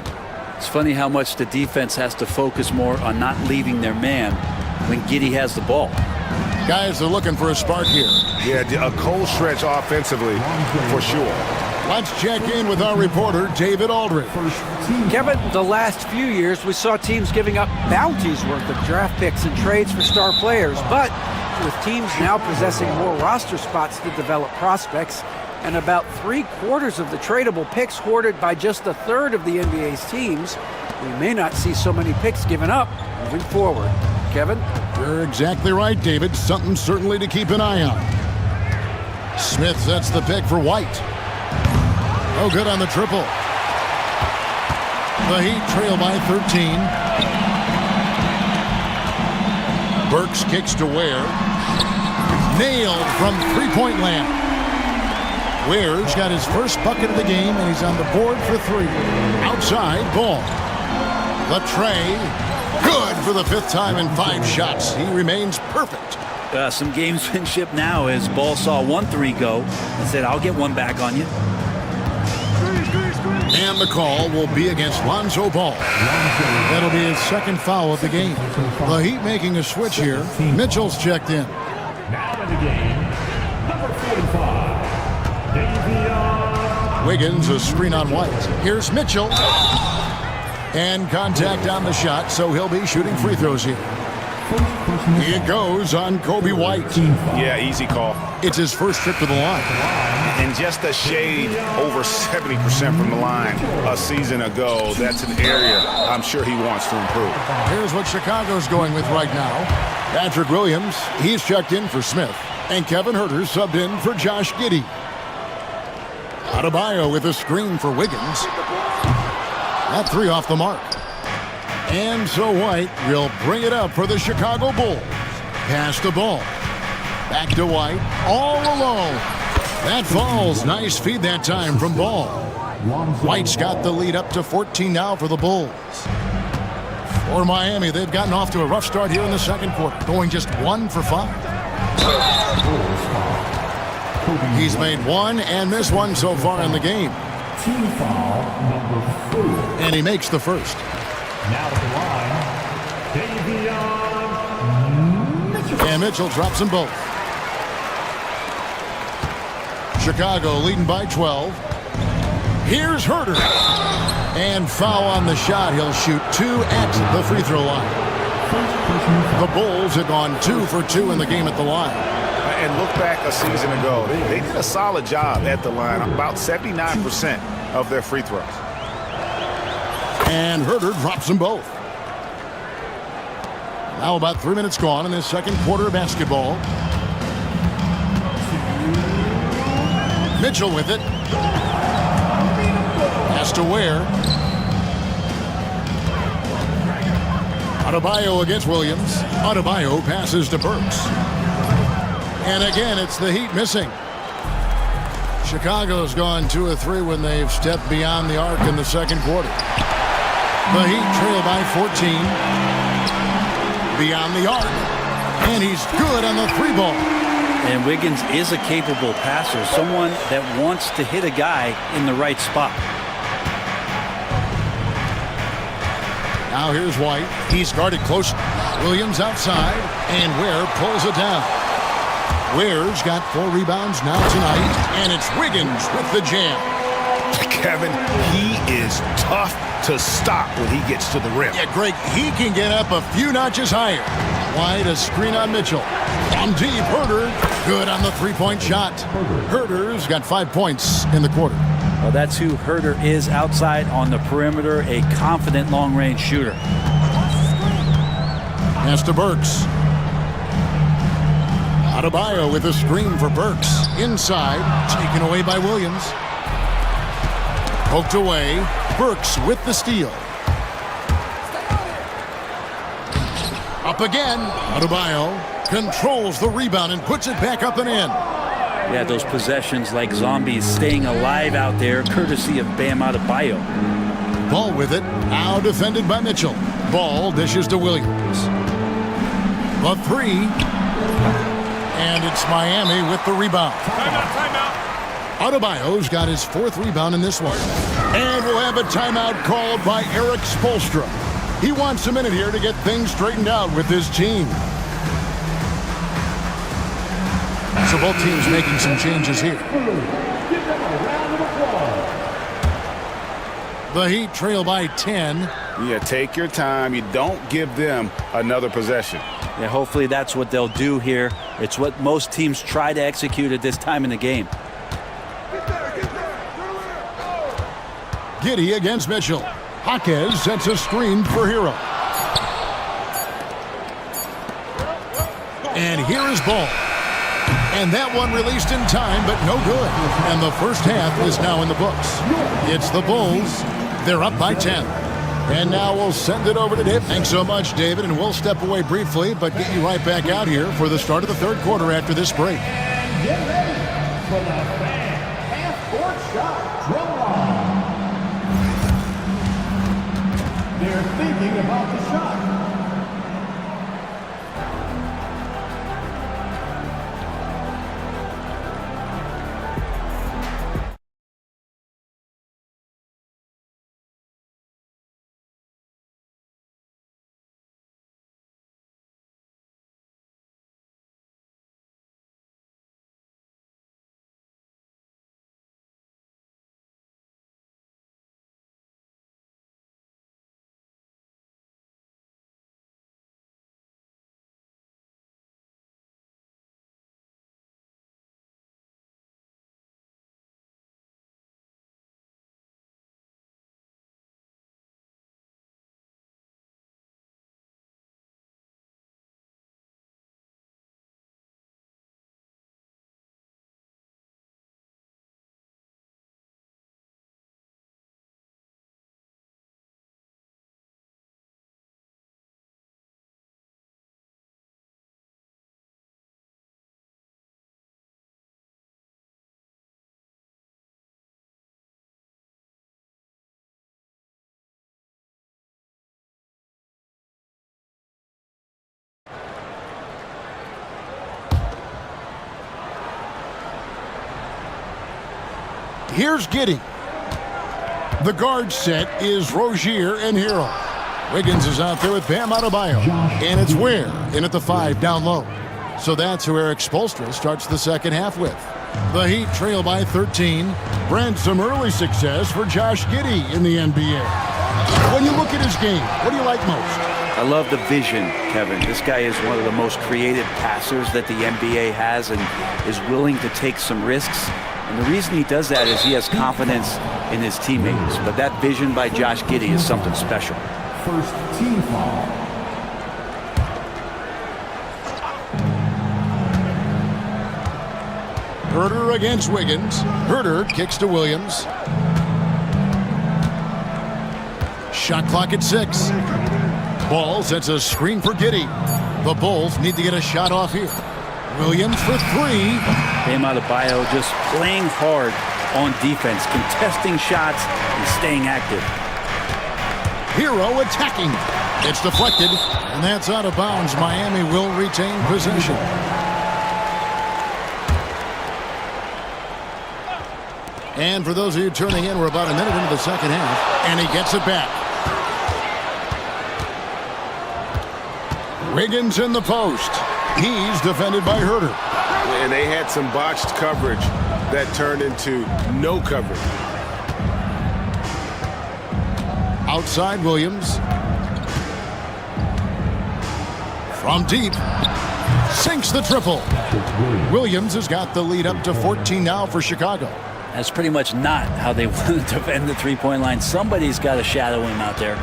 S8: It's funny how much the defense has to focus more on not leaving their man when Giddey has the ball.
S1: Guys are looking for a spark here.
S3: Yeah, a cold stretch offensively for sure.
S1: Let's check in with our reporter, David Aldridge.
S4: Kevin, the last few years we saw teams giving up bounties worth of draft picks and trades for star players, but with teams now possessing more roster spots to develop prospects and about 3/4 of the tradable picks hoarded by just a third of the NBA's teams, we may not see so many picks given up moving forward. Kevin?
S1: You're exactly right, David. Something certainly to keep an eye on. Smith sets the pick for White. No good on the triple. The Heat trail by 13. Burks kicks to Ware. Nailed from three-point land. Ware's got his first bucket of the game, and he's on the board for three. Outside, Ball. The tray. Good for the fifth time in 5 shots. He remains perfect.
S8: Some gamesmanship now as Ball saw 1-3 go and said, I'll get one back on you.
S1: And the call will be against Lonzo Ball. That'll be his second foul of the game. The Heat making a switch here. Mitchell's checked in.
S9: Now in the game, number 45, Davion.
S1: Wiggins, a screen on White. Here's Mitchell. And contact on the shot, so he'll be shooting free throws here. It goes on Kobe White.
S3: Yeah, easy call.
S1: It's his first trip to the line.
S3: And just a shade over 70% from the line a season ago. That's an area I'm sure he wants to improve.
S1: Here's what Chicago's going with right now. Patrick Williams, he's checked in for Smith. And Kevin Huerter subbed in for Josh Giddey. Adebayo with a screen for Wiggins. That three off the mark. And so White will bring it up for the Chicago Bulls. Pass the ball. Back to White. All alone. That falls. Nice feed that time from Ball. White's got the lead up to 14 now for the Bulls. For Miami, they've gotten off to a rough start here in the second quarter, going just 1 for 5. He's made one and missed one so far in the game.
S9: Team foul number 4.
S1: And he makes the first.
S9: Now at the line, Davion Mitchell.
S1: And Mitchell drops them both. Chicago leading by 12. Here's Huerter. And foul on the shot. He'll shoot 2 at the free throw line. The Bulls have gone 2 for 2 in the game at the line.
S3: And look back a season ago. They did a solid job at the line. About 79% of their free throws.
S1: And Huerter drops them both. Now about 3 minutes gone in this second quarter of basketball. Mitchell with it. Pass to Ware. Adebayo against Williams. Adebayo passes to Burks. And again, it's the Heat missing. Chicago's gone 2 of 3 when they've stepped beyond the arc in the second quarter. The Heat trail by 14. Beyond the arc. And he's good on the 3 ball.
S8: And Wiggins is a capable passer, someone that wants to hit a guy in the right spot.
S1: Now here's White. He's guarded close. Williams outside. And Ware pulls it down. Ware's got 4 rebounds now tonight. And it's Wiggins with the jam.
S3: Kevin, he is tough to stop when he gets to the rim.
S1: Yeah, Greg, he can get up a few notches higher. White, a screen on Mitchell. From deep, Huerter, good on the 3-point shot. Huerter's got 5 points in the quarter.
S8: Well, that's who Huerter is outside on the perimeter, a confident long-range shooter.
S1: Pass to Burks. Adebayo with a screen for Burks. Inside, taken away by Williams. Poked away. Burks with the steal. Up again. Adebayo controls the rebound and puts it back up and in.
S8: Yeah, those possessions like zombies staying alive out there, courtesy of Bam Adebayo.
S1: Ball with it. Now defended by Mitchell. Ball dishes to Williams. The 3. And it's Miami with the rebound.
S9: Timeout.
S1: Adebayo's got his 4th rebound in this one. And we'll have a timeout called by Eric Spoelstra. He wants a minute here to get things straightened out with his team. So both teams making some changes here. The Heat trail by 10.
S3: Yeah, take your time. You don't give them another possession.
S8: Yeah, hopefully that's what they'll do here. It's what most teams try to execute at this time in the game.
S1: Giddey against Mitchell. Jaquez sets a screen for Hero. And here is Ball. And that one released in time, but no good. And the first half is now in the books. It's the Bulls. They're up by 10. And now we'll send it over to David. Thanks so much, David, and we'll step away briefly, but get you right back out here for the start of the third quarter after this break.
S9: And get ready for the fan half-court shot drum line. They're thinking about the shot.
S1: Here's Giddey. The guard set is Rozier and Hero. Wiggins is out there with Bam Adebayo. And it's Ware in at the 5 down low. So that's who Eric Spoelstra starts the second half with. The Heat trail by 13. Brent, some early success for Josh Giddey in the NBA. When you look at his game, what do you like most?
S8: I love the vision, Kevin. This guy is one of the most creative passers that the NBA has and is willing to take some risks. And the reason he does that is he has confidence in his teammates. But that vision by Josh Giddey is something special.
S9: First team foul.
S1: Herter against Wiggins. Herter kicks to Williams. Shot clock at 6. Ball sets a screen for Giddey. The Bulls need to get a shot off here. Williams for 3.
S8: Bam Adebayo just playing hard on defense, contesting shots and staying active.
S1: Hero attacking. It's deflected, and that's out of bounds. Miami will retain possession. And for those of you turning in, we're about a minute into the second half, and he gets it back. Wiggins in the post. He's defended by Herter.
S12: And they had some botched coverage that turned into no coverage.
S1: Outside Williams. From deep. Sinks the triple. Williams has got the lead up to 14 now for Chicago.
S8: That's pretty much not how they want to defend the three-point line. Somebody's got to shadow him out there.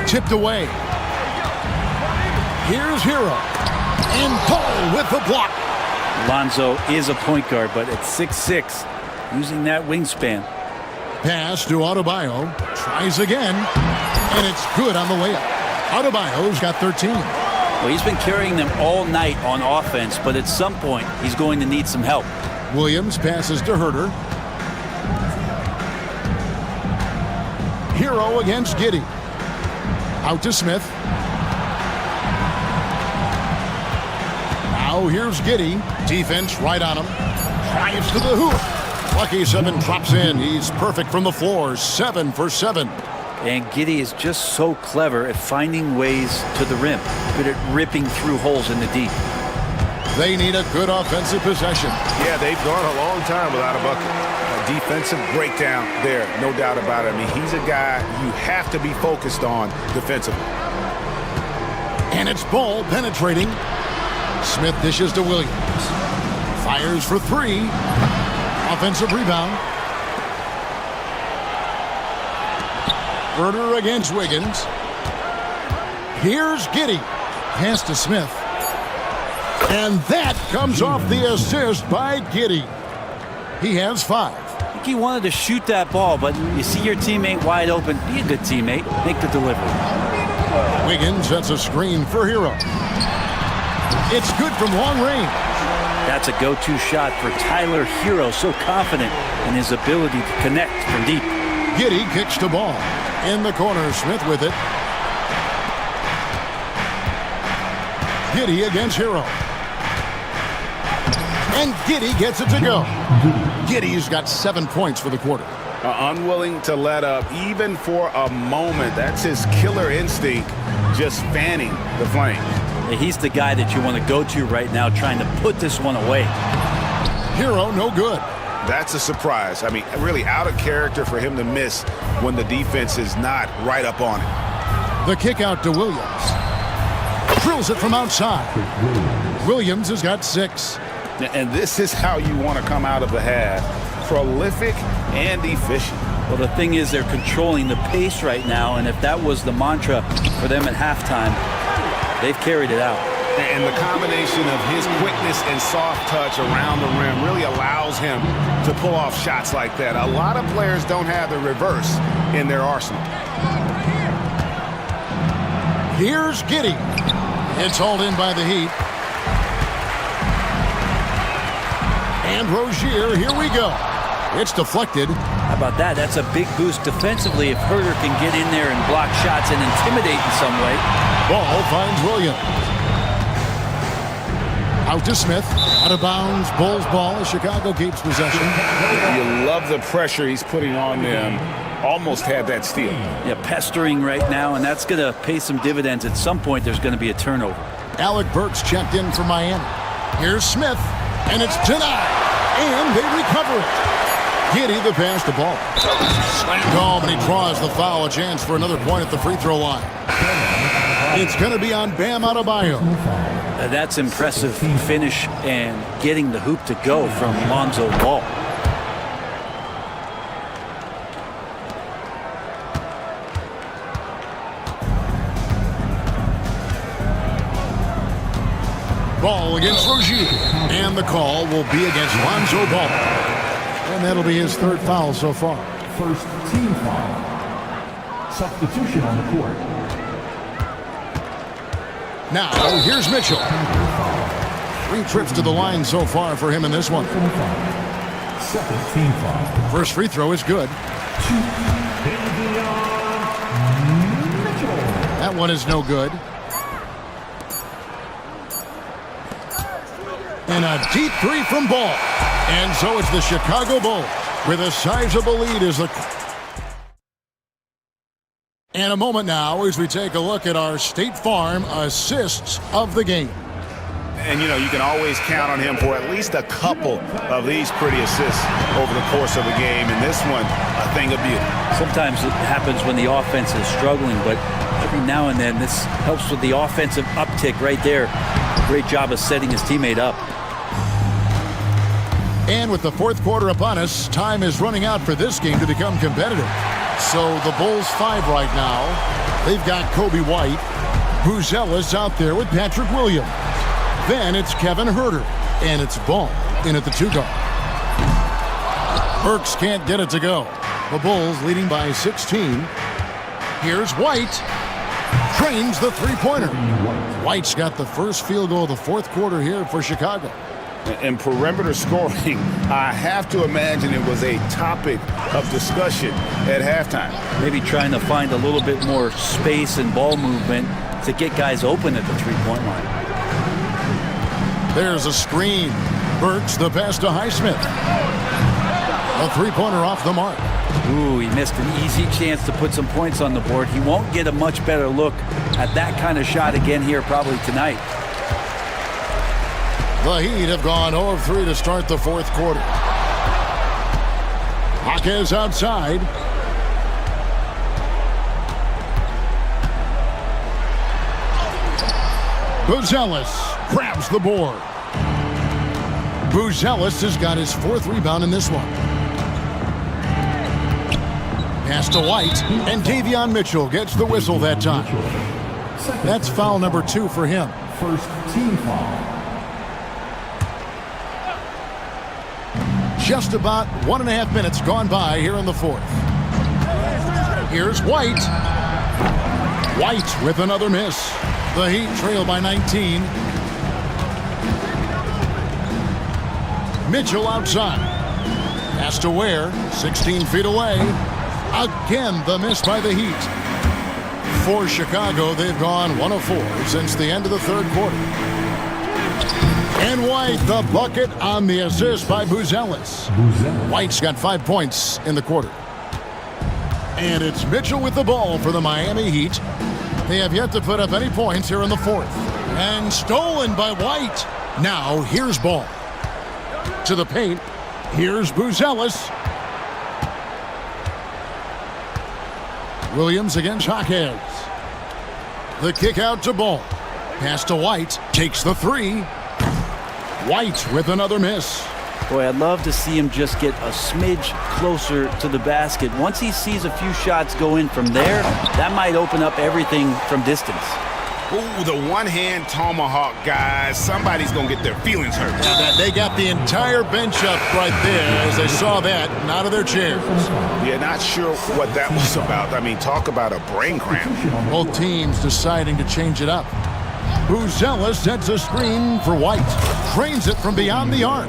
S1: Tipped away. Here's Hero. And Paul with the block.
S8: Lonzo is a point guard, but at 6'6", using that wingspan.
S1: Pass to Adebayo. Tries again. And it's good on the way up. Adebayo's got 13.
S8: Well, he's been carrying them all night on offense, but at some point, he's going to need some help.
S1: Williams passes to Herter. Hero against Giddey. Out to Smith. Now here's Giddey. Defense right on him. Drives to the hoop. Lucky 7 drops in. He's perfect from the floor. 7 for 7.
S8: And Giddey is just so clever at finding ways to the rim. Good at ripping through holes in the deep.
S1: They need a good offensive possession.
S3: Yeah, they've gone a long time without a bucket. A defensive breakdown there, no doubt about it. I mean, he's a guy you have to be focused on defensively.
S1: And it's ball penetrating. Smith dishes to Williams. Fires for 3. Offensive rebound. Herter against Wiggins. Here's Giddey. Pass to Smith. And that comes off the assist by Giddey. He has 5.
S8: I think he wanted to shoot that ball, but you see your teammate wide open. Be a good teammate. Make the delivery.
S1: Wiggins sets a screen for Hero. It's good from long range.
S8: That's a go-to shot for Tyler Hero. So confident in his ability to connect from deep.
S1: Giddey kicks the ball. In the corner, Smith with it. Giddey against Hero. And Giddey gets it to go. Giddey's got 7 points for the quarter.
S3: Unwilling to let up even for a moment. That's his killer instinct, just fanning the flame.
S8: He's the guy that you want to go to right now, trying to put this one away.
S1: Hero, no good.
S3: That's a surprise. I mean, really out of character for him to miss when the defense is not right up on it.
S1: The kick out to Williams. Drills it from outside. Williams has got 6.
S3: And this is how you want to come out of the half. Prolific and efficient.
S8: Well, the thing is, they're controlling the pace right now, and if that was the mantra for them at halftime, they've carried it out.
S3: And the combination of his quickness and soft touch around the rim really allows him to pull off shots like that. A lot of players don't have the reverse in their arsenal.
S1: Here's Giddey. It's hauled in by the Heat. And Rozier, here we go. It's deflected.
S8: How about that? That's a big boost defensively if Herter can get in there and block shots and intimidate in some way.
S1: Ball finds Williams. Out to Smith. Out of bounds. Bulls ball as Chicago keeps possession.
S3: You love the pressure he's putting on them. Almost had that steal.
S8: Yeah, pestering right now, and that's going to pay some dividends. At some point, there's going to be a turnover.
S1: Alec Burks checked in for Miami. Here's Smith, and it's denied. And they recover it. Giddey the pass to ball. Slammed home, and he draws the foul. A chance for another point at the free throw line. It's going to be on Bam Adebayo.
S8: That's impressive finish and getting the hoop to go from Lonzo Ball.
S1: Ball against Rozier. And the call will be against Lonzo Ball. And that'll be his 3rd foul so far.
S9: First team foul. Substitution on the court.
S1: Now, here's Mitchell. 3 trips to the line so far for him in this one.
S9: Second team foul.
S1: First free throw is good. That one is no good. And a deep 3 from Ball. And so it's the Chicago Bulls with a sizable lead as the... And a moment now as we take a look at our State Farm assists of the game.
S3: And, you know, you can always count on him for at least a couple of these pretty assists over the course of the game. And this one, a thing of beauty.
S8: Sometimes it happens when the offense is struggling, but every now and then this helps with the offensive uptick right there. Great job of setting his teammate up.
S1: And with the 4th quarter upon us, time is running out for this game to become competitive. So the Bulls 5 right now. They've got Kobe White. Buzella's out there with Patrick Williams. Then it's Kevin Herter. And it's Ball in at the 2 guard. Burks can't get it to go. The Bulls leading by 16. Here's White. Trains the 3-pointer. White's got the first field goal of the 4th quarter here for Chicago.
S3: And perimeter scoring, I have to imagine it was a topic of discussion at halftime.
S8: Maybe trying to find a little bit more space and ball movement to get guys open at the 3-point line.
S1: There's a screen. Burks the pass to Highsmith. A 3-pointer off the mark.
S8: Ooh, he missed an easy chance to put some points on the board. He won't get a much better look at that kind of shot again here probably tonight.
S1: The Heat have gone 0 of 3 to start the 4th quarter. Jaquez outside. Buzella's grabs the board. Buzella's has got his 4th rebound in this one. Pass to White, and Davion Mitchell gets the whistle that time. That's foul number 2 for him.
S9: First team foul.
S1: just about 1.5 minutes gone by here in the fourth. Here's White. White with another miss. The Heat trail by 19. Mitchell outside. Pass to Ware, 16 feet away. Again, the miss by the Heat. For Chicago, they've gone 1 of 4 since the end of the third quarter. And White, the bucket on the assist by Buzelis. White's got 5 points in the quarter. And it's Mitchell with the ball for the Miami Heat. They have yet to put up any points here in the fourth. And stolen by White. Now, here's ball. To the paint. Here's Buzelis. Williams against Hawkins. The kick out to Ball. Pass to White. Takes the three. White with another miss.
S8: Boy, I'd love to see him just get a smidge closer to the basket. Once he sees a few shots go in from there, that might open up everything from distance.
S3: Ooh, the one-hand tomahawk, guys. Somebody's going to get their feelings hurt.
S1: Yeah, they got the entire bench up right there as they saw that and out of their chairs.
S3: Yeah, not sure what that was about. I mean, talk about a brain cramp.
S1: Both teams deciding to change it up. Buzelis sets a screen for White. Trains it from beyond the arc.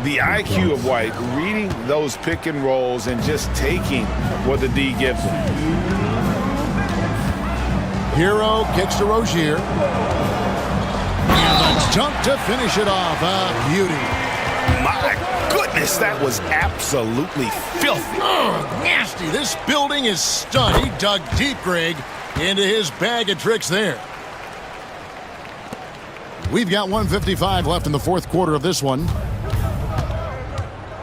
S3: The IQ of White, reading those pick and rolls and just taking what the D gives him.
S1: Hero kicks to Rozier. And a dunk to finish it off. A beauty.
S3: My goodness, that was absolutely filthy.
S1: Oh, nasty. This building is stunned. He dug deep, Greg, into his bag of tricks there. We've got 1:55 left in the fourth quarter of this one.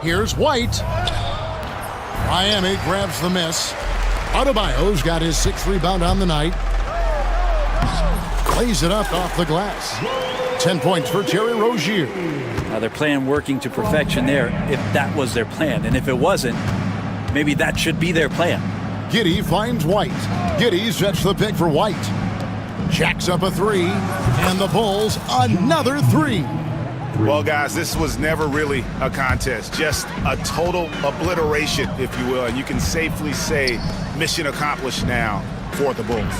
S1: Here's White. Miami grabs the miss. Adebayo's got his 6th rebound on the night. Lays it up off the glass. 10 points for Terry Rozier.
S8: Now they're playing working to perfection there, if that was their plan. And if it wasn't, maybe that should be their plan.
S1: Giddey finds White. Giddey sets the pick for White. Jacks up a three. And the Bulls another three.
S3: Well, guys, this was never really a contest. Just a total obliteration, if you will. And you can safely say mission accomplished now for the Bulls.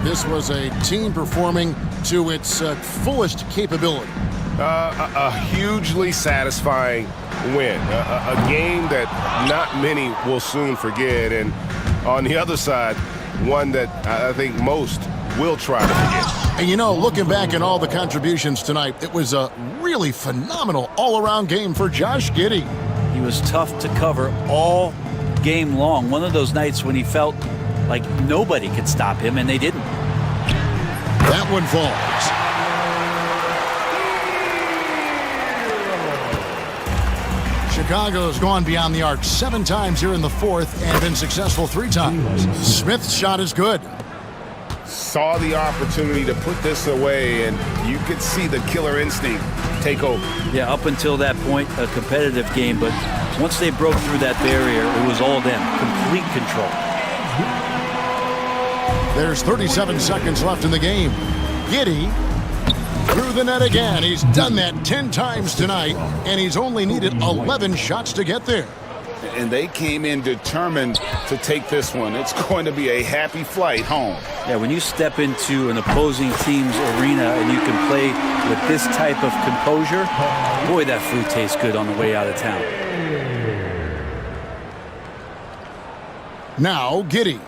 S1: This was a team performing to its fullest capability.
S12: A hugely satisfying win. A game that not many will soon forget. And on the other side, one that I think most will try to forget.
S1: And you know, looking back at all the contributions tonight, it was a really phenomenal all-around game for Josh Giddey.
S8: He was tough to cover all game long. One of those nights when he felt like nobody could stop him, and they didn't.
S1: That one falls. Chicago's gone beyond the arc 7 times here in the fourth and been successful 3 times. Smith's shot is good.
S3: Saw the opportunity to put this away, and you could see the killer instinct take over.
S8: Yeah, up until that point, a competitive game, but once they broke through that barrier, it was all them. Complete control.
S1: There's 37 seconds left in the game. Giddey through the net again. He's done that 10 times tonight, and he's only needed 11 shots to get there.
S3: And they came in determined to take this one. It's going to be a happy flight home.
S8: Yeah, when you step into an opposing team's arena and you can play with this type of composure, boy, that food tastes good on the way out of town.
S1: Now, Giddey.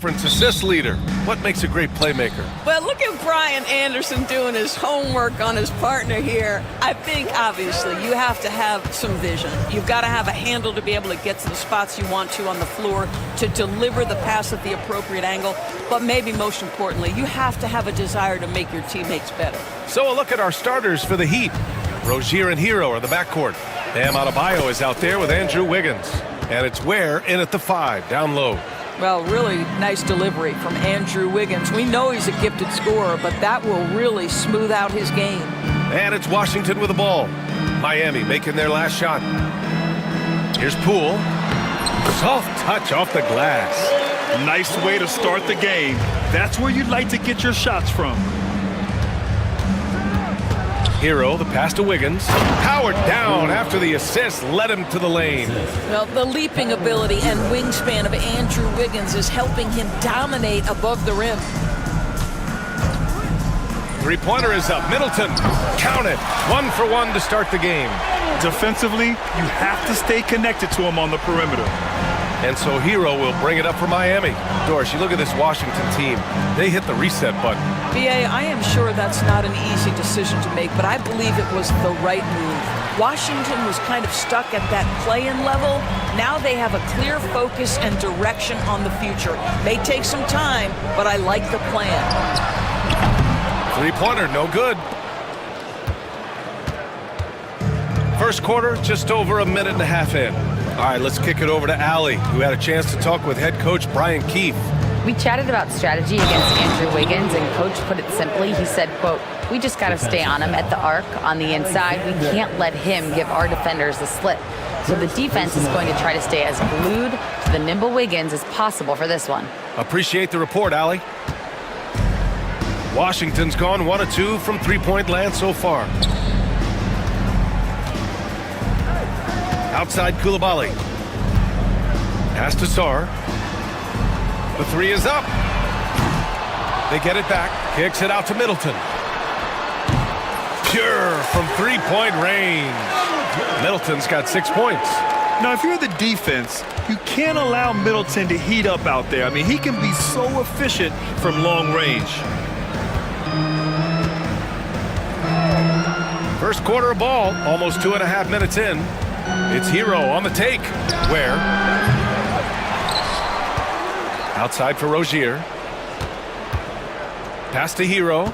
S6: assist leader. What makes a great playmaker?
S10: Well, look at Brian Anderson doing his homework on his partner here. I think, obviously, you have to have some vision. You've got to have a handle to be able to get to the spots you want to on the floor, to deliver the pass at the appropriate angle. But maybe most importantly, you have to have a desire to make your teammates better.
S6: So a look at our starters for the Heat. Rozier and Hero are the backcourt. Bam Adebayo is out there with Andrew Wiggins. And it's Ware in at the 5, down low.
S10: Well, really nice delivery from Andrew Wiggins. We know he's a gifted scorer, but that will really smooth out his game.
S6: And it's Washington with the ball. Miami making their last shot. Here's Poole. Soft touch off the glass.
S5: Nice way to start the game. That's where you'd like to get your shots from.
S6: Hero, the pass to Wiggins. Powered down after the assist led him to the lane.
S10: Well, the leaping ability and wingspan of Andrew Wiggins is helping him dominate above the rim.
S6: Three-pointer is up. Middleton, count it. 1 for 1 to start the game.
S5: Defensively, you have to stay connected to him on the perimeter.
S6: And so Hero will bring it up for Miami. Doris, you look at this Washington team. They hit the reset button.
S10: B.A., I am sure that's not an easy decision to make, but I believe it was the right move. Washington was kind of stuck at that play-in level. Now they have a clear focus and direction on the future. May take some time, but I like the plan.
S6: Three-pointer, no good. First quarter, just over a minute and a half in. All right, let's kick it over to Allie, who had a chance to talk with head coach Brian Keefe.
S7: We chatted about strategy against Andrew Wiggins, and coach put it simply. He said, quote, "We just got to stay on him at the arc on the inside. We can't let him give our defenders the slip." So the defense is going to try to stay as glued to the nimble Wiggins as possible for this one.
S6: Appreciate the report, Allie. Washington's gone 1 of 2 from three-point land so far. Outside Koulibaly. Pass to Sarr. The three is up. They get it back. Kicks it out to Middleton. Pure from three-point range. Middleton's got 6 points.
S5: Now, if you're the defense, you can't allow Middleton to heat up out there. I mean, he can be so efficient from long range.
S6: First quarter of ball, almost 2.5 minutes in. It's Hero on the take. Where? Outside for Rozier. Pass to Hero.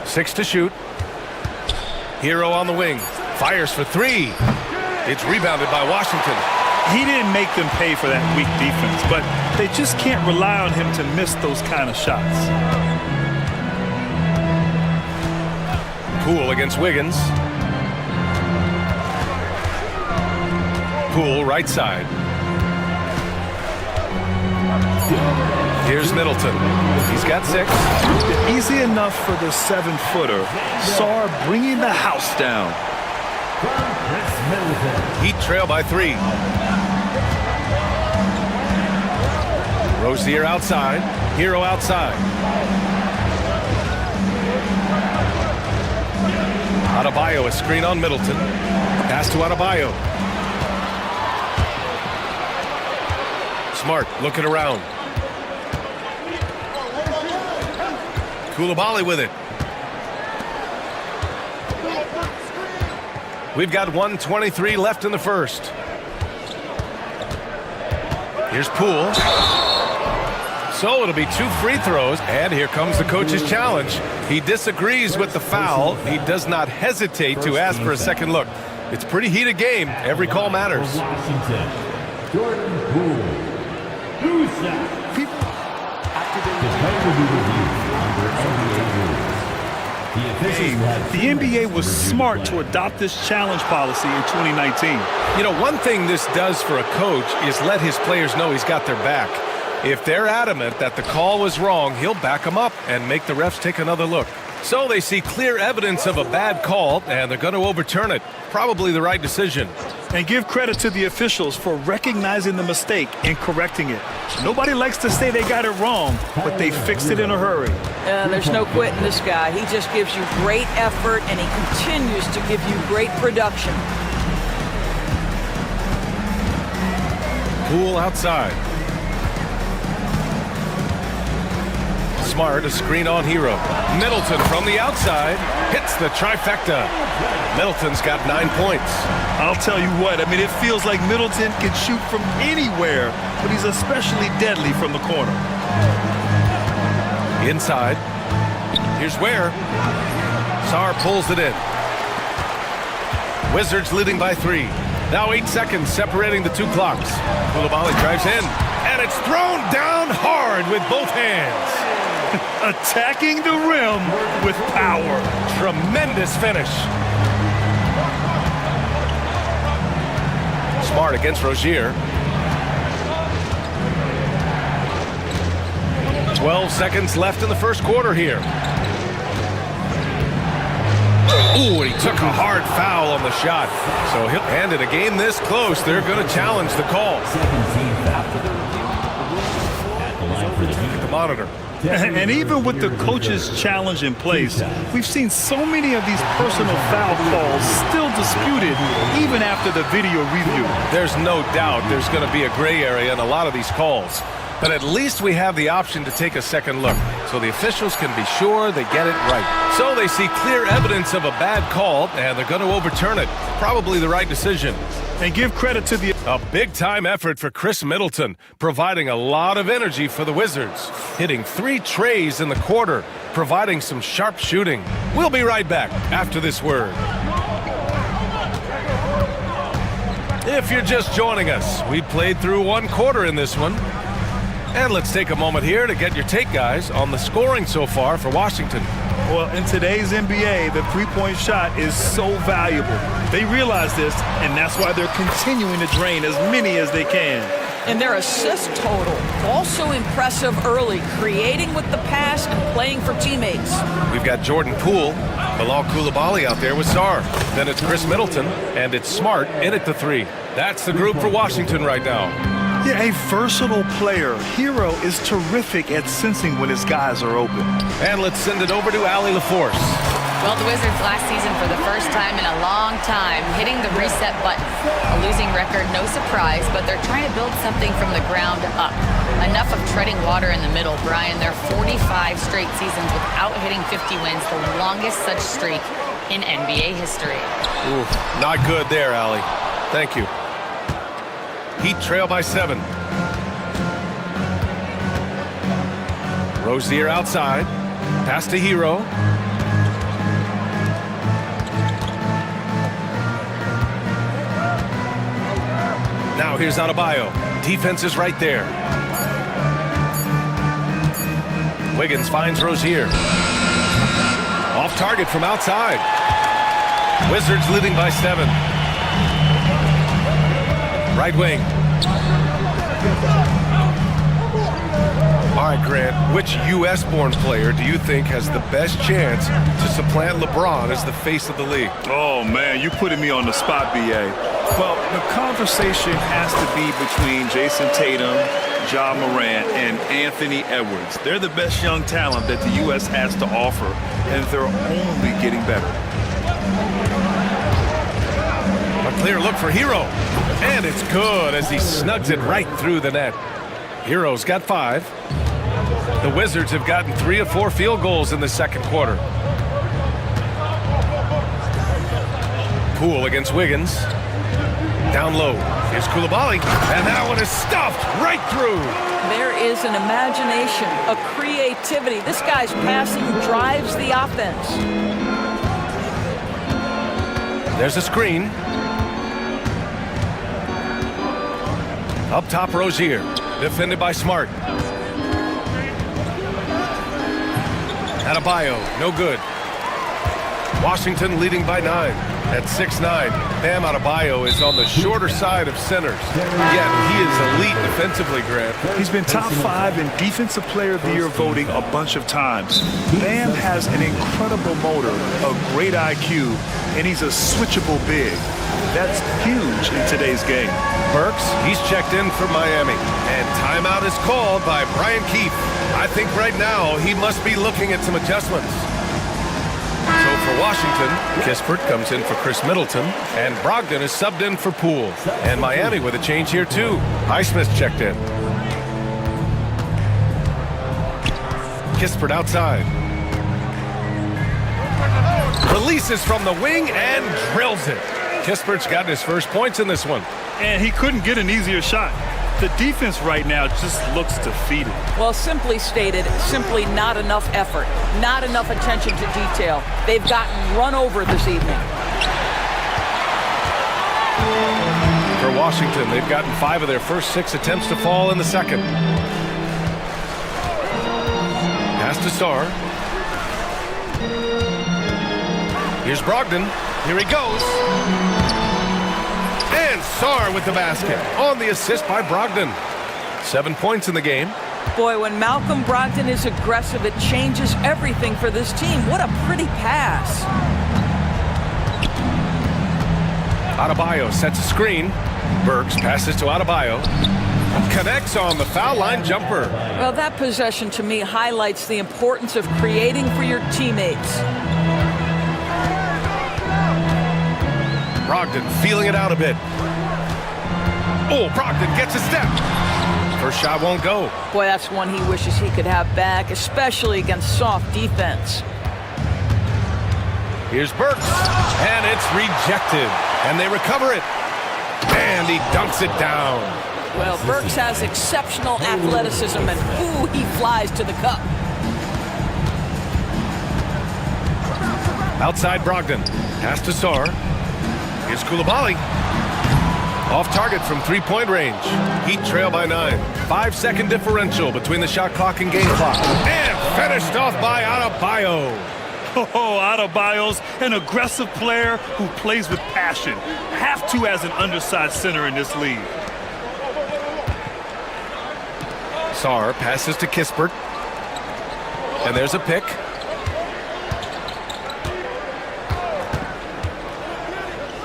S6: 6 to shoot. Hero on the wing. Fires for 3. It's rebounded by Washington.
S5: He didn't make them pay for that weak defense, but they just can't rely on him to miss those kind of shots.
S6: Poole against Wiggins. Poole right side. Here's Middleton. He's got 6.
S5: Easy enough for the 7-footer. Sarr bringing the house down.
S6: Heat trail by 3. Rozier outside. Hero outside. Adebayo, a screen on Middleton. Pass to Adebayo. Smart looking around. Koulibaly with it. We've got 1:23 left in the first. Here's Poole. So it'll be 2 free throws, and here comes the coach's challenge. He disagrees with the foul. He does not hesitate to ask for a second look. It's a pretty heated game. Every call matters.
S9: Washington, Jordan Poole. Who's that? The play will be reviewed under NBA rules.
S5: The NBA was smart to adopt this challenge policy in 2019.
S6: You know, one thing this does for a coach is let his players know he's got their back. If they're adamant that the call was wrong, he'll back them up and make the refs take another look. So they see clear evidence of a bad call, and they're going to overturn it. Probably the right decision.
S5: And give credit to the officials for recognizing the mistake and correcting it. Nobody likes to say they got it wrong, but they fixed it in a hurry.
S10: There's no quitting this guy. He just gives you great effort, and he continues to give you great production.
S6: Poole outside. Smart, a screen on Hero. Middleton from the outside hits the trifecta. Middleton's got 9 points.
S5: I'll tell you what, I mean, it feels like Middleton can shoot from anywhere, but he's especially deadly from the corner.
S6: Inside. Here's Ware. Sarr pulls it in. Wizards leading by 3. Now 8 seconds separating the two clocks. Coulibaly drives in, and it's thrown down hard with both hands.
S5: Attacking the rim with power.
S6: Tremendous finish. Smart against Rozier. 12 seconds left in the first quarter here. Ooh, and he took a hard foul on the shot. So he'll hand it a game this close. They're going to challenge the call. The monitor.
S5: And even with the coach's challenge in place, we've seen so many of these personal foul calls still disputed even after the video review.
S6: There's no doubt there's going to be a gray area in a lot of these calls. But at least we have the option to take a second look, so the officials can be sure they get it right. So they see clear evidence of a bad call, and they're going to overturn it. Probably the right decision.
S5: And give credit to
S6: a big-time effort for Chris Middleton, providing a lot of energy for the Wizards, hitting 3 trays in the quarter, providing some sharp shooting. We'll be right back after this word. If you're just joining us, we played through 1 quarter in this one. And let's take a moment here to get your take, guys, on the scoring so far for Washington.
S5: Well, in today's NBA, the three-point shot is so valuable. They realize this, and that's why they're continuing to drain as many as they can.
S10: And their assist total, also impressive early, creating with the pass and playing for teammates.
S6: We've got Jordan Poole, Bilal Coulibaly out there with Sarr. Then it's Chris Middleton, and it's Smart in at the 3. That's the group for Washington right now.
S5: Yeah, a versatile player. Hero is terrific at sensing when his guys are open.
S6: And let's send it over to Allie LaForce.
S7: Well, the Wizards last season for the first time in a long time hitting the reset button. A losing record, no surprise, but they're trying to build something from the ground up. Enough of treading water in the middle, Brian. They're 45 straight seasons without hitting 50 wins, the longest such streak in NBA history.
S6: Ooh, not good there, Allie. Thank you. Heat trail by 7. Rozier outside. Pass to Hero. Now here's Adebayo. Defense is right there. Wiggins finds Rozier. Off target from outside. Wizards leading by 7. Right wing. All right, Grant, which U.S.-born player do you think has the best chance to supplant LeBron as the face of the league?
S5: Oh, man, you're putting me on the spot, B.A. Well, the conversation has to be between Jason Tatum, Ja Morant, and Anthony Edwards. They're the best young talent that the U.S. has to offer, and they're only getting better.
S6: A clear look for Hero. And it's good as he snugs it right through the net. Hero's got 5. The Wizards have gotten 3 of 4 field goals in the second quarter. Poole against Wiggins. Down low. Here's Coulibaly. And that one is stuffed right through.
S10: There is an imagination, a creativity. This guy's passing drives the offense.
S6: There's a screen. Up top, Rozier. Defended by Smart. Adebayo, no good. Washington leading by 9 at 6'9". Bam Adebayo is on the shorter side of centers. Yet he is elite defensively, Grant.
S5: He's been top 5 in Defensive Player of the Year voting a bunch of times. Bam has an incredible motor, a great IQ, and he's a switchable big. That's huge in today's game.
S6: Burks, he's checked in for Miami. And timeout is called by Brian Keefe. I think right now he must be looking at some adjustments. So for Washington, Kispert comes in for Chris Middleton, and Brogdon is subbed in for Poole. And Miami with a change here too. Highsmith checked in. Kispert outside. Releases from the wing and drills it. Kispert's gotten his first points in this one.
S5: And he couldn't get an easier shot. The defense right now just looks defeated.
S10: Well, simply stated, simply not enough effort, not enough attention to detail. They've gotten run over this evening.
S6: For Washington, they've gotten 5 of their first 6 attempts to fall in the second. Pass to Starr. Here's Brogdon. Here he goes. And Starr with the basket on the assist by Brogdon. 7 points in the game.
S10: Boy, when Malcolm Brogdon is aggressive, it changes everything for this team. What a pretty pass.
S6: Adebayo sets a screen. Burks passes to Adebayo. Connects on the foul line jumper.
S10: Well, that possession to me highlights the importance of creating for your teammates.
S6: Brogdon feeling it out a bit. Oh, Brogdon gets a step. First shot won't go.
S10: Boy, that's one he wishes he could have back, especially against soft defense.
S6: Here's Burks, and it's rejected. And they recover it. And he dunks it down.
S10: Well, Burks has exceptional athleticism, and ooh, he flies to the cup.
S6: Outside Brogdon. Pass to Starr. Here's Koulibaly. Off target from three-point range. Heat trail by 9. 5-second differential between the shot clock and game clock. And finished off by Adebayo.
S5: Oh, Adebayo's an aggressive player who plays with passion. Have to as an undersized center in this league.
S6: Starr passes to Kispert. And there's a pick.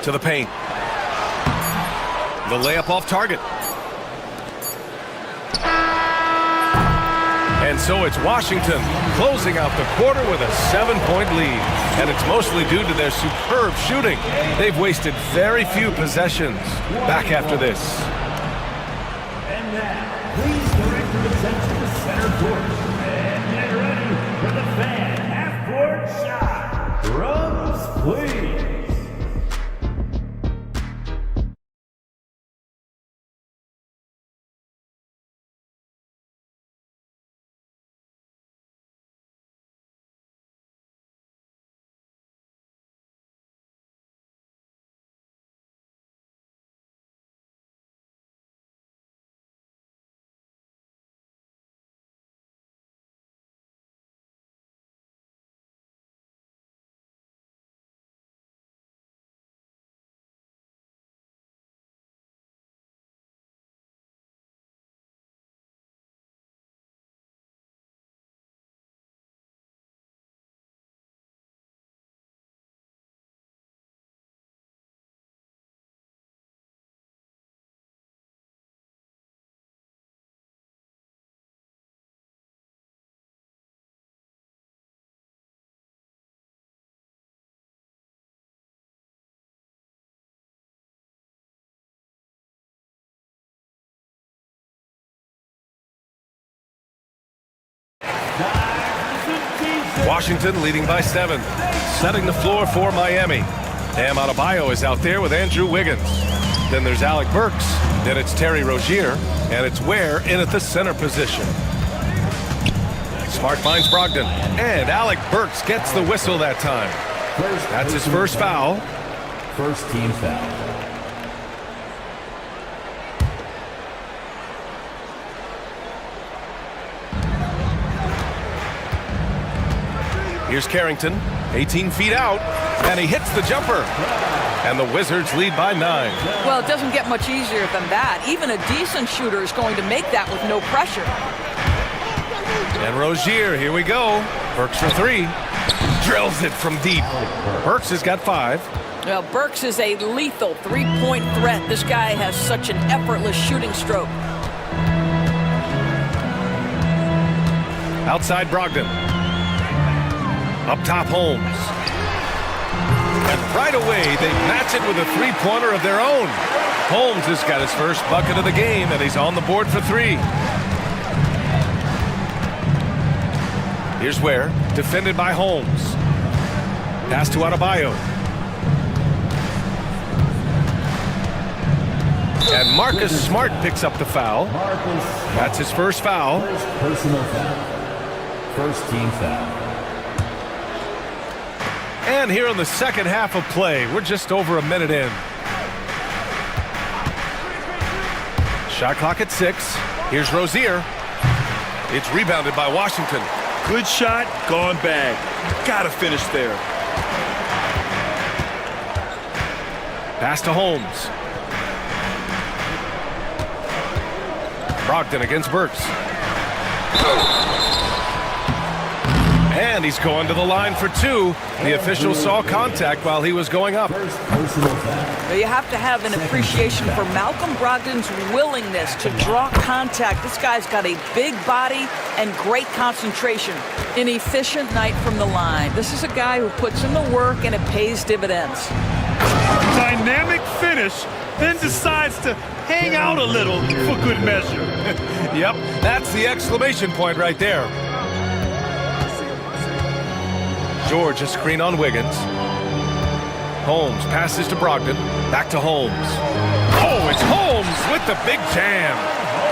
S6: To the paint. The layup off target. And so it's Washington closing out the quarter with a 7-point lead. And it's mostly due to their superb shooting. They've wasted very few possessions. Back after this.
S9: And now, please direct your attention to center court. And get ready for the fan half-court shot. Drums, please.
S6: Washington leading by 7. Setting the floor for Miami. Bam Adebayo is out there with Andrew Wiggins. Then there's Alec Burks. Then it's Terry Rozier. And it's Ware in at the center position. Smart finds Brogdon. And Alec Burks gets the whistle that time. That's his first foul.
S9: First team foul.
S6: Here's Carrington, 18 feet out, and he hits the jumper. And the Wizards lead by 9.
S10: Well, it doesn't get much easier than that. Even a decent shooter is going to make that with no pressure.
S6: And Rozier, here we go. Burks for 3. Drills it from deep. Burks has got 5.
S10: Well, Burks is a lethal three-point threat. This guy has such an effortless shooting stroke.
S6: Outside Brogdon. Up top, Holmes. And right away, they match it with a three-pointer of their own. Holmes has got his first bucket of the game, and he's on the board for 3. Here's Ware, defended by Holmes. Pass to Adebayo. And Marcus Smart picks up the foul. That's his first foul.
S9: First personal foul. First team foul.
S6: And here in the second half of play, we're just over a minute in. Shot clock at 6. Here's Rozier. It's rebounded by Washington.
S5: Good shot, gone bad. Gotta finish there.
S6: Pass to Holmes. Brogdon against Burks. And he's going to the line for 2. The official saw contact while he was going up.
S10: But you have to have an appreciation for Malcolm Brogdon's willingness to draw contact. This guy's got a big body and great concentration. An efficient night from the line. This is a guy who puts in the work and it pays dividends.
S5: Dynamic finish, then decides to hang out a little for good measure.
S6: Yep, that's the exclamation point right there. George, a screen on Wiggins. Holmes passes to Brogdon. Back to Holmes. Oh, it's Holmes with the big jam.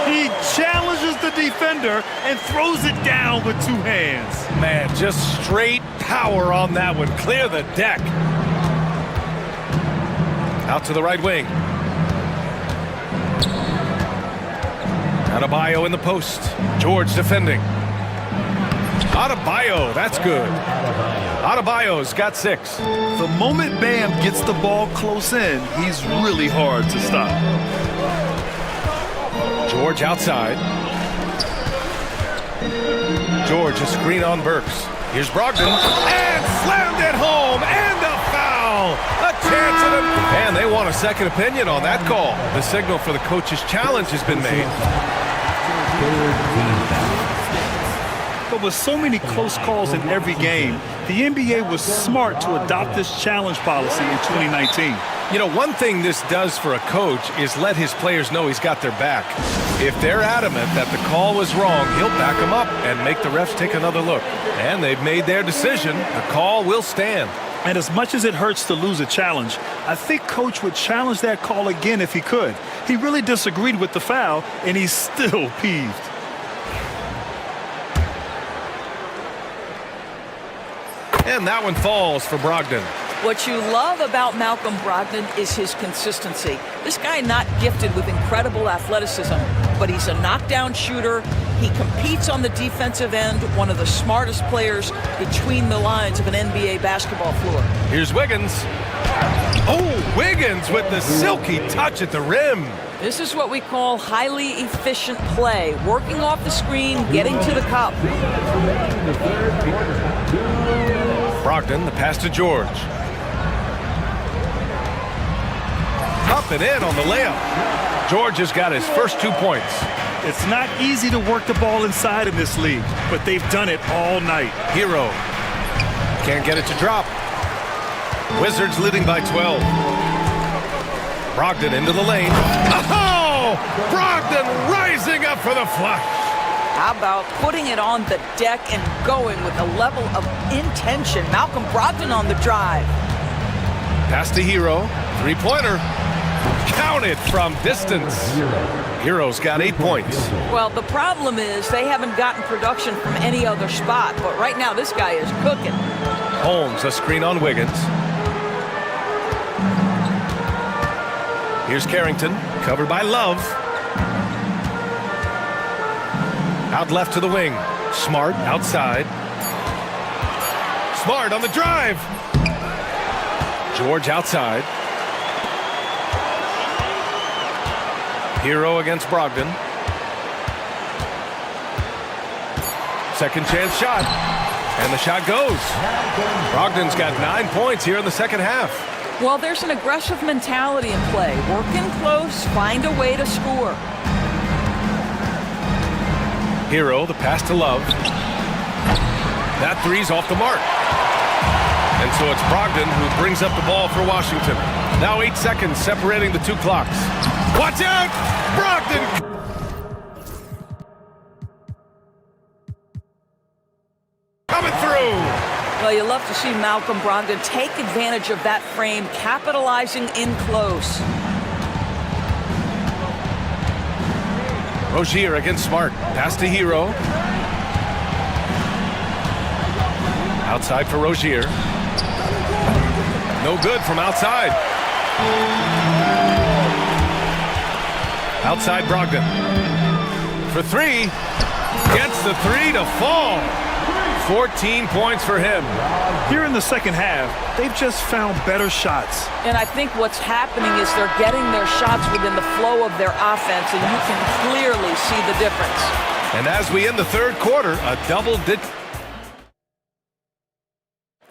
S5: He challenges the defender and throws it down with 2 hands.
S6: Man, just straight power on that one. Clear the deck. Out to the right wing. Adebayo in the post. George defending. Adebayo, that's good. Adebayo's got 6.
S5: The moment Bam gets the ball close in, he's really hard to stop.
S6: George outside. George, a screen on Burks. Here's Brogdon. And slammed it home. And a foul. A chance at it. And they want a second opinion on that call. The signal for the coach's challenge has been made.
S5: But with so many close calls in every game, the NBA was smart to adopt this challenge policy in 2019.
S6: You know, one thing this does for a coach is let his players know he's got their back. If they're adamant that the call was wrong, he'll back them up and make the refs take another look. And they've made their decision. The call will stand.
S5: And as much as it hurts to lose a challenge, I think Coach would challenge that call again if he could. He really disagreed with the foul, and he's still peeved.
S6: And that one falls for Brogdon.
S10: What you love about Malcolm Brogdon is his consistency. This guy not gifted with incredible athleticism, but he's a knockdown shooter. He competes on the defensive end, one of the smartest players between the lines of an NBA basketball floor.
S6: Here's Wiggins. Oh, Wiggins with the silky touch at the rim.
S10: This is what we call highly efficient play, working off the screen, getting to the cup.
S6: Brogdon, the pass to George. Up and in on the layup. George has got his first 2 points.
S5: It's not easy to work the ball inside in this league, but they've done it all night.
S6: Hero can't get it to drop. Wizards leading by 12. Brogdon into the lane. Oh! Brogdon rising up for the flush.
S10: How about putting it on the deck and going with a level of intention? Malcolm Brogdon on the drive.
S6: Pass to Hero. 3-pointer. Counted from distance. Hero's got 8 points.
S10: Well, the problem is they haven't gotten production from any other spot, but right now this guy is cooking.
S6: Holmes, a screen on Wiggins. Here's Carrington, covered by Love. Out left to the wing. Smart outside. Smart on the drive. George outside. Hero against Brogdon. Second chance shot. And the shot goes. Brogdon's got 9 points here in the second half.
S10: Well, there's an aggressive mentality in play. Work in close, find a way to score.
S6: Hero, the pass to Love. That three's off the mark. And so it's Brogdon who brings up the ball for Washington. Now 8 seconds separating the 2 clocks. Watch out! Brogdon!
S10: Well, you love to see Malcolm Brogdon take advantage of that frame, capitalizing in close.
S6: Rozier against Smart. Pass to Hero. Outside for Rozier. No good from outside. Outside Brogdon. For three. Gets the three to fall. 14 points for him.
S5: Here in the second half, they've just found better shots.
S10: And I think what's happening is they're getting their shots within the flow of their offense, and you can clearly see the difference.
S6: And as we end the third quarter, a double-digit.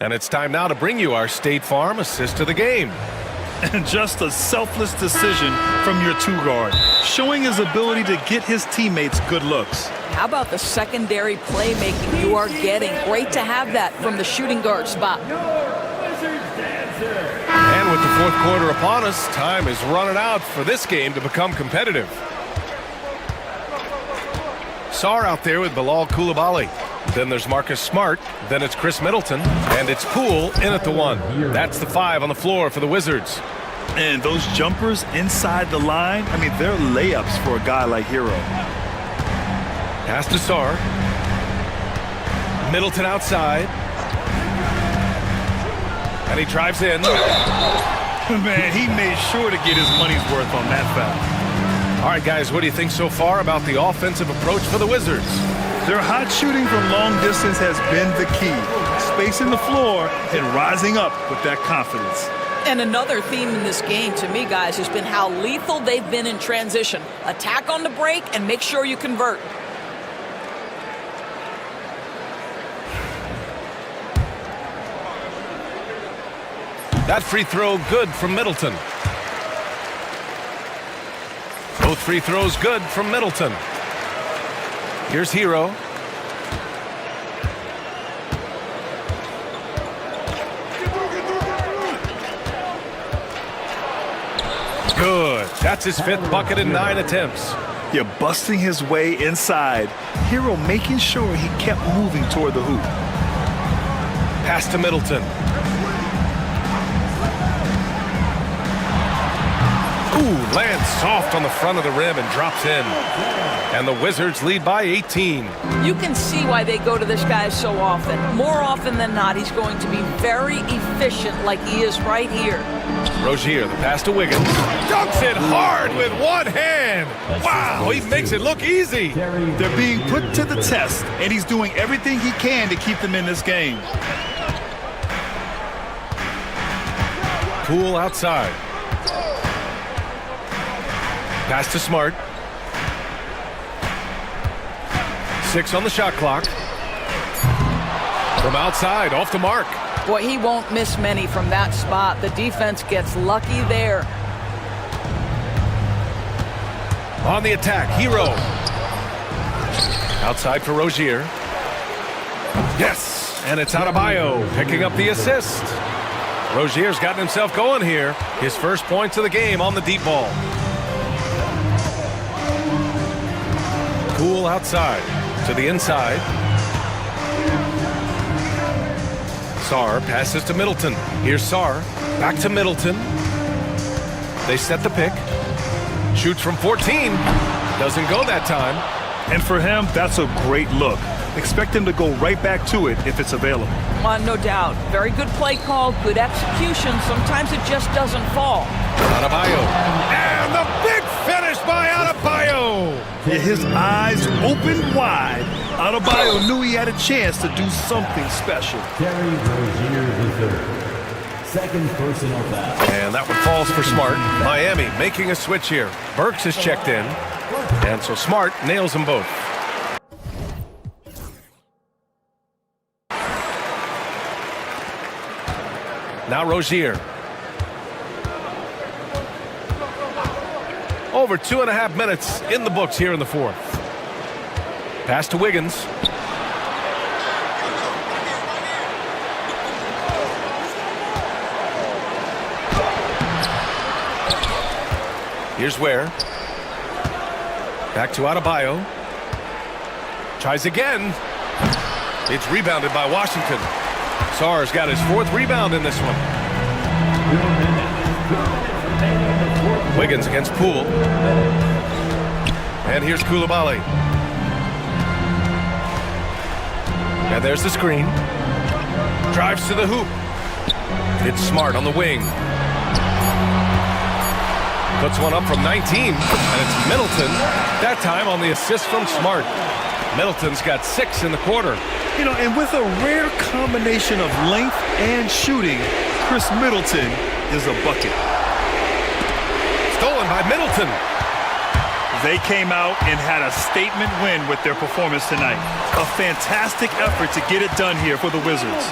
S6: And it's time now to bring you our State Farm assist of the game.
S5: And just a selfless decision from your two-guard, showing his ability to get his teammates good looks.
S10: How about the secondary playmaking you are getting? Great to have that from the shooting guard spot.
S6: And with the fourth quarter upon us, time is running out for this game to become competitive. Sarr out there with Bilal Coulibaly. Then there's Marcus Smart. Then it's Chris Middleton. And it's Poole in at the one. That's the 5 on the floor for the Wizards.
S5: And those jumpers inside the line, I mean, they're layups for a guy like Hero.
S6: Pass to Sarr. Middleton outside. And he drives in.
S5: Man, he made sure to get his money's worth on that foul.
S6: All right, guys, what do you think so far about the offensive approach for the Wizards?
S5: Their hot shooting from long distance has been the key. Spacing the floor and rising up with that confidence.
S10: And another theme in this game, to me, guys, has been how lethal they've been in transition. Attack on the break and make sure you convert.
S6: That free throw good from Middleton. Both free throws good from Middleton. Here's Hero. Good. That's his 5th bucket in 9 attempts.
S5: You're busting his way inside. Hero making sure he kept moving toward the hoop.
S6: Pass to Middleton. Ooh, lands soft on the front of the rim and drops in. And the Wizards lead by 18.
S10: You can see why they go to this guy so often. More often than not, he's going to be very efficient like he is right here.
S6: Rozier, the pass to Wiggins. Dunks it hard with one hand. Wow, he makes it look easy.
S5: They're being put to the test, and he's doing everything he can to keep them in this game.
S6: Poole outside. Pass to Smart. 6 on the shot clock. From outside, off the mark.
S10: Boy, he won't miss many from that spot. The defense gets lucky there.
S6: On the attack, Hero. Outside for Rozier. Yes, and it's Adebayo picking up the assist. Rozier's gotten himself going here. His first points of the game on the deep ball. Poole outside to the inside. Sarr passes to Middleton. Here's Sarr. Back to Middleton. They set the pick. Shoots from 14. Doesn't go that time.
S5: And for him, that's a great look. Expect him to go right back to it if it's available.
S10: No doubt. Very good play call, good execution. Sometimes it just doesn't fall.
S6: Adebayo. And the big finish by Adebayo.
S5: Yeah, his eyes opened wide. Adebayo knew he had a chance to do something special.
S9: Terry Rozier III. Second personal foul.
S6: And that one falls for Smart. Miami making a switch here. Burks has checked in. And so Smart nails them both. Now Rozier. Over 2.5 minutes in the books here in the fourth. Pass to Wiggins. Here's Ware. Back to Adebayo. Tries again. It's rebounded by Washington. Sarr's got his 4th rebound in this one. Wiggins against Poole. And here's Koulibaly. And there's the screen. Drives to the hoop. It's Smart on the wing. Puts one up from 19, and it's Middleton. That time on the assist from Smart. Middleton's got 6 in the quarter.
S5: You know, and with a rare combination of length and shooting, Chris Middleton is a bucket.
S6: Stolen by Middleton.
S5: They came out and had a statement win with their performance tonight. A fantastic effort to get it done here for the Wizards.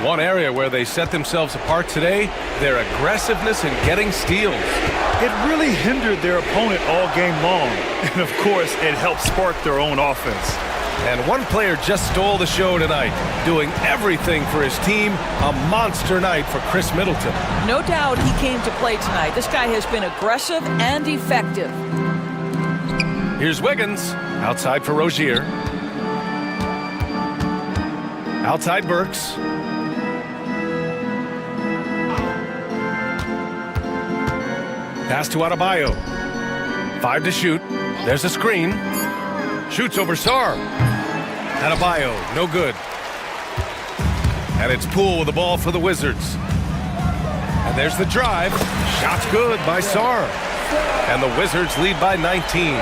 S6: One area where they set themselves apart today, their aggressiveness in getting steals.
S5: It really hindered their opponent all game long. And of course, it helped spark their own offense.
S6: And one player just stole the show tonight, doing everything for his team. A monster night for Chris Middleton.
S10: No doubt he came to play tonight. This guy has been aggressive and effective.
S6: Here's Wiggins, outside for Rozier. Outside Burks. Pass to Adebayo. 5 to shoot. There's a screen. Shoots over Sarr. Adebayo, no good. And it's Poole with the ball for the Wizards. And there's the drive. Shot's good by Sarr. And the Wizards lead by 19.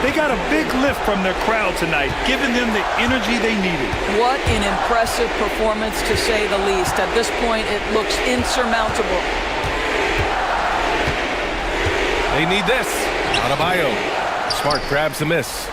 S5: They got a big lift from their crowd tonight, giving them the energy they needed.
S10: What an impressive performance, to say the least. At this point, it looks insurmountable.
S6: They need this. Adebayo. Smart grabs the miss.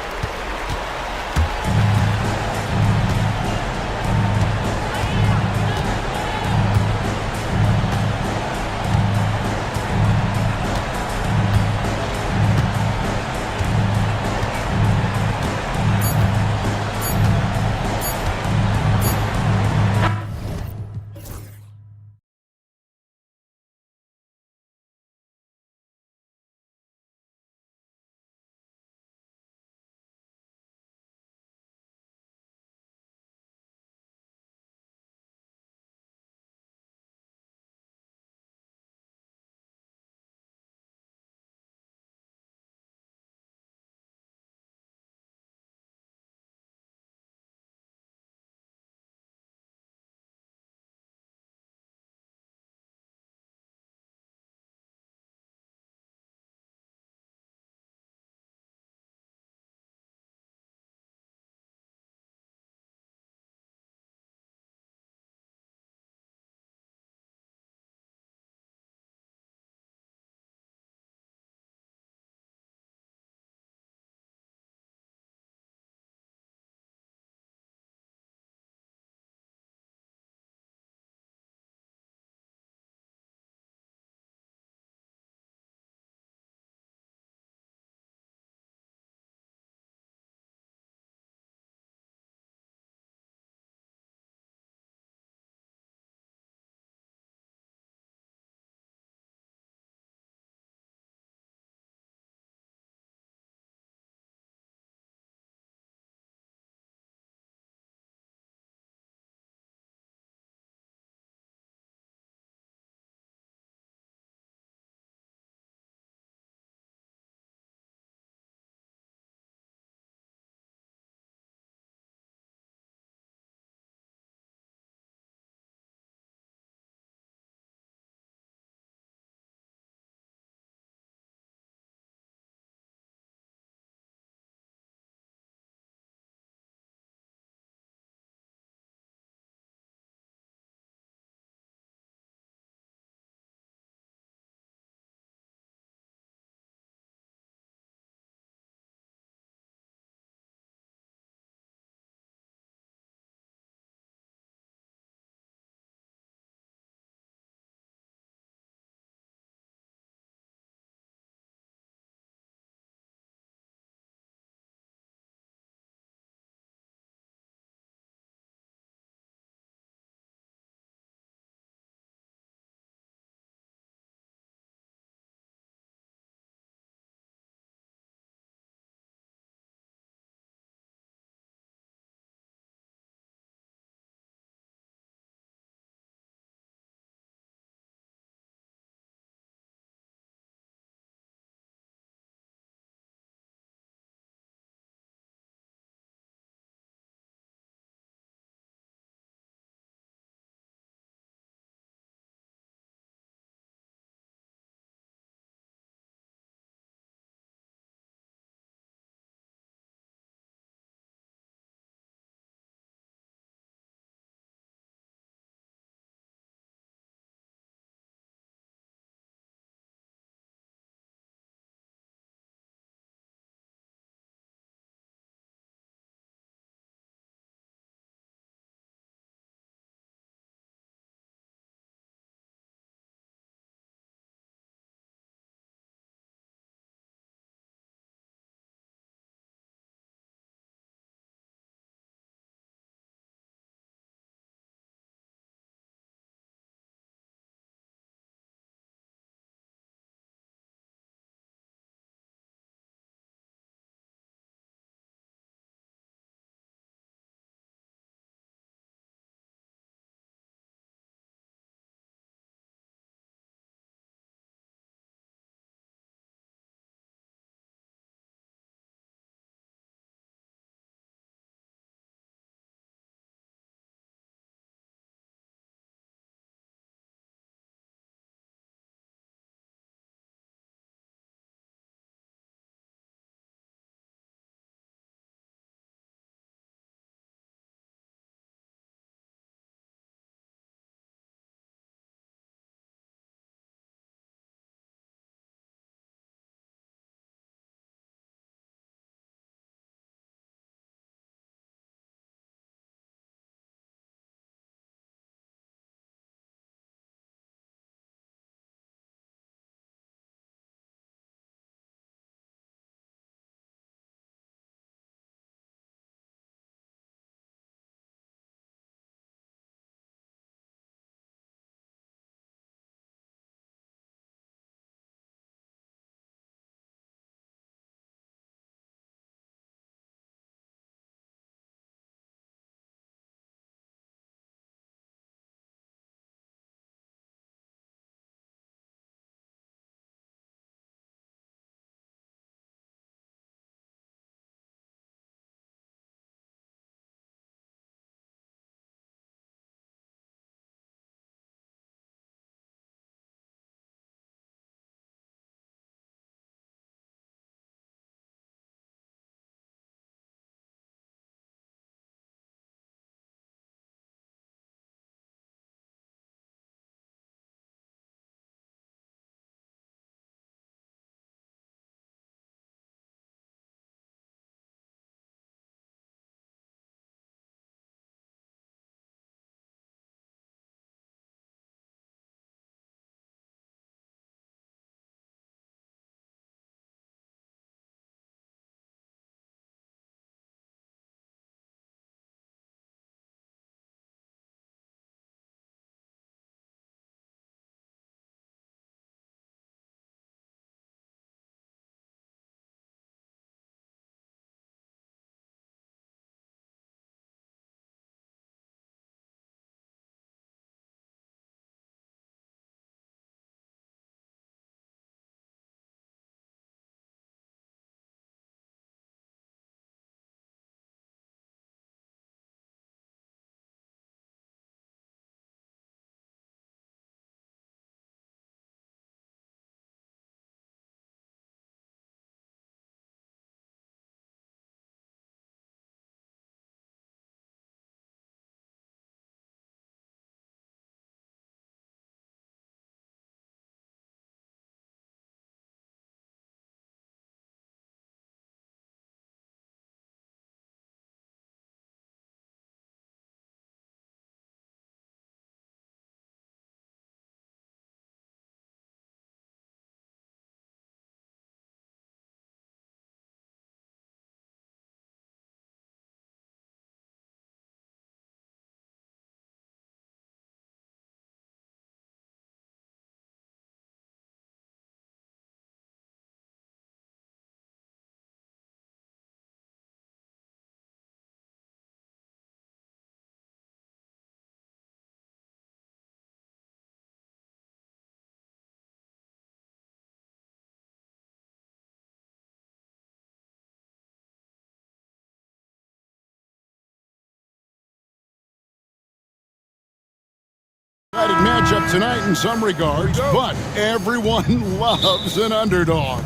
S1: matchup tonight in some regards, but everyone loves an underdog.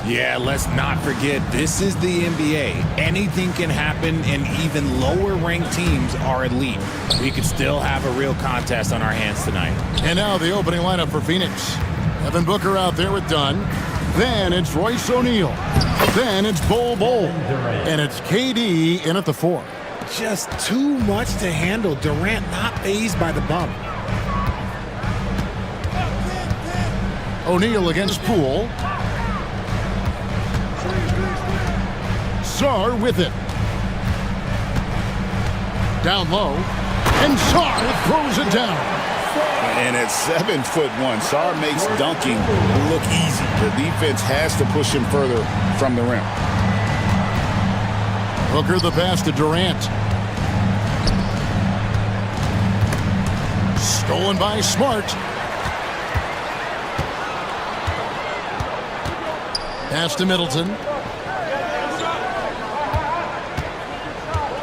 S2: Yeah, let's not forget, this is the NBA. Anything can happen, and even lower-ranked teams are elite. We could still have a real contest on our hands tonight.
S1: And now the opening lineup for Phoenix. Devin Booker out there with Dunn. Then it's Royce O'Neal. Then it's Bol Bol. And it's KD in at the 4.
S2: Just too much to handle. Durant not fazed by the bump.
S1: O'Neal against Poole. Sarr with it. Down low. And Sarr throws it down.
S3: And at 7'1", Sarr makes dunking look easy. The defense has to push him further from the rim.
S1: Booker the pass to Durant. Stolen by Smart. Pass to Middleton.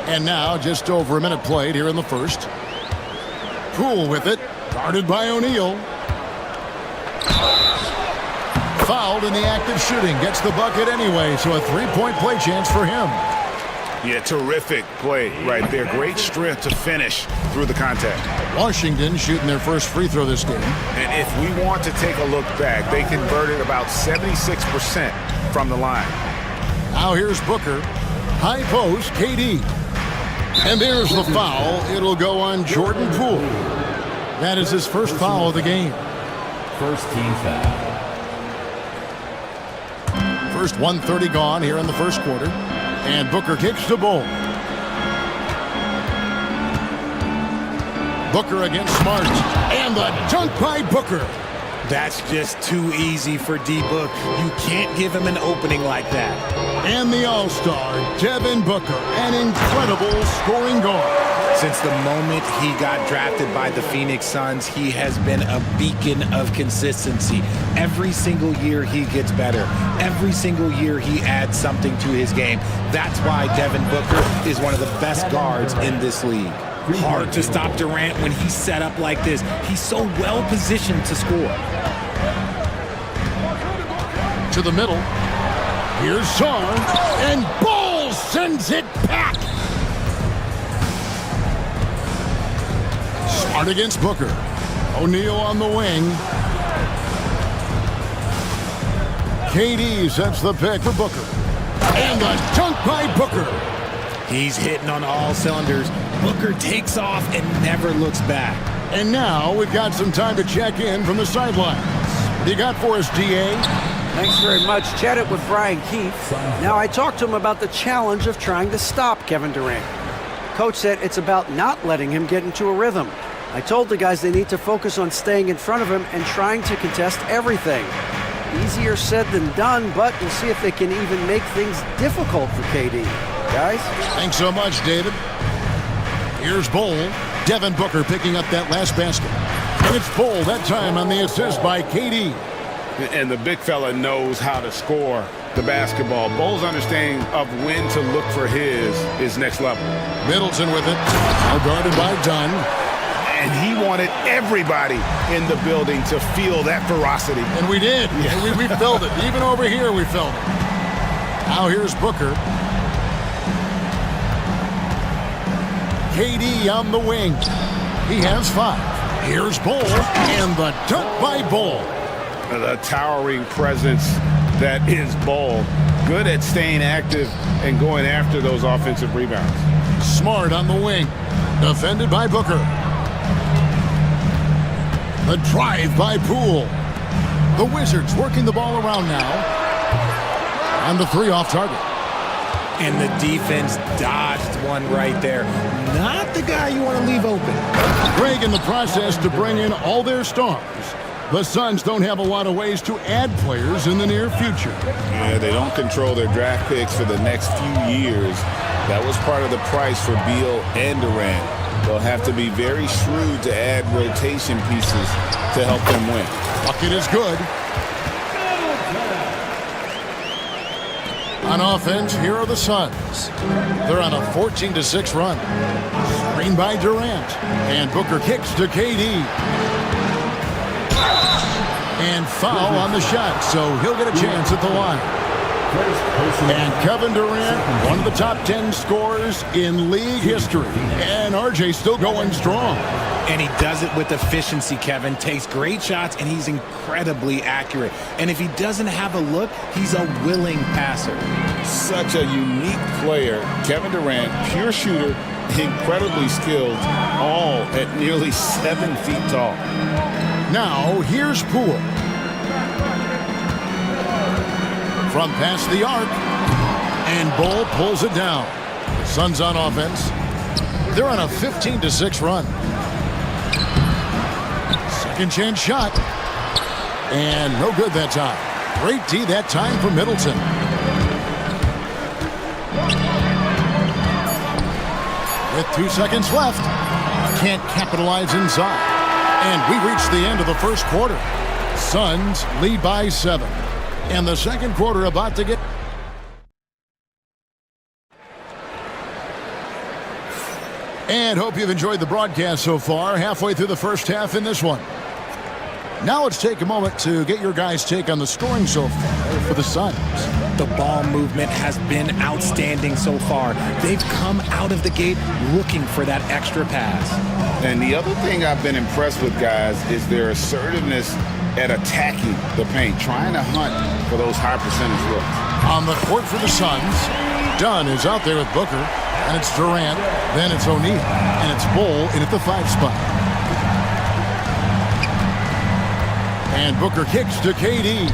S1: And now just over a minute played here in the first. Poole with it. Guarded by O'Neal. Fouled in the act of shooting. Gets the bucket anyway, so a three-point play chance for him.
S3: Yeah, terrific play right there. Great strength to finish through the contact.
S1: Washington shooting their first free throw this game.
S3: And if we want to take a look back, they converted about 76% from the line.
S1: Now here's Booker. High post, KD. And there's the foul. It'll go on Jordan Poole. That is his first foul of the game.
S9: First team foul.
S1: First 1:30 gone here in the first quarter. And Booker kicks to Bol. Booker against Smart. And the dunk by Booker.
S2: That's just too easy for D-Book. You can't give him an opening like that.
S1: And the All-Star, Devin Booker, an incredible scoring guard.
S2: Since the moment he got drafted by the Phoenix Suns, he has been a beacon of consistency. Every single year he gets better. Every single year he adds something to his game. That's why Devin Booker is one of the best guards in this league. Hard to stop Durant when he's set up like this. He's so well positioned to score.
S1: To the middle. Here's Sarr. And Bol sends it back. Smart against Booker. O'Neal on the wing. KD sets the pick for Booker. And the dunk by Booker.
S2: He's hitting on all cylinders. Booker takes off and never looks back.
S1: And now we've got some time to check in from the sidelines. What do you got for us, DA?
S4: Thanks very much. Chatted with Brian Keefe. Now, I talked to him about the challenge of trying to stop Kevin Durant. Coach said it's about not letting him get into a rhythm. I told the guys they need to focus on staying in front of him and trying to contest everything. Easier said than done, but we'll see if they can even make things difficult for KD. Guys?
S1: Thanks so much, David. Here's Bol. Devin Booker picking up that last basket. And it's Bol that time on the assist by KD.
S3: And the big fella knows how to score the basketball. Bol's understanding of when to look for his is next level.
S1: Middleton with it. Now guarded by Dunn.
S3: And he wanted everybody in the building to feel that ferocity.
S1: And we did. Yeah. We felt it. Even over here we felt it. Now here's Booker. KD on the wing. He has 5. Here's Bol. And the dunk by Bol.
S3: The towering presence that is Bol. Good at staying active and going after those offensive rebounds.
S1: Smart on the wing. Defended by Booker. The drive by Poole. The Wizards working the ball around now. And the 3 off target.
S2: And the defense dodged one right there. Not the guy you want to leave open.
S1: Greg in the process to bring in all their stars. The Suns don't have a lot of ways to add players in the near future.
S3: Yeah, they don't control their draft picks for the next few years. That was part of the price for Beal and Durant. They'll have to be very shrewd to add rotation pieces to help them win.
S1: Bucket is good. On offense, here are the Suns. They're on a 14-6 run. Screen by Durant. And Booker kicks to KD. And foul on the shot, so he'll get a chance at the line. And Kevin Durant, one of the top 10 scorers in league history. And RJ still going strong.
S2: And he does it with efficiency, Kevin. Takes great shots, and he's incredibly accurate. And if he doesn't have a look, he's a willing passer.
S3: Such a unique player. Kevin Durant, pure shooter, incredibly skilled, all at nearly 7 feet tall.
S1: Now, here's Poole. From past the arc, and Bull pulls it down. Suns on offense. They're on a 15-6 run. Second chance shot. And no good that time. Great D that time for Middleton. With 2 seconds left, can't capitalize inside. And we reach the end of the first quarter. Suns lead by 7. And the second quarter about to get... And hope you've enjoyed the broadcast so far. Halfway through the first half in this one. Now let's take a moment to get your guys' take on the scoring so far for the Suns.
S2: The ball movement has been outstanding so far. They've come out of the gate looking for that extra pass.
S3: And the other thing I've been impressed with, guys, is their assertiveness at attacking the paint, trying to hunt for those high percentage looks.
S1: On the court for the Suns, Dunn is out there with Booker, and it's Durant, then it's O'Neal, and it's Bull in at the 5 spot. And Booker kicks to KD.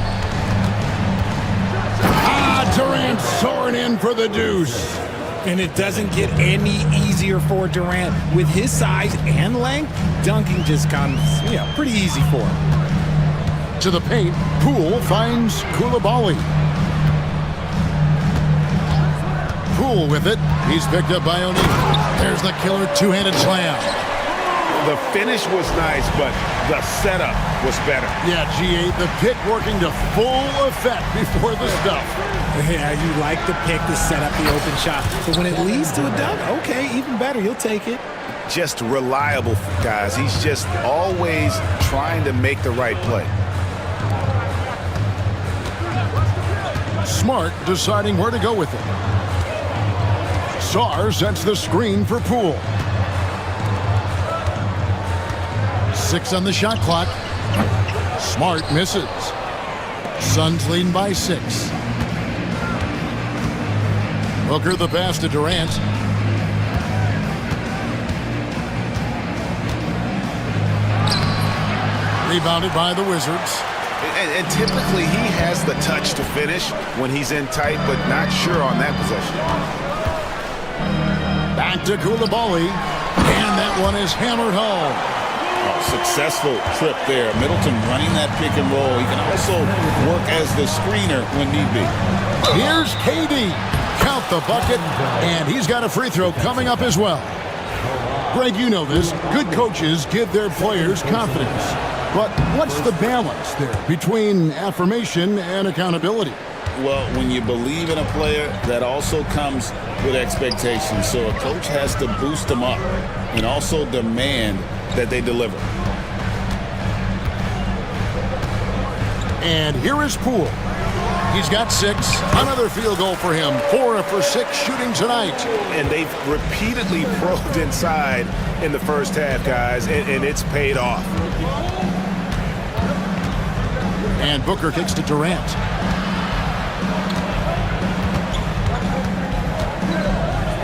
S1: Durant soaring in for the deuce.
S2: And it doesn't get any easier for Durant. With his size and length, dunking just comes, pretty easy for him.
S1: To the paint, Poole finds Koulibaly. Poole with it. He's picked up by O'Neal. There's the killer two-handed slam.
S3: The finish was nice, but the setup was better.
S1: Yeah, G8, the pick working to full effect before the stuff.
S2: Yeah, you like the pick to set up the open shot. But when it leads to a dunk, okay, even better, you'll take it.
S3: Just reliable, guys. He's just always trying to make the right play.
S1: Smart deciding where to go with it. Sarr sets the screen for Poole. 6 on the shot clock. Smart misses. Suns leading by 6. Booker the pass to Durant. Rebounded by the Wizards.
S3: And typically he has the touch to finish when he's in tight, but not sure on that possession.
S1: Back to Koulibaly. And that one is hammered home.
S3: Successful trip there. Middleton running that pick and roll. He can also work as the screener when need be.
S1: Here's KD. Count the bucket. And he's got a free throw coming up as well. Greg, you know this. Good coaches give their players confidence. But what's the balance there between affirmation and accountability?
S3: Well, when you believe in a player, that also comes with expectations. So a coach has to boost them up and also demand that they deliver.
S1: And here is Poole. He's got 6. Another field goal for him. 4 for 6 shooting tonight.
S3: And they've repeatedly probed inside in the first half, guys, and it's paid off.
S1: And Booker kicks to Durant.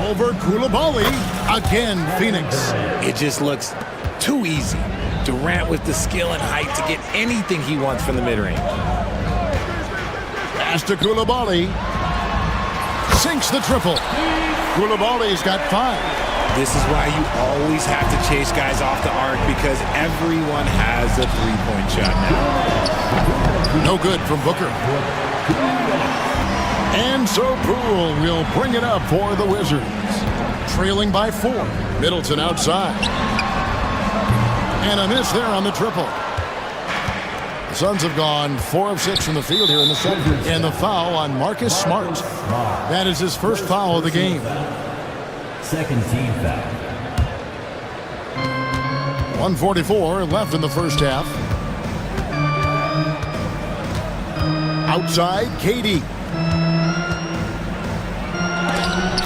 S1: Over Koulibaly. Again, Phoenix.
S2: It just looks too easy. Durant with the skill and height to get anything he wants from the mid-range.
S1: Pass to Koulibaly. Sinks the triple. Koulibaly's got 5.
S2: This is why you always have to chase guys off the arc, because everyone has a three-point shot now.
S1: No good from Booker. And so Poole will bring it up for the Wizards. Trailing by 4. Middleton outside. And a miss there on the triple. The Suns have gone 4 of 6 from the field here in the second. And the foul on Marcus Smart. That is his first foul of the game.
S9: Second team foul.
S1: 1:44 left in the first half. Outside, KD.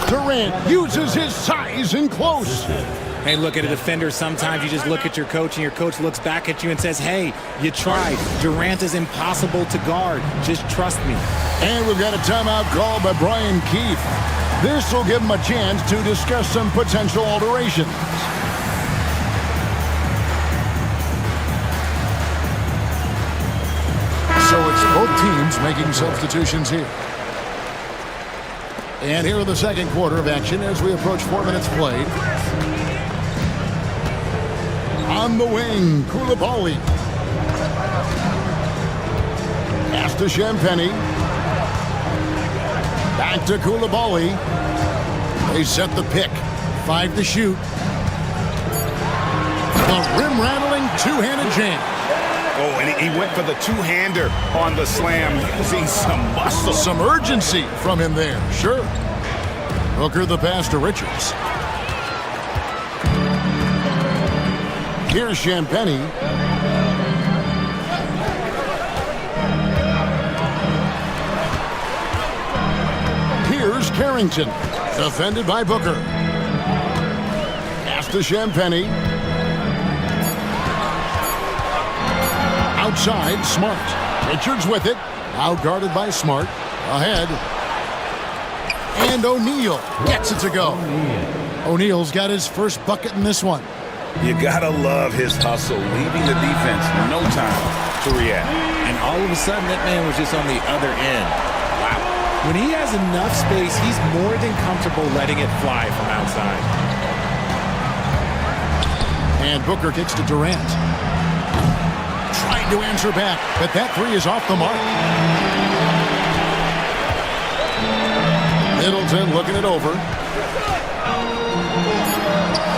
S1: Durant uses his size in close.
S2: Hey, look at a defender. Sometimes you just look at your coach, and your coach looks back at you and says, hey, you tried. Durant is impossible to guard. Just trust me.
S1: And we've got a timeout called by Brian Keefe. This will give him a chance to discuss some potential alterations. So it's both teams making substitutions here. And here in the second quarter of action as we approach 4 minutes played. On the wing, Koulibaly. Pass to Champagny. Back to Koulibaly. They set the pick. 5 to shoot. A rim-rattling two-handed jam.
S3: Oh, and he went for the two-hander on the slam, using some muscle.
S1: Some urgency from him there, sure. Booker the pass to Richards. Here's Champagny. Here's Carrington. Defended by Booker. Pass to Champagny. Outside, Smart. Richards with it. Out-guarded by Smart. Ahead. And O'Neal gets it to go. O'Neal's got his first bucket in this one.
S3: You gotta love his hustle, leaving the defense no time to react.
S2: And all of a sudden, that man was just on the other end. Wow. When he has enough space, he's more than comfortable letting it fly from outside.
S1: And Booker kicks to Durant. Trying to answer back, but that three is off the mark. Middleton looking it over.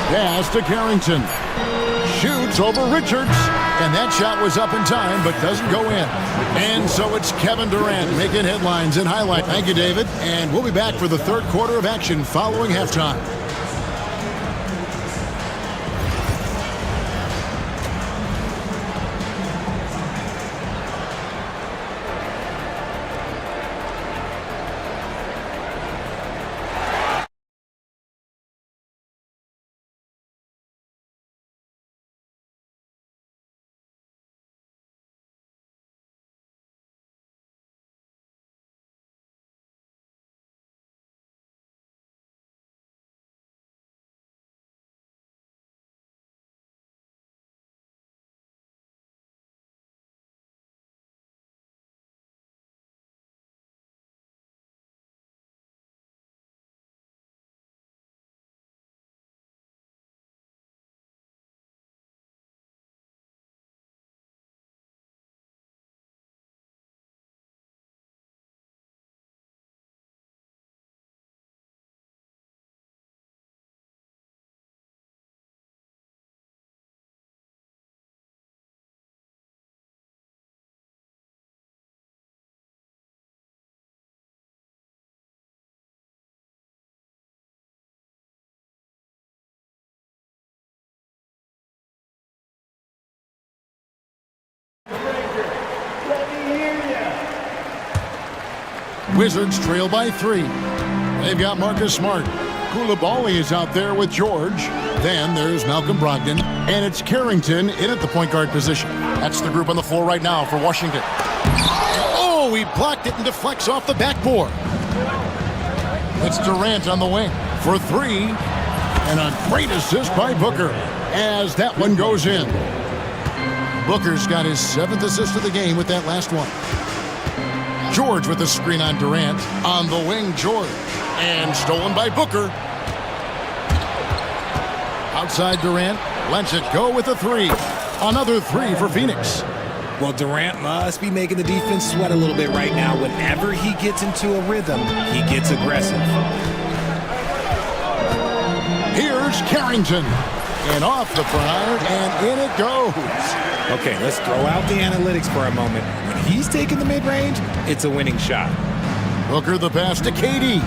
S1: Pass to Carrington. Shoots over Richards. And that shot was up in time, but doesn't go in. And so it's Kevin Durant making headlines and highlight. Thank you, David. And we'll be back for the third quarter of action following halftime. Wizards trail by 3. They've got Marcus Smart. Koulibaly is out there with George. Then there's Malcolm Brogdon. And it's Carrington in at the point guard position. That's the group on the floor right now for Washington. Oh, he blocked it and deflects off the backboard. It's Durant on the wing for 3. And a great assist by Booker as that one goes in. Booker's got his 7th assist of the game with that last one. George with the screen on Durant. On the wing, George. And stolen by Booker. Outside Durant. Lets it go with a 3. Another 3 for Phoenix.
S2: Well, Durant must be making the defense sweat a little bit right now. Whenever he gets into a rhythm, he gets aggressive.
S1: Here's Carrington. And off the front iron, and in it goes.
S2: Okay, let's throw out the analytics for a moment. When he's taking the mid-range, it's a winning shot.
S1: Booker the pass to KD.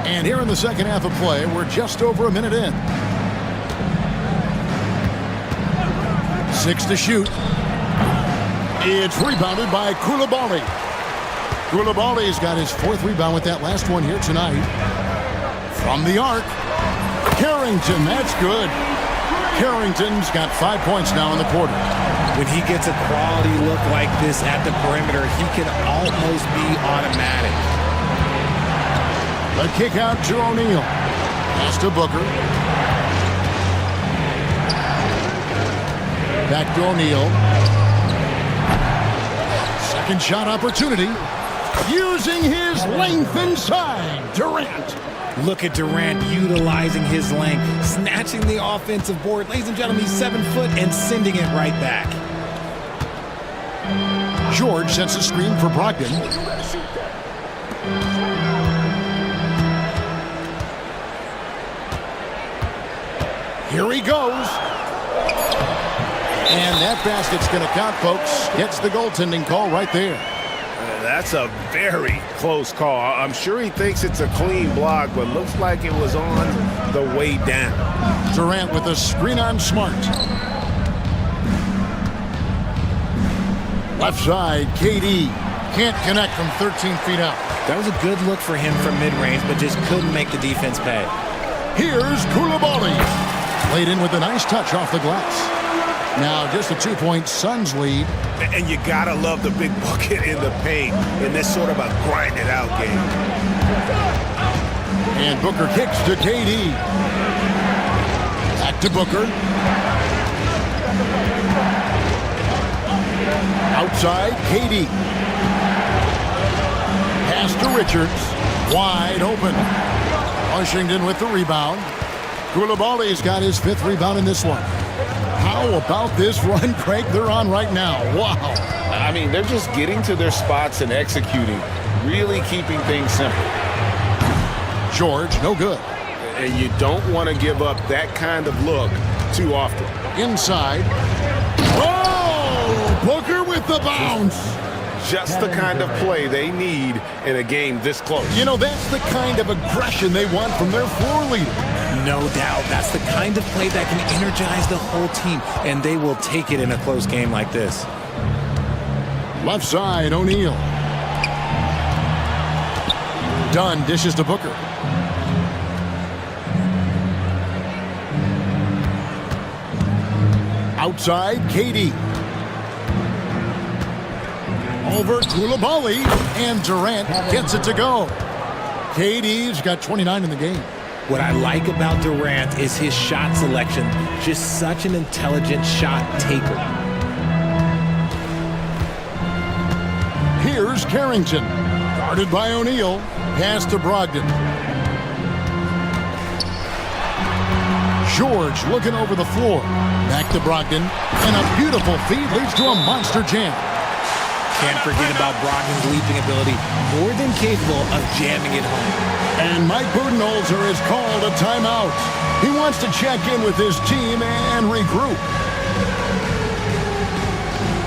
S1: And here in the second half of play, we're just over a minute in. 6 to shoot. It's rebounded by Koulibaly. Koulibaly's got his 4th rebound with that last one here tonight. From the arc, Carrington, that's good. Carrington's got 5 points now in the quarter.
S2: When he gets a quality look like this at the perimeter, he can almost be automatic.
S1: The kick out to O'Neal. Pass to Booker. Back to O'Neal. Second shot opportunity. Using his length inside. Durant.
S2: Look at Durant utilizing his length, snatching the offensive board. Ladies and gentlemen, he's 7 foot and sending it right back.
S1: George sets a screen for Brogdon. Here he goes. And that basket's going to count, folks. Gets the goaltending call right there.
S12: That's a very close call. I'm sure he thinks it's a clean block, but looks like it was on the way down.
S1: Durant with a screen on Smart. Left side, KD. Can't connect from 13 feet out.
S2: That was a good look for him from mid-range, but just couldn't make the defense pay.
S1: Here's Koulibaly. Laid in with a nice touch off the glass. Now just a 2-point Suns lead.
S12: And you gotta love the big bucket in the paint in this sort of a grind-it-out game.
S1: And Booker kicks to KD. Back to Booker. Outside, KD. Pass to Richards. Wide open. Washington with the rebound. Koulibaly's got his 5th rebound in this one. How about this run break they're on right now? Wow.
S3: I mean, they're just getting to their spots and executing, really keeping things simple.
S1: George, no good.
S12: And you don't want to give up that kind of look too often.
S1: Inside. Oh! Booker with the bounce.
S12: Just the kind of play they need in a game this close.
S1: You know, that's the kind of aggression they want from their floor leader.
S2: No doubt. That's the kind of play that can energize the whole team, and they will take it in a close game like this.
S1: Left side, O'Neal. Dunn dishes to Booker. Outside, KD. Over Koulibaly, and Durant gets it to go. KD's got 29 in the game.
S2: What I like about Durant is his shot selection. Just such an intelligent shot taker.
S1: Here's Carrington. Guarded by O'Neal. Pass to Brogdon. George looking over the floor. Back to Brogdon. And a beautiful feed leads to a monster jam.
S2: Can't forget about Brogdon's leaping ability. More than capable of jamming it home.
S1: And Mike Budenholzer has called a timeout. He wants to check in with his team and regroup.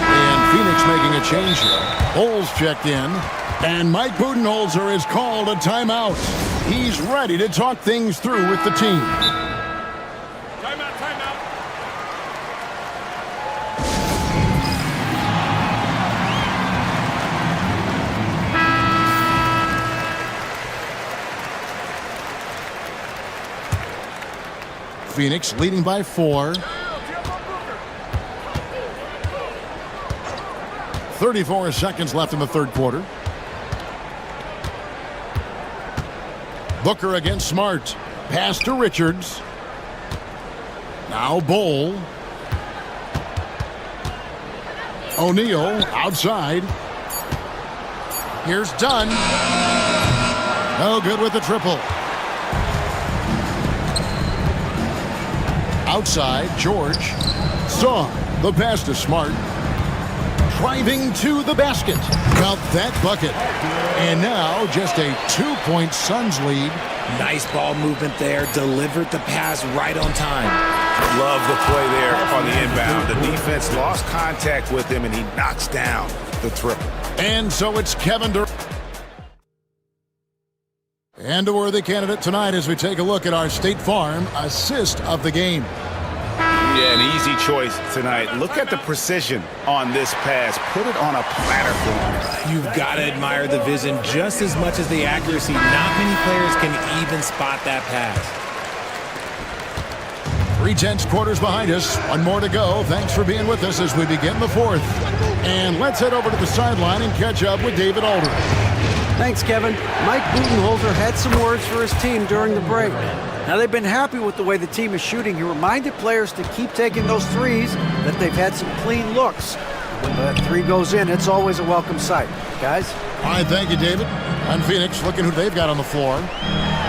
S1: And Phoenix making a change here. Bulls checked in. And Mike Budenholzer has called a timeout. He's ready to talk things through with the team. Phoenix leading by 4. 34 seconds left in the third quarter. Booker against Smart. Pass to Richards. Now Bowl. O'Neal outside. Here's Dunn. No good with the triple. Outside, George. Saw the pass to Smart. Driving to the basket. Got that bucket. And now just a 2-point Suns lead.
S2: Nice ball movement there. Delivered the pass right on time.
S3: Love the play there on the inbound. The defense lost contact with him, and he knocks down the triple.
S1: And so it's Kevin Durant. And a worthy candidate tonight as we take a look at our State Farm assist of the game.
S3: Yeah, an easy choice tonight. Look at the precision on this pass. Put it on a platter for him.
S2: You've got to admire the vision just as much as the accuracy. Not many players can even spot that pass.
S1: 3/10 quarters behind us. One more to go. Thanks for being with us as we begin the fourth. And let's head over to the sideline and catch up with David Aldridge.
S4: Thanks, Kevin. Mike Budenholzer had some words for his team during the break. Now, they've been happy with the way the team is shooting. He reminded players to keep taking those threes, that they've had some clean looks. When that three goes in, it's always a welcome sight. Guys?
S1: All right, thank you, David. On Phoenix, looking who they've got on the floor.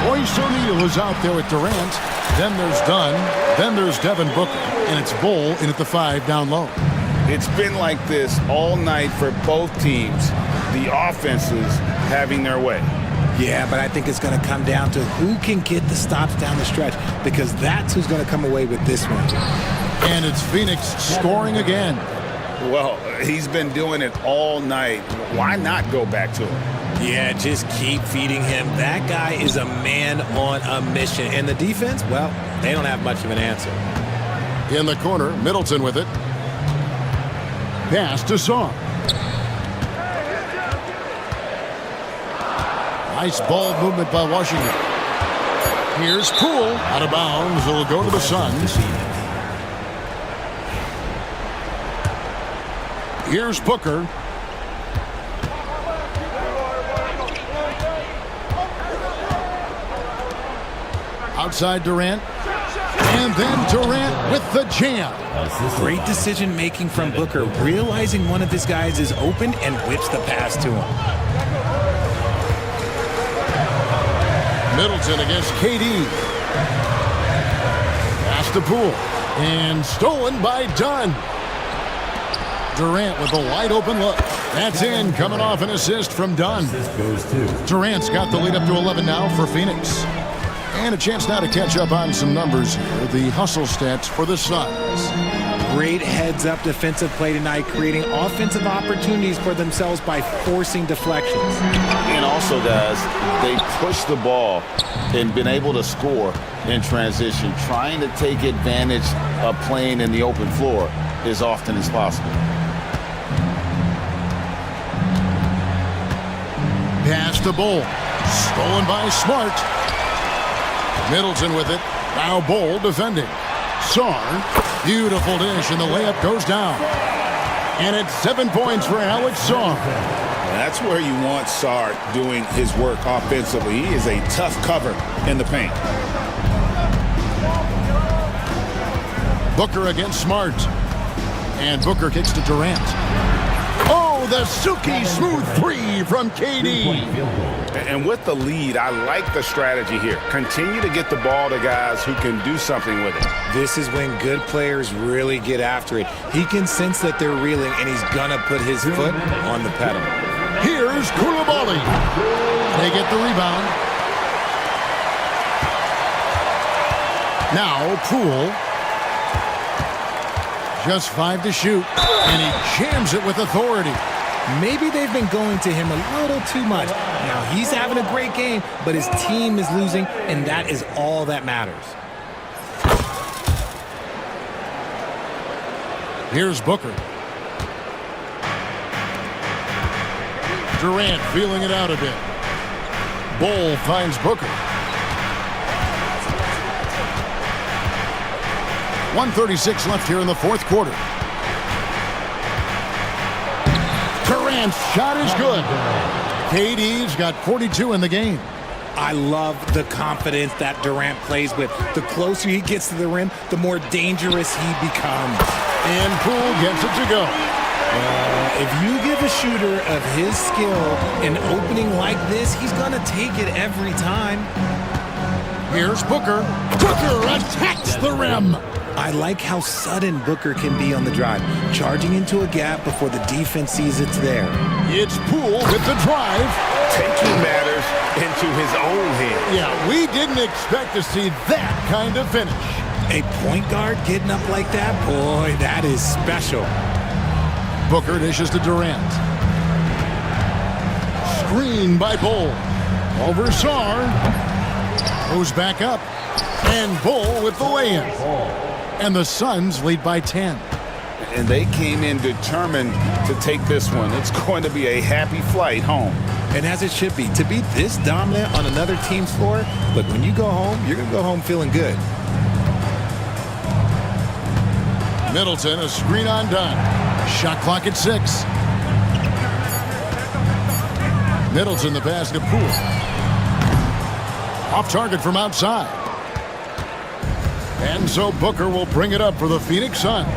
S1: Royce O'Neal is out there with Durant. Then there's Dunn. Then there's Devin Booker. And it's Bull in at the 5 down low.
S3: It's been like this all night for both teams. The offenses having their way.
S2: Yeah, but I think it's going to come down to who can get the stops down the stretch, because that's who's going to come away with this one.
S1: And it's Phoenix scoring again.
S3: Well, he's been doing it all night. Why not go back to him?
S2: Yeah, just keep feeding him. That guy is a man on a mission. And the defense, well, they don't have much of an answer.
S1: In the corner, Middleton with it. Pass to Saar. Nice ball movement by Washington. Here's Poole. Out of bounds. It'll go to the Suns. Here's Booker. Outside Durant. And then Durant with the jam.
S2: Great decision making from Booker, realizing one of his guys is open and whips the pass to him.
S1: Middleton against KD. Pass to Poole. And stolen by Dunn. Durant with a wide open look. That's in, coming off an assist from Dunn. Durant's got the lead up to 11 now for Phoenix. And a chance now to catch up on some numbers here. The hustle stats for the Suns.
S2: Great heads-up defensive play tonight, creating offensive opportunities for themselves by forcing deflections.
S3: And also, guys, they pushed the ball and been able to score in transition, trying to take advantage of playing in the open floor as often as possible.
S1: Pass to Bull. Stolen by Smart. Middleton with it. Now Bull defending. Saar. Beautiful dish, and the layup goes down. And it's 7 points for Alex Saar.
S3: That's where you want Saar doing his work offensively. He is a tough cover in the paint.
S1: Booker against Smart. And Booker kicks to Durant. Oh, the silky smooth three from KD.
S3: And with the lead, I like the strategy here. Continue to get the ball to guys who can do something with it.
S2: This is when good players really get after it. He can sense that they're reeling, and he's going to put his foot on the pedal.
S1: Here's Koulibaly. They get the rebound. Now Poole. Just 5 to shoot, and he jams it with authority.
S2: Maybe they've been going to him a little too much. Now, he's having a great game, but his team is losing, and that is all that matters.
S1: Here's Booker. Durant feeling it out a bit. Bull finds Booker. 1:36 left here in the fourth quarter. Durant's shot is good. KD's got 42 in the game.
S2: I love the confidence that Durant plays with. The closer he gets to the rim, the more dangerous he becomes.
S1: And Poole gets it to go.
S2: If you give a shooter of his skill an opening like this, he's going to take it every time.
S1: Here's Booker. Booker attacks the rim.
S2: I like how sudden Booker can be on the drive, charging into a gap before the defense sees it's there.
S1: It's Poole with the drive.
S3: Taking matters into his own hands.
S1: Yeah, we didn't expect to see that kind of finish.
S2: A point guard getting up like that, boy, that is special.
S1: Booker dishes to Durant. Screen by Bull. Over Saar. Goes back up. And Bull with the lay-in. And the Suns lead by 10.
S3: And they came in determined to take this one. It's going to be a happy flight home.
S2: And as it should be. To be this dominant on another team's floor, look, when you go home, you're going to go home feeling good.
S1: Middleton, a screen on Dunn. Shot clock at 6. Middleton, the pass to Poole. Off target from outside. And so Booker will bring it up for the Phoenix Suns.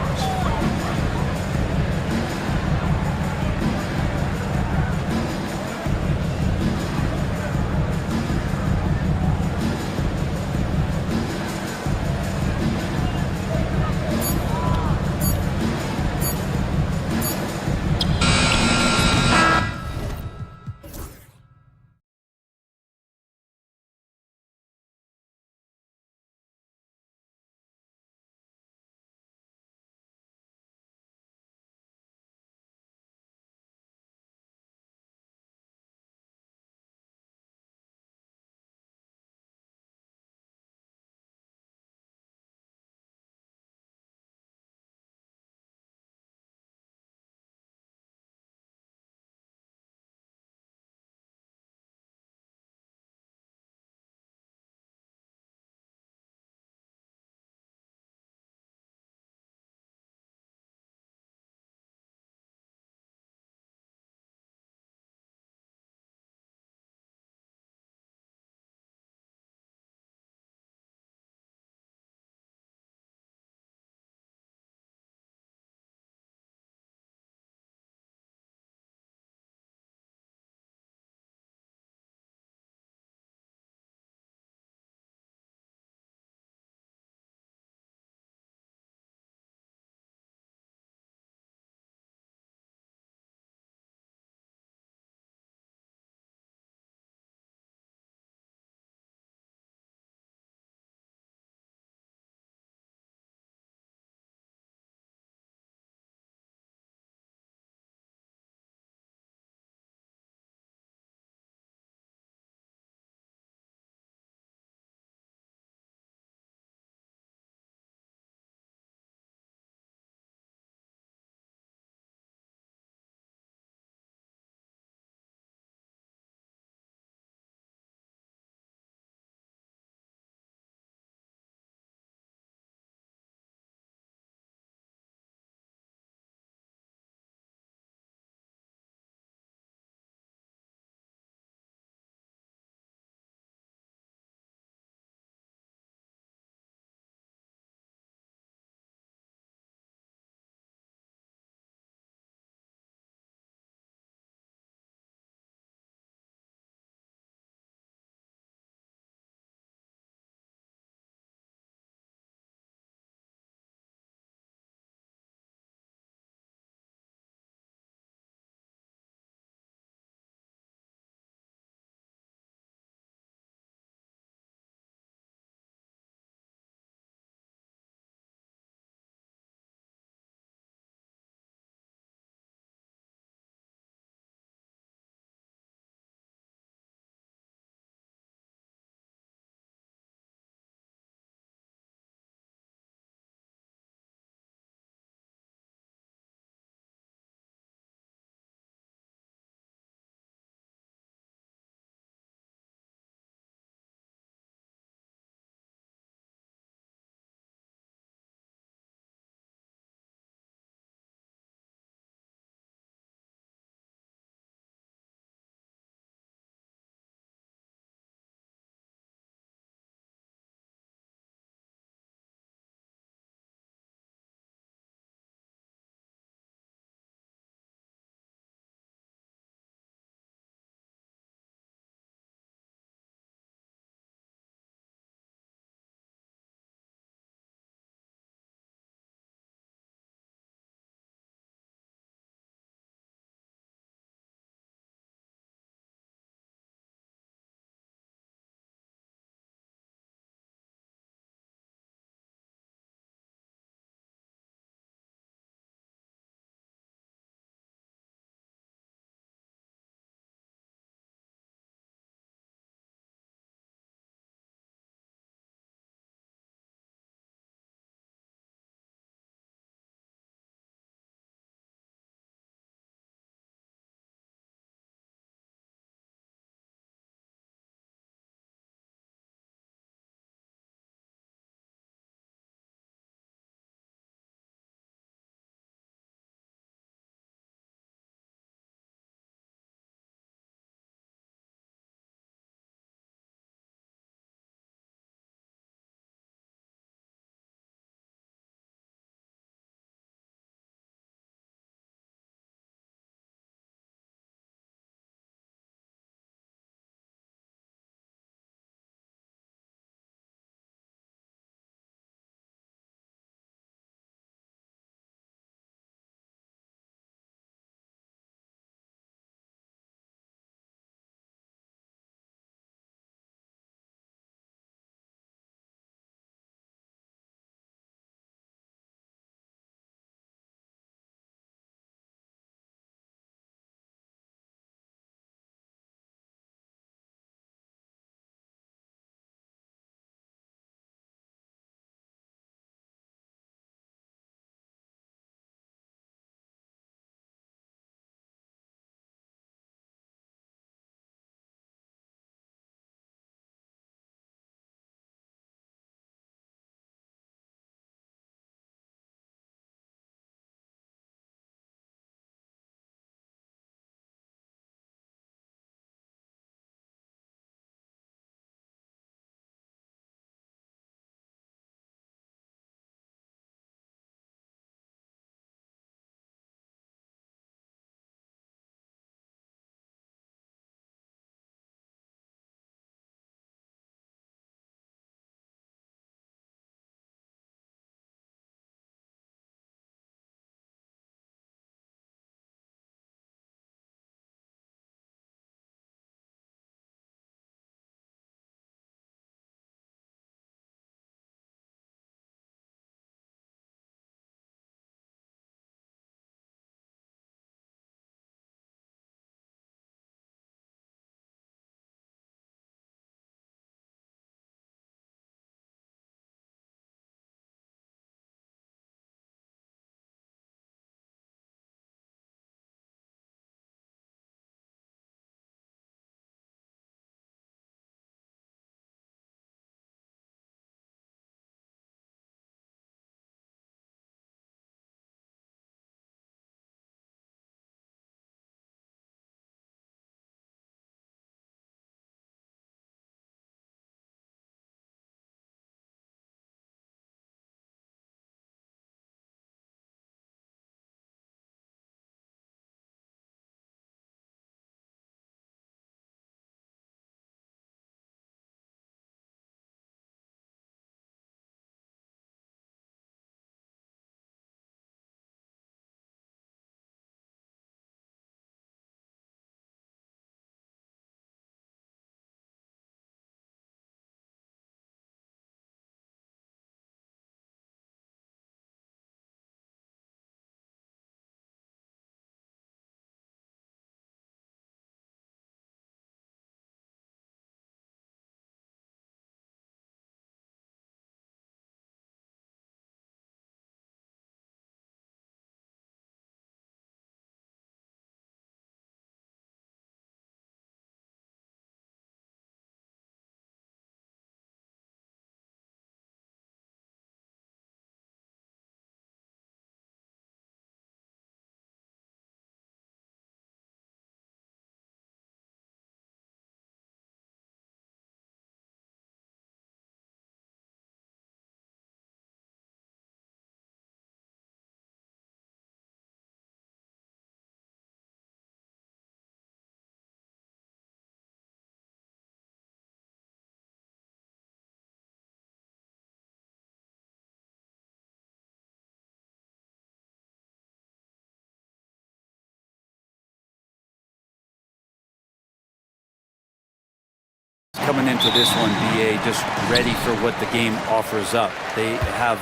S8: coming into this one, BA, just ready for what the game offers up. They have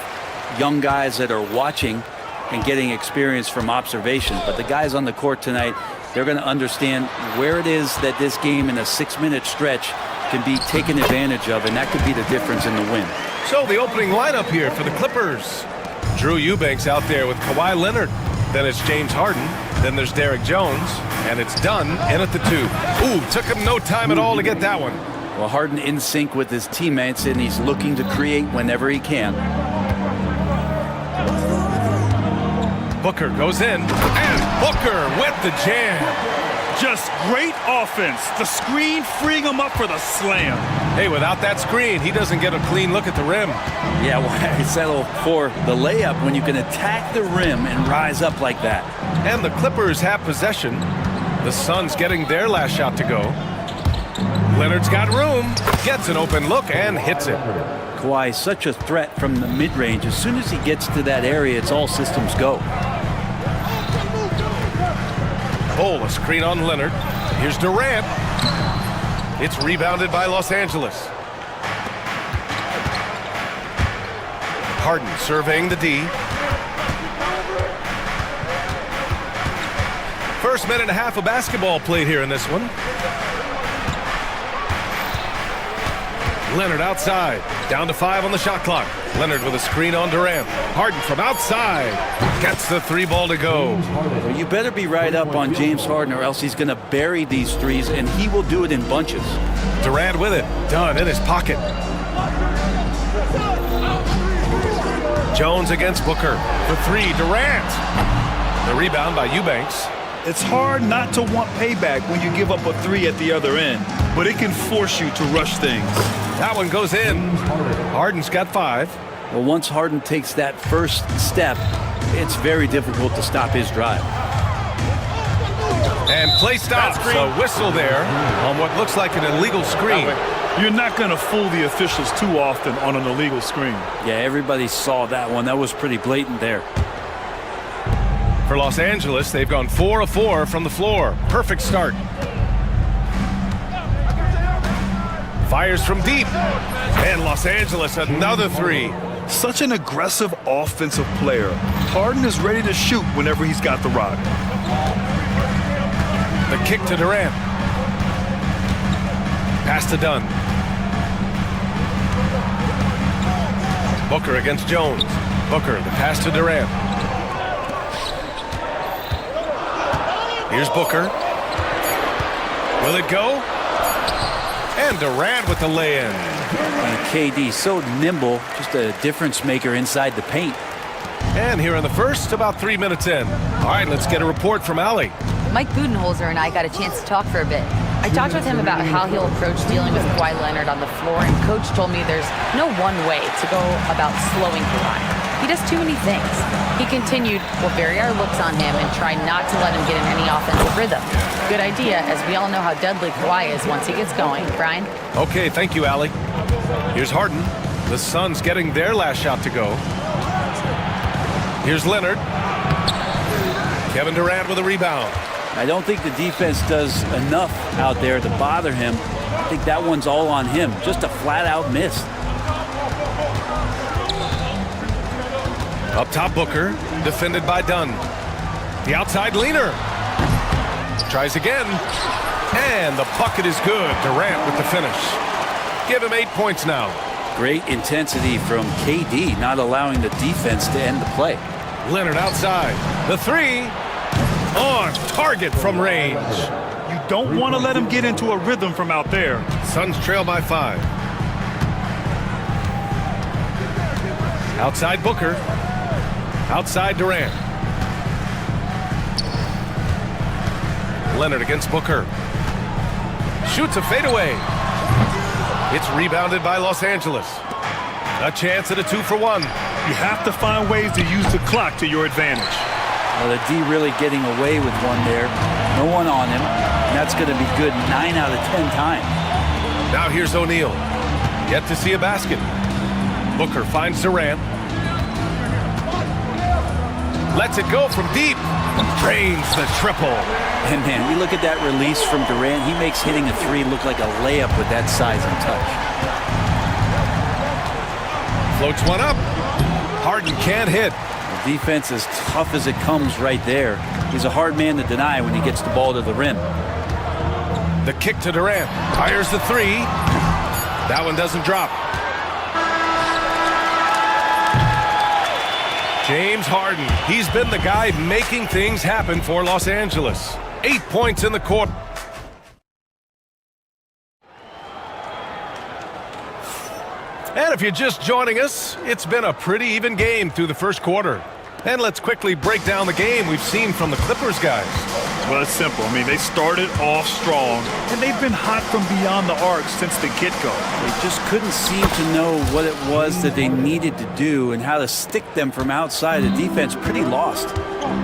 S8: young guys that are watching and getting experience from observation. But the guys on the court tonight, they're going to understand where it is that this game in a 6-minute stretch can be taken advantage of, and that could be the difference in the win.
S6: So the opening lineup here for the Clippers. Drew Eubanks out there with Kawhi Leonard. Then it's James Harden. Then there's Derek Jones. And it's Dunn in at the 2. Ooh, took him no time at all to get that one.
S8: Well, Harden in sync with his teammates, and he's looking to create whenever he can.
S6: Booker goes in, and Booker with the jam.
S5: Just great offense. The screen freeing him up for the slam.
S6: Hey, without that screen, he doesn't get a clean look at the rim.
S8: Yeah, why settle for the layup when you can attack the rim and rise up like that?
S6: And the Clippers have possession. The Suns getting their last shot to go. Leonard's got room, gets an open look, and hits it.
S8: Kawhi, such a threat from the mid-range. As soon as he gets to that area, it's all systems go.
S6: A screen on Leonard. Here's Durant. It's rebounded by Los Angeles. Harden surveying the D. First minute and a half of basketball played here in this one. Leonard outside. Down to 5 on the shot clock. Leonard with a screen on Durant. Harden from outside. Gets the 3 ball to go.
S8: Well, you better be right up on James Harden or else he's going to bury these threes, and he will do it in bunches.
S6: Durant with it. Dunn in his pocket. Jones against Booker. The 3, Durant. The rebound by Eubanks.
S5: It's hard not to want payback when you give up a 3 at the other end, but it can force you to rush things.
S6: That one goes in. Harden's got 5.
S8: Well, once Harden takes that first step, it's very difficult to stop his drive.
S6: And play stops. A whistle there on what looks like an illegal screen.
S5: You're not going to fool the officials too often on an illegal screen.
S8: Yeah, everybody saw that one. That was pretty blatant there.
S6: For Los Angeles, they've gone 4 of 4 from the floor. Perfect start. Fires from deep. And Los Angeles, another 3.
S5: Such an aggressive offensive player. Harden is ready to shoot whenever he's got the rock.
S6: The kick to Durant. Pass to Dunn. Booker against Jones. Booker, the pass to Durant. Here's Booker. Will it go? And Durant with the lay-in.
S8: KD so nimble, just a difference maker inside the paint.
S6: And here in the first, about 3 minutes in. All right, let's get a report from Allie.
S7: Mike Budenholzer and I got a chance to talk for a bit. I talked with him about how he'll approach dealing with Kawhi Leonard on the floor, and Coach told me there's no one way to go about slowing Kawhi. He does too many things. He continued, we'll vary our looks on him and try not to let him get in any offensive rhythm. Good idea, as we all know how deadly Kawhi is once he gets going. Brian?
S6: Okay, thank you, Allie. Here's Harden. The Suns getting their last shot to go. Here's Leonard. Kevin Durant with a rebound.
S8: I don't think the defense does enough out there to bother him. I think that one's all on him. Just a flat-out miss.
S6: Up top, Booker, defended by Dunn. The outside leaner. Tries again. And the bucket is good. Durant with the finish. Give him 8 points now.
S8: Great intensity from KD, not allowing the defense to end the play.
S6: Leonard outside. The 3. On target from range.
S5: You don't want to let him get into a rhythm from out there.
S6: Suns trail by 5. Outside Booker. Outside Durant. Leonard against Booker. Shoots a fadeaway. It's rebounded by Los Angeles. A chance at a 2-for-1.
S5: You have to find ways to use the clock to your advantage.
S8: Well, the D really getting away with one there. No one on him. And that's going to be good 9 out of 10 times.
S6: Now here's O'Neal. Yet to see a basket. Booker finds Durant. Lets it go from deep. Drains the triple.
S8: And man, you look at that release from Durant, he makes hitting a three look like a layup with that size and touch.
S6: Floats one up. Harden can't hit.
S8: The defense is tough as it comes right there. He's a hard man to deny when he gets the ball to the rim.
S6: The kick to Durant. Fires the three. That one doesn't drop. James Harden. He's been the guy making things happen for Los Angeles. 8 points in the quarter. And if you're just joining us, it's been a pretty even game through the first quarter. And let's quickly break down the game we've seen from the Clippers guys.
S5: Well, it's simple. I mean, they started off strong, and they've been hot from beyond the arc since the get-go.
S8: They just couldn't seem to know what it was that they needed to do and how to stick them from outside. The defense pretty lost.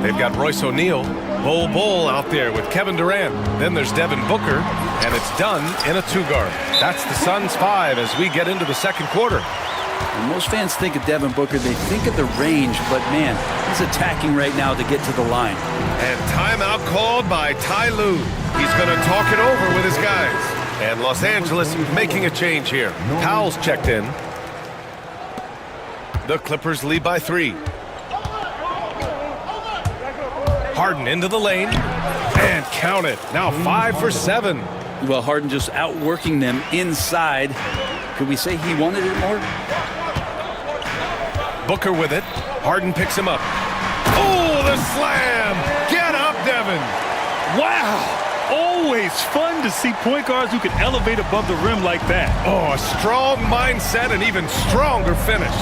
S6: They've got Royce O'Neal, Bol out there with Kevin Durant. Then there's Devin Booker, and it's done in a two-guard. That's the Suns' 5 as we get into the second quarter.
S8: And most fans think of Devin Booker, they think of the range, but man, he's attacking right now to get to the line.
S6: And timeout called by Ty Lue. He's going to talk it over with his guys. And Los Angeles making a change here. Powell's checked in. The Clippers lead by 3. Harden into the lane. And count it. Now 5 for 7.
S8: Well, Harden just outworking them inside. Could we say he wanted it more?
S6: Booker with it. Harden picks him up. Oh, the slam! Get up, Devin!
S5: Wow! Always fun to see point guards who can elevate above the rim like that.
S6: Oh, a strong mindset and even stronger finish.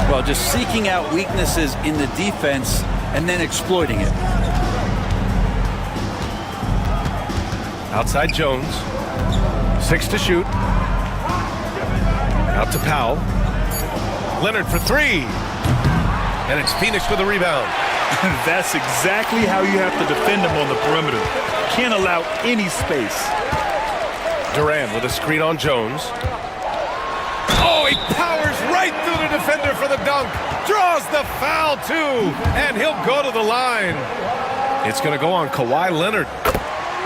S8: Well, just seeking out weaknesses in the defense and then exploiting it.
S6: Outside Jones. 6 to shoot. Out to Powell. Leonard for 3. And it's Phoenix with a rebound.
S5: That's exactly how you have to defend them on the perimeter. Can't allow any space.
S6: Durant with a screen on Jones. Oh, he powers right through the defender for the dunk. Draws the foul, too. And he'll go to the line. It's going to go on Kawhi Leonard.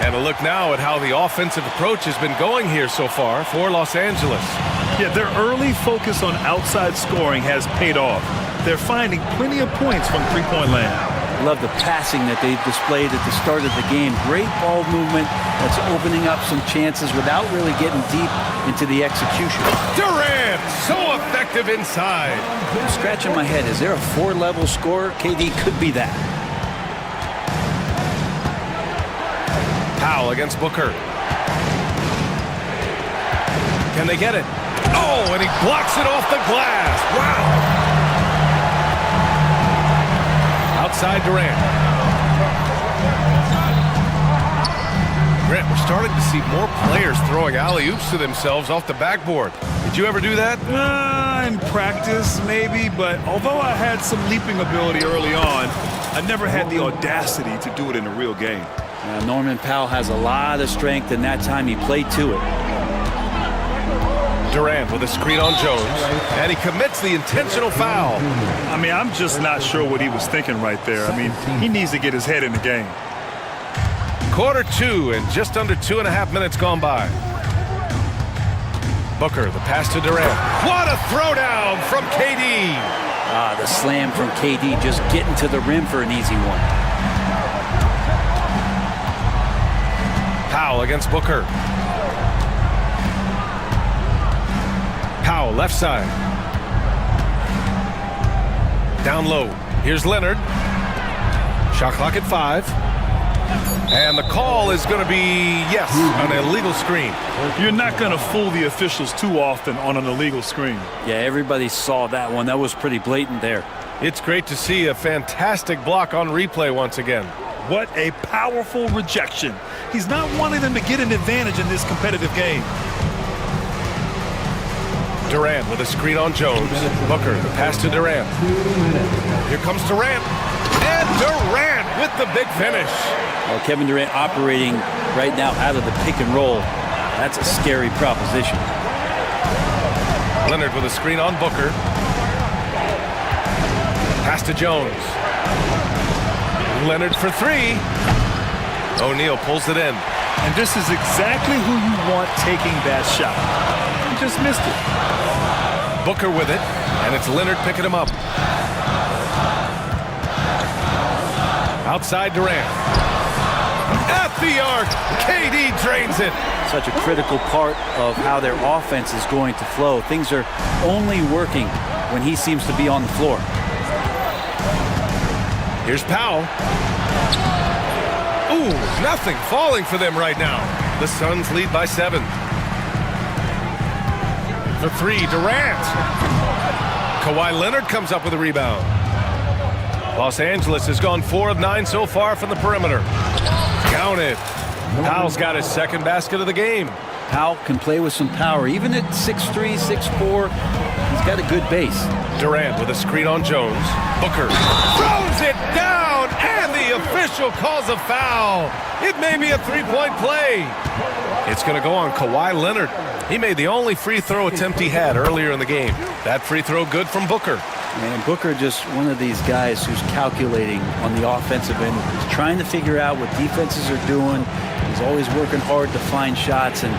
S6: And a look now at how the offensive approach has been going here so far for Los Angeles.
S5: Yeah, their early focus on outside scoring has paid off. They're finding plenty of points from three-point land.
S8: Love the passing that they displayed at the start of the game. Great ball movement that's opening up some chances without really getting deep into the execution.
S6: Durant, so effective inside.
S8: I'm scratching my head. Is there a 4-level scorer? KD could be that.
S6: Powell against Booker. Can they get it? Oh, and he blocks it off the glass. Wow. Outside Durant. Grant, we're starting to see more players throwing alley-oops to themselves off the backboard. Did you ever do that?
S5: In practice, maybe, but although I had some leaping ability early on, I never had the audacity to do it in a real game.
S8: Norman Powell has a lot of strength, and that time he played to it.
S6: Durant with a screen on Jones, and he commits the intentional foul.
S5: I mean, I'm just not sure what he was thinking right there. I mean, he needs to get his head in the game.
S6: Quarter 2 and just under 2.5 minutes gone by. Booker, the pass to Durant. What a throwdown from KD.
S8: The slam from KD, just getting to the rim for an easy one.
S6: Powell against Booker. Powell, left side. Down low. Here's Leonard. Shot clock at 5. And the call is going to be, yes, an illegal screen.
S5: You're not going to fool the officials too often on an illegal screen.
S8: Yeah, everybody saw that one. That was pretty blatant there.
S6: It's great to see a fantastic block on replay once again.
S5: What a powerful rejection. He's not wanting them to get an advantage in this competitive game.
S6: Durant with a screen on Jones. Booker, the pass to Durant. Here comes Durant. And Durant with the big finish.
S8: Well, Kevin Durant operating right now out of the pick and roll. That's a scary proposition.
S6: Leonard with a screen on Booker. Pass to Jones. Leonard for three. O'Neal pulls it in.
S5: And this is exactly who you want taking that shot. He just missed it.
S6: Booker with it, and it's Leonard picking him up. Outside Durant. At the arc, KD drains it.
S8: Such a critical part of how their offense is going to flow. Things are only working when he seems to be on the floor.
S6: Here's Powell. Ooh, nothing falling for them right now. The Suns lead by 7. For three, Durant. Kawhi Leonard comes up with a rebound. Los Angeles has gone 4 of 9 so far from the perimeter. Counted. Powell's got his second basket of the game.
S8: Powell can play with some power. Even at 6'3", 6'4", he's got a good base.
S6: Durant with a screen on Jones. Booker throws it down, and the official calls a foul. It may be a three-point play. It's going to go on Kawhi Leonard. He made the only free throw attempt he had earlier in the game. That free throw good from Booker.
S8: And Booker just one of these guys who's calculating on the offensive end. He's trying to figure out what defenses are doing. He's always working hard to find shots, and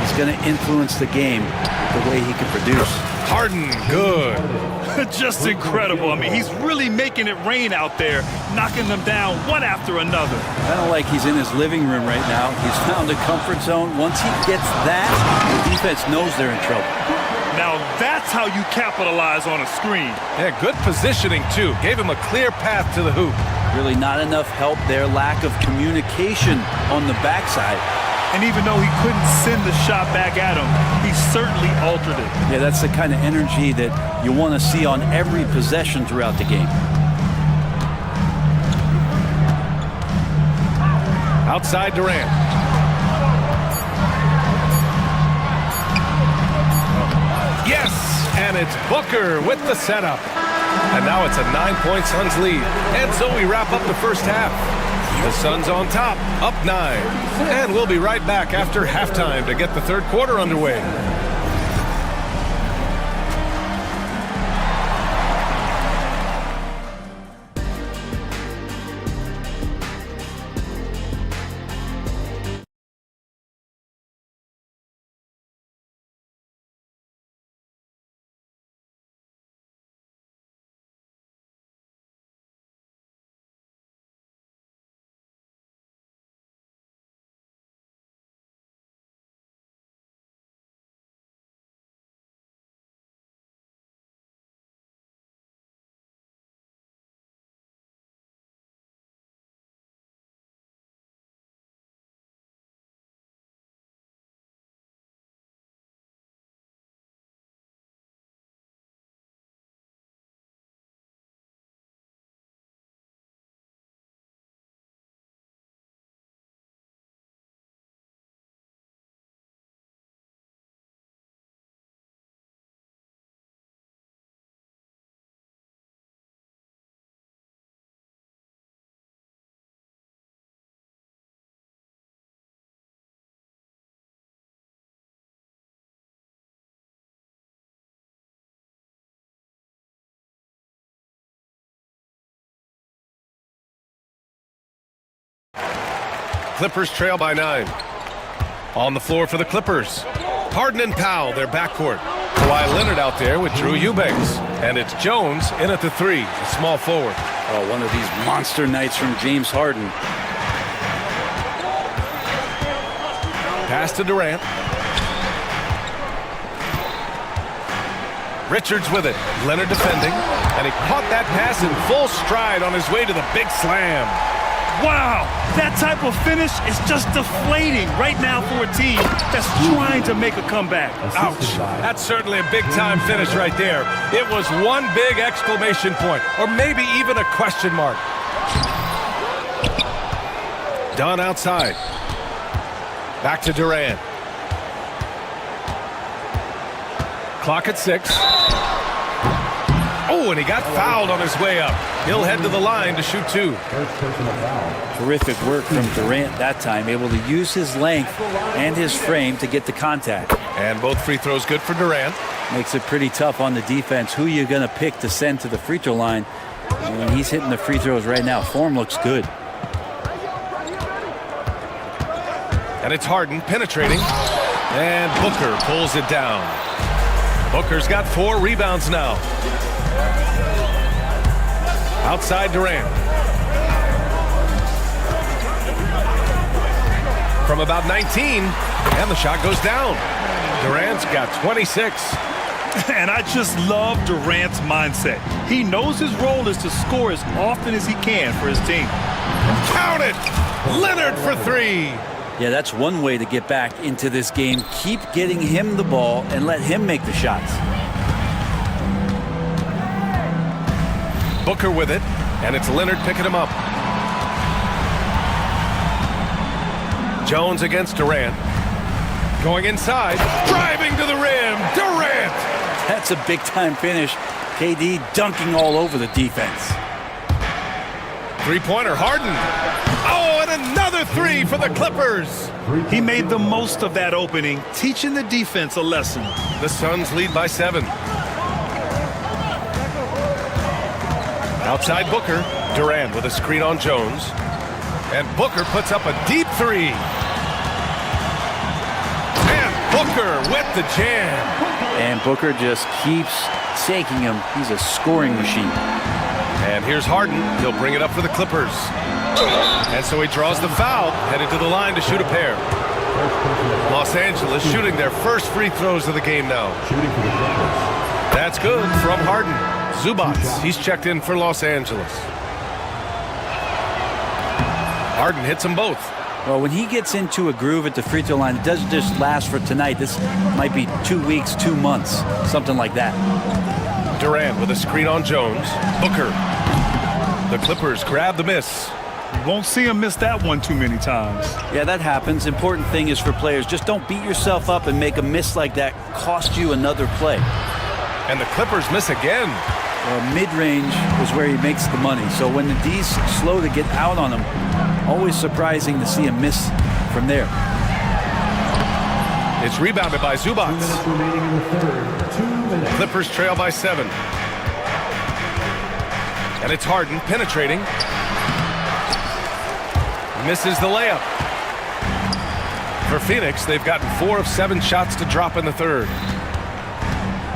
S8: he's going to influence the game the way he can produce.
S6: Harden, good.
S5: Just incredible. I mean, he's really making it rain out there, knocking them down one after another.
S8: Kind of like he's in his living room right now. He's found a comfort zone. Once he gets that, the defense knows they're in trouble.
S5: Now that's how you capitalize on a screen.
S6: Yeah, good positioning, too. Gave him a clear path to the hoop.
S8: Really not enough help there. Lack of communication on the backside.
S5: And even though he couldn't send the shot back at him, he certainly altered it.
S8: Yeah, that's the kind of energy that you want to see on every possession throughout the game.
S6: Outside Durant. Yes, and it's Booker with the setup. And now it's a 9-point Suns lead. And so we wrap up the first half. The Suns on top, up 9. And we'll be right back after halftime to get the third quarter underway. Clippers trail by 9. On the floor for the Clippers. Harden and Powell, their backcourt. Kawhi Leonard out there with Drew Eubanks. And it's Jones in at the 3, a small forward.
S8: Oh, one of these monster nights from James Harden.
S6: Pass to Durant. Richards with it. Leonard defending. And he caught that pass in full stride on his way to the big slam.
S5: Wow, that type of finish is just deflating right now for a team that's trying to make a comeback.
S6: Ouch. That's certainly a big-time finish right there. It was one big exclamation point, or maybe even a question mark. Done outside. Back to Durant. Clock at 6. Oh, and he got fouled on his way up. He'll head to the line to shoot 2.
S8: Terrific work from Durant that time, able to use his length and his frame to get the contact.
S6: And both free throws good for Durant.
S8: Makes it pretty tough on the defense. Who you're going to pick to send to the free throw line And he's hitting the free throws right now. Form looks good.
S6: And it's Harden penetrating. And Booker pulls it down. Booker's got 4 rebounds now. Outside Durant. From about 19, and the shot goes down. Durant's got 26.
S5: And I just love Durant's mindset. He knows his role is to score as often as he can for his team.
S6: Count it! Leonard for 3.
S8: Yeah, that's one way to get back into this game. Keep getting him the ball and let him make the shots.
S6: Booker with it, and it's Leonard picking him up. Jones against Durant. Going inside, driving to the rim, Durant!
S8: That's a big-time finish. KD dunking all over the defense.
S6: Three-pointer, Harden. Oh, and another 3 for the Clippers.
S5: He made the most of that opening, teaching the defense a lesson.
S6: The Suns lead by 7. Outside Booker, Durant with a screen on Jones. And Booker puts up a deep 3. And Booker with the jam.
S8: And Booker just keeps taking him. He's a scoring machine.
S6: And here's Harden. He'll bring it up for the Clippers. And so he draws the foul, headed to the line to shoot a pair. Los Angeles shooting their first free throws of the game now. That's good from Harden. Zubats, he's checked in for Los Angeles. Harden hits them both.
S8: Well, when he gets into a groove at the free throw line, it doesn't just last for tonight. This might be 2 weeks, 2 months, something like that.
S6: Durant with a screen on Jones. Booker. The Clippers grab the miss.
S5: You won't see him miss that one too many times.
S8: Yeah, that happens. Important thing is for players, just don't beat yourself up and make a miss like that cost you another play.
S6: And the Clippers miss again.
S8: Well, mid-range is where he makes the money. So when the D's slow to get out on him, always surprising to see him miss from there.
S6: It's rebounded by Zubats. Clippers trail by 7. And it's Harden penetrating. Misses the layup. For Phoenix, they've gotten 4 of 7 shots to drop in the third.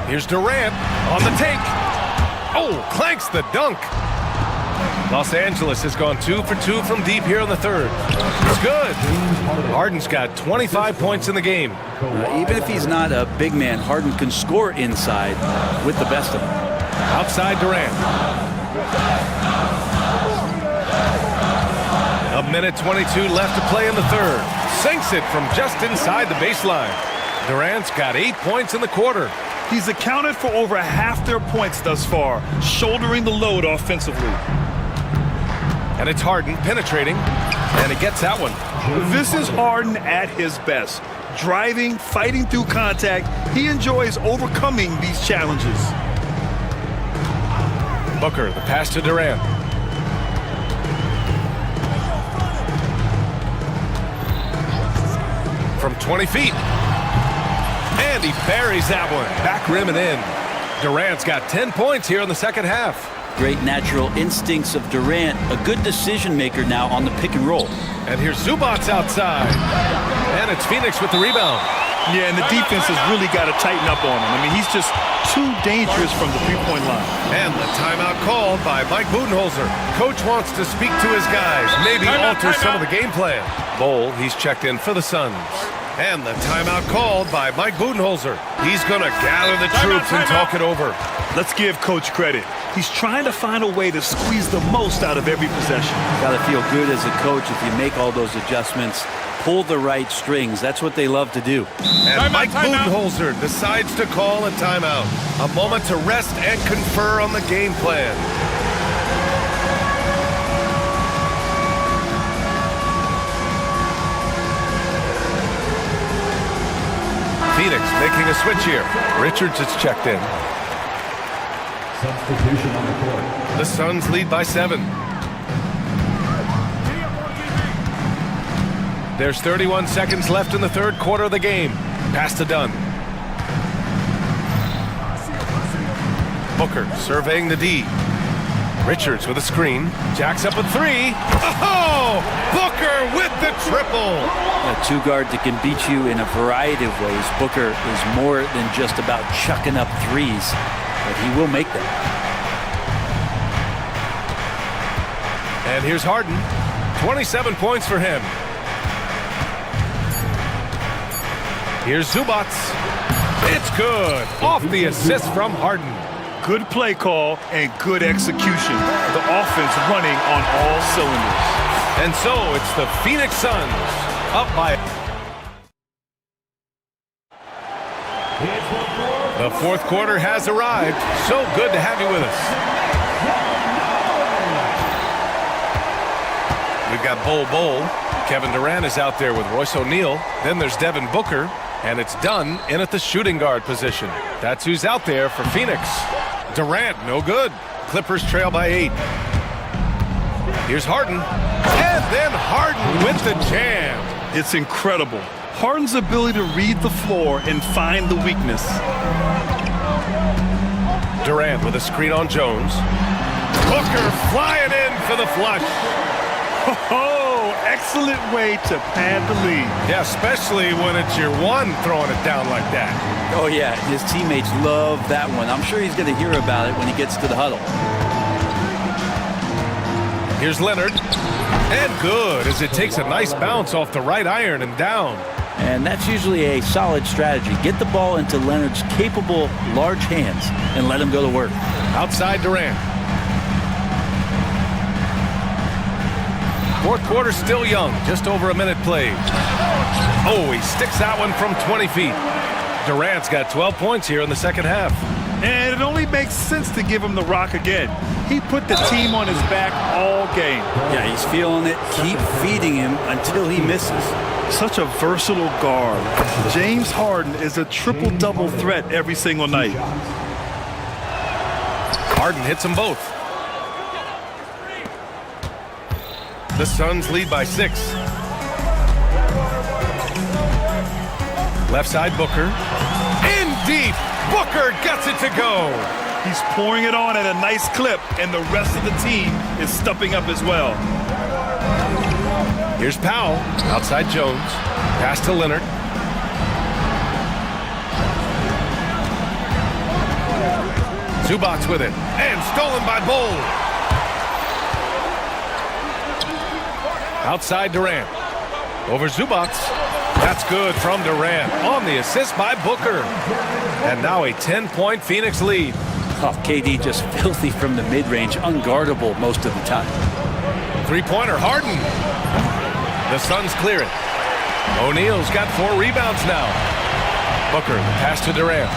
S6: Here's Durant on the take. Oh, clanks the dunk. Los Angeles has gone 2 for 2 from deep here in the third. It's good. Harden's got 25 points in the game.
S8: Even if he's not a big man, Harden can score inside with the best of them.
S6: Outside Durant. A minute 22 left to play in the third. Sinks it from just inside the baseline. Durant's got 8 points in the quarter.
S5: He's accounted for over half their points thus far, shouldering the load offensively.
S6: And it's Harden penetrating, and he gets that one.
S5: This is Harden at his best. Driving, fighting through contact, he enjoys overcoming these challenges.
S6: Booker, the pass to Durant. From 20 feet. And he buries that one. Back rim and in. Durant's got 10 points here in the second half.
S8: Great natural instincts of Durant. A good decision maker now on the pick and roll.
S6: And here's Zubats outside. And it's Phoenix with the rebound.
S5: Yeah, and the defense has really got to tighten up on him. I mean, he's just too dangerous from the three-point line.
S6: And the timeout called by Mike Budenholzer. Coach wants to speak to his guys, maybe alter some of the game plan. Bowl, he's checked in for the Suns. And the timeout called by Mike Budenholzer. He's going to gather the troops and talk it over.
S5: Let's give Coach credit. He's trying to find a way to squeeze the most out of every possession.
S8: Got to feel good as a coach if you make all those adjustments. Pull the right strings. That's what they love to do.
S6: And Mike Budenholzer decides to call a timeout. A moment to rest and confer on the game plan. Phoenix making a switch here. Richards is checked in.
S9: Substitution on the court.
S6: The Suns lead by 7. There's 31 seconds left in the third quarter of the game. Pass to Dunn. Booker surveying the D. Richards with a screen. Jacks up a three. Oh! Booker with the triple.
S8: A two-guard that can beat you in a variety of ways. Booker is more than just about chucking up threes, but he will make them.
S6: And here's Harden. 27 points for him. Here's Zubac. It's good. Off the assist from Harden.
S5: Good play call and good execution. The offense running on all cylinders.
S6: And so it's the Phoenix Suns up by... The fourth quarter has arrived. So good to have you with us. We've got Bol. Kevin Durant is out there with Royce O'Neal. Then there's Devin Booker. And it's done in at the shooting guard position. That's who's out there for Phoenix. Durant, no good. Clippers trail by 8. Here's Harden. And then Harden with the jam.
S5: It's incredible. Harden's ability to read the floor and find the weakness.
S6: Durant with a screen on Jones. Booker flying in for the flush.
S5: Oh, excellent way to pad the lead.
S6: Yeah, especially when it's your one throwing it down like that.
S8: Oh, yeah, his teammates love that one. I'm sure he's going to hear about it when he gets to the huddle.
S6: Here's Leonard. And good, as it takes a nice bounce off the right iron and down.
S8: And that's usually a solid strategy. Get the ball into Leonard's capable, large hands and let him go to work.
S6: Outside Durant. Fourth quarter still young, just over a minute played. Oh, he sticks that one from 20 feet. Durant's got 12 points here in the second half.
S5: And it only makes sense to give him the rock again. He put the team on his back all game.
S8: Yeah, he's feeling it. Keep feeding him until he misses.
S5: Such a versatile guard. James Harden is a triple-double threat every single night.
S6: Harden hits them both. The Suns lead by 6. Left side Booker. In deep. Booker gets it to go.
S5: He's pouring it on at a nice clip, and the rest of the team is stepping up as well.
S6: Here's Powell. Outside Jones. Pass to Leonard. Zubac with it. And stolen by Bol. Outside Durant. Over Zubac. That's good from Durant. On the assist by Booker. And now a 10-point Phoenix lead.
S8: Oh, KD just filthy from the mid-range. Unguardable most of the time.
S6: Three-pointer Harden. The Suns clear it. O'Neal's got 4 rebounds now. Booker, the pass to Durant.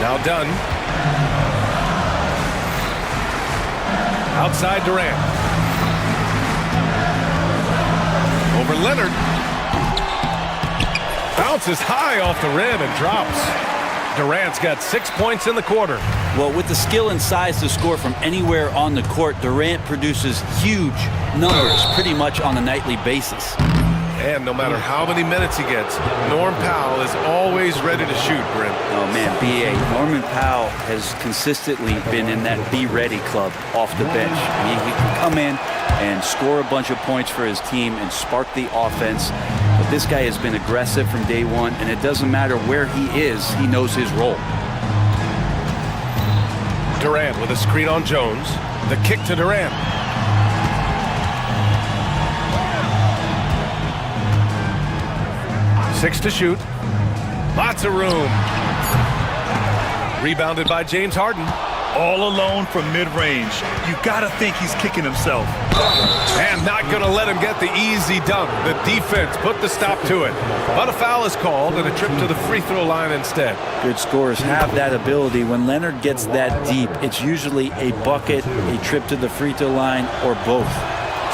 S6: Now done. Outside Durant. Over Leonard. Bounces high off the rim and drops. Durant's got 6 points in the quarter.
S8: Well, with the skill and size to score from anywhere on the court, Durant produces huge numbers pretty much on a nightly basis.
S6: And no matter how many minutes he gets, Norm Powell is always ready to shoot, Brent.
S8: Oh, man, B.A. Norman Powell has consistently been in that be-ready club off the bench. He can come in and score a bunch of points for his team and spark the offense. But this guy has been aggressive from day one, and it doesn't matter where he is, he knows his role.
S6: Durant with a screen on Jones. The kick to Durant. Six to shoot. Lots of room. Rebounded by James Harden.
S5: All alone from mid-range. You gotta think he's kicking himself.
S6: And not gonna let him get the easy dunk. The defense put the stop to it. But a foul is called and a trip to the free throw line instead.
S8: Good scorers have that ability. When Leonard gets that deep, it's usually a bucket, a trip to the free throw line, or both.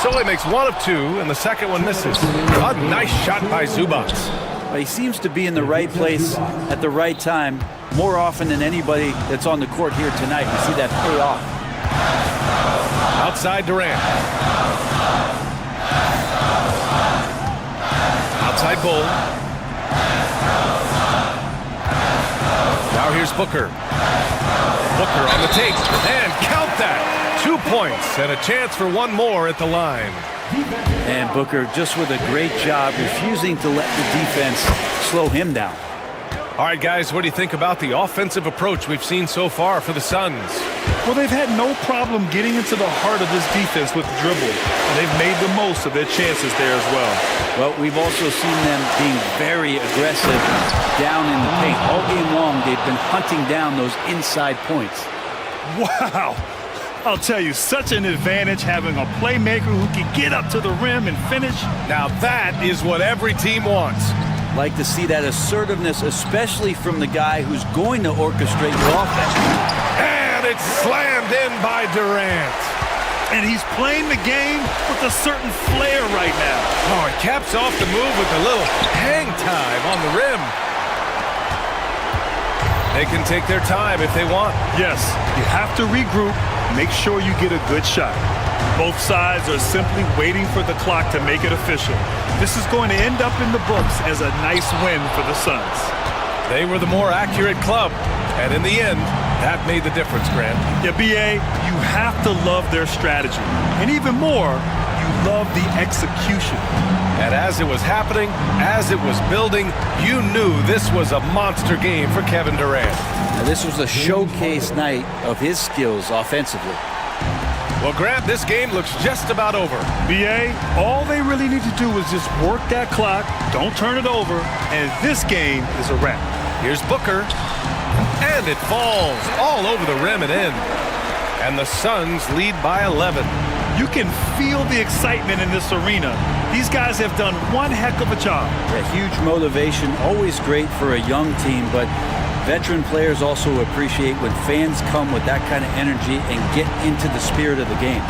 S6: So he makes 1 of 2, and the second one misses. A nice shot by Zubac.
S8: Well, he seems to be in the right place at the right time more often than anybody that's on the court here tonight. You see that pay off.
S6: Outside Durant. Outside Bol. Now here's Booker. Booker on the take. And count that. 2 points and a chance for one more at the line.
S8: And Booker just with a great job refusing to let the defense slow him down.
S6: All right, guys, what do you think about the offensive approach we've seen so far for the Suns?
S5: Well, they've had no problem getting into the heart of this defense with the dribble. And they've made the most of their chances there as well.
S8: Well, we've also seen them being very aggressive down in the paint. All game long, they've been hunting down those inside points.
S5: Wow! I'll tell you, such an advantage having a playmaker who can get up to the rim and finish.
S6: Now that is what every team wants.
S8: Like to see that assertiveness, especially from the guy who's going to orchestrate your offense.
S6: And it's slammed in by Durant.
S5: And he's playing the game with a certain flair right now.
S6: Oh, he caps off the move with a little hang time on the rim. They can take their time if they want.
S5: Yes, you have to regroup, make sure you get a good shot. Both sides are simply waiting for the clock to make it official. This is going to end up in the books as a nice win for the Suns.
S6: They were the more accurate club, and in the end, that made the difference, Grant.
S5: Yeah, B.A., you have to love their strategy. And even more, you love the execution.
S6: And as it was happening, as it was building, you knew this was a monster game for Kevin Durant.
S8: Now, this was a showcase night of his skills offensively.
S6: Well, Grant, this game looks just about over.
S5: B.A., all they really need to do is just work that clock, don't turn it over, and this game is a wrap.
S6: Here's Booker, and it falls all over the rim and in. And the Suns lead by 11.
S5: You can feel the excitement in this arena. These guys have done one heck of a job.
S8: A huge motivation, always great for a young team, but veteran players also appreciate when fans come with that kind of energy and get into the spirit of the game.